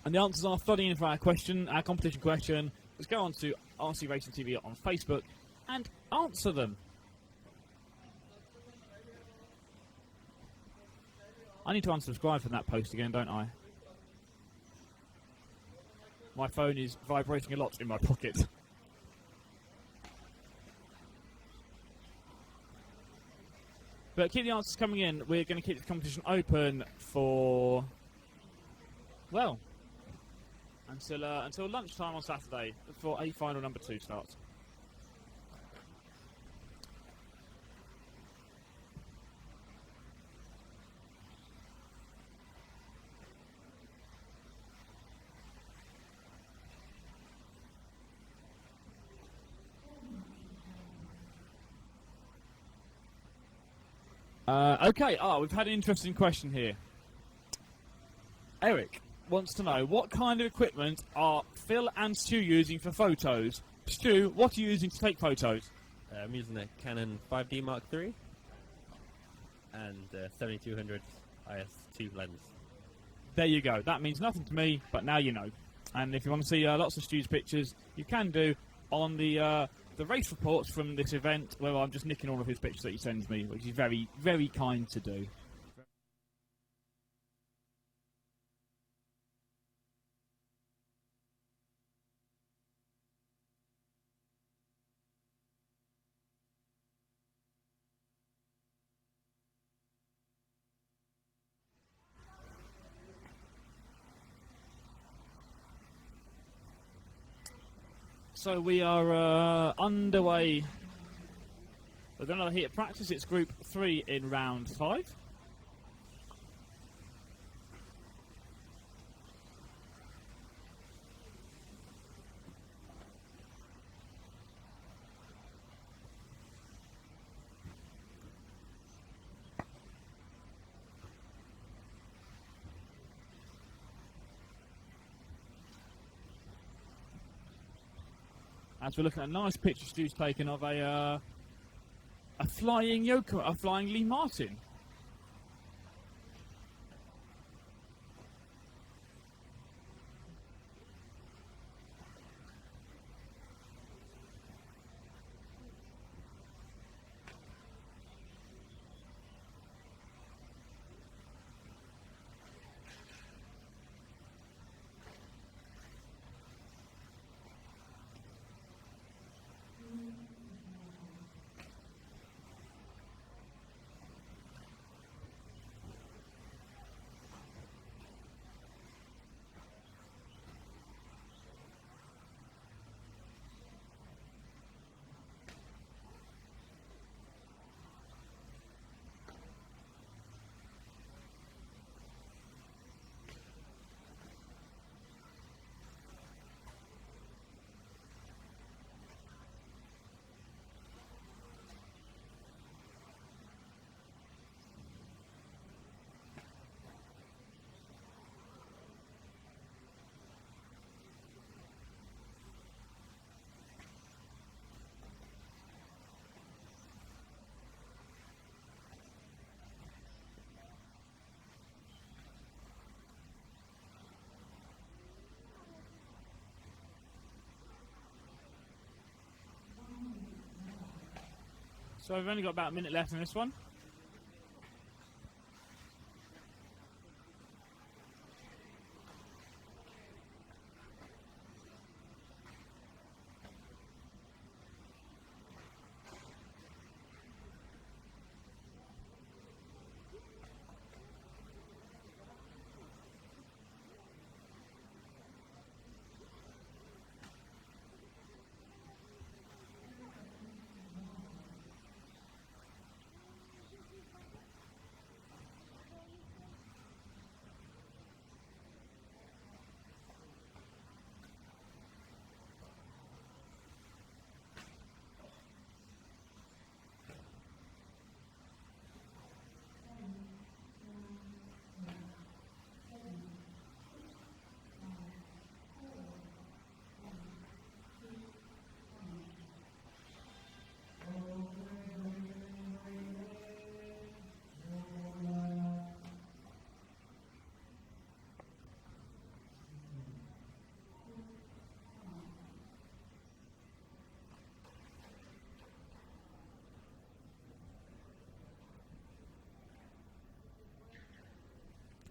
And the answers are flooding in for our competition question. Let's go on to RC Racing TV on Facebook and answer them. I need to unsubscribe from that post again, don't I? My phone is vibrating a lot in my pocket. But keep the answers coming in. We're going to keep the competition open for, well, until lunchtime on Saturday for a final number 2 starts. Okay, we've had an interesting question here. Eric wants to know, what kind of equipment are Phil and Stu using for photos? Stu, what are you using to take photos? I'm using a Canon 5D Mark III and 7200 IS2 lens. There you go. That means nothing to me, but now you know. And if you want to see lots of Stu's pictures, you can do on the race reports from this event, where I'm just nicking all of his pictures that he sends me, which is very, very kind to do. So we are underway with another heat of practice. It's Group 3 in round 5. As we're looking at a nice picture Stu's taken of a flying a flying Lee Martin. So we've only got about a minute left in this one.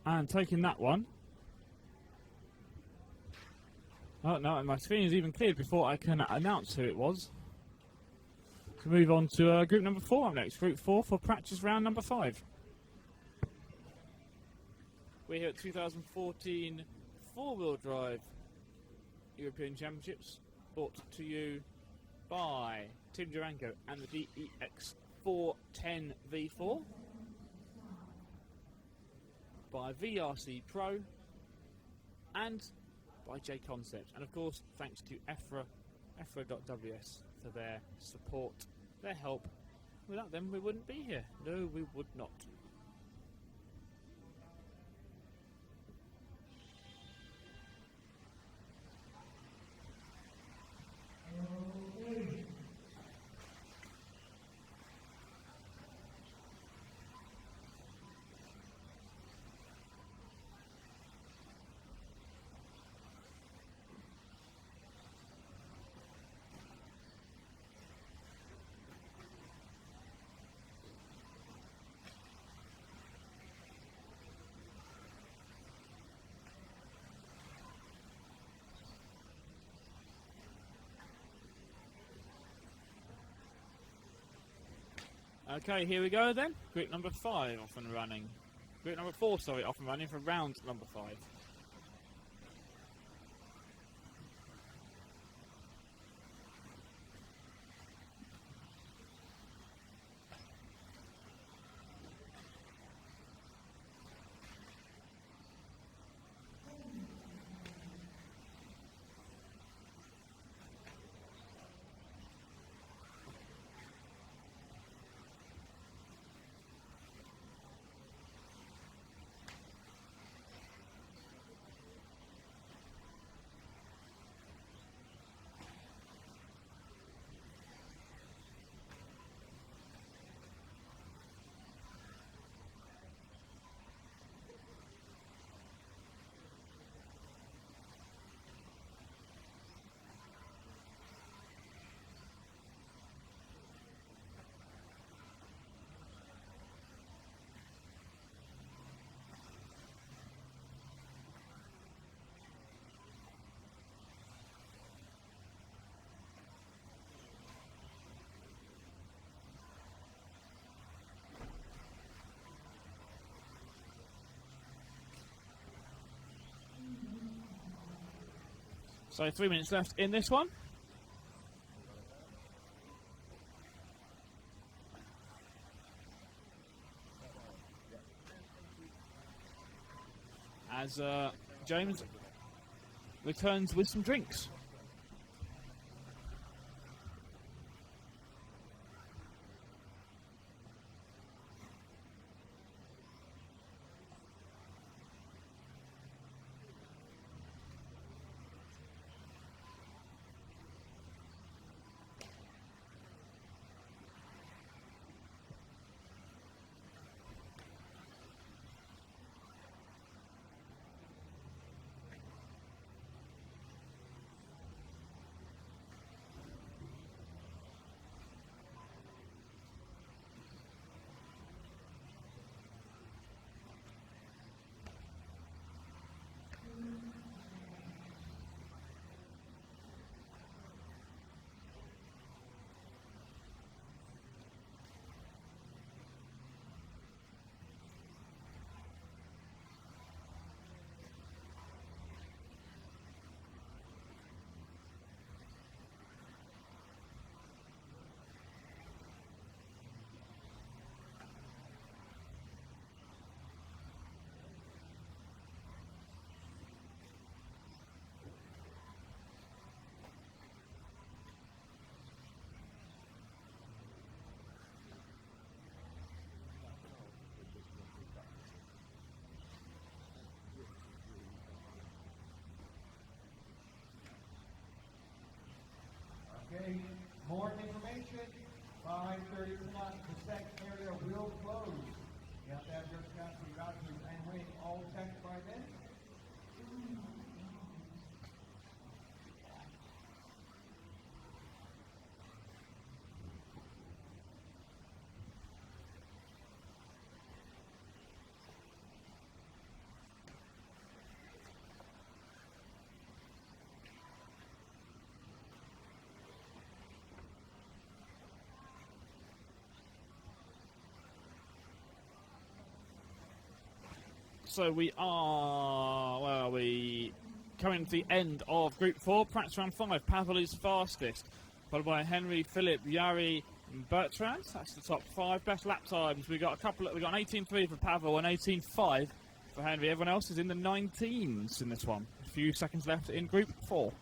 And taking that one. Oh no, my screen is even cleared before I can announce who it was. To move on to group number 4 up next. Group 4 for practice round number 5. We're here at 2014 four-wheel drive European Championships, brought to you by Tim Durango and the DEX 410 V4, by VRC Pro, and by J Concepts, and of course thanks to EFRA, EFRA.ws for their support, their help. Without them we wouldn't be here. No, we would not. Okay, here we go then. Group number 5 off and running. Group number 4, sorry, off and running for round number 5. So 3 minutes left in this one. As James returns with some drinks. Okay, more information. 5:30 tonight, the second area will close. You have to have your capacity vouchers and wait all checked by then. So we are, where are we? Coming to the end of Group 4, practice round 5. Pavel is fastest, followed by Henry, Philip, Yari, and Bertrand. That's the top 5 best lap times. We got an 18.3 for Pavel and 18.5 for Henry. Everyone else is in the 19s in this one. A few seconds left in Group 4.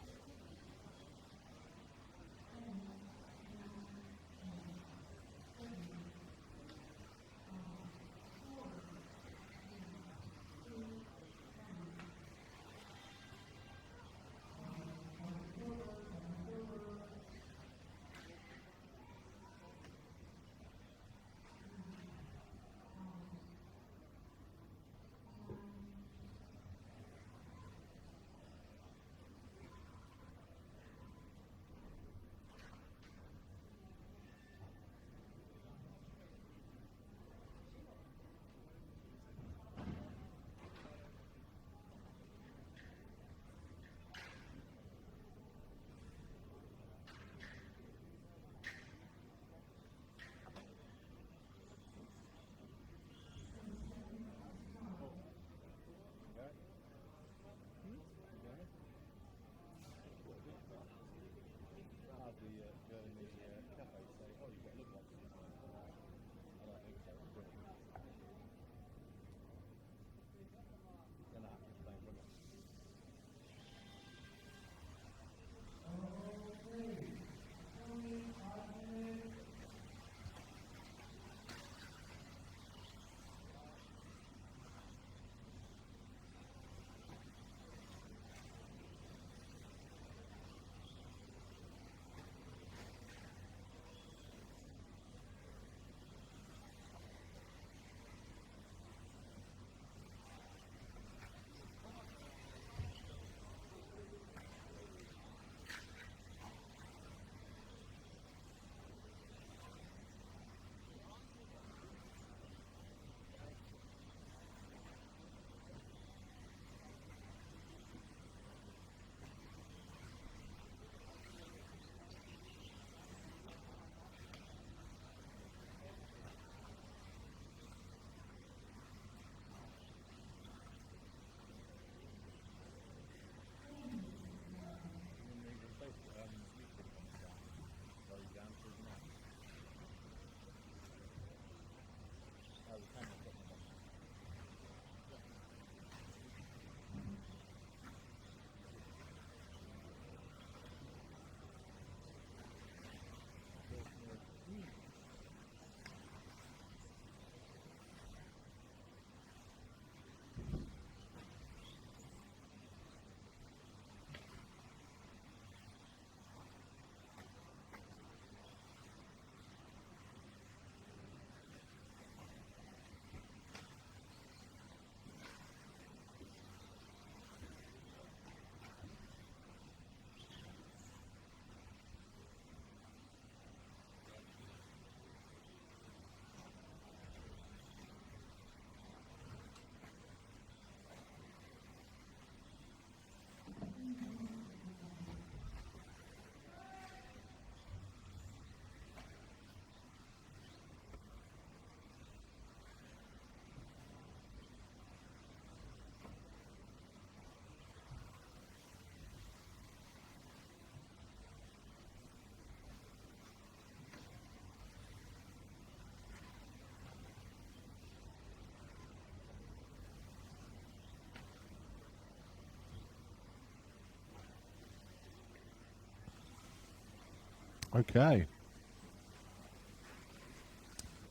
Okay.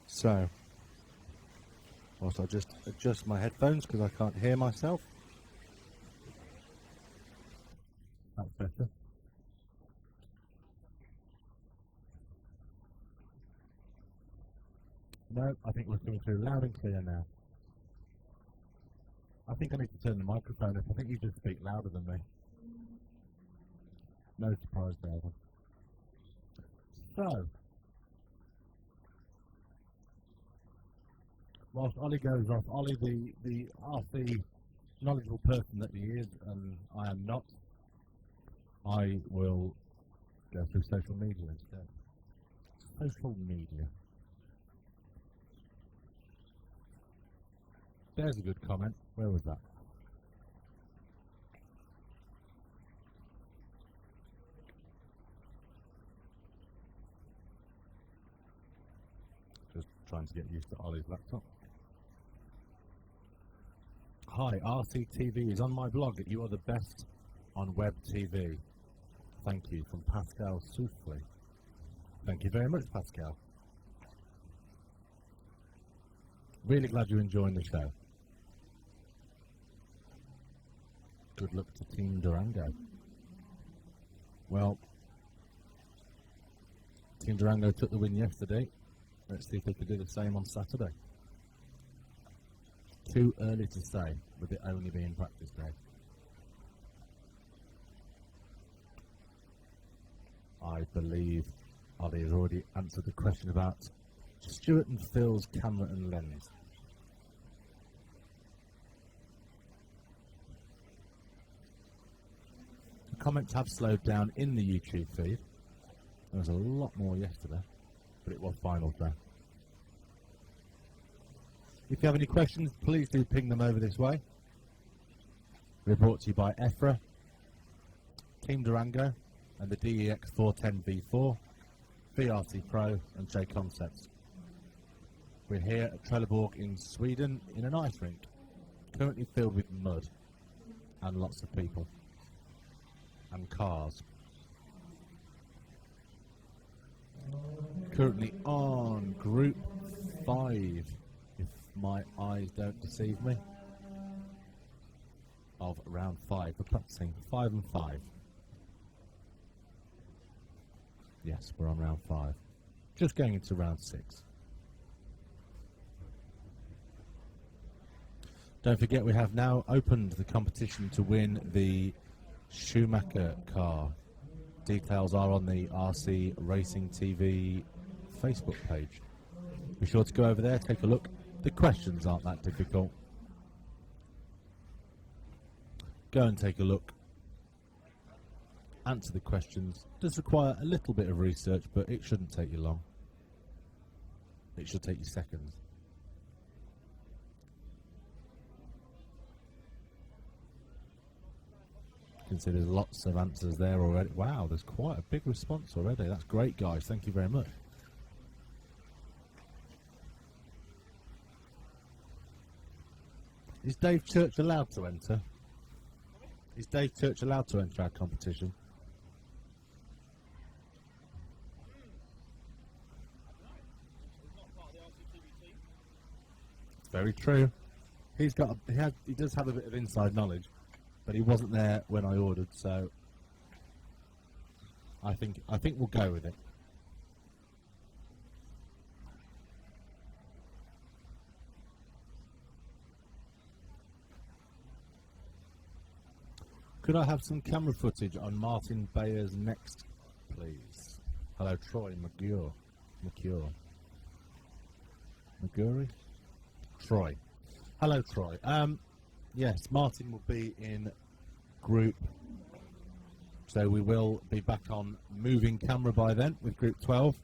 So, whilst I just adjust my headphones because I can't hear myself. That's better. No, I think we're coming through loud and clear now. I think I need to turn the microphone up. I think you just speak louder than me. No surprise there then. So, whilst Ollie goes off, Ollie, the RC knowledgeable person that he is, and I am not, I will go through social media instead. Social media. There's a good comment. Where was that? Just trying to get used to Ollie's laptop. Hi, RCTV is on my blog that you are the best on web TV. Thank you, from Pascal Soufflé. Thank you very much, Pascal. Really glad you're enjoying the show. Good luck to Team Durango. Well, Team Durango took the win yesterday. Let's see if they could do the same on Saturday. Too early to say, with it only being practice day. I believe Ollie has already answered the question about Stuart and Phil's camera and lens. The comments have slowed down in the YouTube feed. There was a lot more yesterday, but it was finals day. If you have any questions, please do ping them over this way. We're brought to you by EFRA, Team Durango, and the DEX 410V4, VRT Pro, and J Concepts. We're here at Trelleborg in Sweden in an ice rink, currently filled with mud and lots of people and cars. Currently on Group 5, if my eyes don't deceive me, of round 5. We're practicing 5 and 5. Yes, we're on round 5. Just going into round 6. Don't forget, we have now opened the competition to win the Schumacher car. Details are on the RC Racing TV Facebook page. Be sure to go over there, take a look. The questions aren't that difficult. Go and take a look. Answer the questions. Does require a little bit of research, but it shouldn't take you long. It should take you seconds. You can see there's lots of answers there already. Wow, there's quite a big response already. That's great, guys. Thank you very much. Is Dave Church allowed to enter? Is Dave Church allowed to enter our competition? Very true. He does have a bit of inside knowledge, but he wasn't there when I ordered, so I think we'll go with it. Could I have some camera footage on Martin Bayer's next, please? Hello, Troy McGure. McGurry? Troy. Hello, Troy. Yes, Martin will be in group. So we will be back on moving camera by then with group 12.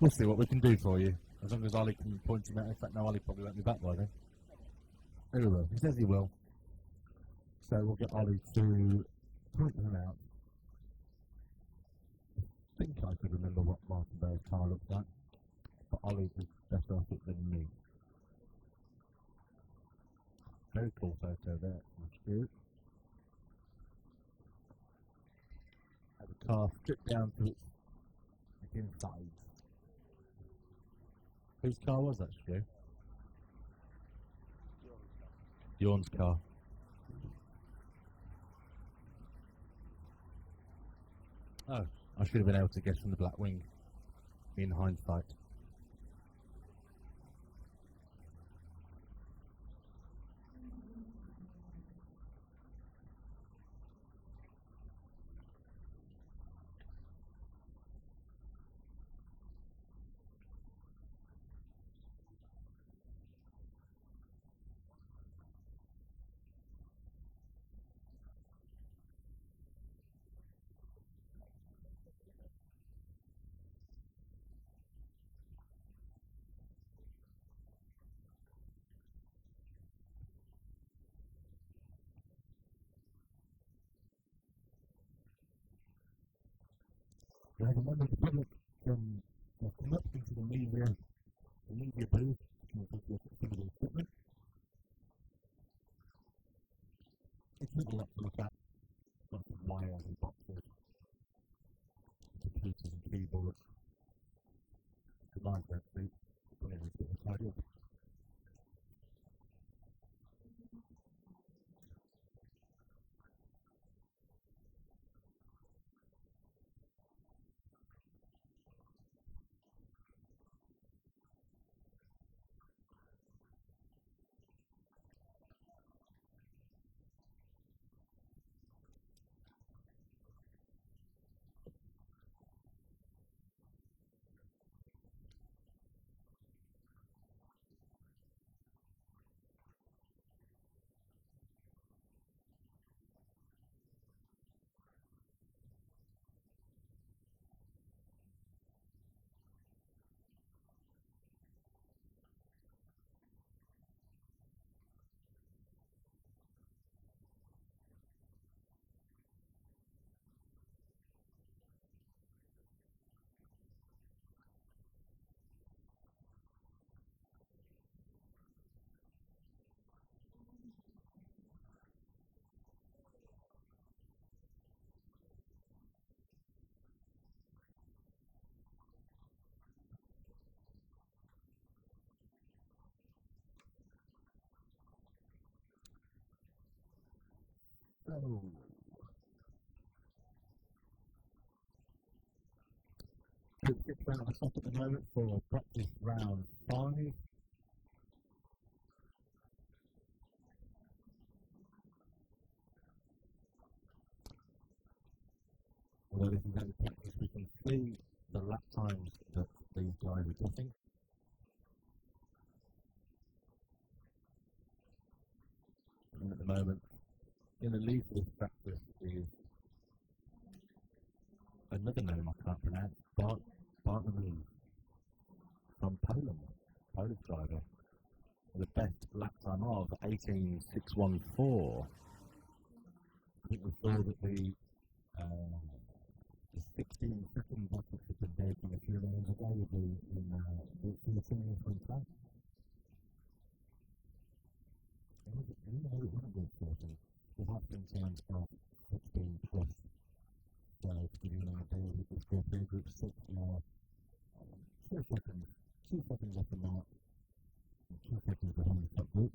We'll see what we can do for you. As long as Ollie can point him out. In fact, no, Ollie probably won't be back by then. He will. He says he will. So we'll get Ollie to point them out. I think I could remember what Martin Bayer's car looks like. But Ollie is better at it than me. Very cool photo there. That's good. car stripped down to its inside. Whose car was that, Stu? Bjorn's car. Oh, I should have been able to guess from the black wing in hindsight. Yeah, the members of the public can come up into the media booth and look at some of the equipment. It's not a lot to look at. Lots of wires and boxes, computers and keyboards. The lines don't sleep, but everything's tidy up. So, let's get round the clock at the moment for practice round 5. Although this is only practice, we can see the lap times that these guys are getting. And at the moment, in the lead for this practice is another name I can't pronounce, Bartolomeu from Poland, Polish driver, with a best lap time of 18.614. I think we saw that the 16 seconds I think had been taken a few minutes ago with the senior from France. It was a good sorting. There have been times of 16 plus. So to give you an idea, with this group A, group 6 now, 2 seconds off the mark, and 2 seconds behind the top group.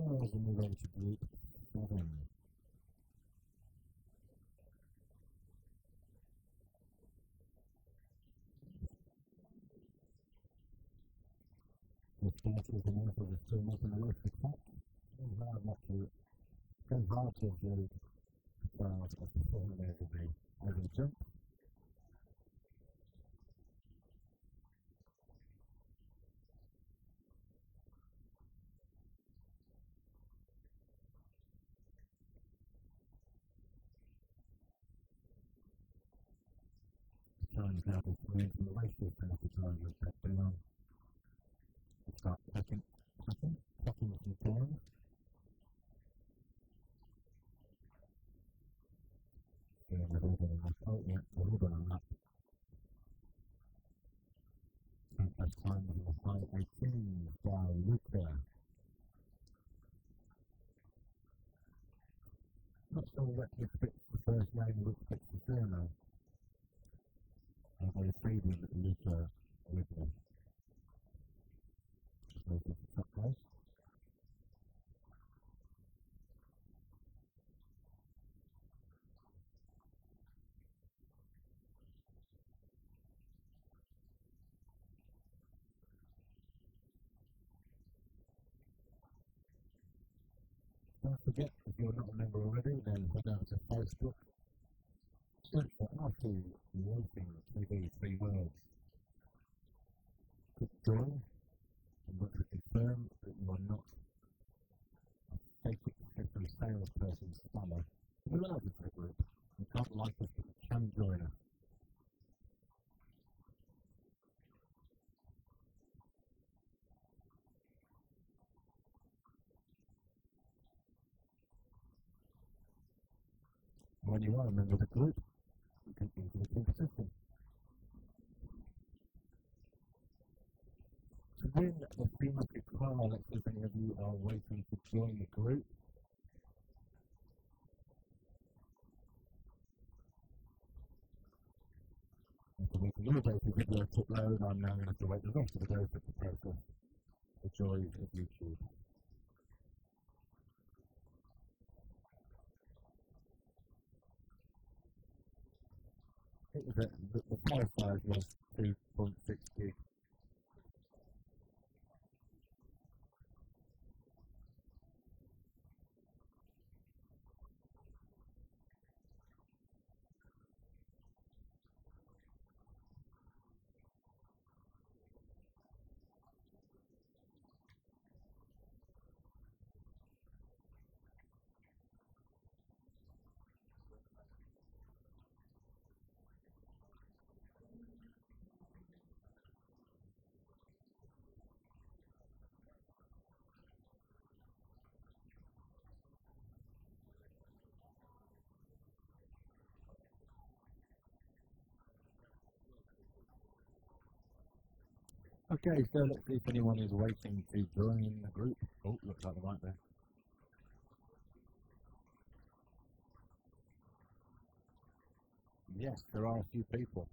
As we move over to group 7. The starters and also the still making a list of attack. It's hard not to, it's hard to avoid the crowd at the front of the over the jump. Times now to swing from the race to the times are back down. Start second, on. Yeah, we're all done on that. Oh, yeah, we're all done on that. First time was a high 18 by Luca. Not sure what to expect the first name which fits the surname. I'm very feeling that Luca originally. Just move to the top place. Don't forget, if you're not a member already, then head over to Facebook. Search for RT Racing TV, 3 words. Click join, and once you confirm that you are not a basic system salesperson spammer, you're allowed to the group. You can't like us, but you can join us. When you are a member of the group, you can into the team system. To win the thematic car, let's see if any of you are waiting to join the group. After waiting all day for video to upload, I'm now going to have to wait the rest of the day for it to process. The joys of YouTube. It was the file size was 2.6 gig. Okay, so let's see if anyone is waiting to join the group. Oh, looks like they're right there. Yes, there are a few people.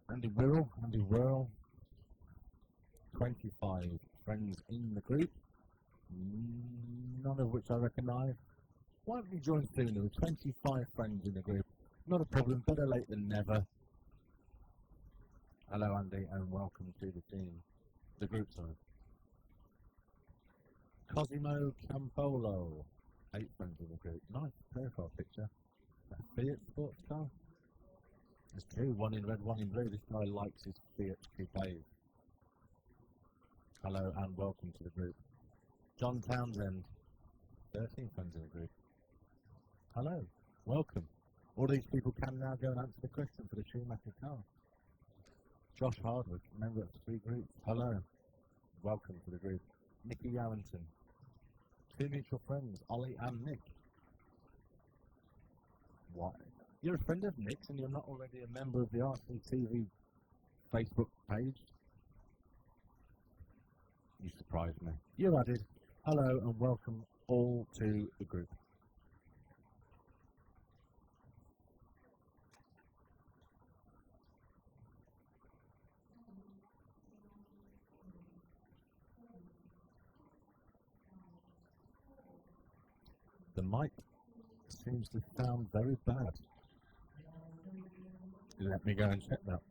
Andy Wirral, 25 friends in the group, none of which I recognise. Why haven't you joined sooner? There were 25 friends in the group. Not a problem, better late than never. Hello Andy, and welcome to the team. The group, sorry. Cosimo Campolo, 8 friends in the group. Nice profile picture. A Fiat sports car. There's 2, one in red, one in blue. This guy likes his Fiat Coupe. Hello and welcome to the group. John Townsend, 13 friends in the group. Hello, welcome. All these people can now go and answer the question for the Schumacher car. Josh Hardwick, member of 3 groups. Hello, welcome to the group. Nicky Yarrington, 2 mutual friends, Ollie and Nick. What? You're a friend of Nick's and you're not already a member of the RCTV Facebook page? You surprised me. You're added. Hello and welcome all to the group. The mic seems to sound very bad. Let me go and check that.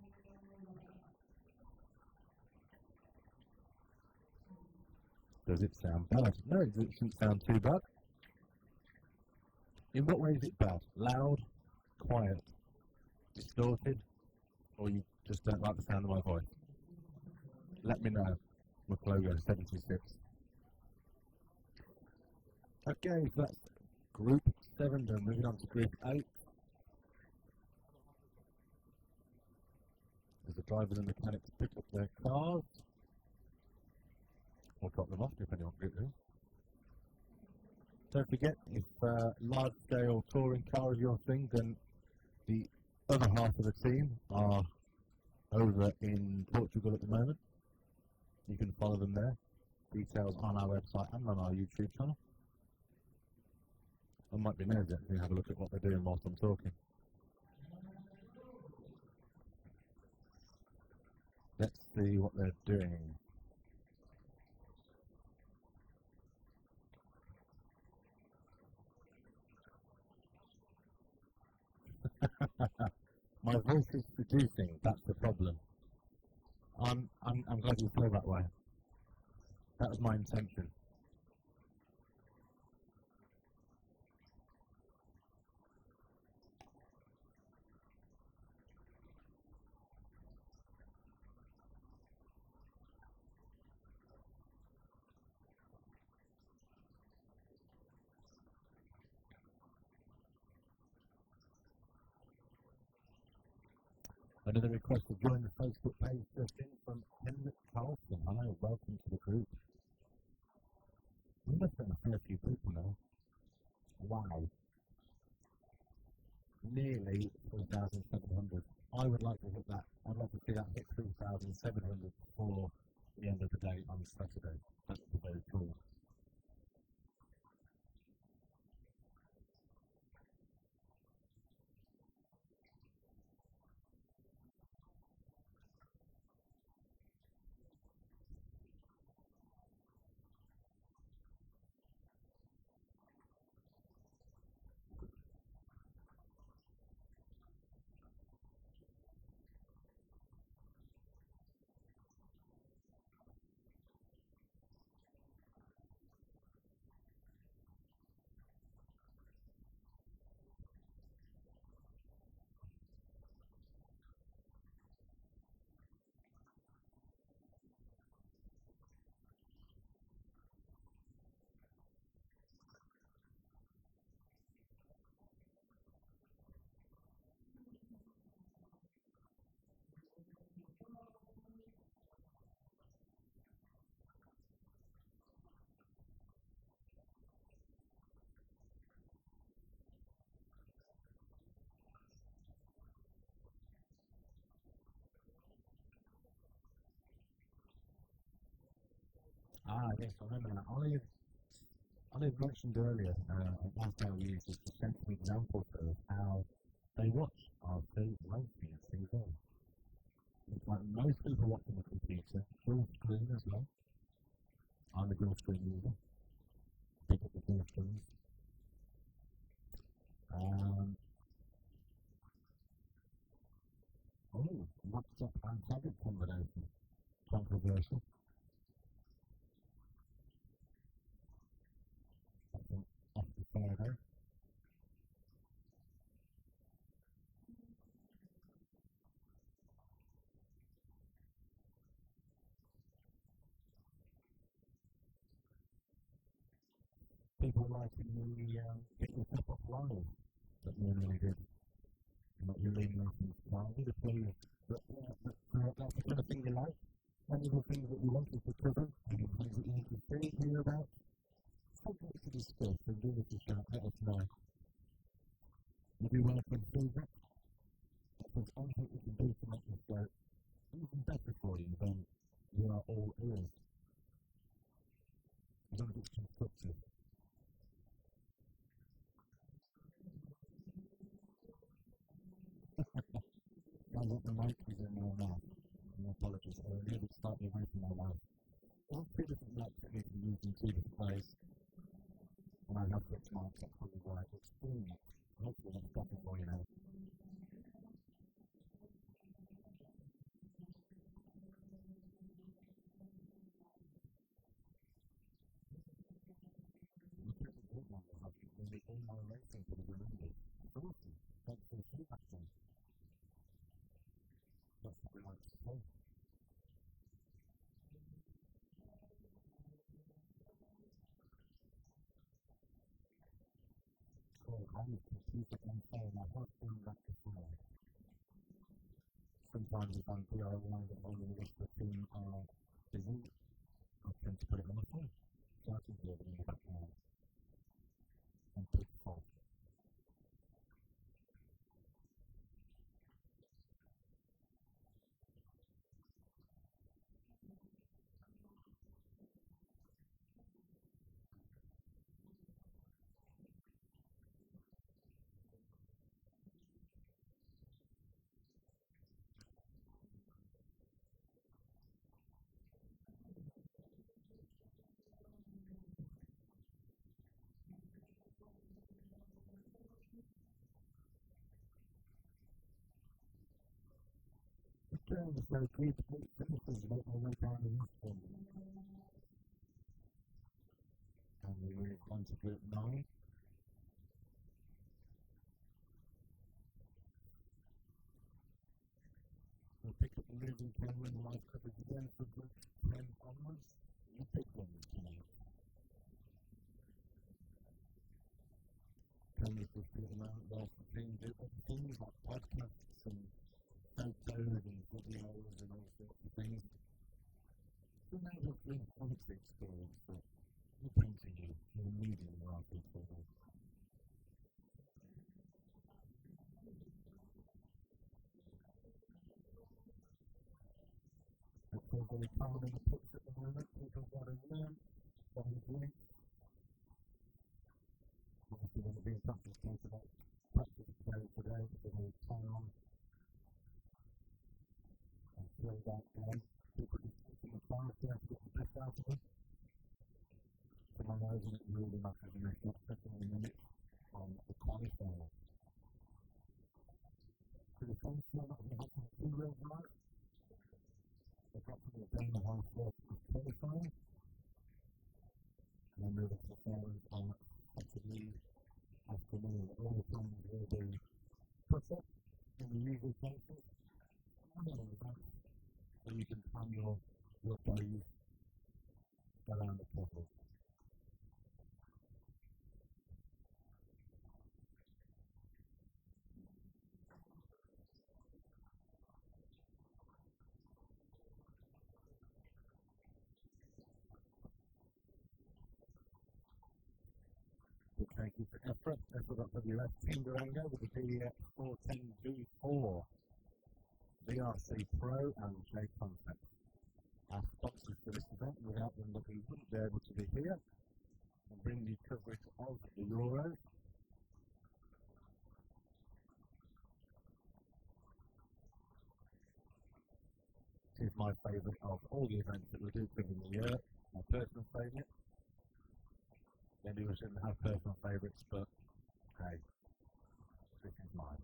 Does it sound bad? No, it doesn't sound too bad. In what way is it bad? Loud, quiet, distorted, or you just don't like the sound of my voice? Let me know. McLogo 76. Okay, so that's Group 7, then moving on to Group 8. As the drivers and mechanics pick up their cars. or drop them off, depending on group who. Don't forget, if large-scale touring car is your thing, then the other half of the team are over in Portugal at the moment. You can follow them there. Details on our website and on our YouTube channel. I might be nosy actually, have a look at what they're doing whilst I'm talking. Let's see what they're doing. My voice is producing, that's the problem. I'm glad you feel that way. That was my intention. Another request to join the Facebook page just in from Henrik Carlson. Hello, welcome to the group. We must have a fair few people now. Wow. Nearly 3,700. I would like to hit that. I'd like to see that hit 3,700 before the end of the day on Saturday. That's very cool. Ah, yes, I remember that. Olive mentioned earlier, last time we used this to send some examples of how they watch our food racing and TV. It's like most people watch on the computer, full screen as well. I'm a dual screen user. Pick up the dual screen. Oh, laptop and tablet combination. Controversial. That's an after Friday. People like the get your step up live that we really did. Not your lean lessons style, the players. But that's the kind of thing you like. Any of the things that you wanted to cover, any things that you want to see, hear about, something to discuss, and do it to shout, let us know. If you want to feedback, if there's something you can do to make this go even better for you, then you are all ears. As long as it's constructive. I want the mic is in my mouth. My apologies, I need it slightly away from my mouth. All two different mics that need to be used in two different ways. And I have which mics, that's probably why it's doing it. Hopefully that's stopping more, you know. Look at the good one we have. We'll be all my racing for the remainder. It's awesome. Thanks for the feedback, then. That's what we like to say. Cool, I use computer and phone. I have seen that before. Sometimes if I'm DIY, I'm only with the team busy. I tend to put it on my phone. So I can do it in the background. And push pause. Okay, so please finishes make my way down the list one. And we move on to group 9. We'll pick up the moving camera and live coverage again for group 10 onwards. You pick one tonight. Cameras will be around there for things like podcasts and photos and videos and all sorts of things. It's an amazing quality experience that we bring to you in a medium variety of things. It's all very calm in the pitch at the moment. People got to learn what he's doing. Obviously, when it being practice day today, it's a very calm and slow back down. People just sitting in the car, trying to get the best out of it. To my eyes, and it really matters in this next second of a minute on the qualifier. So the same smell that we had from the 2-wheel drive, approximately 10.5 left of qualifying. And then moving to the fairway on Saturday afternoon. All the times will be put up in the usual places. And all of that, so you can plan your days around the course. Thank you for EFRA. EFRA.WS Team Durango with the DX410V4, VRC Pro and J Concept. Our sponsors for this event, without them we wouldn't be able to be here and bring you coverage of the Euros. This is my favourite of all the events that we do in the year, my personal favourite. Maybe we shouldn't have personal favourites, but hey, this is mine.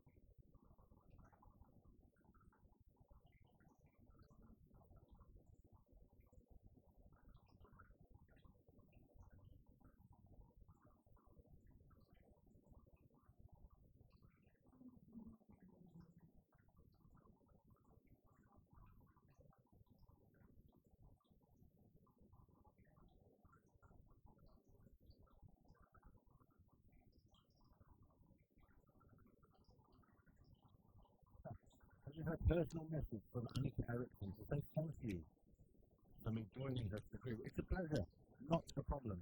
I've had a personal message from Annika Eriksson to say thank you for me joining her to the group. It's a pleasure, not a problem.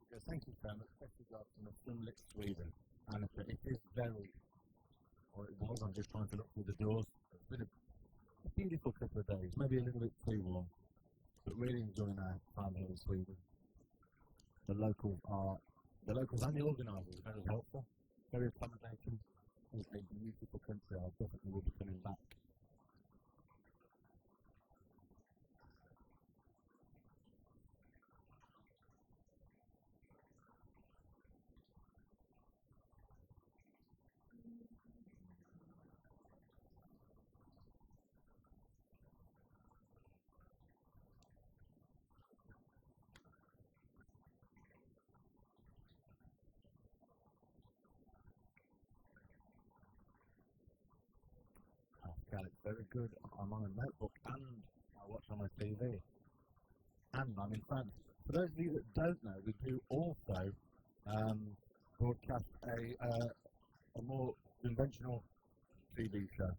So thank you so much, best regards from Sunlit, Sweden. Annika, it is very, or it was, I'm just trying to look through the doors. It's been a beautiful couple of days, maybe a little bit too warm, but really enjoying our time here in Sweden. The locals and the organisers are very helpful, very accommodating. It's a beautiful country. I definitely will be coming back. It's very good. I'm on a notebook and I watch on my TV. And I'm in France. For those of you that don't know, we do also broadcast a more conventional TV show.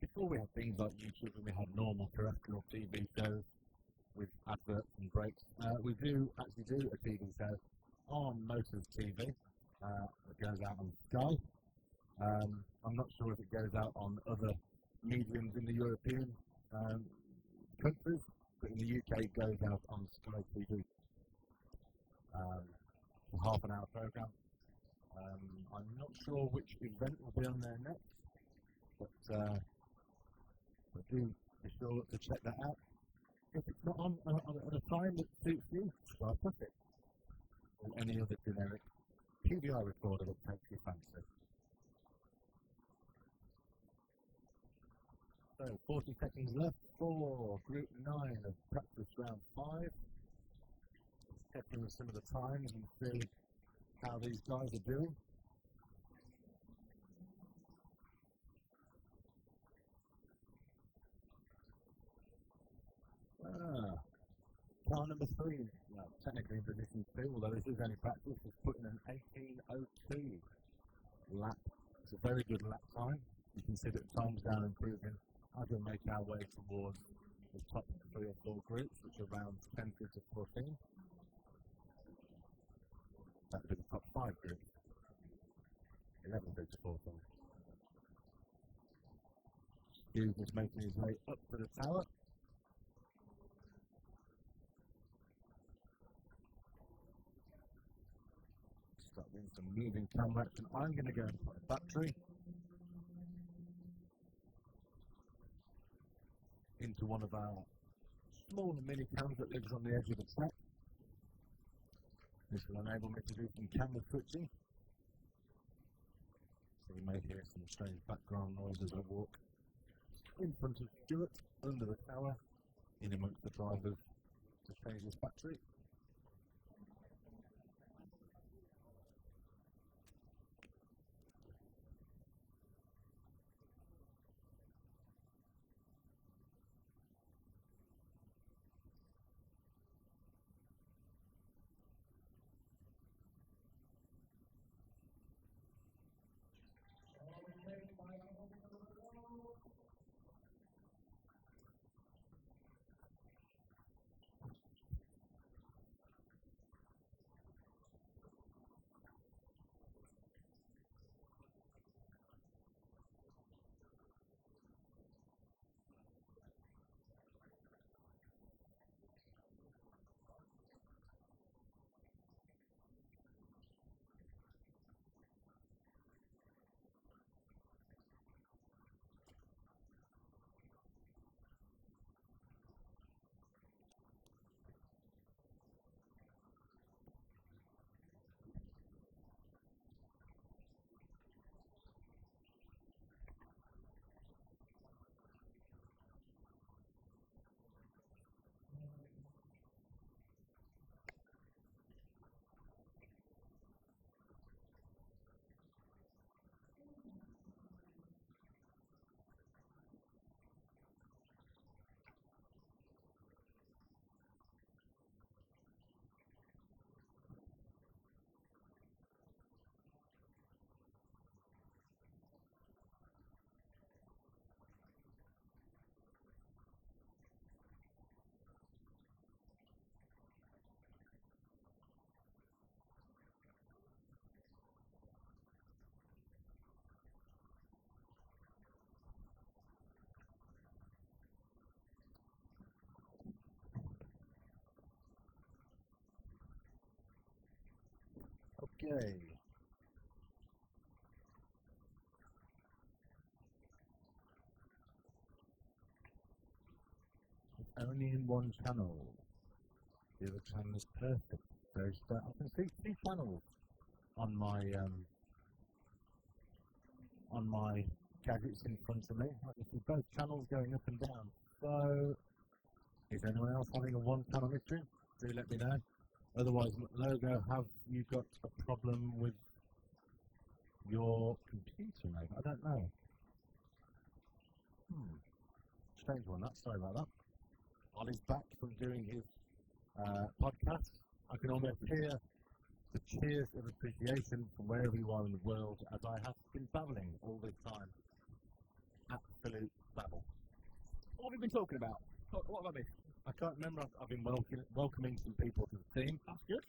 Before we had things like YouTube and we had normal terrestrial TV shows, with adverts and breaks. We do actually do a TV show on Motors TV that goes out on Sky. I'm not sure if it goes out on other mediums in the European countries, but in the UK it goes out on Sky TV. A half an hour programme. I'm not sure which event will be on there next, but do be sure to check that out. If it's not on at a time that suits you, try push it. Or any other generic PVR recorder that takes your fancy. So 40 seconds left for Group 9 of practice round 5. Checking some of the times and see how these guys are doing. Car number 3, well, technically in position 2, although this is only practice, is putting an 18:02 lap. It's a very good lap time. You can see that times down improving as we make our way towards the top 3 or 4 groups, which are around 10 to 14. That would be the top 5 groups. 11 to 14. Hughes is making his way up to the tower. Start doing some moving camera action. I'm going to go and put a battery into one of our smaller mini cams that lives on the edge of the track. This will enable me to do some camera switching. So you may hear some strange background noise as I walk in front of Stuart, under the tower, in amongst the drivers to change this battery. Okay. It's only in one channel. The other channel is perfect. There's I can see 2 channels on my gadgets in front of me. I can see both channels going up and down. So, is anyone else having a 1-channel issue? Do let me know. Otherwise, logo, have you got a problem with your computer, mate? I don't know. Strange one, that. Sorry about that. Ollie's back from doing his podcast. I can almost hear the cheers of appreciation from wherever you are in the world as I have been babbling all this time. Absolute babble. What have we been talking about? What have I missed? I can't remember. I've been welcoming some people to the team. That's good.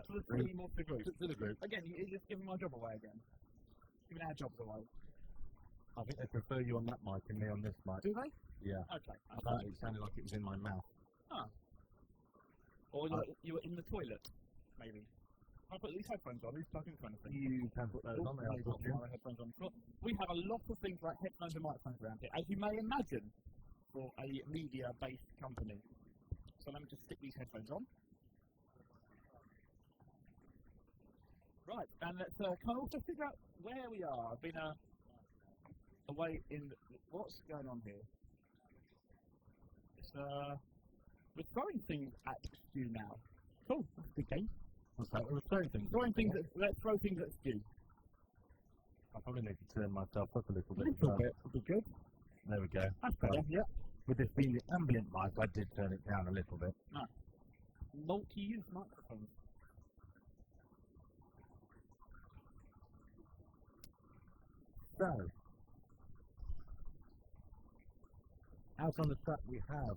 So there's Three three more to the group. to the group. Again, you're just giving my job away again. Giving our jobs away. I think they prefer you on that mic and me on this mic. Do they? Yeah. Okay. I thought it sounded like it was in my mouth. Oh. Or you were in the toilet, maybe. I put these headphones on, these plug-in kind of things. You can put those on there. I've got my headphones on. Look, we have a lot of things like headphones and microphones around here, as you may imagine, for a media-based company. So let me just stick these headphones on. Right, and let's kind of also figure out where we are. I've been away in... What's going on here? It's, we're throwing things at Stu now. Cool, that's a good game. What's that? We're throwing things. Let's throw things at Stu. I probably need to turn myself up a little bit. A little bit would be good. There we go. That's better, yeah. With this being the ambient mic, I did turn it down a little bit. No. Multi-use microphones. So, out on the track we have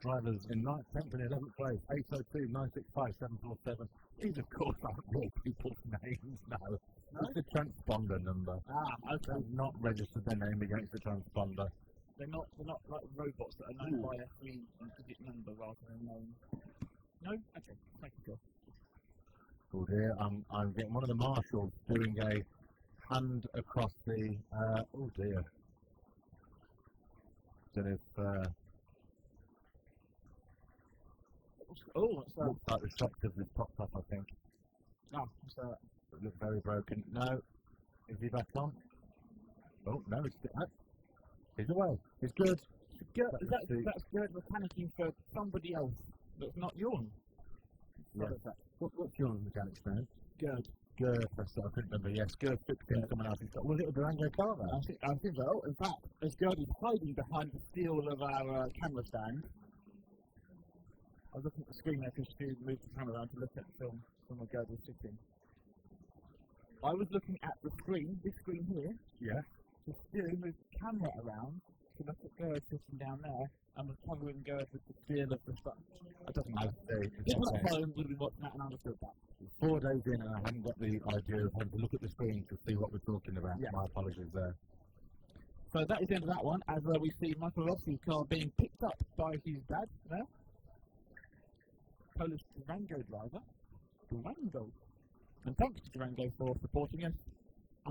drivers in 9th, 10th and 11th place, 802, 965, 747. These of course aren't real people's names, no. It's the transponder number. Ah, okay. They've not registered their name against the transponder. They're not like robots that are known by a 3-digit number rather than known. No? Okay, thank you, Joe. Oh dear, I'm getting one of the marshals doing a hand across the, oh dear. Don't know if, oh, what's that? looks like the shock has been popped up, I think. Oh, what's that? It looks very broken. No. Is he back on? Oh, no, he's away. He's good. Good. That's good. We're panicking for somebody else that's not yours. Yeah. What's your mechanic's name? Good. Good. I couldn't remember. Yes, good. Fixed in someone else's car. Was it a Durango car there? I think so. In fact, as Gerd is hiding behind the steel of our camera stand, I was looking at the screen there because Stu moved the camera around to look at the film from where Gerd was sitting. I was looking at the screen, this screen here. Yeah. So Stu moved the camera around to look at Gerd sitting down there and was covering Gerd with the steel of the stuff. It doesn't matter. People at home would be watching that and understood that. 4 days in and I hadn't got the idea of having to look at the screen to see what we're talking about. Yeah. My apologies there. So that is the end of that one, as we see Michael Rossi's car being picked up by his dad there. Polish Durango driver. Durango. And thanks to Durango for supporting us.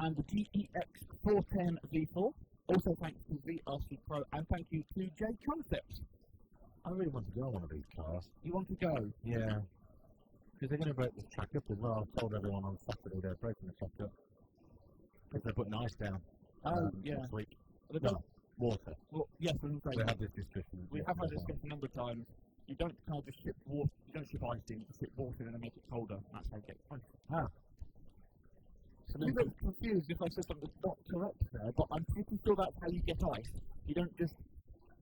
And the GEX 410 V4. Also thanks to VRC Pro, and thank you to J Concepts. I really want to go on one of these cars. You want to go? Yeah. Because they're going to break this track up as well. I told everyone on Saturday they're breaking the track up. Because they're putting ice down. Yeah. This week. No, water. Well, yes, we had this discussion. We have had this discussion a number of times. You don't kind of just ship water, you don't ship ice in, you ship water in and make it colder. That's how you get ice. Ah. So I'm a bit confused if I said something that's not correct there, but I'm pretty sure that's how you get ice. You don't just,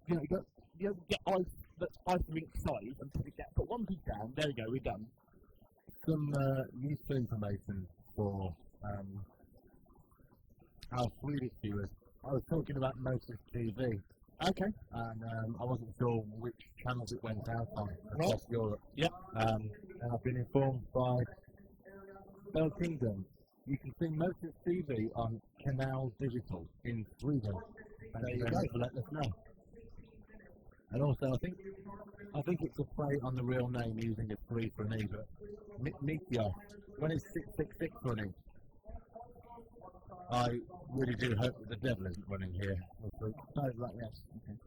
you don't get ice that's ice rink size and put one piece down, there we go, we're done. Some useful information for our Swedish viewers. I was talking about Motor TV. Okay. And I wasn't sure which channels it went out on across Europe. Yep. And I've been informed by Bell Kingdom. You can see Motor TV on Canal Digital in Sweden. Thank you very much for letting us know. And also, I think it's a play on the real name using a 3 for an E, but Mitya, when it's 666 running, I really do hope that the devil isn't running here. Oh, right, yes. Okay.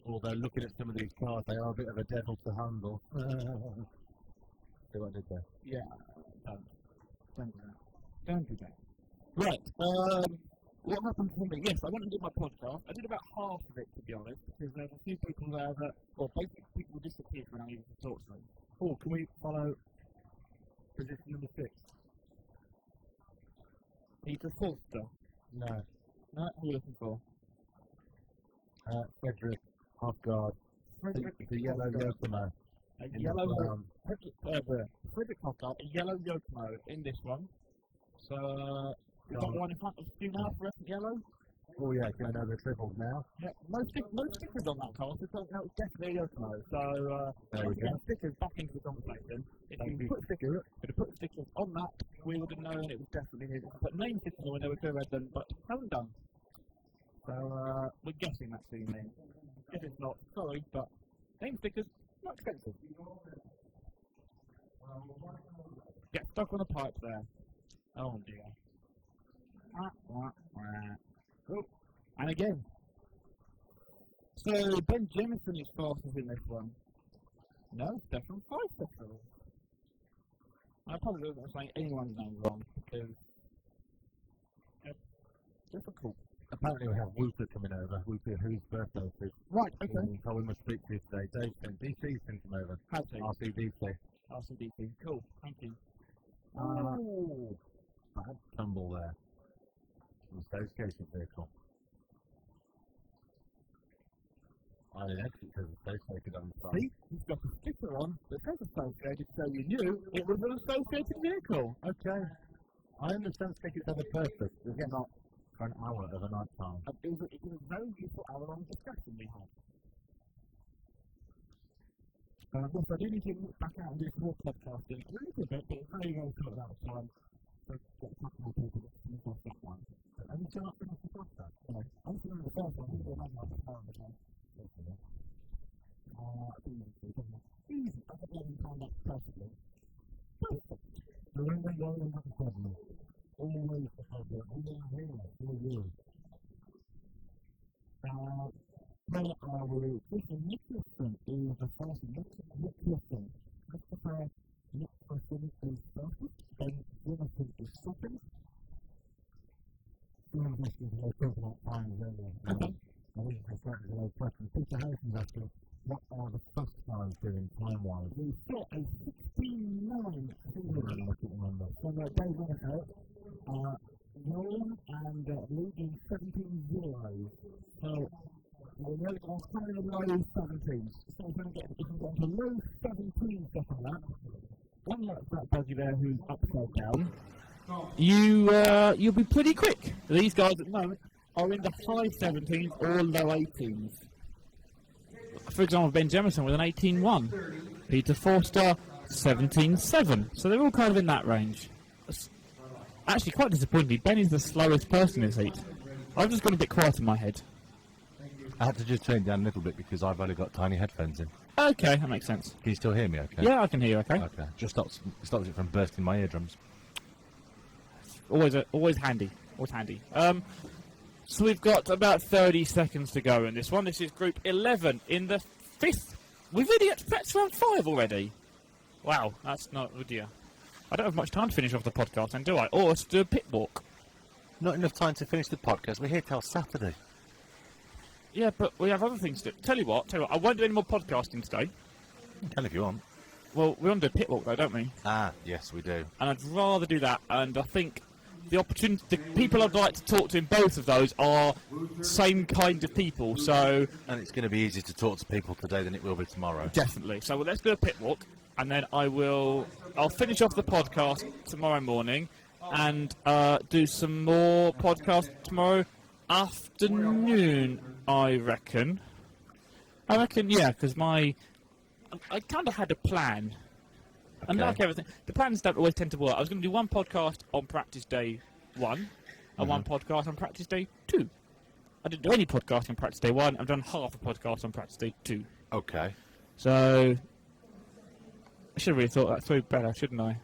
Although looking at some of these cars, they are a bit of a devil to handle. See what I did there? Yeah, don't do that. Don't do that. Right, what happened to me? Yes, I went and did my podcast. I did about half of it, to be honest, because there's a few people there that, well, basically people disappeared when I needed to talk to them. Oh, can we follow position number 6? Peter Forster. No. No, who are you looking for? Frederick Hofgaard. The yellow Yokomo. A yellow Frederick Hofgaard, a yellow Yokomo in this one. So, we've got one in front of Stu now for yellow. Oh yeah, going over the Trelleborg now. Yeah, most stickers on that car, so that was definitely a Osmo. So, There we go. stickers back into the conversation. If you put stickers on that, we would have known it was definitely his. But name stickers on, we could have read them, but haven't done. So, we're guessing that's the name. If it's not, sorry, but name stickers, not expensive. Get stuck on a pipe there. Oh dear. Oh, and again. So Ben Jemison is fastest in this one. No, Stefan 5 seconds. I probably wasn't saying anyone's name wrong because it's difficult. Apparently we have Wooper coming over. Wooper, whose birthday is it? Right, okay. So we must speak to you today. Dave sent DC sent him over. How to? RCDC. RCDC. Cool. Thank you. Oh, bad tumble there. The association vehicle. I didn't exit because the associated on the side. See, he's got a sticker on that says associated, so you knew it was an associated vehicle. Okay. I understand stickers have a purpose. It's not for an hour of a night time. It was a very useful hour-long discussion we had. Yes, I do need to look back out and do some more podcasting. A little bit, but it's very well thought out, so I'm going to get a couple more people to finish off that one. But I'm still not finished the podcast. I'm still in the first one, I'm still in the power of the time. I think it's easy. I think we can that perfectly. Remember, you're in the problem. Always the problem. Always. Where are we? Mr. Nicholson is the first. Nicholson. Christopher Nicholson is first. Ben Jemison is second. This is a talk about times earlier. Okay. I think it's a low question. Peter Harrison's asking, what are the first times doing time-wise? We've got a 16-9 I can't remember. from Dave Winterfeld, Nolan and leading 17-0. So we're coming in low 17s. So we're going to get to low 17s stuff on that. Unlike that buggy there who's upside down, you'll be pretty quick. These guys at the moment are in the high 17s or low 18s. For example, Ben Jemison with an 18-1. Peter Forster, 17-7. So they're all kind of in that range. Actually, quite disappointing. Ben is the slowest person in this heat. I've just got a bit quiet in my head. I had to just turn it down a little bit because I've only got tiny headphones in. Okay, that makes sense. Can you still hear me okay? Yeah, I can hear you okay. Okay. Just stops it from bursting my eardrums. Always handy. Always handy. So we've got about 30 seconds to go in this one. This is Group 11 in the 5th. We've already got to practice round 5 already. Wow, that's not... Oh dear. I don't have much time to finish off the podcast then, do I? Or to do a pit walk. Not enough time to finish the podcast. We're here till Saturday. Yeah, but we have other things to do. Tell you what, I won't do any more podcasting today. You can if you want. Well, we want to do a pit walk though, don't we? Ah, yes, we do. And I'd rather do that, and I think the people I'd like to talk to in both of those are same kind of people, so... And it's going to be easier to talk to people today than it will be tomorrow. Definitely. So let's do a pit walk, and then I'll finish off the podcast tomorrow morning, and do some more podcast tomorrow afternoon, I reckon. Yeah, because I kind of had a plan. Okay. And like everything, the plans don't always tend to work. I was going to do one podcast on practice day 1 and one podcast on practice day 2. I didn't do any podcast on practice day 1. I've done half a podcast on practice day 2. Okay. So, I should have really thought that through better, shouldn't I?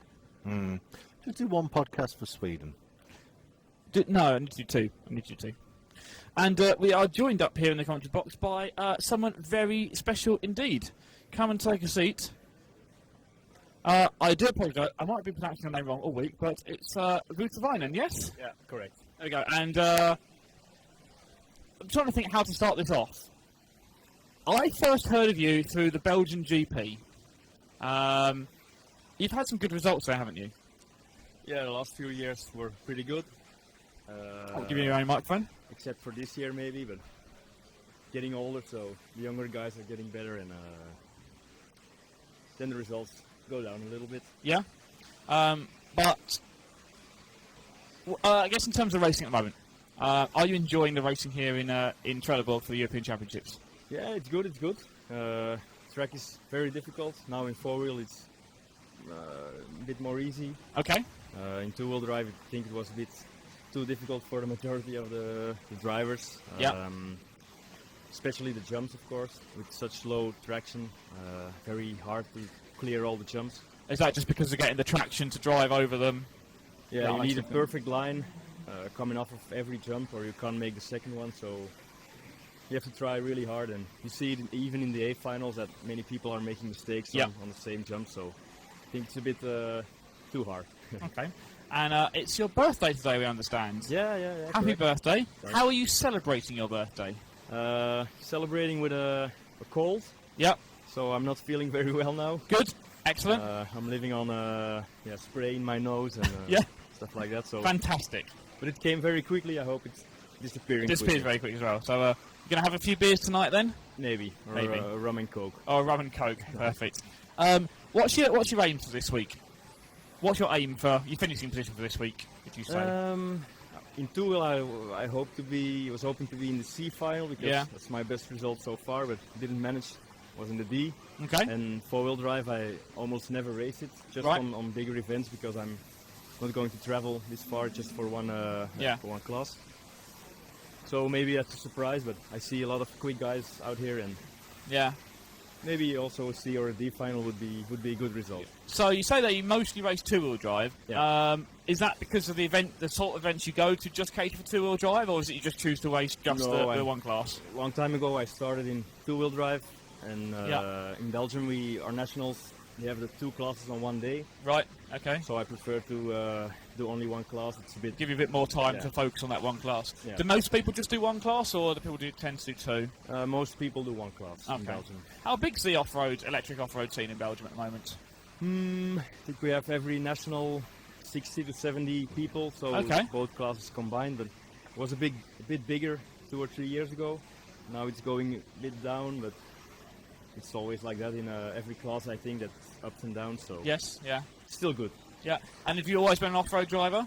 Just do one podcast for Sweden. No, I need to do 2. I need to do 2. And we are joined up here in the commentary box by someone very special indeed. Come and take a seat. I do apologise. I might be pronouncing your name wrong all week, but it's Rutavainen, yes? Yeah, correct. There we go. And I'm trying to think how to start this off. I first heard of you through the Belgian GP. You've had some good results there, haven't you? Yeah, the last few years were pretty good. I'll give you your own microphone. Except for this year maybe, but getting older, so the younger guys are getting better, and then the results go down a little bit. Yeah. But I guess in terms of racing at the moment, Are you enjoying the racing here in Trelleborg for the European Championships? Yeah, it's good. It's good. Track is very difficult. Now in four-wheel, it's a bit more easy. Okay. In two-wheel drive, I think it was a bit too difficult for the majority of the drivers. Yeah. Especially the jumps, of course, with such low traction. Very hard to clear all the jumps. Is that just because of getting the traction to drive over them? Yeah, you need a perfect line coming off of every jump, or you can't make the second one. So you have to try really hard, and you see it even in the A finals that many people are making mistakes on the same jump. So I think it's a bit too hard. Okay. And it's your birthday today, we understand. Yeah. Happy correct. birthday. Thanks. How are you celebrating your birthday? Celebrating with a cold. Yep. So I'm not feeling very well now. Good. Excellent. I'm living on spray in my nose and stuff like that. So fantastic. But it came very quickly. I hope it's disappearing. Disappears very quickly as well. So you're gonna have a few beers tonight then? Maybe. Or Maybe. Rum and Coke. Oh, rum and Coke. Perfect. What's your aim for this week? What's your aim for your finishing position for this week? Would you say? In two-wheel, I was hoping to be in the C final because that's my best result so far, but didn't manage. Was in the D. Okay. And four-wheel drive, I almost never race it, just on bigger events because I'm not going to travel this far just for one class. So maybe that's a surprise, but I see a lot of quick guys out here, and maybe also a C or a D final would be a good result. So you say that you mostly race two-wheel drive. Yeah. Is that because of the sort of events you go to just cater for two-wheel drive, or is it you just choose to race just the one class? A long time ago, I started in two-wheel drive, and in Belgium, our nationals, they have the two classes on one day. Right. Okay. So I prefer to do only one class. It's give you a bit more time to focus on that one class. Yeah. Do most people just do one class, or do people tend to do two? Most people do one class in Belgium. How big's the electric off-road scene in Belgium at the moment? I think we have every national 60 to 70 people, so both classes combined. But it was a bit bigger 2 or 3 years ago. Now it's going a bit down, but it's always like that in every class. I think that's ups and downs. So still good. Yeah. And have you always been an off-road driver?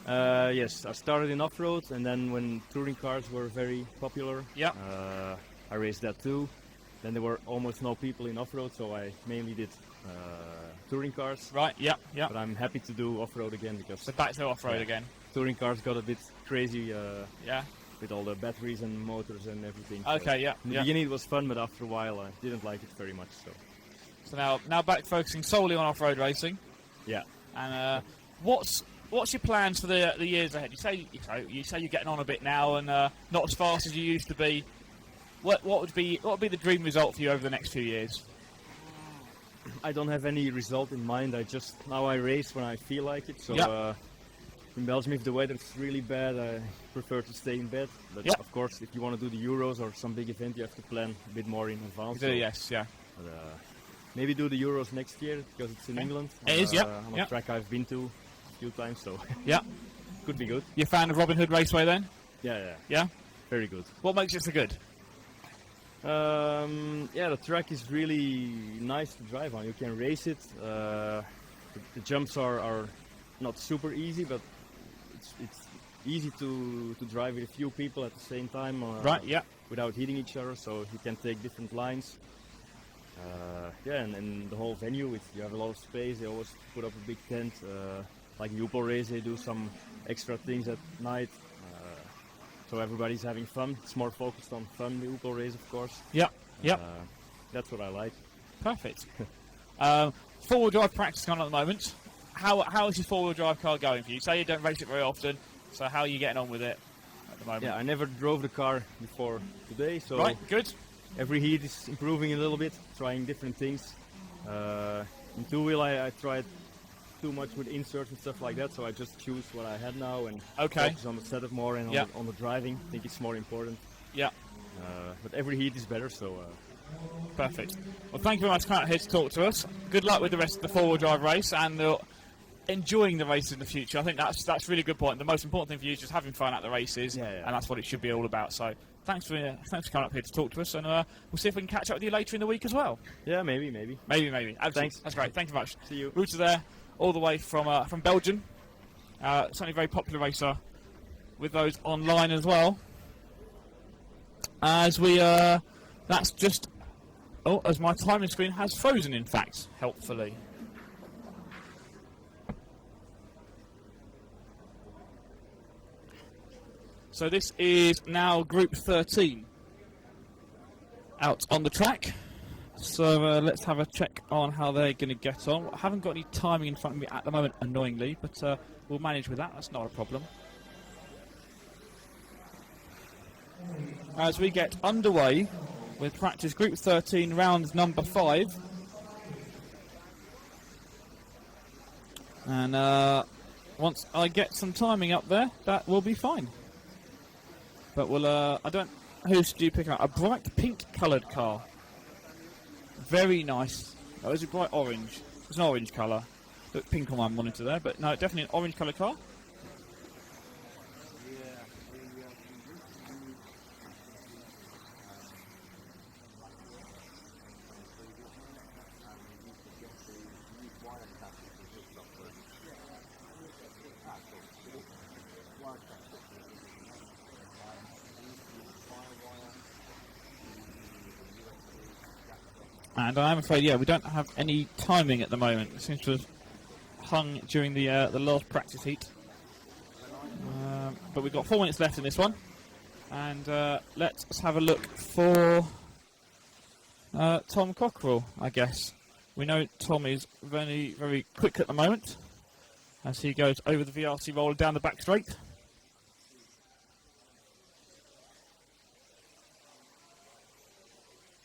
Yes, I started in off-road, and then when touring cars were very popular, I raced that too. Then there were almost no people in off-road, so I mainly did touring cars. Right. Yeah. But I'm happy to do off-road again because so back to off-road again. Touring cars got a bit crazy. With all the batteries and motors and everything. Okay. So in the beginning it was fun, but after a while I didn't like it very much. So now back focusing solely on off-road racing. Yeah. And what's your plans for the years ahead? You say you're getting on a bit now and not as fast as you used to be. What would be the dream result for you over the next few years? I don't have any result in mind. I race when I feel like it. So in Belgium, if the weather's really bad, I prefer to stay in bed. But of course, if you want to do the Euros or some big event, you have to plan a bit more in advance. But, maybe do the Euros next year because it's in England. It is, on a track I've been to a few times, so could be good. You're a fan of Robin Hood Raceway then? Yeah. Very good. What makes it so good? The track is really nice to drive on. You can race it. The jumps are not super easy, but it's easy to drive with a few people at the same time. Without hitting each other, so you can take different lines. And the whole venue, you have a lot of space. They always put up a big tent. Like the Upel race, they do some extra things at night. So everybody's having fun. It's more focused on fun, the Upel race, of course. That's what I like. Perfect. Four-wheel drive practice going on at the moment. How is your four-wheel drive car going for you? You say you don't race it very often, so how are you getting on with it at the moment? Yeah, I never drove the car before today, so good. Every heat is improving a little bit, trying different things. In two-wheel, I tried too much with inserts and stuff like that, so I just choose what I had now and focus on the setup more and on the driving. I think it's more important. But every heat is better, so... Perfect. Well, thank you very much for coming out here to talk to us. Good luck with the rest of the four-wheel drive race and enjoying the races in the future. I think that's a really good point. The most important thing for you is just having fun at the races, and that's what it should be all about. So thanks for coming up here to talk to us, and we'll see if we can catch up with you later in the week as well. Yeah, maybe. Absolutely. Thanks. That's great. Thank you very much. See you. Roots are there, all the way from Belgium. Certainly a very popular racer with those online as well. As we, that's just, oh, as my timing screen has frozen, in fact, helpfully. So this is now Group 13 out on the track. So let's have a check on how they're going to get on. I haven't got any timing in front of me at the moment, annoyingly, but we'll manage with that. That's not a problem. As we get underway with practice Group 13, round number 5. And once I get some timing up there, that will be fine. But we'll, I don't, who should you pick up? A bright pink coloured car. Very nice. Oh, it's a bright orange. It's an orange colour. Look pink on my monitor there, but no, definitely an orange coloured car. And I'm afraid, yeah, we don't have any timing at the moment. It seems to have hung during the last practice heat. But we've got 4 minutes left in this one. And let's have a look for Tom Cockerell, I guess. We know Tom is very, very quick at the moment as he goes over the VRC roller down the back straight.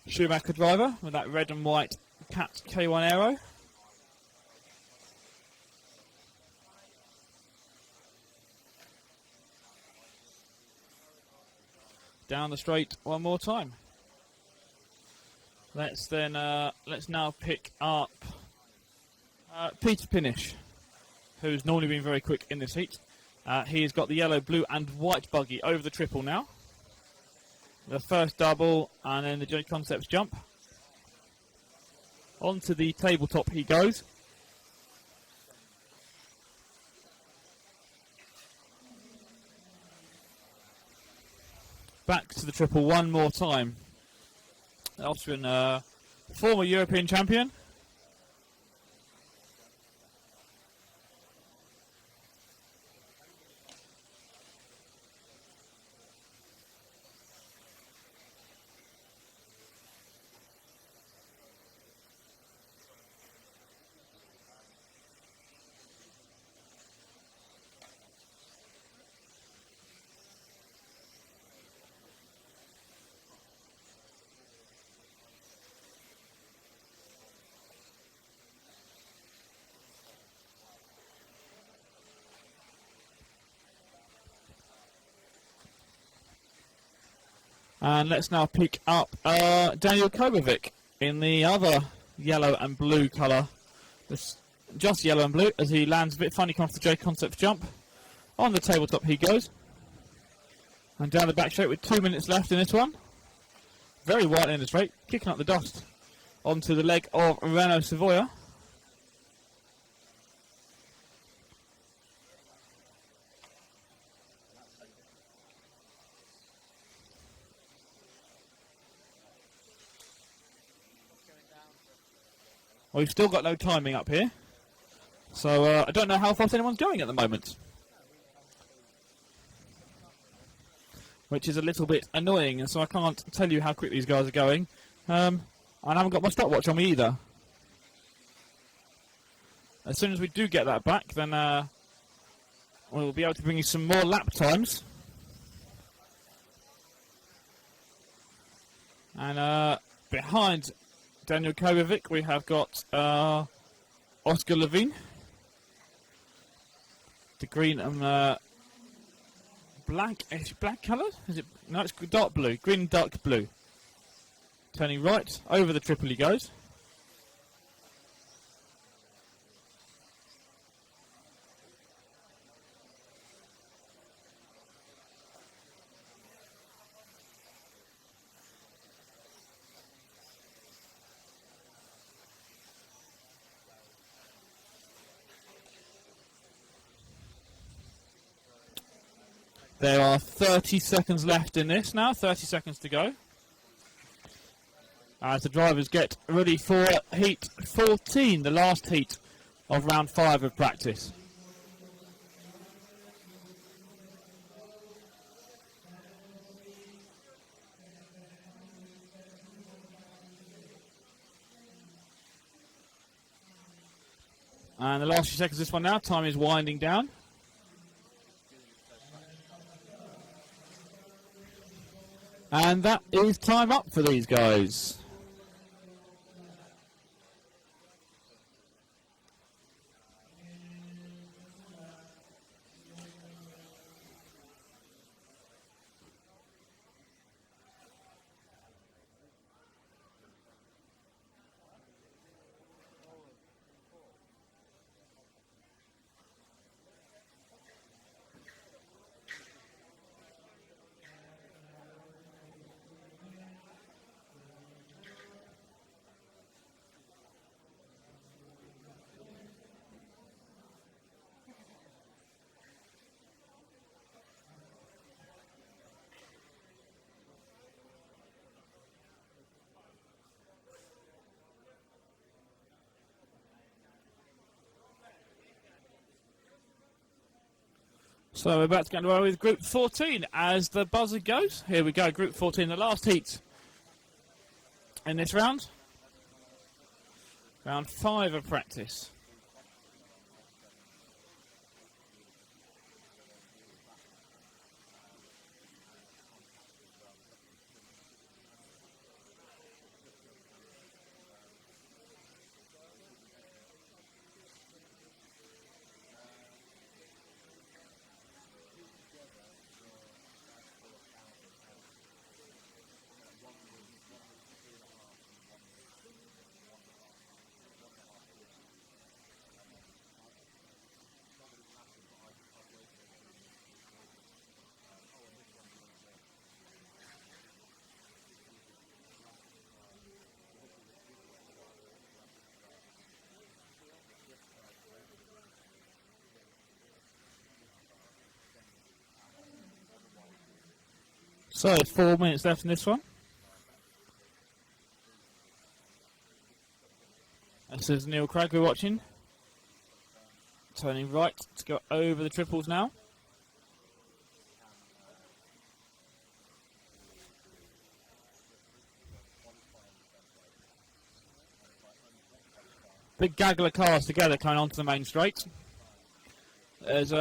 Schumacher driver with that red and white Cat K1 Aero. Down the straight one more time. Let's now pick up Peter Pinish, who's normally been very quick in this heat. He's got the yellow, blue and white buggy over the triple now. The first double, and then the J Concepts jump. Onto the tabletop he goes. Back to the triple one more time. The Austrian former European champion. And let's now pick up Daniel Kovacic in the other yellow and blue colour. Just yellow and blue as he lands a bit funny coming off the J Concepts jump. On the tabletop he goes. And down the back straight with 2 minutes left in this one. Very wide in the straight, kicking up the dust onto the leg of Renault Savoia. Well, we've still got no timing up here, so I don't know how fast anyone's going at the moment, which is a little bit annoying, and so I can't tell you how quick these guys are going. And I haven't got my stopwatch on me either. As soon as we do get that back, then we'll be able to bring you some more lap times. And behind Daniel Kovacic, we have got Oscar Levine. The green and black, is it black coloured? Is it? No, it's dark blue. Green and dark blue. Turning right, over the triple he goes. There are 30 seconds left in this now, 30 seconds to go. As the drivers get ready for heat 14, the last heat of round 5 of practice. And the last few seconds of this one now, time is winding down. And that is time up for these guys. So we're about to get underway with Group 14 as the buzzer goes. Here we go, Group 14, the last heat in this round. Round 5 of practice. So 4 minutes left in this one. This is Neil Craig we're watching. Turning right to go over the triples now. Big gaggle of cars together coming onto the main straight. There's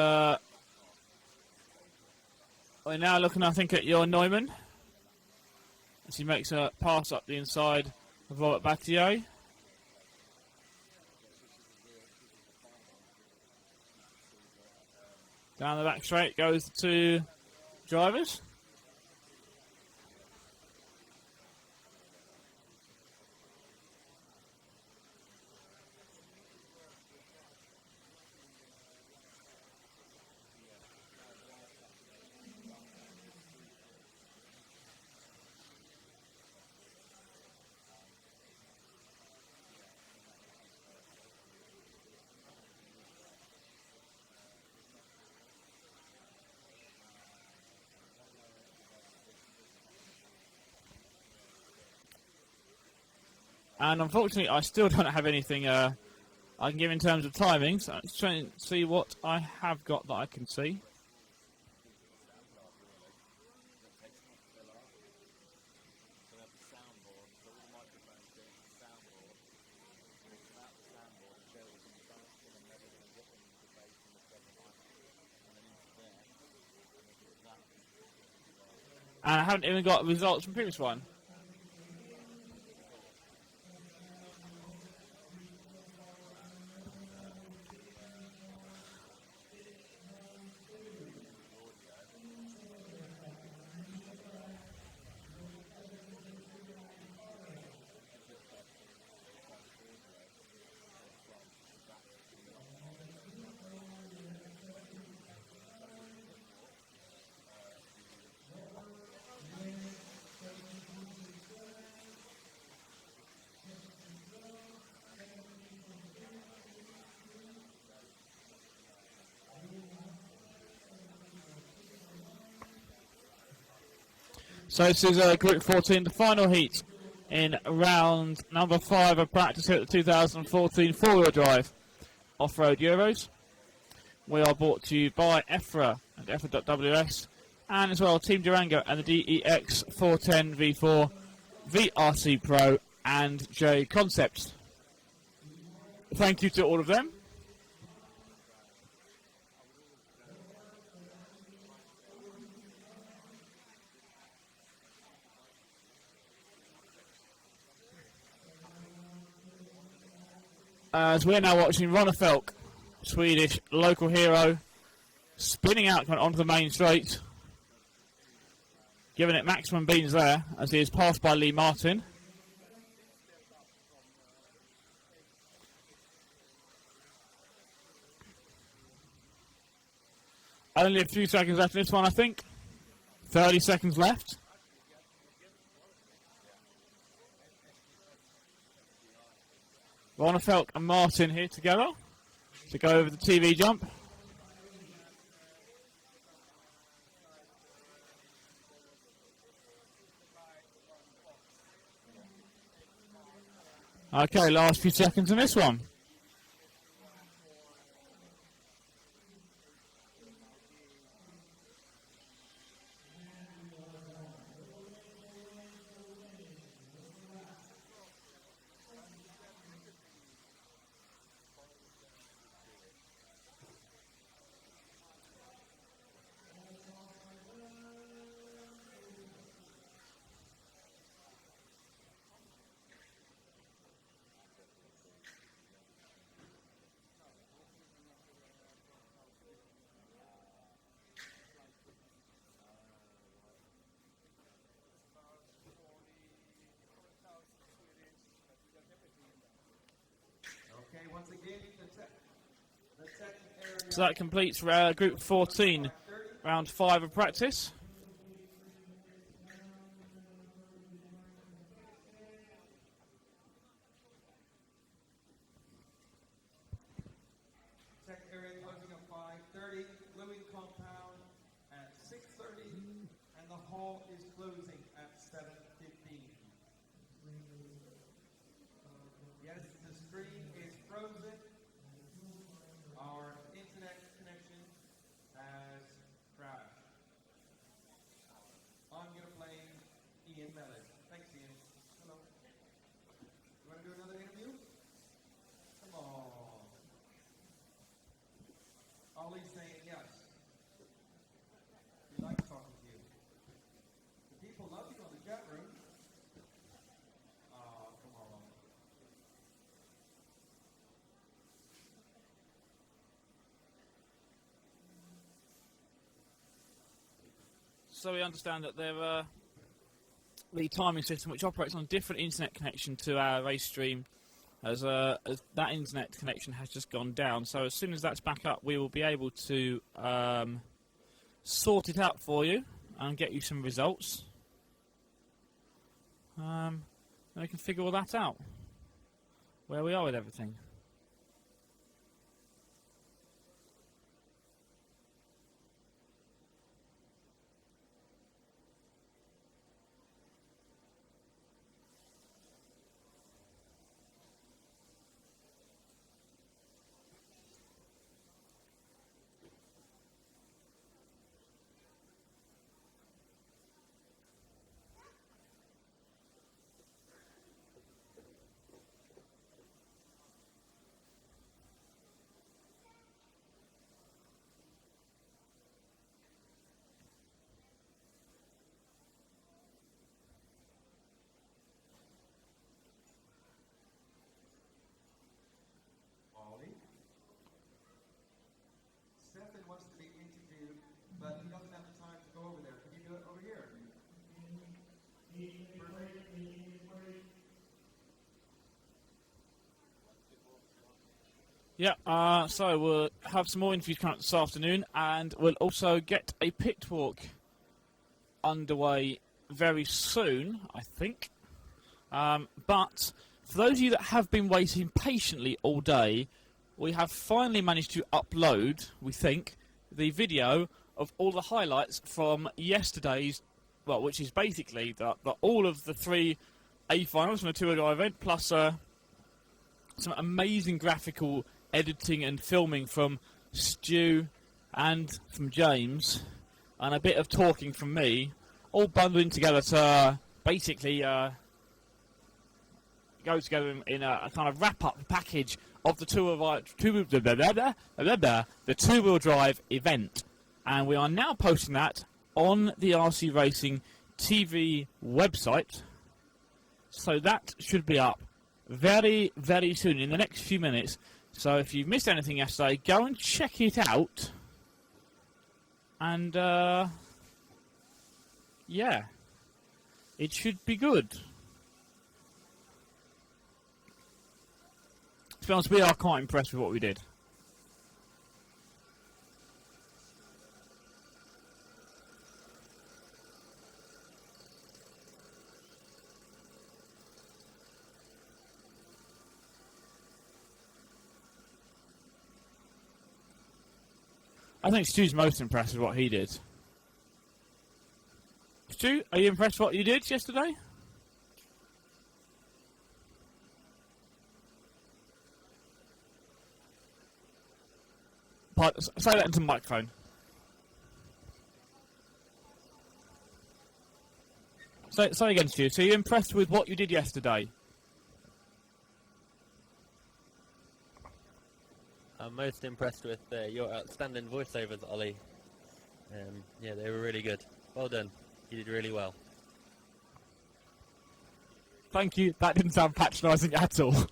we're now looking, I think, at your Neumann as he makes a pass up the inside of Robert Battier. Down the back straight goes the two drivers. And unfortunately, I still don't have anything I can give in terms of timing, so let's try and see what I have got that I can see. And I haven't even got results from the previous one. So this is Group 14, the final heat in round number 5 of practice here at the 2014 four-wheel drive off-road Euros. We are brought to you by EFRA and EFRA.WS, and as well Team Durango and the DEX 410 V4, VRC Pro and J Concepts. Thank you to all of them. As we're now watching Ronner Felk, Swedish local hero, spinning out onto the main straight, giving it maximum beans there as he is passed by Lee Martin. Only a few seconds left in this one, I think. 30 seconds left. Ronner Felk and Martin here together to go over the TV jump. Okay, last few seconds in this one. Okay, once again, the second area. So that completes Group 14, round 5 of practice. Second area closing at 5:30, gluing compound at 6:30, and the hall is closing at 7:15. Yes, the screen is frozen. Our internet connection has crashed. I'm going to play Ian Mellon. Thanks, Ian. Hello. You want to do another interview? Come on. Ollie's saying yes. We like talking to you. The people love you in the chat room. Oh, come on. So we understand that the timing system, which operates on a different internet connection to our race stream, as that internet connection has just gone down. So as soon as that's back up, we will be able to sort it out for you and get you some results. And we can figure all that out, where we are with everything. Ollie. Stefan wants to be interviewed, but he doesn't have the time to go over there. Can you do it over here? Yeah, so we'll have some more interviews coming up this afternoon, and we'll also get a pit walk underway very soon, I think. But for those of you that have been waiting patiently all day, we have finally managed to upload, we think, the video of all the highlights from yesterday's well, which is basically all of the 3 A finals from the two-wheel drive event, plus some amazing graphical editing and filming from Stu and from James, and a bit of talking from me, all bundling together to basically go together in a kind of wrap-up package of the two-wheel drive event. And we are now posting that on the RC Racing TV website. So that should be up very, very soon, in the next few minutes. So if you've missed anything yesterday, go and check it out. And, yeah, it should be good. To be honest, we are quite impressed with what we did. I think Stu's most impressed with what he did. Stu, are you impressed with what you did yesterday? Say that into the microphone. Say again, Stu. So you're impressed with what you did yesterday? I'm most impressed with your outstanding voiceovers, Ollie. Yeah, they were really good. Well done. You did really well. Thank you. That didn't sound patronising at all.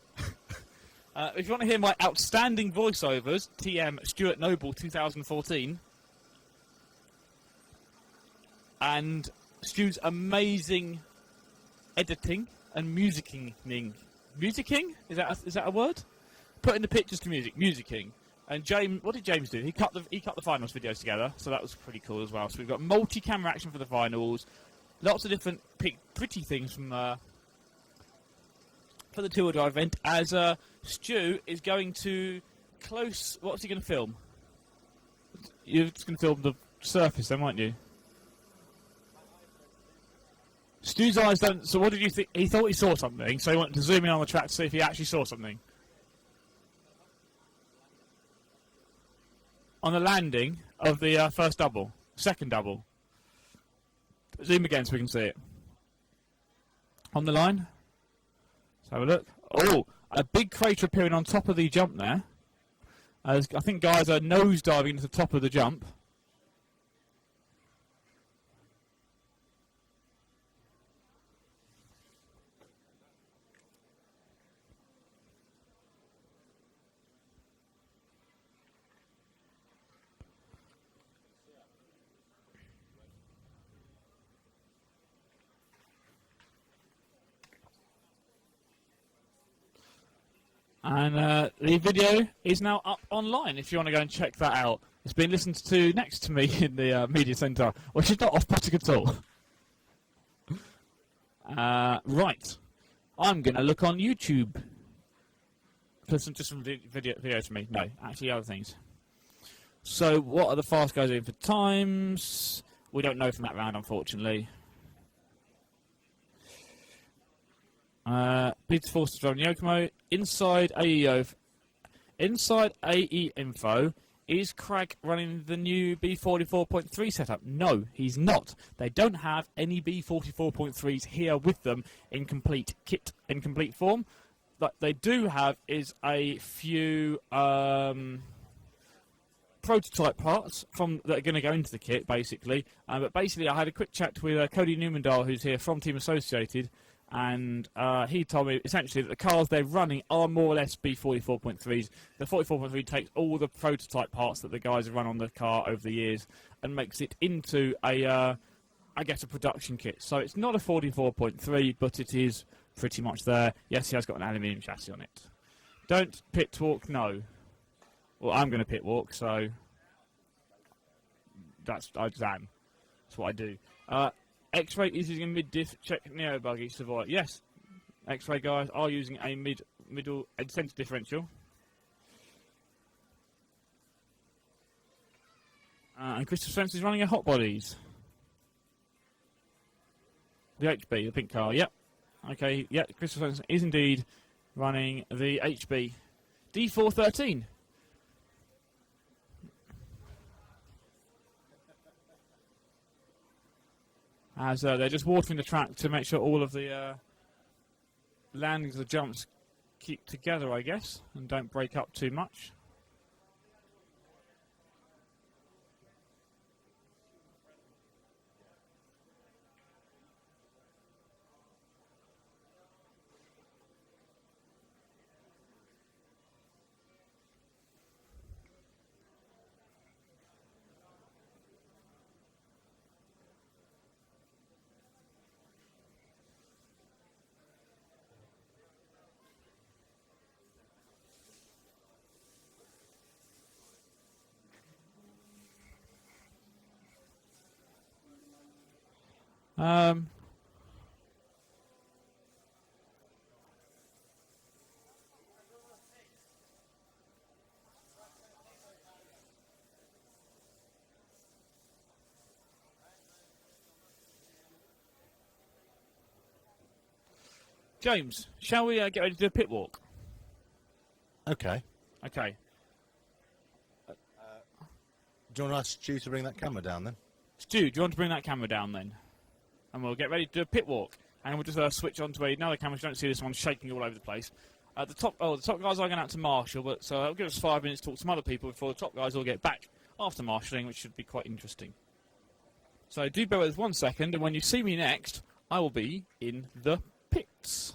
If you want to hear my outstanding voiceovers, TM Stuart Noble 2014, and Stu's amazing editing and musicking. Musicking? Is that a word? Putting the pictures to music, musicking. And James, what did James do? He cut the finals videos together, so that was pretty cool as well. So we've got multi-camera action for the finals, lots of different pretty things from for the two-wheel drive event. As Stu is going to close. What's he going to film? You're just going to film the surface, then, aren't you? Stu's eyes don't. So what did you think? He thought he saw something, so he wanted to zoom in on the track to see if he actually saw something. On the landing of the first double, second double. Zoom again so we can see it. On the line. Let's have a look. Oh, a big crater appearing on top of the jump there. As I think guys are nose diving into the top of the jump. And the video is now up online if you want to go and check that out. It's been listened to next to me in the media centre, which is not off-putting at all. Right. I'm going to look on YouTube. For just some videos for me. No, actually other things. So what are the fast guys doing for times? We don't know from that round, unfortunately. Peter Forster driving Yokomo. Inside AE info, is Craig running the new B44.3 setup? No, he's not. They don't have any B44.3s here with them in complete kit, in complete form. What they do have is a few prototype parts that are going to go into the kit, basically. But basically, I had a quick chat with Cody Newmandahl, who's here from Team Associated, and he told me essentially that the cars they're running are more or less B44.3s. The 44.3 takes all the prototype parts that the guys have run on the car over the years and makes it into a, I guess, a production kit. So it's not a 44.3, but it is pretty much there. Yes, he has got an aluminium chassis on it. Don't pit walk, no. Well, I'm going to pit walk, so I just am. That's what I do. X-Ray is using a mid-diff check Neo buggy Savoy. Yes, X-Ray guys are using a middle center differential. And Christopher Spencer is running a hot bodies. The HB, the pink car, yep. Okay, yep, Christopher Sorensen is indeed running the HB. D413. As they're just watering the track to make sure all of the landings, the jumps keep together, I guess, and don't break up too much. James, shall we get ready to do a pit walk? Okay. Okay. Do you want to ask Stu to bring that camera down then? Stu, do you want to bring that camera down then? And we'll get ready to do a pit walk. And we'll just switch on to another camera. You don't see this one shaking all over the place. The top guys are going out to marshal, but so it'll give us 5 minutes to talk to some other people before the top guys will get back after marshalling, which should be quite interesting. So do bear with us 1 second, and when you see me next, I will be in the pits.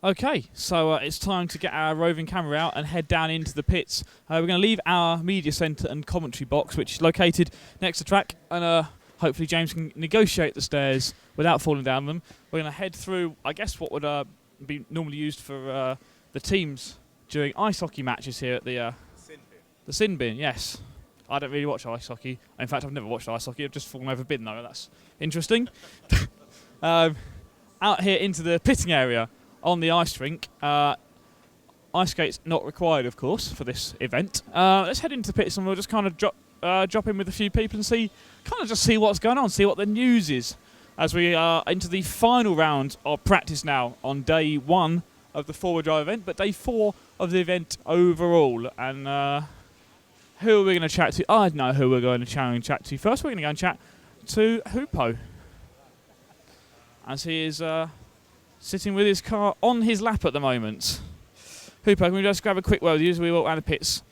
Okay, so it's time to get our roving camera out and head down into the pits. We're going to leave our media centre and commentary box, which is located next to the track, and hopefully James can negotiate the stairs without falling down them. We're going to head through, I guess, what would be normally used for the teams during ice hockey matches here at the Sin Bin. Yes. I don't really watch ice hockey. In fact, I've never watched ice hockey. I've just fallen over bin, though. That's interesting. Out here into the pitting area on the ice rink. Ice skates not required, of course, for this event. Let's head into the pits and we'll just kind of drop in with a few people and see what's going on, see what the news is as we are into the final round of practice now on day 1 of the four-wheel drive event, but day 4 of the event overall. And who are we going to chat to? I know who we're going to chat to first. We're going to go and chat to Hupo, as he is sitting with his car on his lap at the moment. Hupo, can we just grab a quick word with you as we walk around the pits?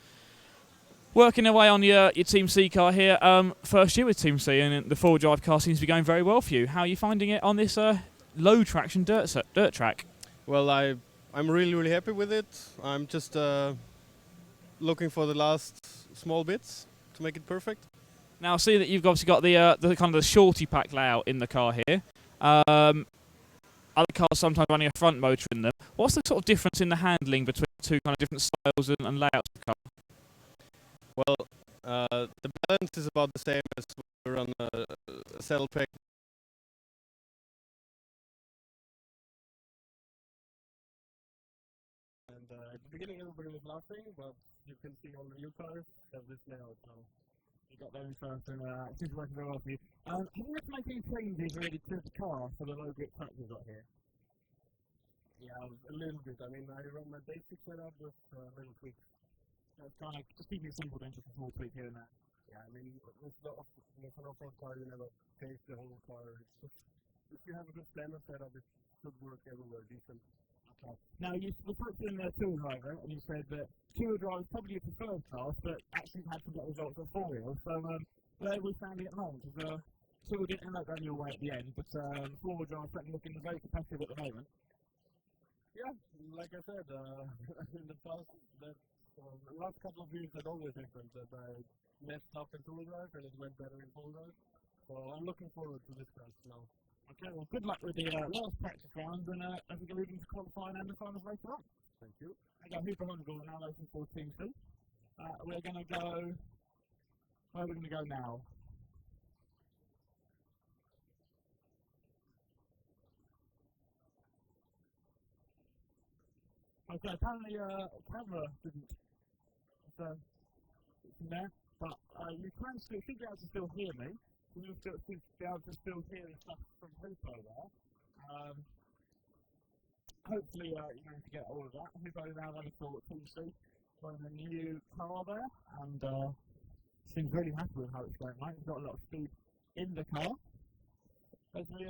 Working away on your Team C car here, first year with Team C, and the four-wheel drive car seems to be going very well for you. How are you finding it on this low-traction dirt track? Well, I'm really, really happy with it. I'm just looking for the last small bits to make it perfect. Now, I see that you've obviously got the kind of the shorty pack layout in the car here. Other cars sometimes running a front motor in them. What's the sort of difference in the handling between the two kind of different styles and layouts of the car? Well, the balance is about the same as we run a saddle pack. And at the beginning everybody was laughing, but you can see on the new cars have this layout now. You got them first and it seems working very well for you. Have you had to make any changes really to the car for the low grip track you've got here? Yeah, a little bit. I mean, I run my basic setup with little tweaks. That's kind of just keeping it simple, then just a small tweak here and there. Yeah, I mean, there's a lot of an off-road car, you never change the whole car. It's just, if you have a good planner setup, it should work everywhere decent. Okay. Now, you put in a two-wheel driver, and you said that two-wheel drive is probably your preferred class, but actually had some better results on four-wheel. So, where we found it at home, because two-wheel didn't end up going your way at the end, but four-wheel drive certainly looking very competitive at the moment. Yeah, like I said, in the past, the last couple of years had always different, that I messed up in two-wheel drive and it went better in four-wheel drive. So I'm looking forward to this class now. Okay, well, good luck with the last practice round, and as we go into qualifying and the final race up. Thank you. Okay, Hooper Hongold now racing for Team C. We're going to go. Where are we going to go now? Okay, apparently camera didn't there, but you can still, should be able to still hear me. You'll still be able to still hear the stuff from Hoopo there. Hopefully you managed to get all of that. Hoopo now running for Team C, running a new car there, and seems really happy with how it's going, right? He's got a lot of speed in the car. As we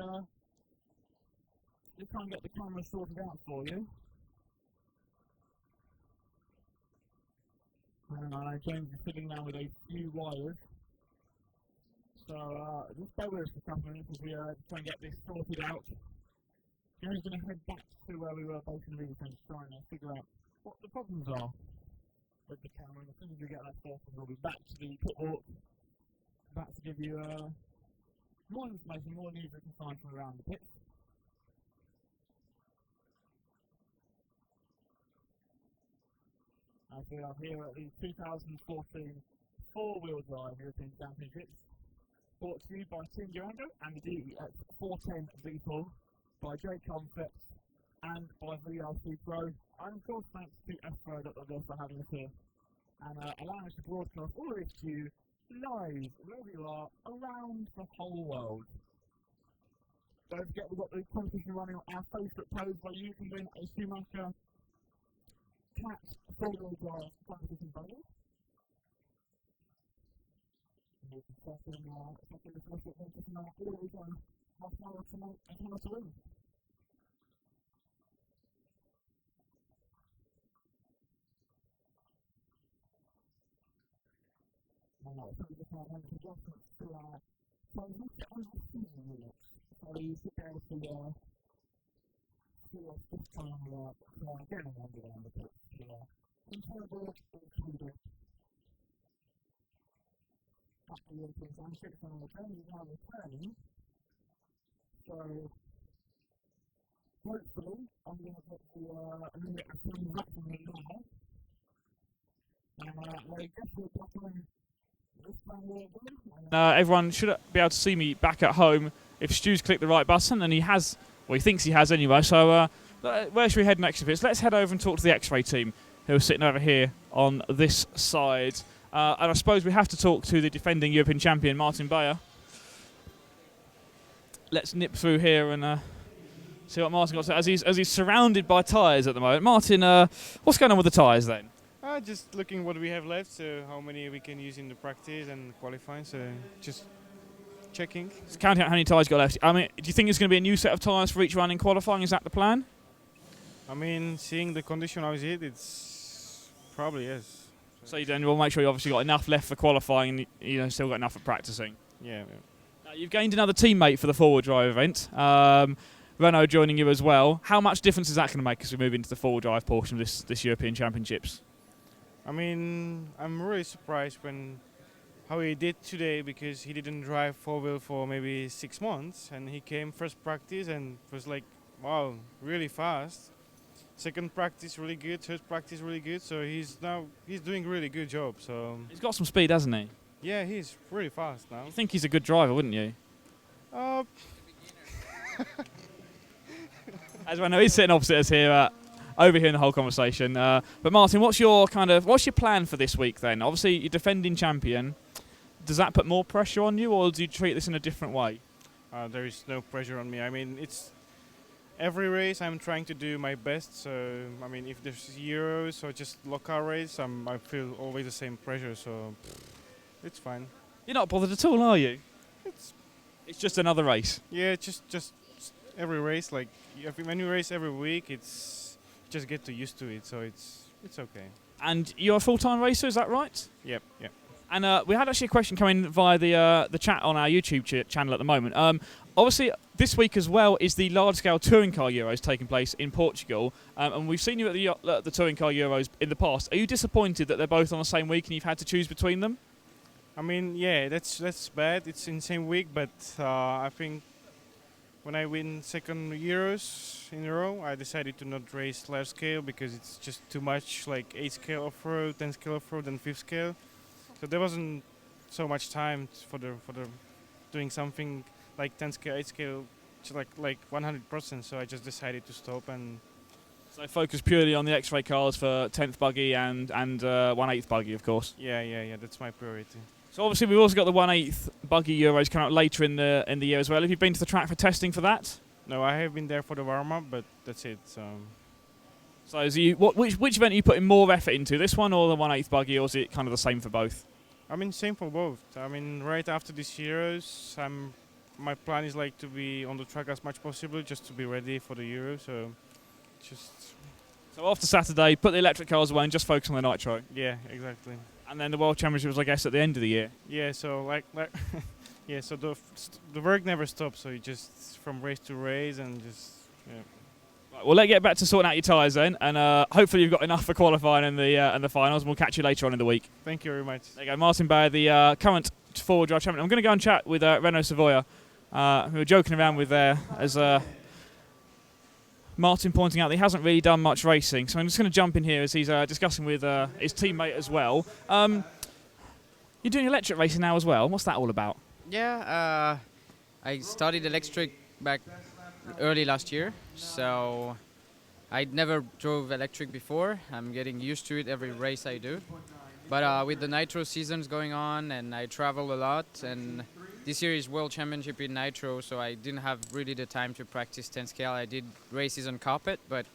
try and get the camera sorted out for you. James is sitting now with a few wires. So, just bear with us for a couple of minutes as we try and get this sorted out. James is going to head back to where we were both in the meeting, trying to figure out what the problems are with the camera. And as soon as we get that sorted, we'll be back to the pit walk, back to give you more information, more news we can find from around the pit. As we are here at the 2014 four-wheel drive European Championships, brought to you by Team Durango and the EX410 V4, by J Concepts and by VRC Pro, and of course thanks to EFRA for having us here and allowing us to broadcast all of this to you live wherever you are around the whole world. Don't forget we've got the competition running on our Facebook page where you can win a Schumacher Cat four-wheel drive competition bundle. You can check in the Facebook page to know all the time how far to make and how to win. So we just have an adjustment to so we have to unseat units. So you should be able to this time getting around the pitch. In Trelleborg, included after the European Championships and the training is now returning. So, hopefully, I'm going to put the team back in the now. I guess we're back this time again. Everyone should be able to see me back at home if Stu's clicked the right button, and he has, well, he thinks he has anyway. So, where should we head next? Let's head over and talk to the X-Ray team, who are sitting over here on this side. And I suppose we have to talk to the defending European champion, Martin Bayer. Let's nip through here and see what Martin got to say, as he's surrounded by tyres at the moment. Martin, what's going on with the tyres then? Just looking what we have left, so how many we can use in the practice and qualifying, so just checking. Just counting out how many tyres you got left. I mean, do you think it's going to be a new set of tyres for each run in qualifying? Is that the plan? I mean, seeing the condition how is it, it's probably yes. So you then will make sure you obviously got enough left for qualifying and you still got enough for practicing. Yeah. Now, you've gained another teammate for the four-wheel drive event. Renault joining you as well. How much difference is that going to make as we move into the four-wheel drive portion of this European Championships? I mean, I'm really surprised how he did today, because he didn't drive four-wheel for maybe 6 months, and he came first practice and was like, wow, really fast. Second practice really good, third practice really good, so he's doing a really good job. So he's got some speed, hasn't he? Yeah, he's really fast now. You think he's a good driver, wouldn't you? As I know, he's sitting opposite us here. Over here in the whole conversation. But Martin, what's your plan for this week then? Obviously, you're defending champion. Does that put more pressure on you, or do you treat this in a different way? There is no pressure on me. I mean, it's every race I'm trying to do my best. So, I mean, if there's Euros or just local race, I feel always the same pressure. So, it's fine. You're not bothered at all, are you? It's just another race. Yeah, just every race. Like when you race every week, just get used to it, so it's okay. And you're a full-time racer, is that right? Yep. And we had actually a question coming via the chat on our YouTube channel at the moment. Obviously, this week as well is the large-scale touring car Euros taking place in Portugal, and we've seen you at the touring car Euros in the past. Are you disappointed that they're both on the same week and you've had to choose between them? I mean, yeah, that's bad. It's in the same week, but I think when I win second Euros in a row, I decided to not race large scale because it's just too much, like 8 scale off-road, 10 scale off-road, and 5th scale. So there wasn't so much time for the doing something like 10 scale, 8 scale, like 100%. So I just decided to stop and. So focus purely on the X-Ray cars for 10th buggy and 1/8 buggy, of course. Yeah. That's my priority. So obviously we've also got the 1/8 buggy Euros coming out later in the year as well. Have you been to the track for testing for that? No, I have been there for the warm-up, but that's it. So which event are you putting more effort into, this one or the 1/8 buggy, or is it kind of the same for both? I mean, same for both. I mean, right after this Euros, my plan is like to be on the track as much possible, just to be ready for the Euro. So after Saturday, put the electric cars away and just focus on the nitro. Yeah, exactly. And then the World Championships, I guess, at the end of the year. Yeah, so yeah, so the work never stops. So you just from race to race and just yeah. Right, well, let's get back to sorting out your tyres then, and hopefully you've got enough for qualifying in the finals. And we'll catch you later on in the week. Thank you very much. There you go, Martin Bayer, the current four-wheel drive champion. I'm going to go and chat with Renault Savoia, who are joking around with there as. Martin pointing out that he hasn't really done much racing, so I'm just going to jump in here as he's discussing with his teammate as well. You're doing electric racing now as well. What's that all about? Yeah, I studied electric back early last year, so I never drove electric before. I'm getting used to it every race I do. But with the nitro seasons going on, and I travel a lot, and this year is World Championship in nitro, so I didn't have really the time to practice 10 scale. I did races on carpet, but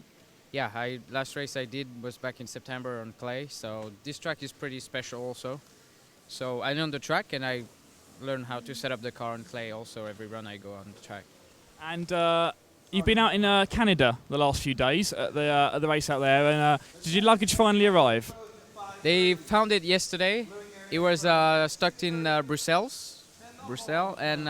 yeah, last race I did was back in September on clay, so this track is pretty special also. So I know the track, and I learn how to set up the car on clay also every run I go on the track. And you've been out in Canada the last few days at the race out there, and did your luggage finally arrive? They found it yesterday. It was stuck in Brussels, and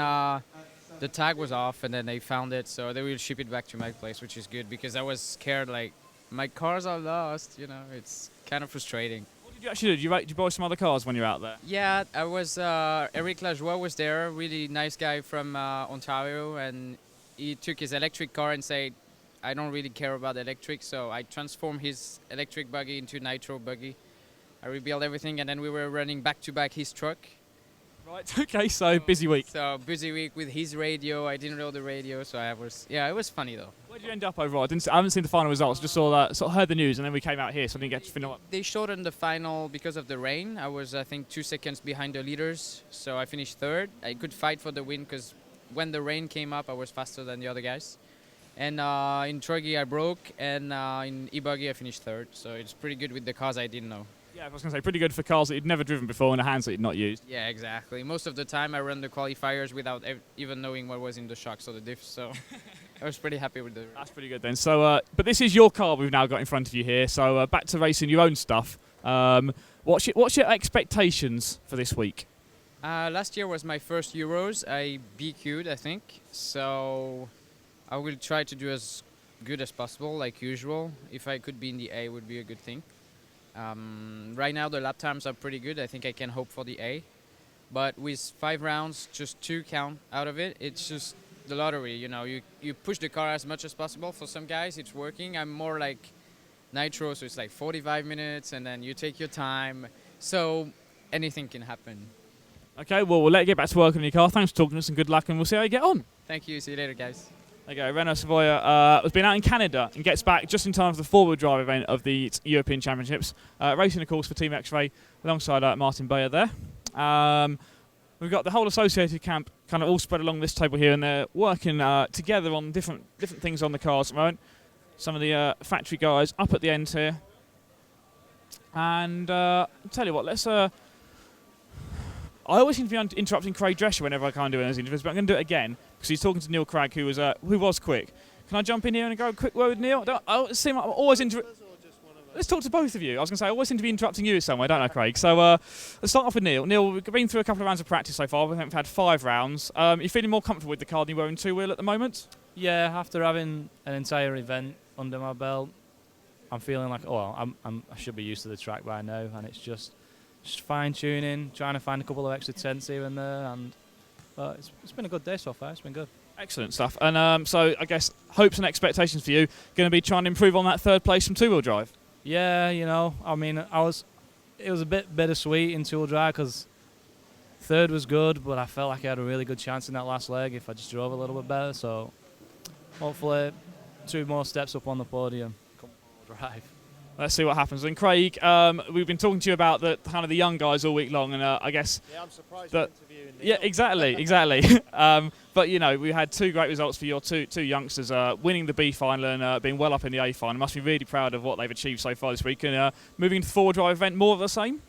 the tag was off, and then they found it, so they will ship it back to my place, which is good because I was scared, like, my cars are lost, you know, it's kind of frustrating. What did you actually do? Did you borrow some other cars when you were out there? Yeah, I was, Eric Lajoie was there, really nice guy from Ontario, and he took his electric car and said, I don't really care about electric, so I transformed his electric buggy into nitro buggy. I rebuilt everything, and then we were running back-to-back his truck. Right, okay, so busy week. So busy week with his radio. I didn't know the radio, so it was funny though. Where did you end up overall? I haven't seen the final results, just saw that, sort of heard the news, and then we came out here, so I didn't get to finish up. They shortened the final because of the rain. I was, I think, 2 seconds behind the leaders, so I finished third. I could fight for the win because when the rain came up, I was faster than the other guys. And in Truggy, I broke, and in e-buggy, I finished third. So it's pretty good with the cars I didn't know. Yeah, I was going to say, pretty good for cars that you'd never driven before and the hands that you'd not used. Yeah, exactly. Most of the time, I run the qualifiers without even knowing what was in the shocks or the diffs. So I was pretty happy with the. That's pretty good then. So, but this is your car we've now got in front of you here. So back to racing your own stuff. What's your expectations for this week? Last year was my first Euros. I BQ'd, I think. So I will try to do as good as possible, like usual. If I could be in the A, would be a good thing. Right now the lap times are pretty good. I think I can hope for the A. But with 5 rounds, just 2 count out of it, it's just the lottery. You know, you push the car as much as possible. For some guys, it's working. I'm more like nitro, so it's like 45 minutes, and then you take your time. So anything can happen. Okay, well, we'll let you get back to work on your car. Thanks for talking to us, and good luck, and we'll see how you get on. Thank you. See you later, guys. Okay, Renault Savoia has been out in Canada and gets back just in time for the four-wheel drive event of the European Championships. Racing, of course, for Team X-Ray alongside Martin Bayer there. We've got the whole associated camp kind of all spread along this table here, and they're working together on different things on the cars at the moment. Some of the factory guys up at the end here. And I'll tell you what, let's... I always seem to be interrupting Craig Drescher whenever I can't do any interviews, but I'm going to do it again because he's talking to Neil Cragg, who was quick. Can I jump in here and go a quick word with Neil? I seem like I'm always Let's talk to both of you. I was going to say, I always seem to be interrupting you somewhere, don't I, Craig? So let's start off with Neil. Neil, we've been through a couple of rounds of practice so far. We've had 5 rounds. You feeling more comfortable with the car than you were in two-wheel at the moment? Yeah, after having an entire event under my belt, I'm feeling like, I should be used to the track by now, and it's just fine-tuning, trying to find a couple of extra tenths here and there, but it's been a good day so far. It's been good. Excellent stuff. And so I guess hopes and expectations for you going to be trying to improve on that third place from two-wheel drive. Yeah, I mean, it was a bit bittersweet in two-wheel drive because third was good, but I felt like I had a really good chance in that last leg if I just drove a little bit better. So hopefully 2 more steps up on the podium. Come on, drive. Let's see what happens. And Craig, we've been talking to you about the kind of the young guys all week long, and I guess I'm surprised you're interviewing Neil. Yeah, exactly. But we had 2 great results for your two youngsters, winning the B final and being well up in the A final. Must be really proud of what they've achieved so far this week. And moving into the four-wheel drive event, more of the same.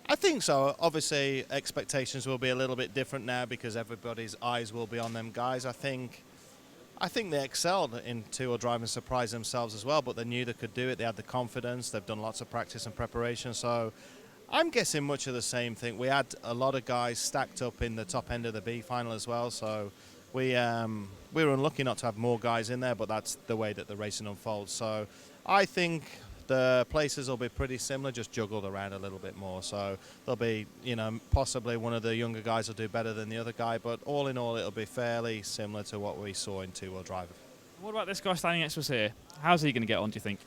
I think so. Obviously, expectations will be a little bit different now because everybody's eyes will be on them guys. I think they excelled in two-wheel drive and surprised themselves as well, but they knew they could do it. They had the confidence. They've done lots of practice and preparation. So I'm guessing much of the same thing. We had a lot of guys stacked up in the top end of the B final as well. So we were unlucky not to have more guys in there, but that's the way that the racing unfolds. So I think the places will be pretty similar, just juggled around a little bit more. So there'll be, possibly one of the younger guys will do better than the other guy, but all in all, it'll be fairly similar to what we saw in two-wheel drive. What about this guy standing next to us here? How's he going to get on, do you think?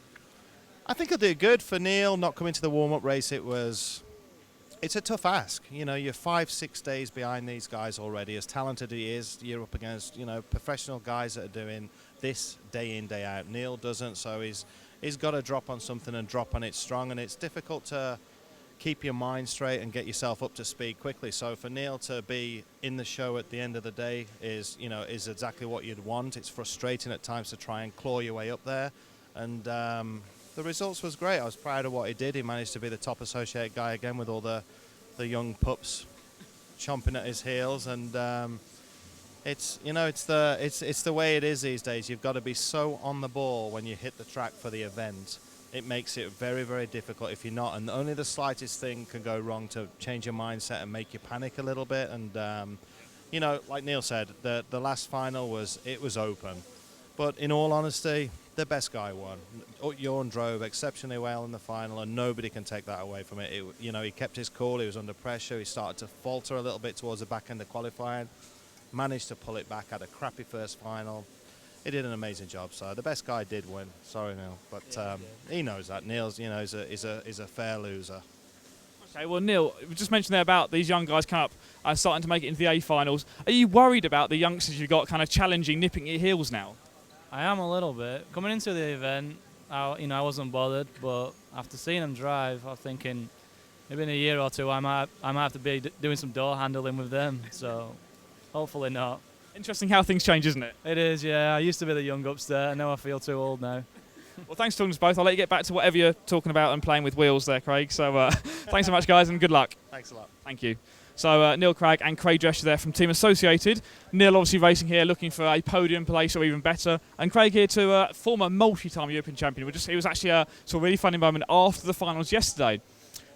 I think he'll do good. For Neil, not coming to the warm-up race, it's a tough ask. You're 5-6 days behind these guys already. As talented he is, you're up against, professional guys that are doing this day in, day out. Neil doesn't, so he's got to drop on something and drop on it strong, and it's difficult to keep your mind straight and get yourself up to speed quickly. So for Neil to be in the show at the end of the day is exactly what you'd want. It's frustrating at times to try and claw your way up there, and the results was great. I was proud of what he did. He managed to be the top associate guy again with all the young pups chomping at his heels, and it's the way it is these days. You've got to be so on the ball when you hit the track for the event. It makes it very, very difficult if you're not, and only the slightest thing can go wrong to change your mindset and make you panic a little bit. And you know, like Neil said, the last final was open, but in all honesty, the best guy won. Jorn drove exceptionally well in the final, and nobody can take that away from it. You know, he kept his cool. He was under pressure. He started to falter a little bit towards the back end of qualifying, managed to pull it back. Had a crappy first final. He did an amazing job. So the best guy did win. Sorry, Neil, but he knows that. Neil's, you know, is a fair loser. Okay, well, Neil, we just mentioned there about these young guys coming up starting to make it into the A finals. Are you worried about the youngsters you've got kind of challenging, nipping at your heels now? I am a little bit. Coming into the event, I wasn't bothered, but after seeing them drive, I'm thinking maybe in a year or two I might have to be doing some door handling with them. So hopefully not. Interesting how things change, isn't it? It is, yeah. I used to be the young upstairs. Now I feel too old now. Well, thanks for talking to us both. I'll let you get back to whatever you're talking about and playing with wheels there, Craig. So thanks so much, guys, and good luck. Thanks a lot. Thank you. So Neil Cragg and Craig Drescher there from Team Associated. Neil obviously racing here, looking for a podium place or even better. And Craig here to former multi-time European champion. It was actually a sort of really funny moment after the finals yesterday,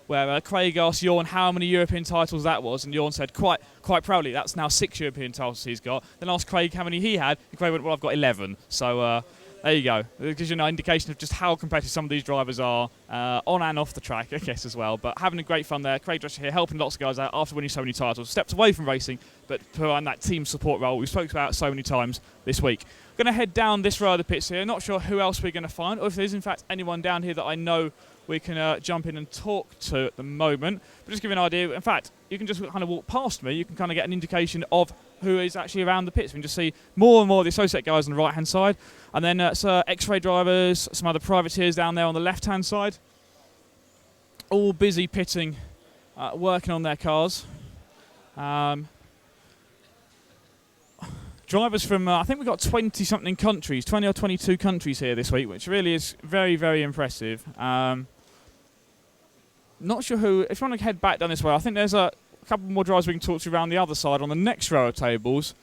where Craig asked Jorn how many European titles that was, and Jorn said quite proudly, that's now 6 European titles he's got. Then asked Craig how many he had, and Craig went, well, I've got 11. So there you go. It gives you an indication of just how competitive some of these drivers are on and off the track, I guess, as well. But having a great fun there. Craig Drescher here helping lots of guys out after winning so many titles. Stepped away from racing, but put on that team support role we spoke about so many times this week. Going to head down this row of the pits here. Not sure who else we're going to find, or if there's in fact anyone down here that I know we can jump in and talk to at the moment. But just give you an idea. In fact, you can just kind of walk past me. You can kind of get an indication of who is actually around the pits. We can just see more and more of the associate guys on the right-hand side. And then X-ray drivers, some other privateers down there on the left-hand side. All busy pitting, working on their cars. Drivers from, I think we've got 20-something countries, 20 or 22 countries here this week, which really is very, very impressive. Not sure who, if you want to head back down this way, I think there's a couple more drivers we can talk to around the other side on the next row of tables.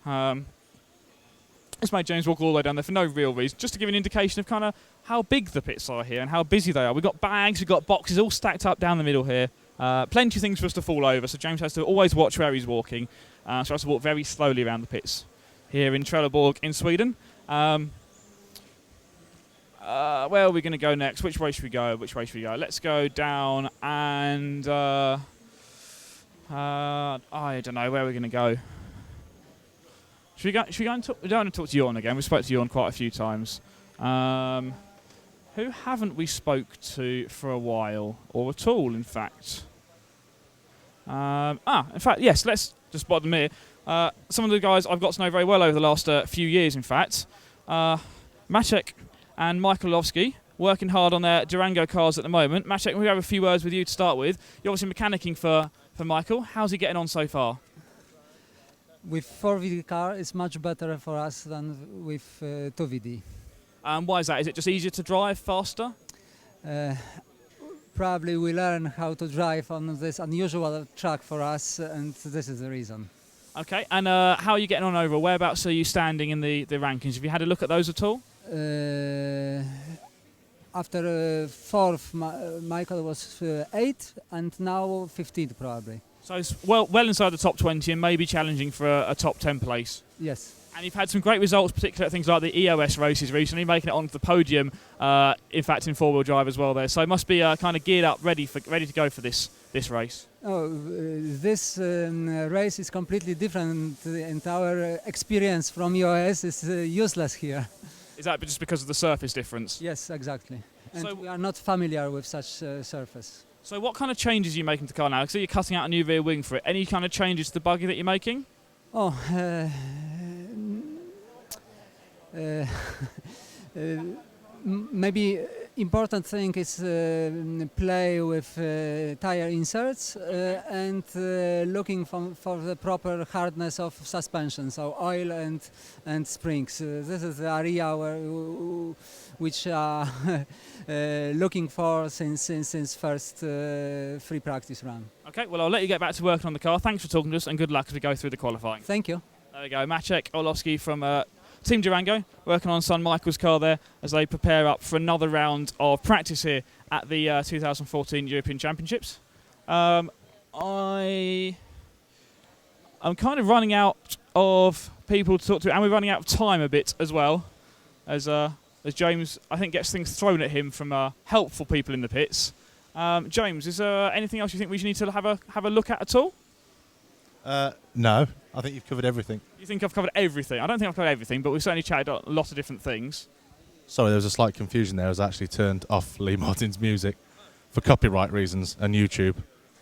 This made James walk all the way down there for no real reason, just to give an indication of kind of how big the pits are here and how busy they are. We've got bags, we've got boxes all stacked up down the middle here. Plenty of things for us to fall over, so James has to always watch where he's walking. So he has to walk very slowly around the pits here in Trelleborg in Sweden. Where are we going to go next? Which way should we go? Let's go down and I don't know where we're going to go. Should we go and talk? We don't want to talk to Jorn again. We spoke to Jorn quite a few times. Who haven't we spoke to for a while, or at all, in fact? In fact, yes. Let's just spot them here. Some of the guys I've got to know very well over the last few years, in fact. Maciek and Michael Lovsky, working hard on their Durango cars at the moment. Maciek, we have a few words with you to start with. You're obviously mechanicking for Michael. How's he getting on so far? With 4VD car, it's much better for us than with 2VD. Why is that? Is it just easier to drive, faster? Probably we learn how to drive on this unusual track for us, and this is the reason. Okay, and how are you getting on over? Whereabouts are you standing in the rankings? Have you had a look at those at all? After fourth, Michael was 8th, and now 15th probably. So it's well inside the top 20 and maybe challenging for a top 10 place. Yes. And you've had some great results, particularly at things like the EOS races recently, making it onto the podium, in fact, in four-wheel drive as well there. So it must be kind of geared up, ready to go for this race. Oh, this race is completely different, and our experience from EOS is useless here. Is that just because of the surface difference? Yes, exactly. And So we are not familiar with such surface. So what kind of changes are you making to the car now? I see you're cutting out a new rear wing for it. Any kind of changes to the buggy that you're making? Oh, maybe important thing is play with tire inserts and looking for the proper hardness of suspension, so oil and springs. This is the area which are looking for since first free practice run. Okay, well I'll let you get back to working on the car. Thanks for talking to us and good luck as we go through the qualifying. Thank you. There we go, Maciek Orlowski from Team Durango, working on son Michael's car there as they prepare up for another round of practice here at the 2014 European Championships. I I'm kind of running out of people to talk to, and we're running out of time a bit as well, as James, I think, gets things thrown at him from helpful people in the pits. James, is there anything else you think we need to have a look at all? No, I think you've covered everything. You think I've covered everything? I don't think I've covered everything, but we've certainly chatted a lot of different things. Sorry, there was a slight confusion there. I was actually turned off Lee Martin's music for copyright reasons and YouTube.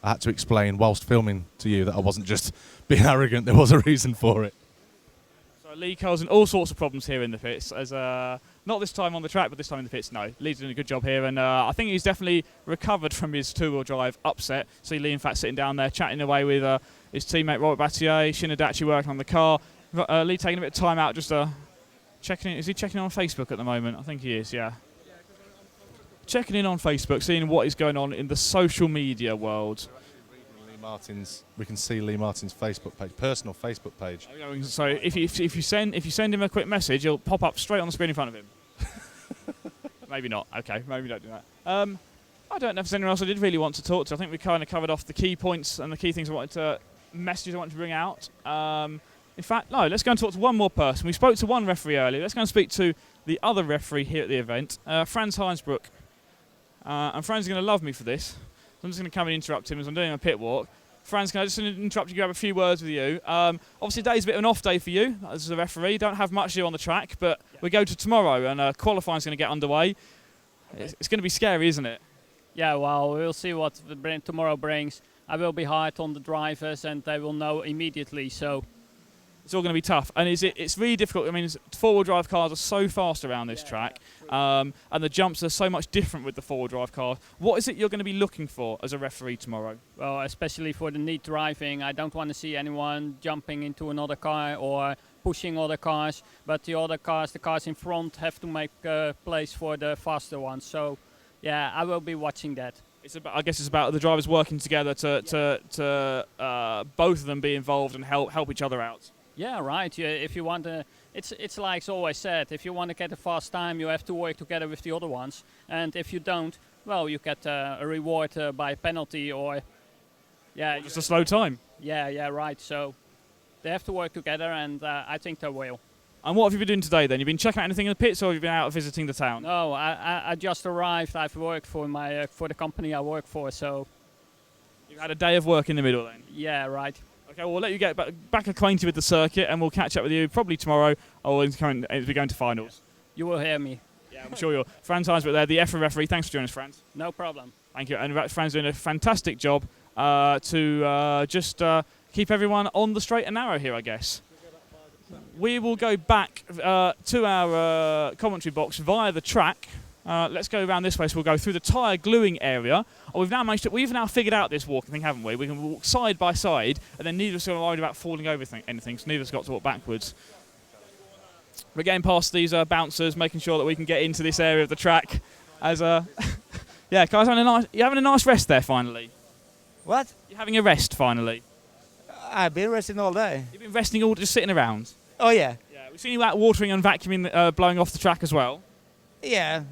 I had to explain whilst filming to you that I wasn't just being arrogant. There was a reason for it. So Lee causing all sorts of problems here in the pits, as not this time on the track, but this time in the pits. No, Lee's doing a good job here, and I think he's definitely recovered from his two-wheel drive upset. See Lee, in fact, sitting down there chatting away with his teammate Robert Battier, Shinadachi working on the car. Lee taking a bit of time out, just checking in. Is he checking in on Facebook at the moment? I think he is, yeah. Checking in on Facebook, seeing what is going on in the social media world. We can see Lee Martin's Facebook page, personal Facebook page. So if you send him a quick message, it'll pop up straight on the screen in front of him. Maybe not. Okay, maybe don't do that. I don't know if there's anyone else I did really want to talk to. I think we kind of covered off the key points and the key things messages I wanted to bring out. In fact, no, let's go and talk to one more person. We spoke to one referee earlier. Let's go and speak to the other referee here at the event, Franz Heinsbruck. And Franz is going to love me for this. I'm just going to come and interrupt him as I'm doing a pit walk. Franz, can I just interrupt you, grab a few words with you? Obviously, today's a bit of an off day for you as a referee. Don't have much to do on the track, but we go to tomorrow, and qualifying's going to get underway. It's going to be scary, isn't it? Yeah, well, we'll see what tomorrow brings. I will be hard on the drivers, and they will know immediately. So it's all going to be tough, and it's really difficult. I mean, four-wheel drive cars are so fast around this track, and the jumps are so much different with the four-wheel drive car. What is it you're going to be looking for as a referee tomorrow? Well, especially for the neat driving, I don't want to see anyone jumping into another car or pushing other cars, but the other cars, the cars in front, have to make place for the faster ones. So, yeah, I will be watching that. I guess it's about the drivers working together to both of them be involved and help each other out. Yeah, right. Yeah, if you want to, it's like it's always said. If you want to get a fast time, you have to work together with the other ones. And if you don't, well, you get a reward by penalty or, yeah, just a slow time. Yeah, right. So they have to work together, and I think they will. And what have you been doing today then? You've been checking out anything in the pits, or have you been out visiting the town? No, I just arrived. I've worked for for the company I work for, so. You've had a day of work in the middle then? Yeah, right. Okay, well, we'll let you get back acquainted with the circuit, and we'll catch up with you probably tomorrow or as we go into finals. You will hear me. Yeah, I'm sure you'll. Franz Heinsbruck there, the EFRA referee. Thanks for joining us, Franz. No problem. Thank you. And Franz doing a fantastic job to just keep everyone on the straight and narrow here, I guess. We will go back to our commentary box via the track. Let's go around this way, so we'll go through the tyre gluing area. We've now figured out this walking thing, haven't we? We can walk side by side, and then neither of us are worried about falling over anything, so neither of us got to walk backwards. We're getting past these bouncers, making sure that we can get into this area of the track. As yeah, guys, you're having a nice rest there finally. What? You're having a rest finally. I've been resting all day. You've been resting all, just sitting around. Oh yeah. Yeah, we've seen you out watering and vacuuming, blowing off the track as well. Yeah,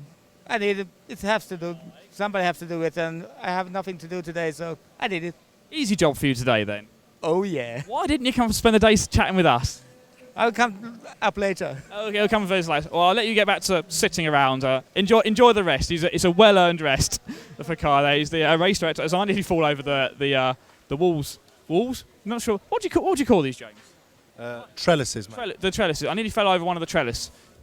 I need it. It has to do. Somebody has to do it, and I have nothing to do today, so I did it. Easy job for you today, then. Oh yeah. Why didn't you come and spend the day chatting with us? I'll come up later. Okay, I'll come with us later. Well, I'll let you get back to sitting around. Enjoy the rest. It's a well-earned rest for Kyle. He's the race director. As I nearly fall over the walls. Walls? I'm not sure. What do you call these, James? Trellises, mate. The trellises. I nearly fell over one of the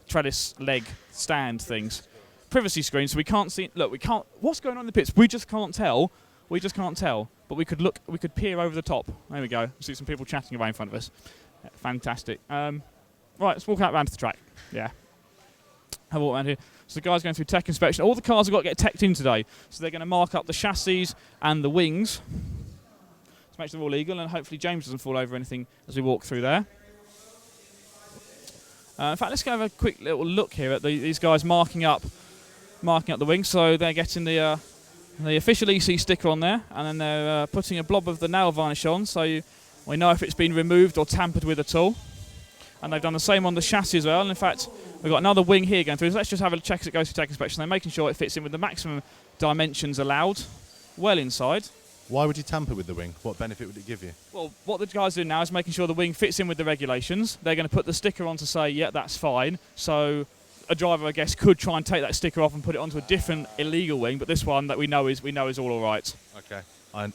trellis leg stand things. Privacy screen, so we can't see. Look, we can't. What's going on in the pits? We just can't tell. But we could look. We could peer over the top. There we go. See some people chatting away in front of us. Fantastic. Right, let's walk out round to the track. Yeah. Have a walk around here. So the guys going through tech inspection. All the cars have got to get teched in today. So they're going to mark up the chassis and the wings to make sure they're all legal, and hopefully James doesn't fall over anything as we walk through there. In fact, let's go have a quick little look here at these guys marking up the wings. So they're getting the official EC sticker on there, and then they're putting a blob of the nail varnish on, so we know if it's been removed or tampered with at all. And they've done the same on the chassis as well. And in fact, we've got another wing here going through. So let's just have a check as it goes through tech inspection. They're making sure it fits in with the maximum dimensions allowed. Well inside. Why would you tamper with the wing? What benefit would it give you? Well, what the guys are doing now is making sure the wing fits in with the regulations. They're going to put the sticker on to say, yeah, that's fine. So a driver, I guess, could try and take that sticker off and put it onto a different illegal wing, but this one that we know is all right. Okay.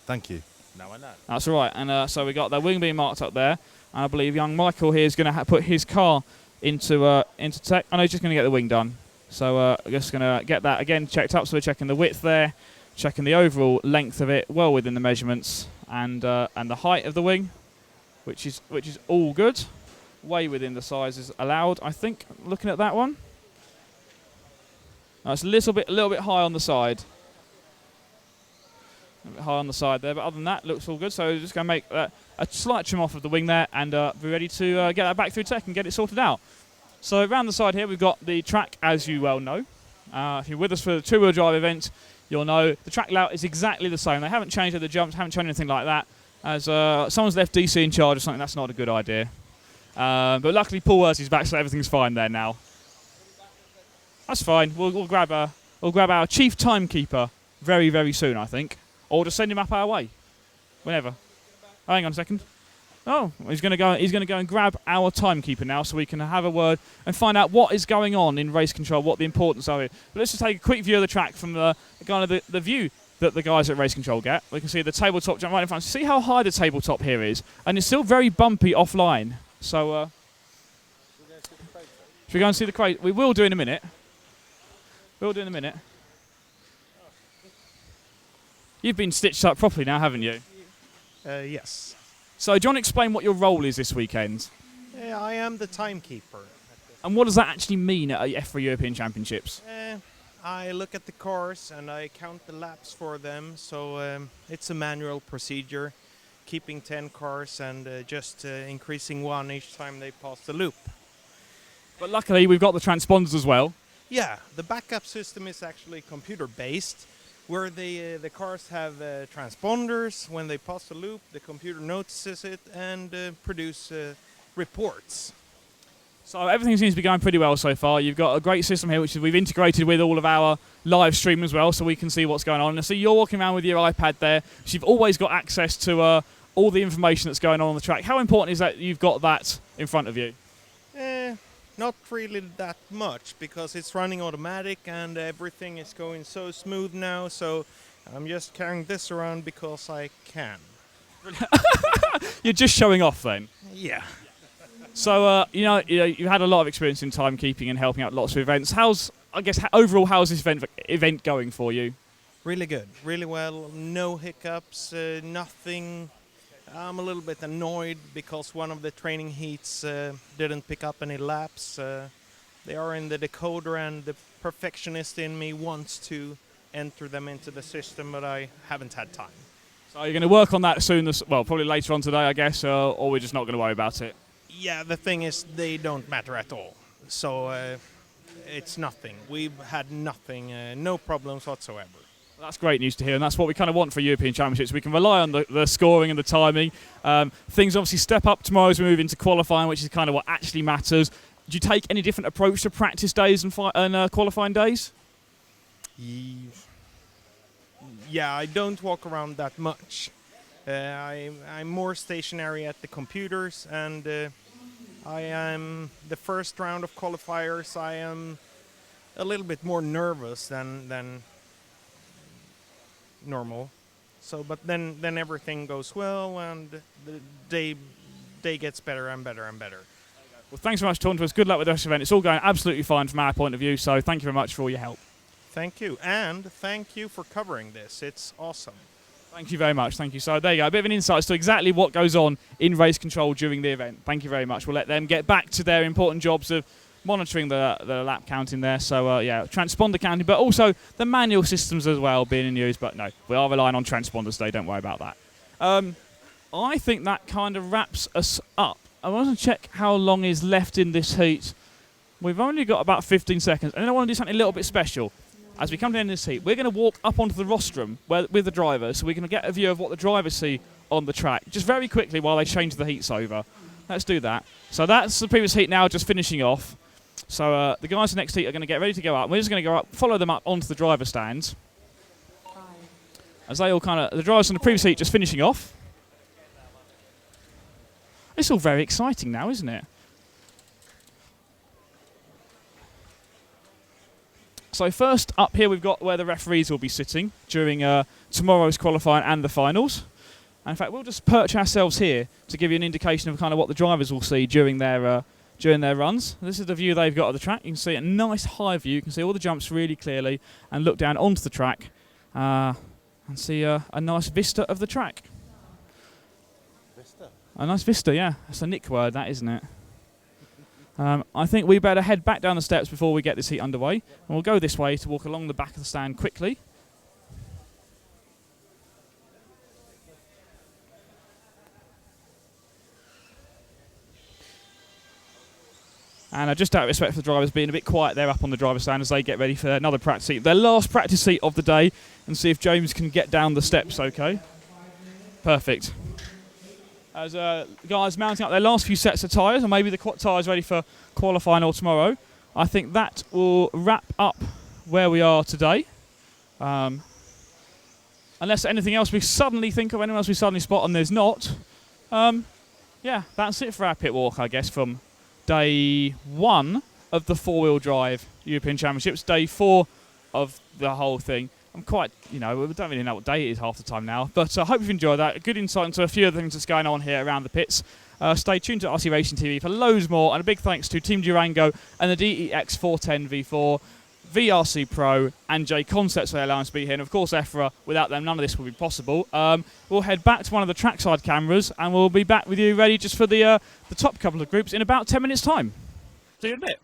Thank you. Now I know. That's all right. And so we got the wing being marked up there. And I believe young Michael here is going to put his car into tech. I know he's just going to get the wing done. So I'm just going to get that again checked up. So we're checking the width there, checking the overall length of it, well within the measurements, and the height of the wing, which is all good, way within the sizes allowed. I think looking at that one, it's a little bit high on the side. A bit high on the side there, but other than that, looks all good. So we're just going to make a slight trim off of the wing there, and be ready to get that back through tech and get it sorted out. So around the side here, we've got the track, as you well know. If you're with us for the two-wheel drive event, you'll know the track layout is exactly the same. They haven't changed the jumps, haven't changed anything like that. As someone's left DC in charge or something, that's not a good idea. But luckily, Paul Worsley's back, so everything's fine there now. That's fine. We'll grab our chief timekeeper very, very soon, I think. Or just send him up our way, whenever. Oh, hang on a second. Oh, he's going to go and grab our timekeeper now, so we can have a word and find out what is going on in race control, what the importance of it. But let's just take a quick view of the track from the view that the guys at Race Control get. We can see the tabletop jump right in front. See how high the tabletop here is, and it's still very bumpy offline. So, should we go and see the crate? We will do in a minute. You've been stitched up properly now, haven't you? Yes. So do you want to explain what your role is this weekend? Yeah, I am the timekeeper. And what does that actually mean at EFRA European Championships? I look at the cars and I count the laps for them. So it's a manual procedure, keeping 10 cars and just increasing one each time they pass the loop. But luckily we've got the transponders as well. Yeah, the backup system is actually computer-based, where the cars have transponders. When they pass the loop, the computer notices it and produce reports. So everything seems to be going pretty well so far. You've got a great system here, which we've integrated with all of our live stream as well, so we can see what's going on. And so you're walking around with your iPad there, so you've always got access to all the information that's going on the track. How important is that you've got that in front of you? Not really that much, because it's running automatic and everything is going so smooth now, so I'm just carrying this around because I can. You're just showing off then? Yeah. So, you've had a lot of experience in timekeeping and helping out lots of events. How's this event going for you? Really good, really well, no hiccups, nothing. I'm a little bit annoyed because one of the training heats didn't pick up any laps. They are in the decoder and the perfectionist in me wants to enter them into the system, but I haven't had time. So you're going to work on that soon, probably later on today, I guess, or we're just not going to worry about it? Yeah, the thing is, they don't matter at all. So it's nothing. We've had nothing, no problems whatsoever. That's great news to hear, and that's what we kind of want for European Championships. We can rely on the scoring and the timing. Things obviously step up tomorrow as we move into qualifying, which is kind of what actually matters. Do you take any different approach to practice days and qualifying days? Yeah, I don't walk around that much. I'm more stationary at the computers, and I am the first round of qualifiers. I am a little bit more nervous than normal. So, but then everything goes well, and the day gets better and better and better. Well, thanks very much for talking to us. Good luck with the rest of the event. It's all going absolutely fine from our point of view, so thank you very much for all your help. Thank you, and thank you for covering this. It's awesome. Thank you very much. Thank you. So there you go, a bit of an insight as to exactly what goes on in race control during the event. Thank you very much. We'll let them get back to their important jobs of monitoring the lap counting there. So, transponder counting, but also the manual systems as well being in use. But no, we are relying on transponders today. Don't worry about that. I think that kind of wraps us up. I want to check how long is left in this heat. We've only got about 15 seconds. And then I want to do something a little bit special. As we come to the end of this heat, we're going to walk up onto the rostrum with the drivers so we can get a view of what the drivers see on the track, just very quickly while they change the heats over. Let's do that. So that's the previous heat now just finishing off. So the guys in the next heat are going to get ready to go up. We're just going to go up, follow them up onto the driver stands. as they all the drivers on the previous heat just finishing off. It's all very exciting now, isn't it? So first up here we've got where the referees will be sitting during tomorrow's qualifying and the finals. And in fact, we'll just perch ourselves here to give you an indication of kind of what the drivers will see during their runs. This is the view they've got of the track. You can see a nice high view. You can see all the jumps really clearly and look down onto the track and see a nice vista of the track. Vista? A nice vista, yeah. That's a Nick word, that, isn't it? I think we better head back down the steps before we get this heat underway. And we'll go this way to walk along the back of the stand quickly. And just out of respect for the drivers, being a bit quiet there up on the driver's stand as they get ready for another practice heat. Their last practice heat of the day, and see if James can get down the steps okay. Perfect. As guys mounting up their last few sets of tyres, and maybe the tyres ready for qualifying or tomorrow, I think that will wrap up where we are today. Unless anything else we suddenly think of, anyone else we suddenly spot, and there's not. Yeah, that's it for our pit walk, I guess, from day 1 of the four-wheel drive European Championships, day 4 of the whole thing. I'm quite, we don't really know what day it is half the time now, but I hope you've enjoyed that. A good insight into a few of the things that's going on here around the pits. Stay tuned to RC Racing TV for loads more, and a big thanks to Team Durango and the DEX 410 V4, VRC Pro, and J Concepts for allowing us to be here, and of course EFRA. Without them, none of this would be possible. We'll head back to one of the trackside cameras, and we'll be back with you ready just for the top couple of groups in about 10 minutes' time. See you in a bit.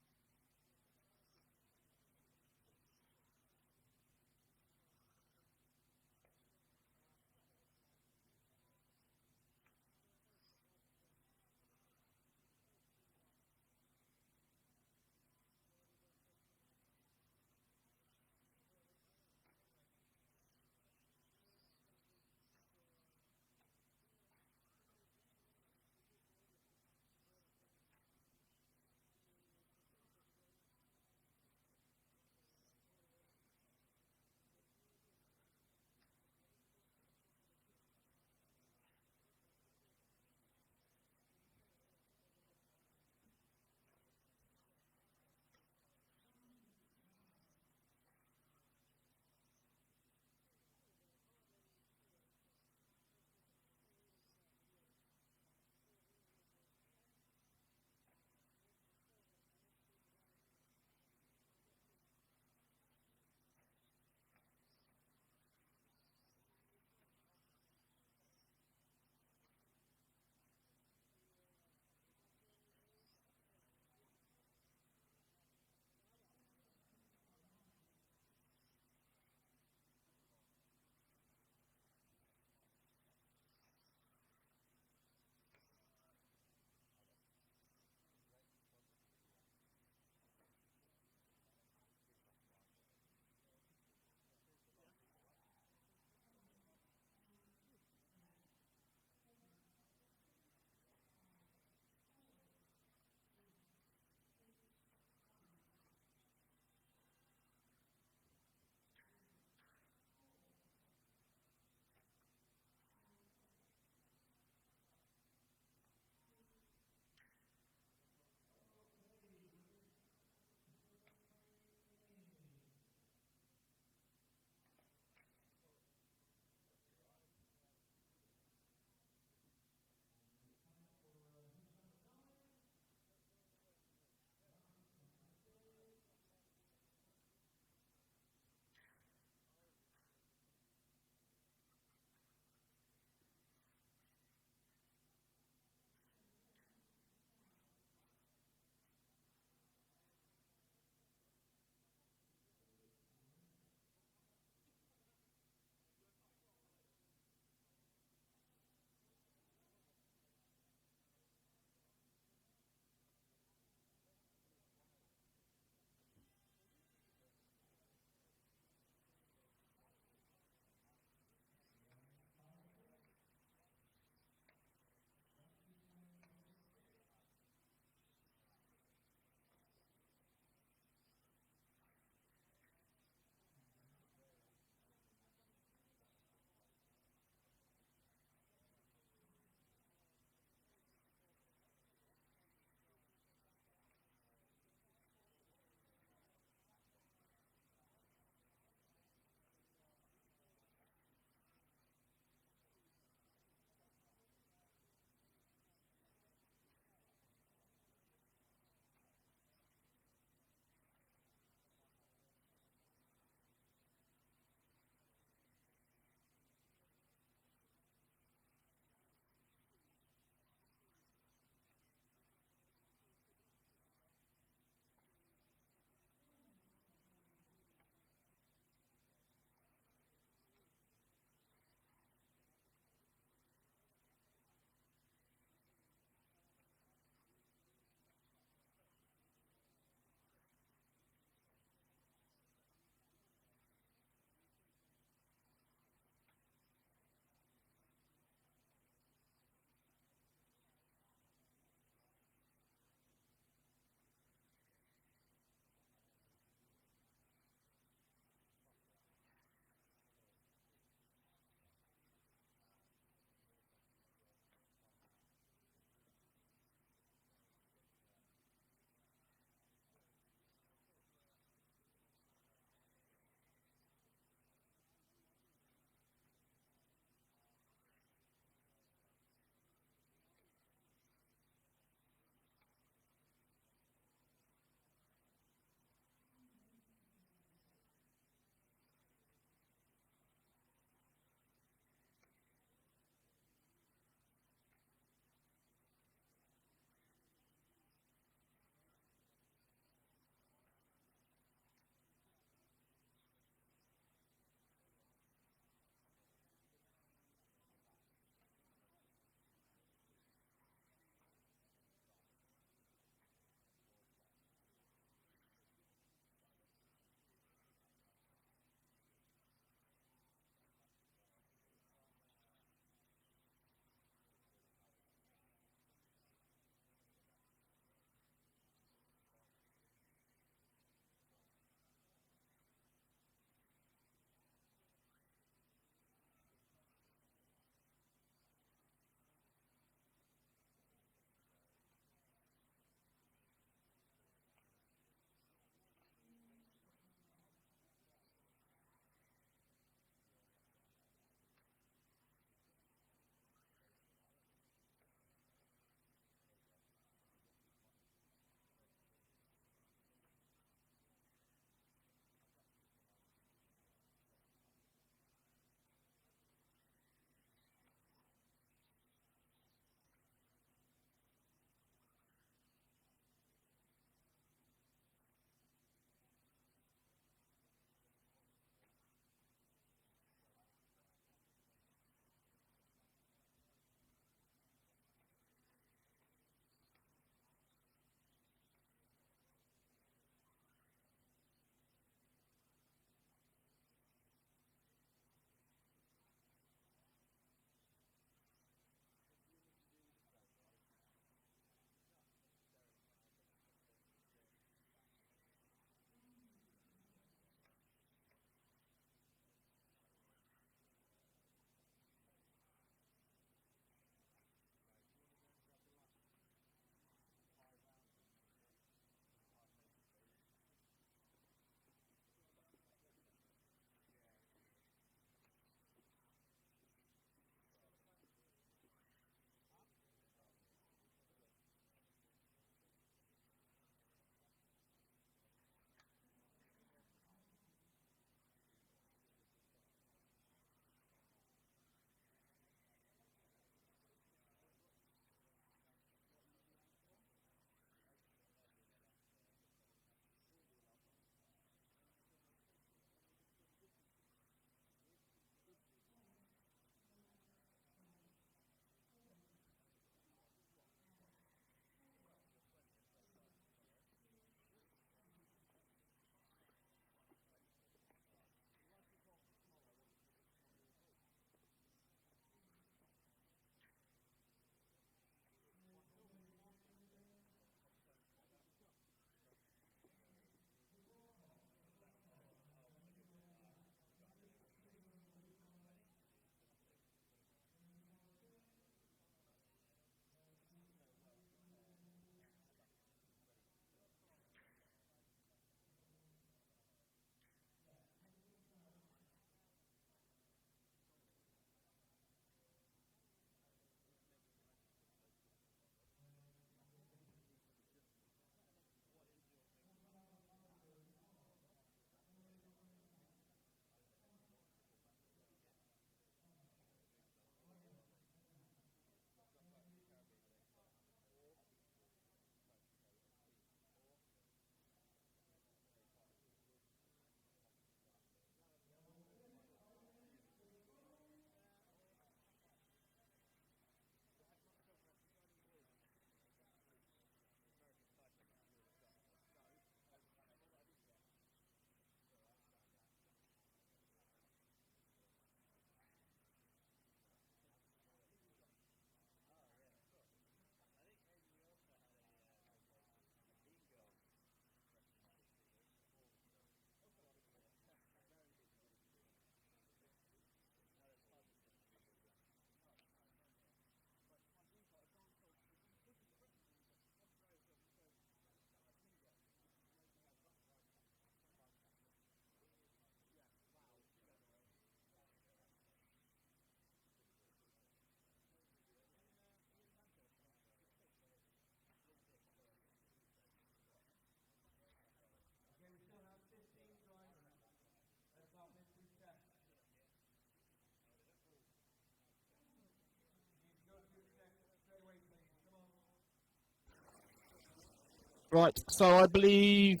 Right, so I believe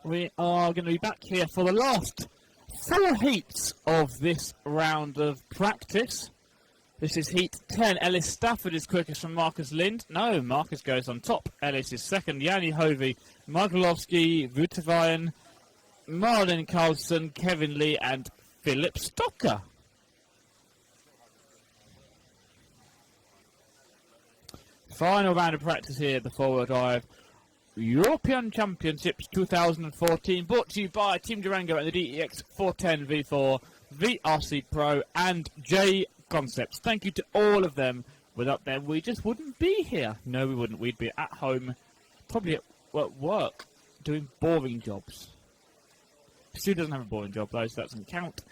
we are going to be back here for the last 4 heats of this round of practice. This is heat 10. Ellis Stafford is quickest from Marcus Lind. No, Marcus goes on top. Ellis is second. Yanni Hovey, Michaelovsky, Vutavayan, Marlon Carlson, Kevin Lee, and Philip Stocker. Final round of practice here at the four-wheel drive European Championships 2014, brought to you by Team Durango and the DEX 410 V4, VRC Pro, and J Concepts. Thank you to all of them. Without them, we just wouldn't be here. No, we wouldn't. We'd be at home, probably at work, doing boring jobs. Stu doesn't have a boring job, though, so that doesn't count.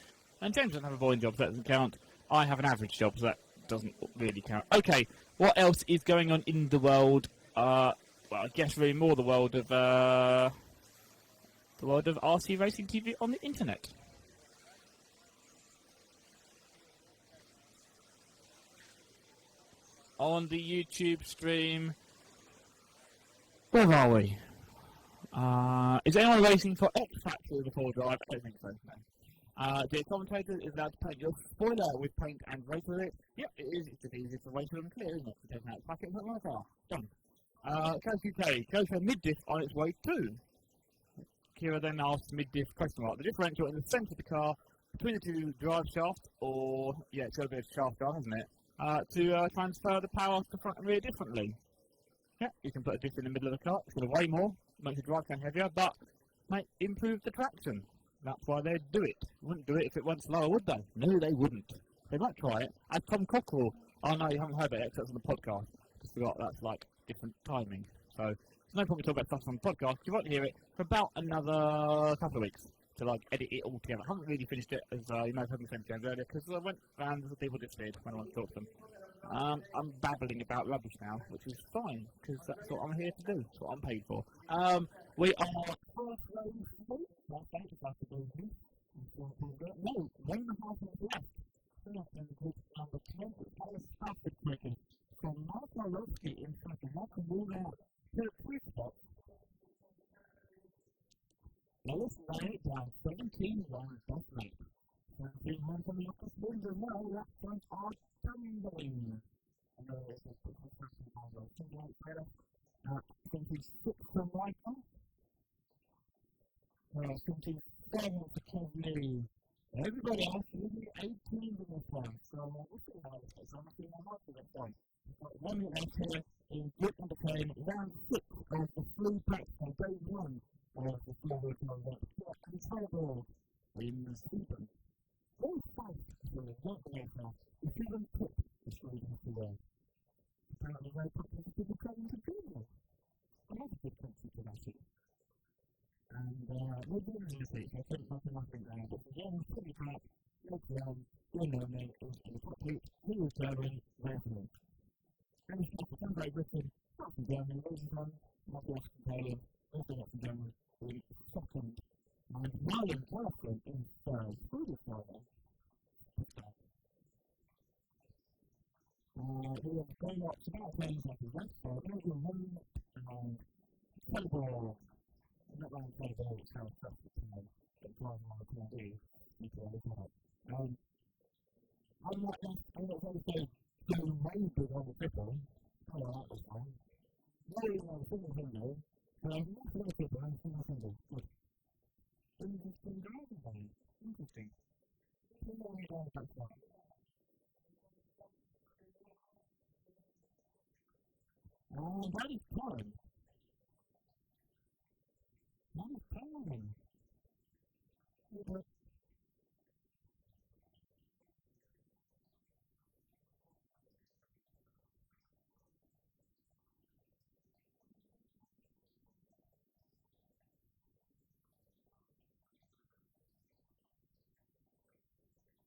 And James doesn't have a boring job, so that doesn't count. I have an average job, so that doesn't really count. Okay, what else is going on in the world? Well, I guess really more the world of RC Racing TV on the internet. On the YouTube stream, where are we? Is anyone racing for X Factor with a 4-drive? I don't think so. No. The commentator is allowed to paint your spoiler with paint and race with it. Yep, it is. It's just easier to race with them clear, isn't it? To take out the packet and put them on the car. Done. Coach UK, goes for mid-diff on its way too. Kira then asks mid-diff question mark. The differential in the centre of the car between the two drive shafts, or, yeah, it's got a bit of shaft drive, hasn't it? To transfer the power to front and rear differently. Yeah, you can put a diff in the middle of the car. It's going to weigh more, makes the drive can heavier, but might improve the traction. That's why they'd do it. Wouldn't do it if it went slower, would they? No, they wouldn't. They might try it. As Tom Cockerell. Oh no, you haven't heard it, that's on the podcast. Just forgot that's like different timing. So there's no point talking about stuff on the podcast. You won't hear it for about another couple of weeks to like edit it all together. I haven't really finished it, as you may have heard me saying earlier, because I went round and people disappeared when I want to talk to them. I'm babbling about rubbish now, which is fine, because that's what I'm here to do. That's what I'm paid for. We are no, 1.5 minutes left. Number 10 is Stafford quickly. From Michaelovsky in second, Michael move out to the free spot. Ellis laid it down, 17 rounds, best lap. 17 rounds on the upper spins as well, lap points are tumbling. I know this is the question on the single later. 26 from Michael. 27 for Kevin Lee. Everybody else is 18 in this one, so we'll see how this goes. I'm seeing a lot of this one. We've got 1 minute left here in Britain became round 6 of the free practice on day 1 of the four-wheel drive and Trelleborg in Sweden. All 5 for the EFRA, the Sweden put the Sweden of the world. Apparently very popular for people coming to Germany. Another good country for that city. And we're doing this week, so I think something nothing there. But again, pretty flat, no ground, no moment, in the top heat, he was serving, therefore. And it's not from Great Britain, not from Germany, Rosenthal, not the Austin Taylor, also not from Germany, in second. And Marlon Carlson in third, Swedish Marlon. We have going up to about 20 seconds left, so we're going to run and Trelleborg. Not round Trelleborg, it's how it's stuff at the time. It's driving on the PND, you can look at it. I'm not going to say doing way big on the triple. I don't like this one. Very on the single single. So I'm not going to triple and single single. Good. Interesting driving game. Interesting. Two more on that one. That is time. That is time.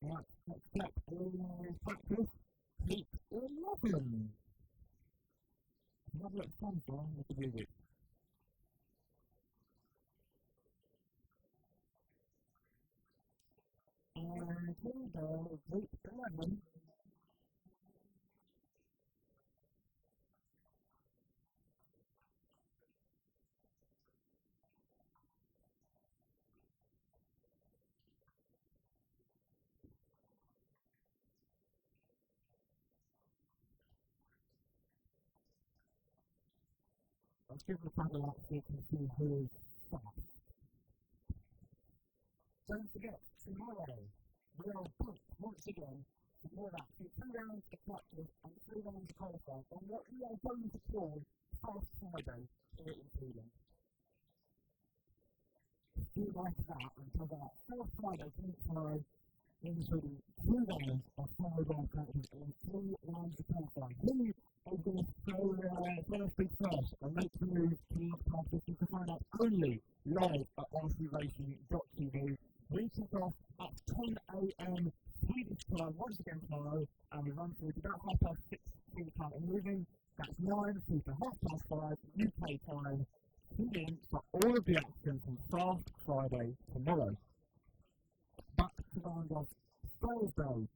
Right, next step is practice. Heat 11. Another example with the music. And here we go, heat 11. Let's give the paddle up so you can see who is fast. Don't forget, tomorrow we are booked once again for that. So 2 rounds to practice and 3 rounds to qualify. And what we are going to call Fast Friday here in Sweden. Do like that until that Fast Friday tomorrow in Sweden. 2 days of hard practice and 3 rounds to qualify. Who is going to first be first and make the move to the practice? You can find out only live at rcracing.tv. We kick off at 10 a.m. Swedish time once again tomorrow, and we run through about 6:30 Swedish time and moving. That's 9 through to 5:30 UK time. Tune in for all of the action from Fast Friday tomorrow. Back to round off Thursday.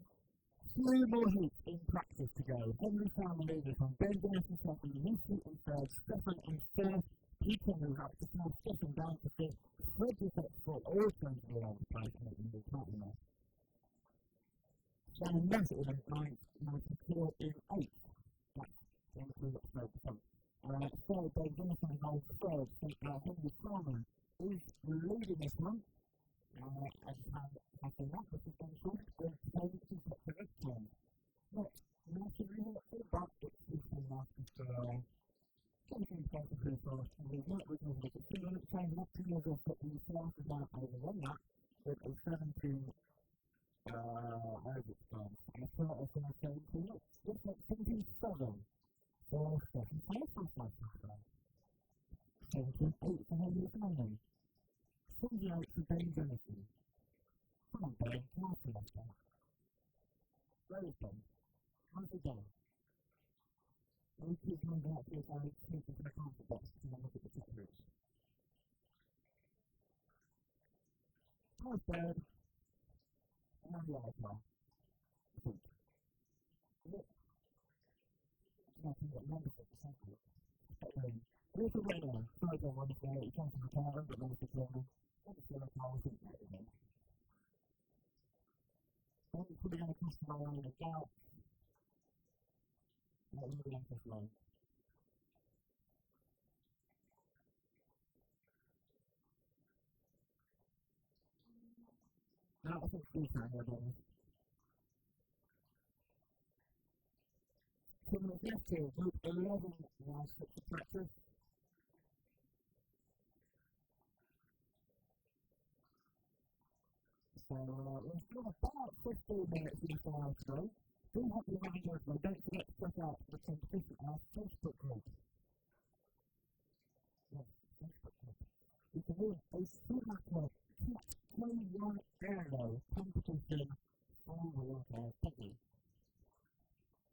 2 more heats in practice to go. Henry found the leader from Ben Dennis and second, Lucy in third, Stefan in fourth, Peter who has to now stepping down to fifth. Frederick Export also in the last place in the partner. Shannon Ness in 9th, Michael Clear in 8th. That's into the third point. Third, Ben Dennis in goal third, Henry Farmer is leading this one. And has been that with potential with 10 to get to this time. Not massively helpful, but it's useful enough to something sensitive for us. We might remove it at 2 minutes time, not too long, but the fast is now over that with a 17 average time. And a start of 17, it's like 17-7 for second place on Fast 17-8 for Henry Farmer. 28 for Ben Dennison. Come on, Ben, come on, Ben. Where is Ben? How's it going? We keep coming back to his own people to the comfort box to look at the pictures. How's Ben? And how are you, Alpha? Look. I think that wonderful for something. Here's the winner. Third one, you come from the car, but then it's the winner. Then put it on a customer line and out. What will be on this line? Now, I think we can here, Dennis. From the left here, group 11 now switch to practice. So, we've got about 15 minutes in the hour to go. Still have the reminders, though. Don't forget to check out the competition on our Facebook group. Yes, Facebook group. You can win a Schumacher Cat K1 Aero competition all-wheel drive buggy.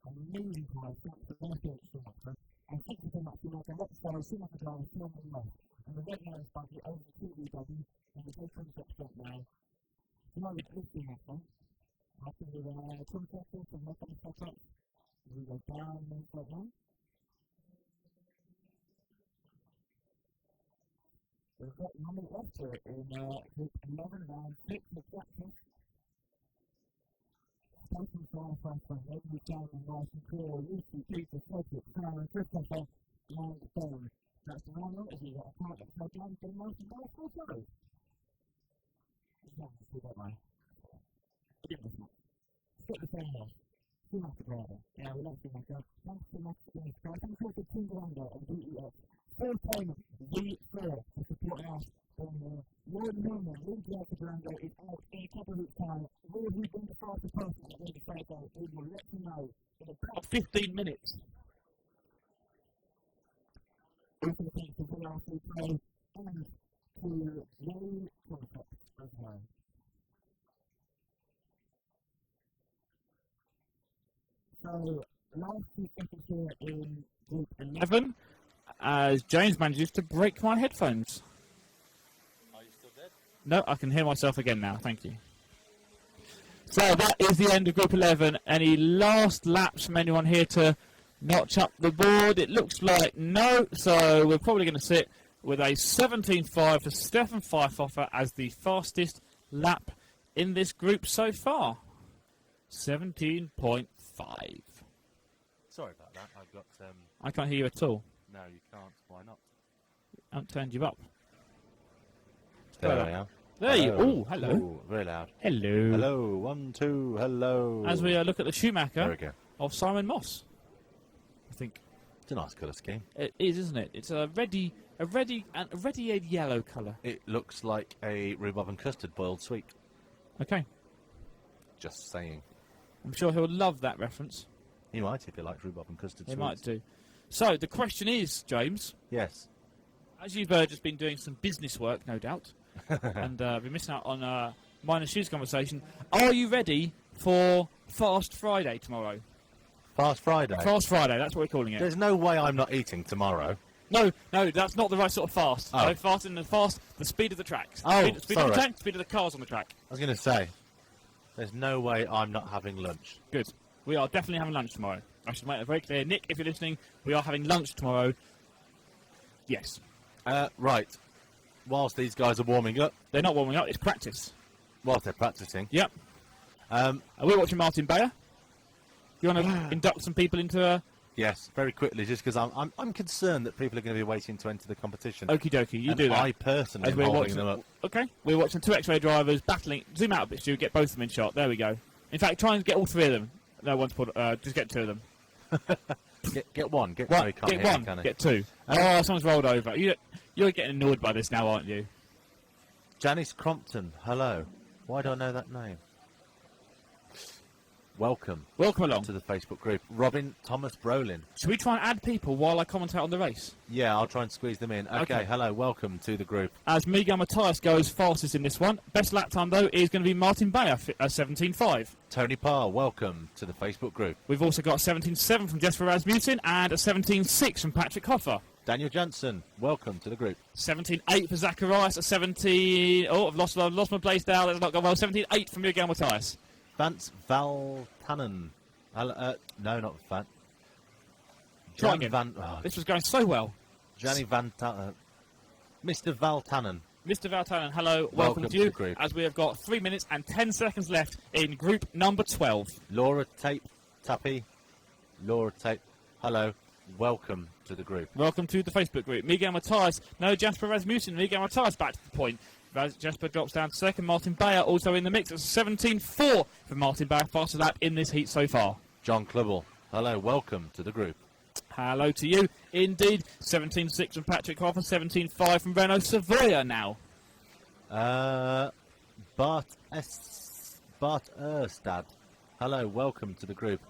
Amazing prize, that's the last year of Schumacher. And thank you so much, Schumacher. Let's go, Schumacher drive is still on left. And the red line is buggy over the TV buggy, and the whole thing's got shot now. Now the twisting happens. After the compressor from the compressor, we go down and go down. We've got one left here in group 11 round 6 of practice. Taking far from Henry Down and nice and clear. Lucy, Peter, Frederick, Karen, Christopher, and Ben. That's the one that we've got a part of the plan for the most of our photos. Yeah, see that way. Forgive us that. Skip the same one. Schumacher driver. Yeah, we like Schumacher. Thanks so much for doing this. Thanks for the Team Grande and DEF. Full time, V4 to support us. Lord Norman, Lead Driver Grande is out in a couple of weeks' time. Will he bring the fastest person at the end of the photo? We will let you know in about 15 minutes. Also, thanks to VRC Pro and to Ray Concept as well. So, last week here in group 11, as James manages to break my headphones. Are you still dead? No, I can hear myself again now, thank you. So that is the end of group 11. Any last laps from anyone here to notch up the board? It looks like no, so we're probably going to sit with a 17.5 for Stefan Pfeiffer as the fastest lap in this group so far. 17.5. Sorry about that. I've got. I can't hear you at all. No, you can't. Why not? haven't turned you up. There I am. There you. Hello. Oh, hello. Ooh, very loud. Hello. Hello. 1, 2. Hello. As we look at the Schumacher There we go. of Simon Moss, I think. It's a nice colour scheme. It is, isn't it? It's a reddy yellow colour. It looks like a rhubarb and custard boiled sweet. Okay. Just saying. I'm sure he'll love that reference. He might if he likes rhubarb and custard He sweets. might do. So, the question is, James. Yes. As you've just been doing some business work, no doubt, and been missing out on mine and Stu's conversation, are you ready for Fast Friday tomorrow? Fast Friday? Fast Friday, that's what we're calling it. There's no way I'm not eating tomorrow. No, that's not the right sort of fast. Oh. No, fast in the fast, the speed of the tracks. Oh, speed of the sorry. track, speed of the cars on the track. I was going to say, there's no way I'm not having lunch. Good. We are definitely having lunch tomorrow. I should make it very clear. Nick, if you're listening, we are having lunch tomorrow. Yes. Right. Whilst these guys are warming up. They're not warming up, it's practice. Whilst they're practicing. Yep. We're watching Martin Bayer. You want to induct some people into Yes, very quickly, just because I'm concerned that people are going to be waiting to enter the competition. Okie dokie, you and do that. I personally As am we're holding watching them up. Okay, we're watching two X-ray drivers battling. Zoom out a bit, Stu. Get both of them in shot. There we go. In fact, try and get all three of them. No one's put. Just get two of them. Get one. Get One. no, he can't Get hear one. me, can he? Get two. Oh, someone's rolled over. You're getting annoyed by this now, aren't you? Janice Crompton. Hello. Why do I know that name? Welcome along to the Facebook group. Robin Thomas Brolin. Should we try and add people while I commentate on the race? Yeah, I'll try and squeeze them in. Okay, hello, welcome to the group. As Miguel Matthias goes fastest in this one. Best lap time, though, is going to be Martin Bayer, 17.5. Tony Parr, welcome to the Facebook group. We've also got 17.7 from Jesper Rasmussen and a 17.6 from Patrick Hoffer. Daniel Jansen, welcome to the group. 17.8 for Zacharias, a 17... Oh, I've lost my place now. That's not gone well. 17.8 from Miguel Matthias. Vance Valtanen. No, not Van. Try again. This was going so well. Mr. Valtanen. Mr. Valtanen, hello. Welcome to to you. the group. As we have got 3 minutes and 10 seconds left in group number 12. Laura Tappy. Laura Tape. Hello. Welcome to the group. Welcome to the Facebook group. Miguel Matthias. No, Jasper Rasmussen. Miguel Matthias back to the point. Jasper drops down to second. Martin Bayer also in the mix. It's 17.4 for Martin Bayer. Fastest lap in this heat so far. John Clubble. Hello. Welcome to the group. Hello to you. Indeed. 17.6 from Patrick Hoffer. 17.5 from Renault Savoia now. Bart Erstad. Hello. Welcome to the group.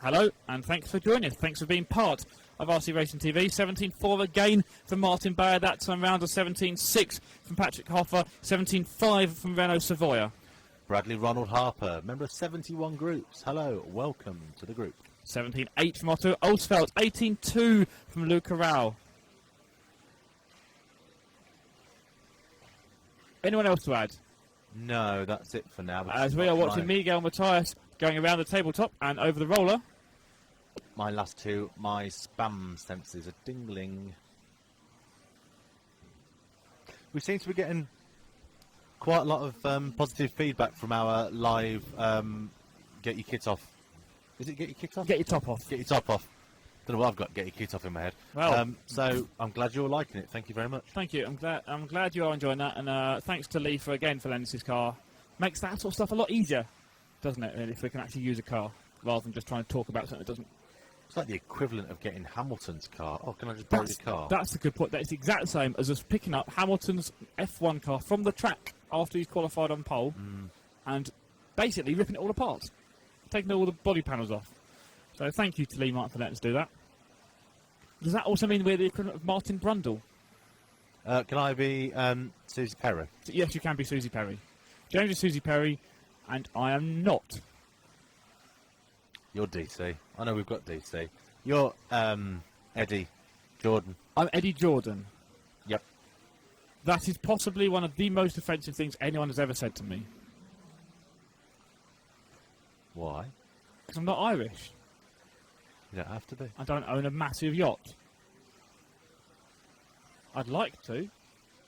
Hello, and thanks for joining us. Thanks for being part of RC Racing TV. 17.4 again from Martin Bayer. That time round of 17.6 from Patrick Hoffer. 17.5 from Renault Savoia. Bradley Ronald Harper, member of 71 groups. Hello, welcome to the group. 17.8 from Otto Olsfeld. 18.2 from Luke Rao. Anyone else to add? No, that's it for now. As we are watching Miguel Matthias going around the tabletop and over the roller. My last two, my spam senses are dingling. We seem to be getting quite a lot of positive feedback from our live Get Your Kit Off. Is it Get Your Kit Off? Get Your Top Off. Get Your Top Off. Don't know what I've got, Get Your Kit Off in my head. Well, so I'm glad you're liking it. Thank you very much. Thank you. I'm glad you are enjoying that, and thanks to Lee for lending his car. Makes that sort of stuff a lot easier, doesn't it? Really, if we can actually use a car rather than just trying to talk about something that doesn't. It's like the equivalent of getting Hamilton's car. Oh, can I just borrow your car? That's a good point. That's the exact same as us picking up Hamilton's F1 car from the track after he's qualified on pole and basically ripping it all apart, taking all the body panels off. So thank you to Lee Martin for letting us do that. Does that also mean we're the equivalent of Martin Brundle? Can I be Susie Perry? Yes, you can be Susie Perry. James is Susie Perry, and I am not. You're DC. I know we've got DC. You're Eddie Jordan. I'm Eddie Jordan. Yep. That is possibly one of the most offensive things anyone has ever said to me. Why? Because I'm not Irish. You don't have to be. I don't own a massive yacht. I'd like to.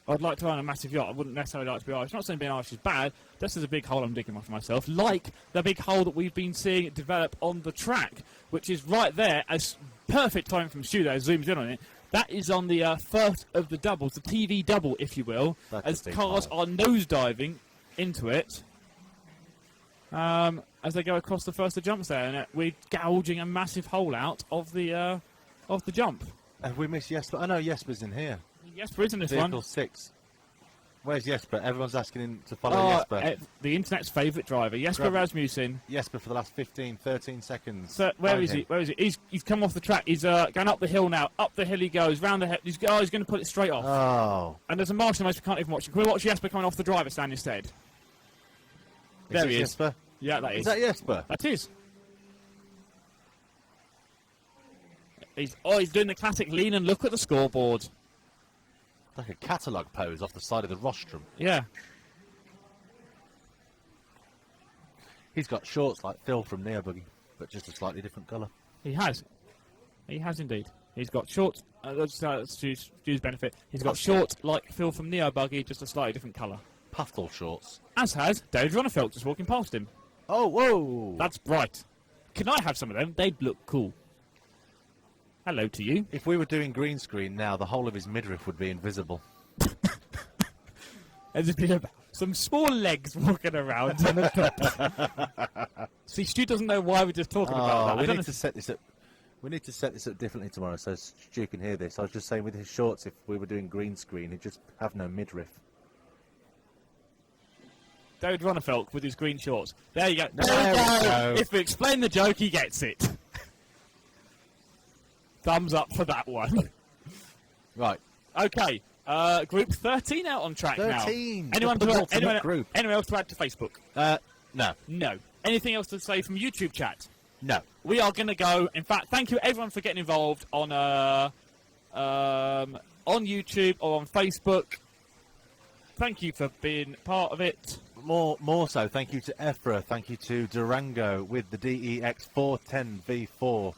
I'd like to own a massive yacht. I wouldn't necessarily like to be Irish. I'm not saying being Irish is bad. This is a big hole I'm digging for myself. Like the big hole that we've been seeing develop on the track, which is right there, as perfect time from Stu there, zooms in on it, That is on the first of the doubles, the TV double, if you will, That's as a big cars pile. are nosediving into it. As they go across the first of the jumps there, and we're gouging a massive hole out of the jump. Have we missed Jesper? I know Jesper's in here. Jesper is in this Vehicle one. 6. Where's Jesper? Everyone's asking him to follow Jesper. The internet's favourite driver, Jesper Grab- Rasmussen. Jesper for the last 15, 13 seconds. So where Find is he? him. Where is he? He's come off the track. He's going up the hill now. Up the hill he goes. Round the hill. He's going to put it straight off. Oh. And there's a marshal race we can't even watch. Can we watch Jesper coming off the driver stand instead? There he is. Jesper? Yeah, that is. Is that Jesper? That is. He's doing the classic lean and look at the scoreboard. Like a catalogue pose off the side of the rostrum. Yeah. He's got shorts like Phil from Neo Boogie, but just a slightly different colour. He has. He has indeed. He's got shorts. That's Stu's benefit. He's got shorts like Phil from Neo Buggy, just a slightly different colour. Puffle shorts. As has David Ronefeld just walking past him. Oh, whoa! That's bright. Can I have some of them? They'd look cool. Hello to you. If we were doing green screen now, the whole of his midriff would be invisible. There's just been some small legs walking around on the top. See, Stu doesn't know why we're just talking about that. We I don't need to set this up. We need to set this up differently tomorrow so Stu can hear this. I was just saying with his shorts, if we were doing green screen, he'd just have no midriff. David Ronefeld with his green shorts. There you go. There we go. If we explain the joke, he gets it. Thumbs up for that one. Right. Okay. Group 13 out on track 13. now. Anyone, The ultimate group. Anyone else to add to Facebook? No. No. Anything else to say from YouTube chat? No. We are going to go. In fact, thank you everyone for getting involved on YouTube or on Facebook. Thank you for being part of it. More so, thank you to EFRA, thank you to Durango with the DEX 410 V4,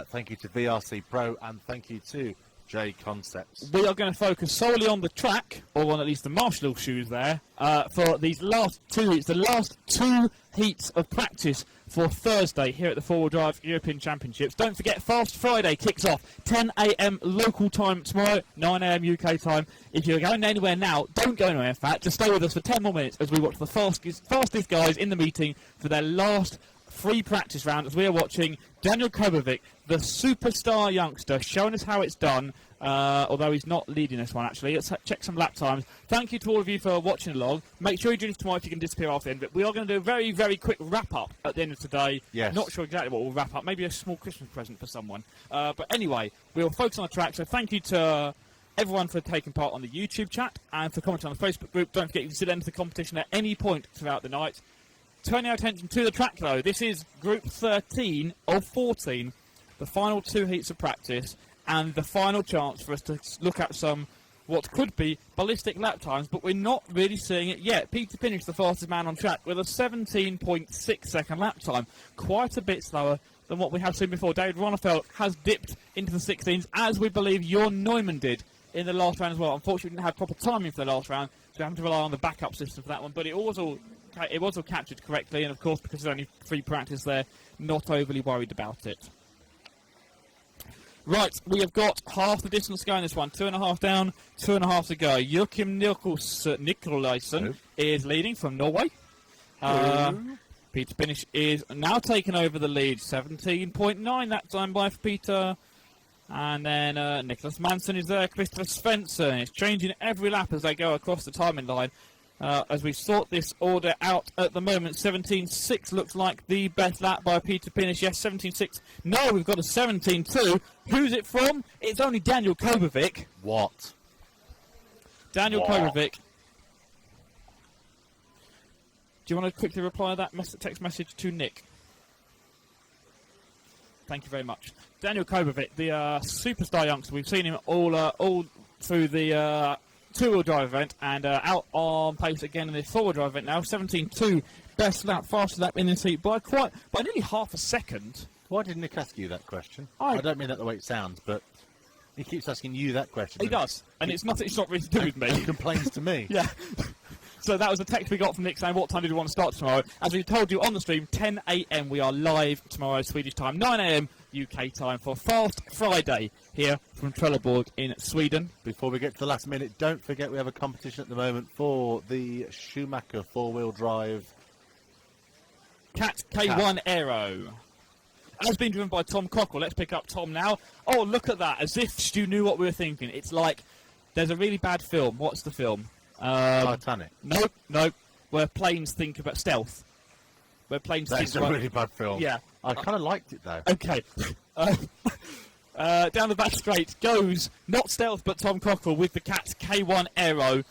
thank you to VRC Pro, and thank you to J Concepts. We are going to focus solely on the track, or on at least the Marshall shoes there, for these last 2 heats, the last 2 heats of practice for Thursday here at the Four-Wheel Drive European Championships. Don't forget, Fast Friday kicks off 10 a.m. local time tomorrow, 9 a.m. UK time. If you're going anywhere now, don't go anywhere, in fact. Just stay with us for 10 more minutes as we watch the fastest guys in the meeting for their last free practice round, as we are watching Daniel Kobovic, the superstar youngster, showing us how it's done, although he's not leading this one, actually. Let's check some lap times. Thank you to all of you for watching along. Make sure you join us tomorrow if you can disappear off the end. But we are going to do a very, very quick wrap-up at the end of today. Yes. Not sure exactly what we'll wrap up. Maybe a small Christmas present for someone. But anyway, we'll focus on the track. So thank you to everyone for taking part on the YouTube chat and for commenting on the Facebook group. Don't forget you can still enter the competition at any point throughout the night. Turning our attention to the track, though, this is Group 13 of 14, the final 2 heats of practice, and the final chance for us to look at some what could be ballistic lap times, but we're not really seeing it yet. Peter Pinnish, the fastest man on track, with a 17.6 second lap time, quite a bit slower than what we have seen before. David Ronefeld has dipped into the 16s, as we believe Jorn Neumann did in the last round as well. Unfortunately, we didn't have proper timing for the last round, so we have to rely on the backup system for that one, but it was all captured correctly, and of course, because there's only free practice there, not overly worried about it. Right, we have got half the distance going this one. 2.5 down, 2.5 to go. Joachim Nikolaisen is leading from Norway. Peter Pinnish is now taking over the lead. 17.9 that time by Peter. And then Nicholas Manson is there. Christopher Svensson is changing every lap as they go across the timing line. As we sort this order out at the moment, 17.6 looks like the best lap by Peter Pinnish. Yes, 17.6. No, we've got a 17.2. Who's it from? It's only Daniel Kobovic. What? Daniel Kobovic. Do you want to quickly reply to that text message to Nick? Thank you very much. Daniel Kobovic, the superstar youngster. We've seen him all through the two-wheel drive event and out on pace again in the four-wheel drive event now. 17.2, best lap, fastest lap in this heat by nearly half a second. Why did Nick ask you that question? I don't mean that the way it sounds, but he keeps asking you that question. He does, and it's not really to do with me. He complains to me. Yeah. So that was a text we got from Nick saying, what time did you want to start tomorrow? As we told you on the stream, 10 a.m. we are live tomorrow, Swedish time. 9 a.m. UK time for Fast Friday here from Trelleborg in Sweden. Before we get to the last minute, don't forget we have a competition at the moment for the Schumacher four-wheel drive Cat K1 Aero. Has been driven by Tom Cockrell. Let's pick up Tom now. Oh, look at that. As if Stu knew what we were thinking. It's like there's a really bad film. What's the film? Titanic. Nope. Where planes think about stealth. Where planes think That's a about... really bad film. Yeah. I kind of liked it, though. Okay. Down the back straight goes, not stealth, but Tom Cockrell with the Cat K1 Aero.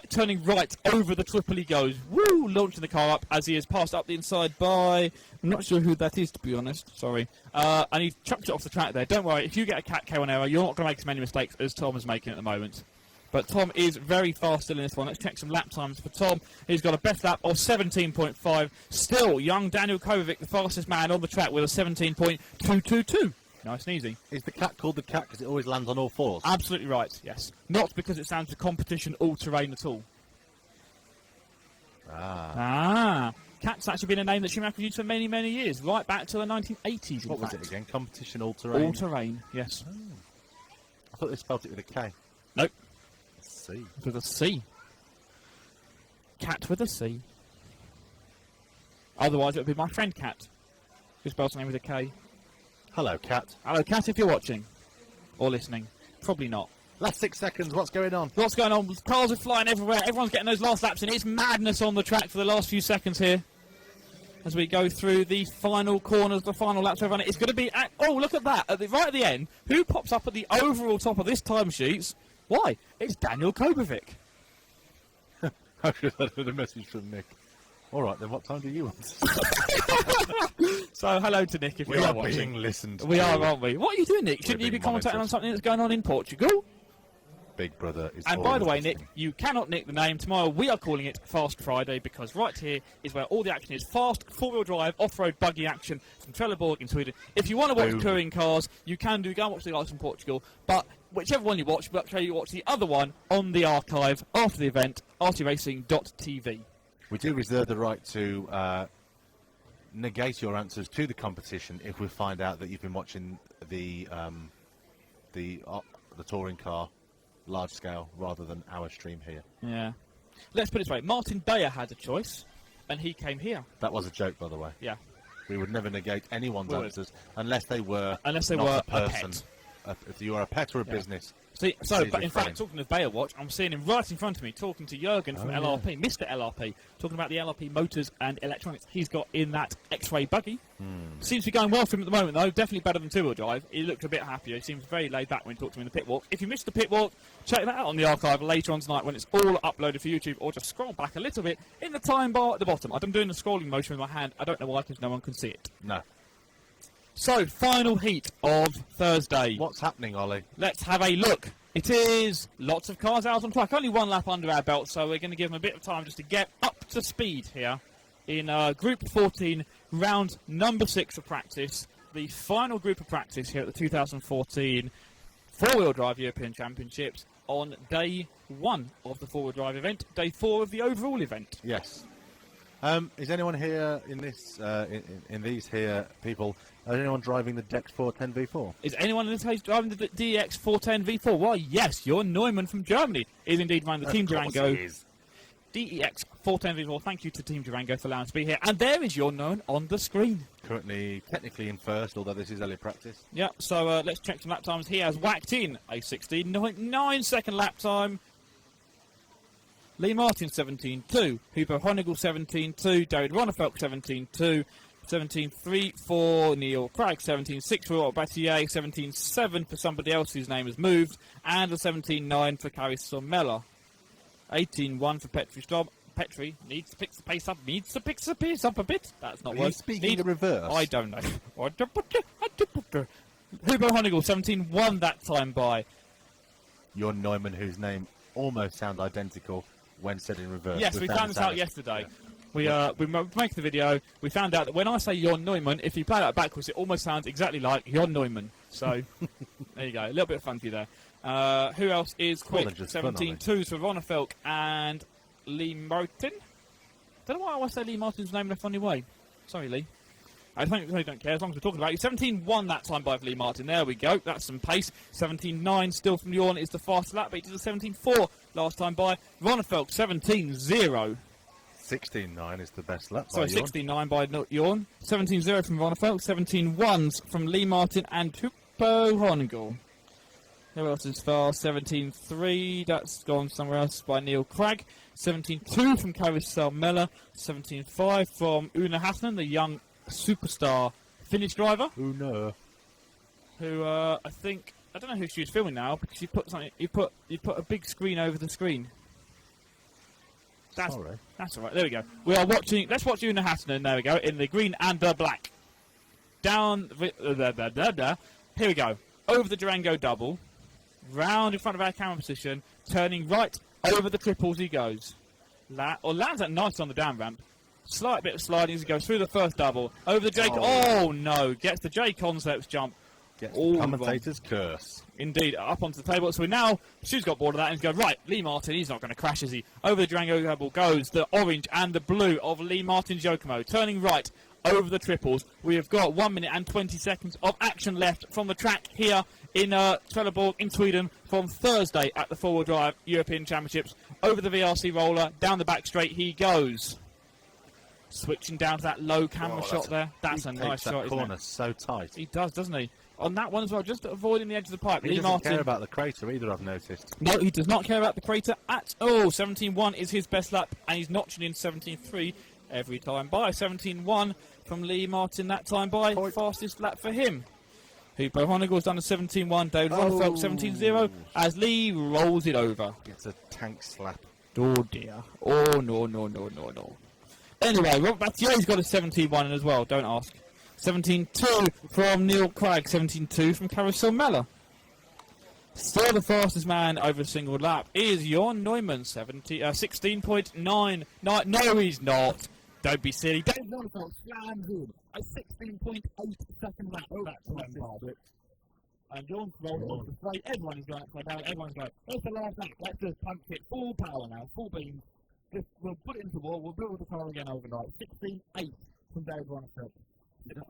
Turning right over the triple, he goes, woo, launching the car up as he is passed up the inside by, I'm not sure who that is, to be honest, sorry. And he chucked it off the track there. Don't worry, if you get a Cat K1 Aero, you're not going to make as many mistakes as Tom is making at the moment. But Tom is very fast still in this one. Let's check some lap times for Tom. He's got a best lap of 17.5. Still, young Daniel Kovacic, the fastest man on the track, with a 17.222. Nice and easy. Is the cat called the cat because it always lands on all fours? Absolutely right, yes. Not because it sounds a competition all-terrain at all. Cat's actually been a name that Schumacher used for many, many years, right back to the 1980s. What was it again? Competition all-terrain? All-terrain, yes. Oh. I thought they spelled it with a K. Nope. C. With a C. Cat with a C. Otherwise, it would be my friend Cat, who spells her name with a K. Hello, Cat. Hello, Cat, if you're watching. Or listening. Probably not. Last 6 seconds, what's going on? What's going on? Cars are flying everywhere. Everyone's getting those last laps in. It's madness on the track for the last few seconds here. As we go through the final corners, the final laps everyone. It's going to be... oh, look at that. Right at the end, who pops up at the overall top of this timesheet? Why? It's Daniel Kovacic. I should have had a message from Nick. All right, then what time do you want? So, hello to Nick if you are watching. Being listened to. We are, aren't we? What are you doing, Nick? Shouldn't you be commentating on something that's going on in Portugal? Big Brother is... And by the way, Nick, you cannot nick the name. Tomorrow we are calling it Fast Friday because right here is where all the action is. Fast, four-wheel drive, off-road buggy action from Trelleborg in Sweden. If you want to watch touring cars, you can do. Go and watch the guys from Portugal. But whichever one you watch, we'll tell you watch the other one on the archive after the event, rtracing.tv. We do reserve the right to negate your answers to the competition if we find out that you've been watching the touring car large scale rather than our stream here. Yeah. Let's put it this way. Martin Bayer had a choice, and he came here. That was a joke, by the way. Yeah. We would never negate anyone's answers unless they were not a person. pet. If you are a pet or a business. See, so, but in fact, talking of Bayer Watch, I'm seeing him right in front of me, talking to Jürgen from LRP, Mr. LRP, talking about the LRP motors and electronics he's got in that X-Ray buggy. Seems to be going well for him at the moment, though. Definitely better than two-wheel drive. He looked a bit happier. He seems very laid back when he talked to me in the pit walk. If you missed the pit walk, check that out on the archive later on tonight when it's all uploaded for YouTube, or just scroll back a little bit in the time bar at the bottom. I'm doing the scrolling motion with my hand. I don't know why, because no one can see it. No. So, final heat of Thursday. What's happening, Ollie? Let's have a look. It is lots of cars out on track. Only one lap under our belt, so we're going to give them a bit of time just to get up to speed here in Group 14, round number 6 of practice. The final group of practice here at the 2014 Four-Wheel Drive European Championships on day 1 of the four-wheel drive event, day 4 of the overall event. Yes. Is anyone here in this in these here people? Is anyone driving the DEX 410 V4? Is anyone in this case driving the DX 410 V4? Well, yes, Jörn Neumann from Germany is indeed running the Team Durango DEX 410 V4. Thank you to Team Durango for allowing us to be here. And there is Jörn Neumann on the screen. Currently, technically in first, although this is early practice. Yeah, so let's check some lap times. He has whacked in a 16.9 second lap time. Lee Martin 17.2, Hugo Honigel 17.2, David Ronnefeldt 17.2, 17.3 for Neil Craig, 17.6 for Robert Battier, 17.7 for somebody else whose name has moved, and a 17.9 for Kari Somella. 18.1 for Petri Stob. Petri needs to pick the pace up, a bit. That's not worth. Speaking the reverse. I don't know. Hugo Honigel 17.1 that time by Your Neumann, whose name almost sounds identical when said in reverse. Yes, we found this out yesterday. Yeah. We were making the video. We found out that when I say Jörn Neumann, if you play that backwards, it almost sounds exactly like Jörn Neumann. So there you go, a little bit of funky there. Who else is quick? 17.2s for Ronnefeldt and Lee Martin. Don't know why I want to say Lee Martin's name in a funny way. Sorry, Lee. I don't care as long as we're talking about it. 17.1 that time by Lee Martin. There we go. That's some pace. 17.9 still from Jorn is the fastest lap, but he did a 17.4 last time by Ronnefeld. 17.0. 16.9 is the best lap. Sorry, 16.9 by Jorn. 17.0 from Ronnefeld. 17.1s from Lee Martin and Tuppo Honigel. Who else is fast? 17.3. That's gone somewhere else by Neil Cragg. 17.2 from Carousel Meller. 17.5 from Una Hasnan, the young superstar Finnish driver. Una. Who I don't know who she was filming now because you put a big screen over the screen. That's all right. There we go. We are watching. Let's watch Una Hasnan. There we go in the green and the black. Down. Here we go. Over the Durango double. Round in front of our camera position, turning right over the triples he goes. Lands that nice on the down ramp. Slight bit of sliding as he goes through the first double. Over the J... Oh, no. Gets the J Concepts jump. Gets the commentator's curse. Indeed, up onto the table. So now, Stu's got bored of that and he's going, right, Lee Martin, he's not going to crash, is he? Over the Durango double goes the orange and the blue of Lee Martin's Yokomo. Turning right over the triples. We have got 1 minute and 20 seconds of action left from the track here in Trelleborg in Sweden from Thursday at the four-wheel drive European Championships. Over the VRC roller, down the back straight he goes. Switching down to that low camera shot there. That's a nice shot, isn't it? Corner so tight. He does, doesn't he? On that one as well, just avoiding the edge of the pipe. He doesn't care about the crater either, I've noticed. No, he does not care about the crater at all. 17.1 is his best lap, and he's notching in 17.3 every time by. 17.1 from Lee Martin that time by. Fastest lap for him. Hupo Honegel's done a 17.1. David Ronnefeld 17.0 as Lee rolls it over. It's a tank slap. Oh dear. Oh no. Anyway, Robert Bathier's got a 17.1 as well, don't ask. 17.2 from Neil Cragg, 17.2 from Carousel Meller. Still the fastest man over a single lap is Jon Neumann, 16.9. No, he's not. Don't be silly. Dave Ronnefeld slams in a 16.8 second lap. Oh, that's fantastic. And Jorn's rolling off the straight. Everyone is going upside down. Everyone's going, it's the last lap. Let's just punch it full power now, full beams. We'll put it into the wall. We'll build the car again overnight. 16.8 from Dave Ronnefeld.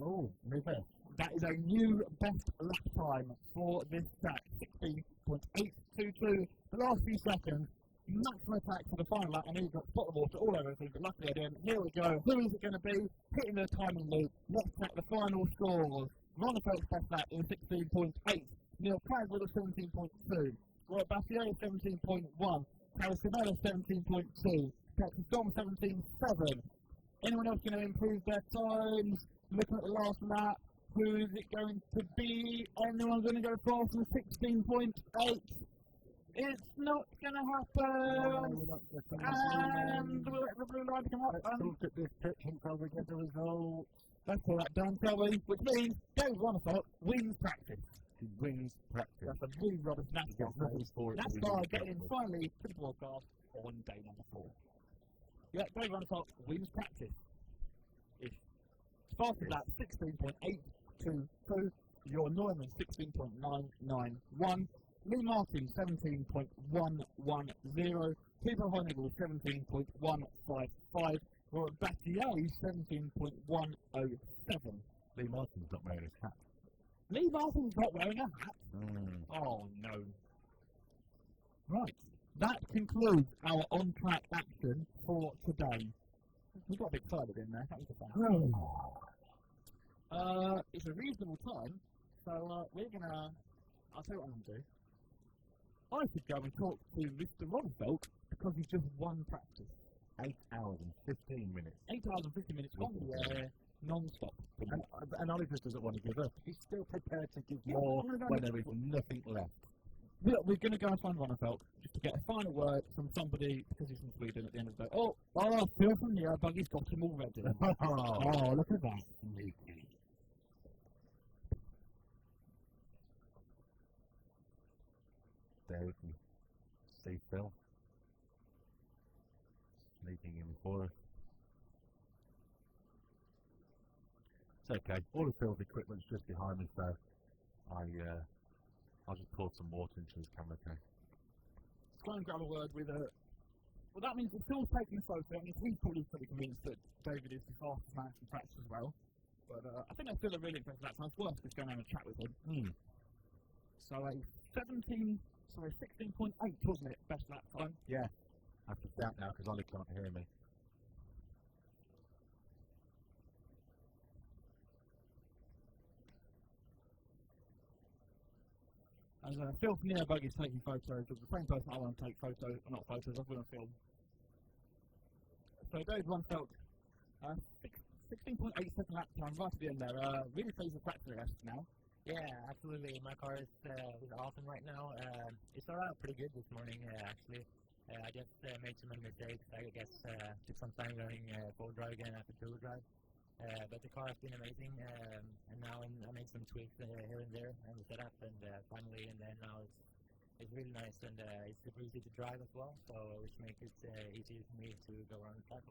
Oh, new best. That is a new best lap time for this track. 16.822. The last few seconds. Maximum attack for the final lap. I know you've got spot of water all over everything, but luckily I didn't. Here we go. Who is it going to be? Hitting the timing loop. Let's check the final scores. Ronnefeld's best lap in 16.8. Neil Cragg with a 17.2. Robert Bassier 17.1. Carlos Cabela 17.2. Texas Dom 17.7. Anyone else going to improve their times? Looking at the last lap, who is it going to be? Anyone going to go faster than 16.8? It's not going to happen. And we'll let the blue line come up. Let's look at this pitch and probably get the result. Let's call that done, shall we? Which means Dave Ronnefeld wins practice. He wins practice. That's a really rubbish NASCAR getting finally to the broadcast on day number 4. Yeah, Dave Ronnefeld wins practice. It's fastest lap 16.822. Your Neumann 16.991. Lee Martin 17.110. Peter Honegel 17.155. Robert Bastier 17.107. Lee Martin's not wearing his hat. Lee Martin's not wearing a hat? Oh no. Right. That concludes our on-track action for today. We got a bit excited in there. That was a bad. It's a reasonable time, so we're gonna. I'll tell you what I'm gonna do. I should go and talk to Mr. Ronnefeld because he's just won practice. 8 hours and 15 minutes. 8 hours and 15 minutes on the air, non-stop. And Ollie just doesn't want to give up. He's still prepared to give more when there is nothing left. We're going to go and find Ronnefeld just to get a final word from somebody because he's from Sweden at the end of the day. Oh, Phil from the Airbuggy's got him already. Oh, look at that. There we can see Phil sneaking in for us. It's okay. All of Phil's equipment's just behind me, so I'll just pour some water into his camera case. Let's go and grab a word with a. Well, that means if Phil's taking the photo, that means he's probably pretty convinced that David is the fastest man in practice as well. But I think that's still a really impressive lap time. It's worth just going on a chat with him. So a 16.8, wasn't it, best lap time? Yeah. I have to stop now because Ollie can't hear me. As Phil from Trelleborg is taking photos, the same person I want to take photos, not photos, I want to film. So Dave Runfelt, 16.8 second lap time right at the end there. Really pleased with factory rest now. Yeah, absolutely. My car is awesome right now. It started out pretty good this morning, actually. I just made some mistakes. I guess took some time learning full drive again after two drive. But the car has been amazing, and now I made some tweaks here and there on the setup, and finally, and then now it's really nice, and it's super easy to drive as well, so which makes it easier for me to go around the track.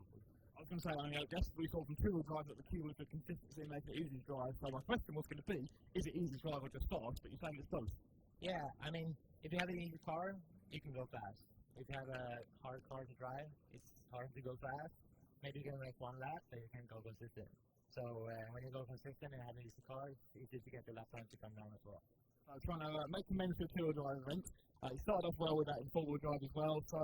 I was going to say, I guess we saw from two-wheel drive that the key was the consistency and making it easy to drive. So my question was going to be, is it easy to drive or just fast? But you're saying it's both. Yeah, I mean, if you have an easy car, you can go fast. If you have a hard car to drive, it's hard to go fast. Maybe you can make one lap, but you can go consistent. So when you go consistent and have an easy car, it's easy to get the lap time to come down as well. Trying to make amends for a two-wheel drive event. You started off well with that in four-wheel drive as well. So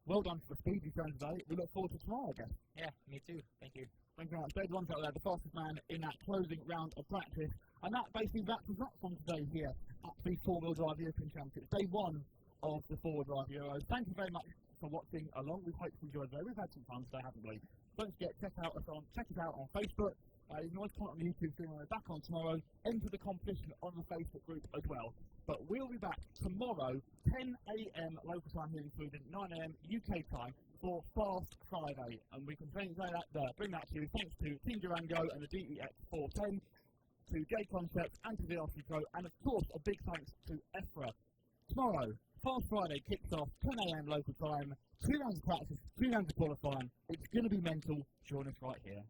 well done for the speed you've shown today. We look forward to tomorrow, I guess. Yeah, me too. Thank you. Thank you very much. Dave Runfelt there, the fastest man in that closing round of practice. And that basically wraps us up from today here at the four-wheel drive European Championships. Day one of the four-wheel drive Euros. Thank you very much for watching along. We hope you enjoyed it. We've had some fun today, haven't we? Don't forget, check us out on Facebook. You can always comment on the YouTube stream when we're back on tomorrow. Enter the competition on the Facebook group as well. But we'll be back tomorrow, 10 a.m. local time here in Sweden, 9 a.m. UK time for Fast Friday. And we can bring that to you thanks to Team Durango and the DEX 410, to J Concept and to VRC Pro, and of course a big thanks to EFRA. Tomorrow, Fast Friday kicks off 10 a.m. local time, 2 rounds of practice, 2 rounds of qualifying. It's going to be mental. Join us right here.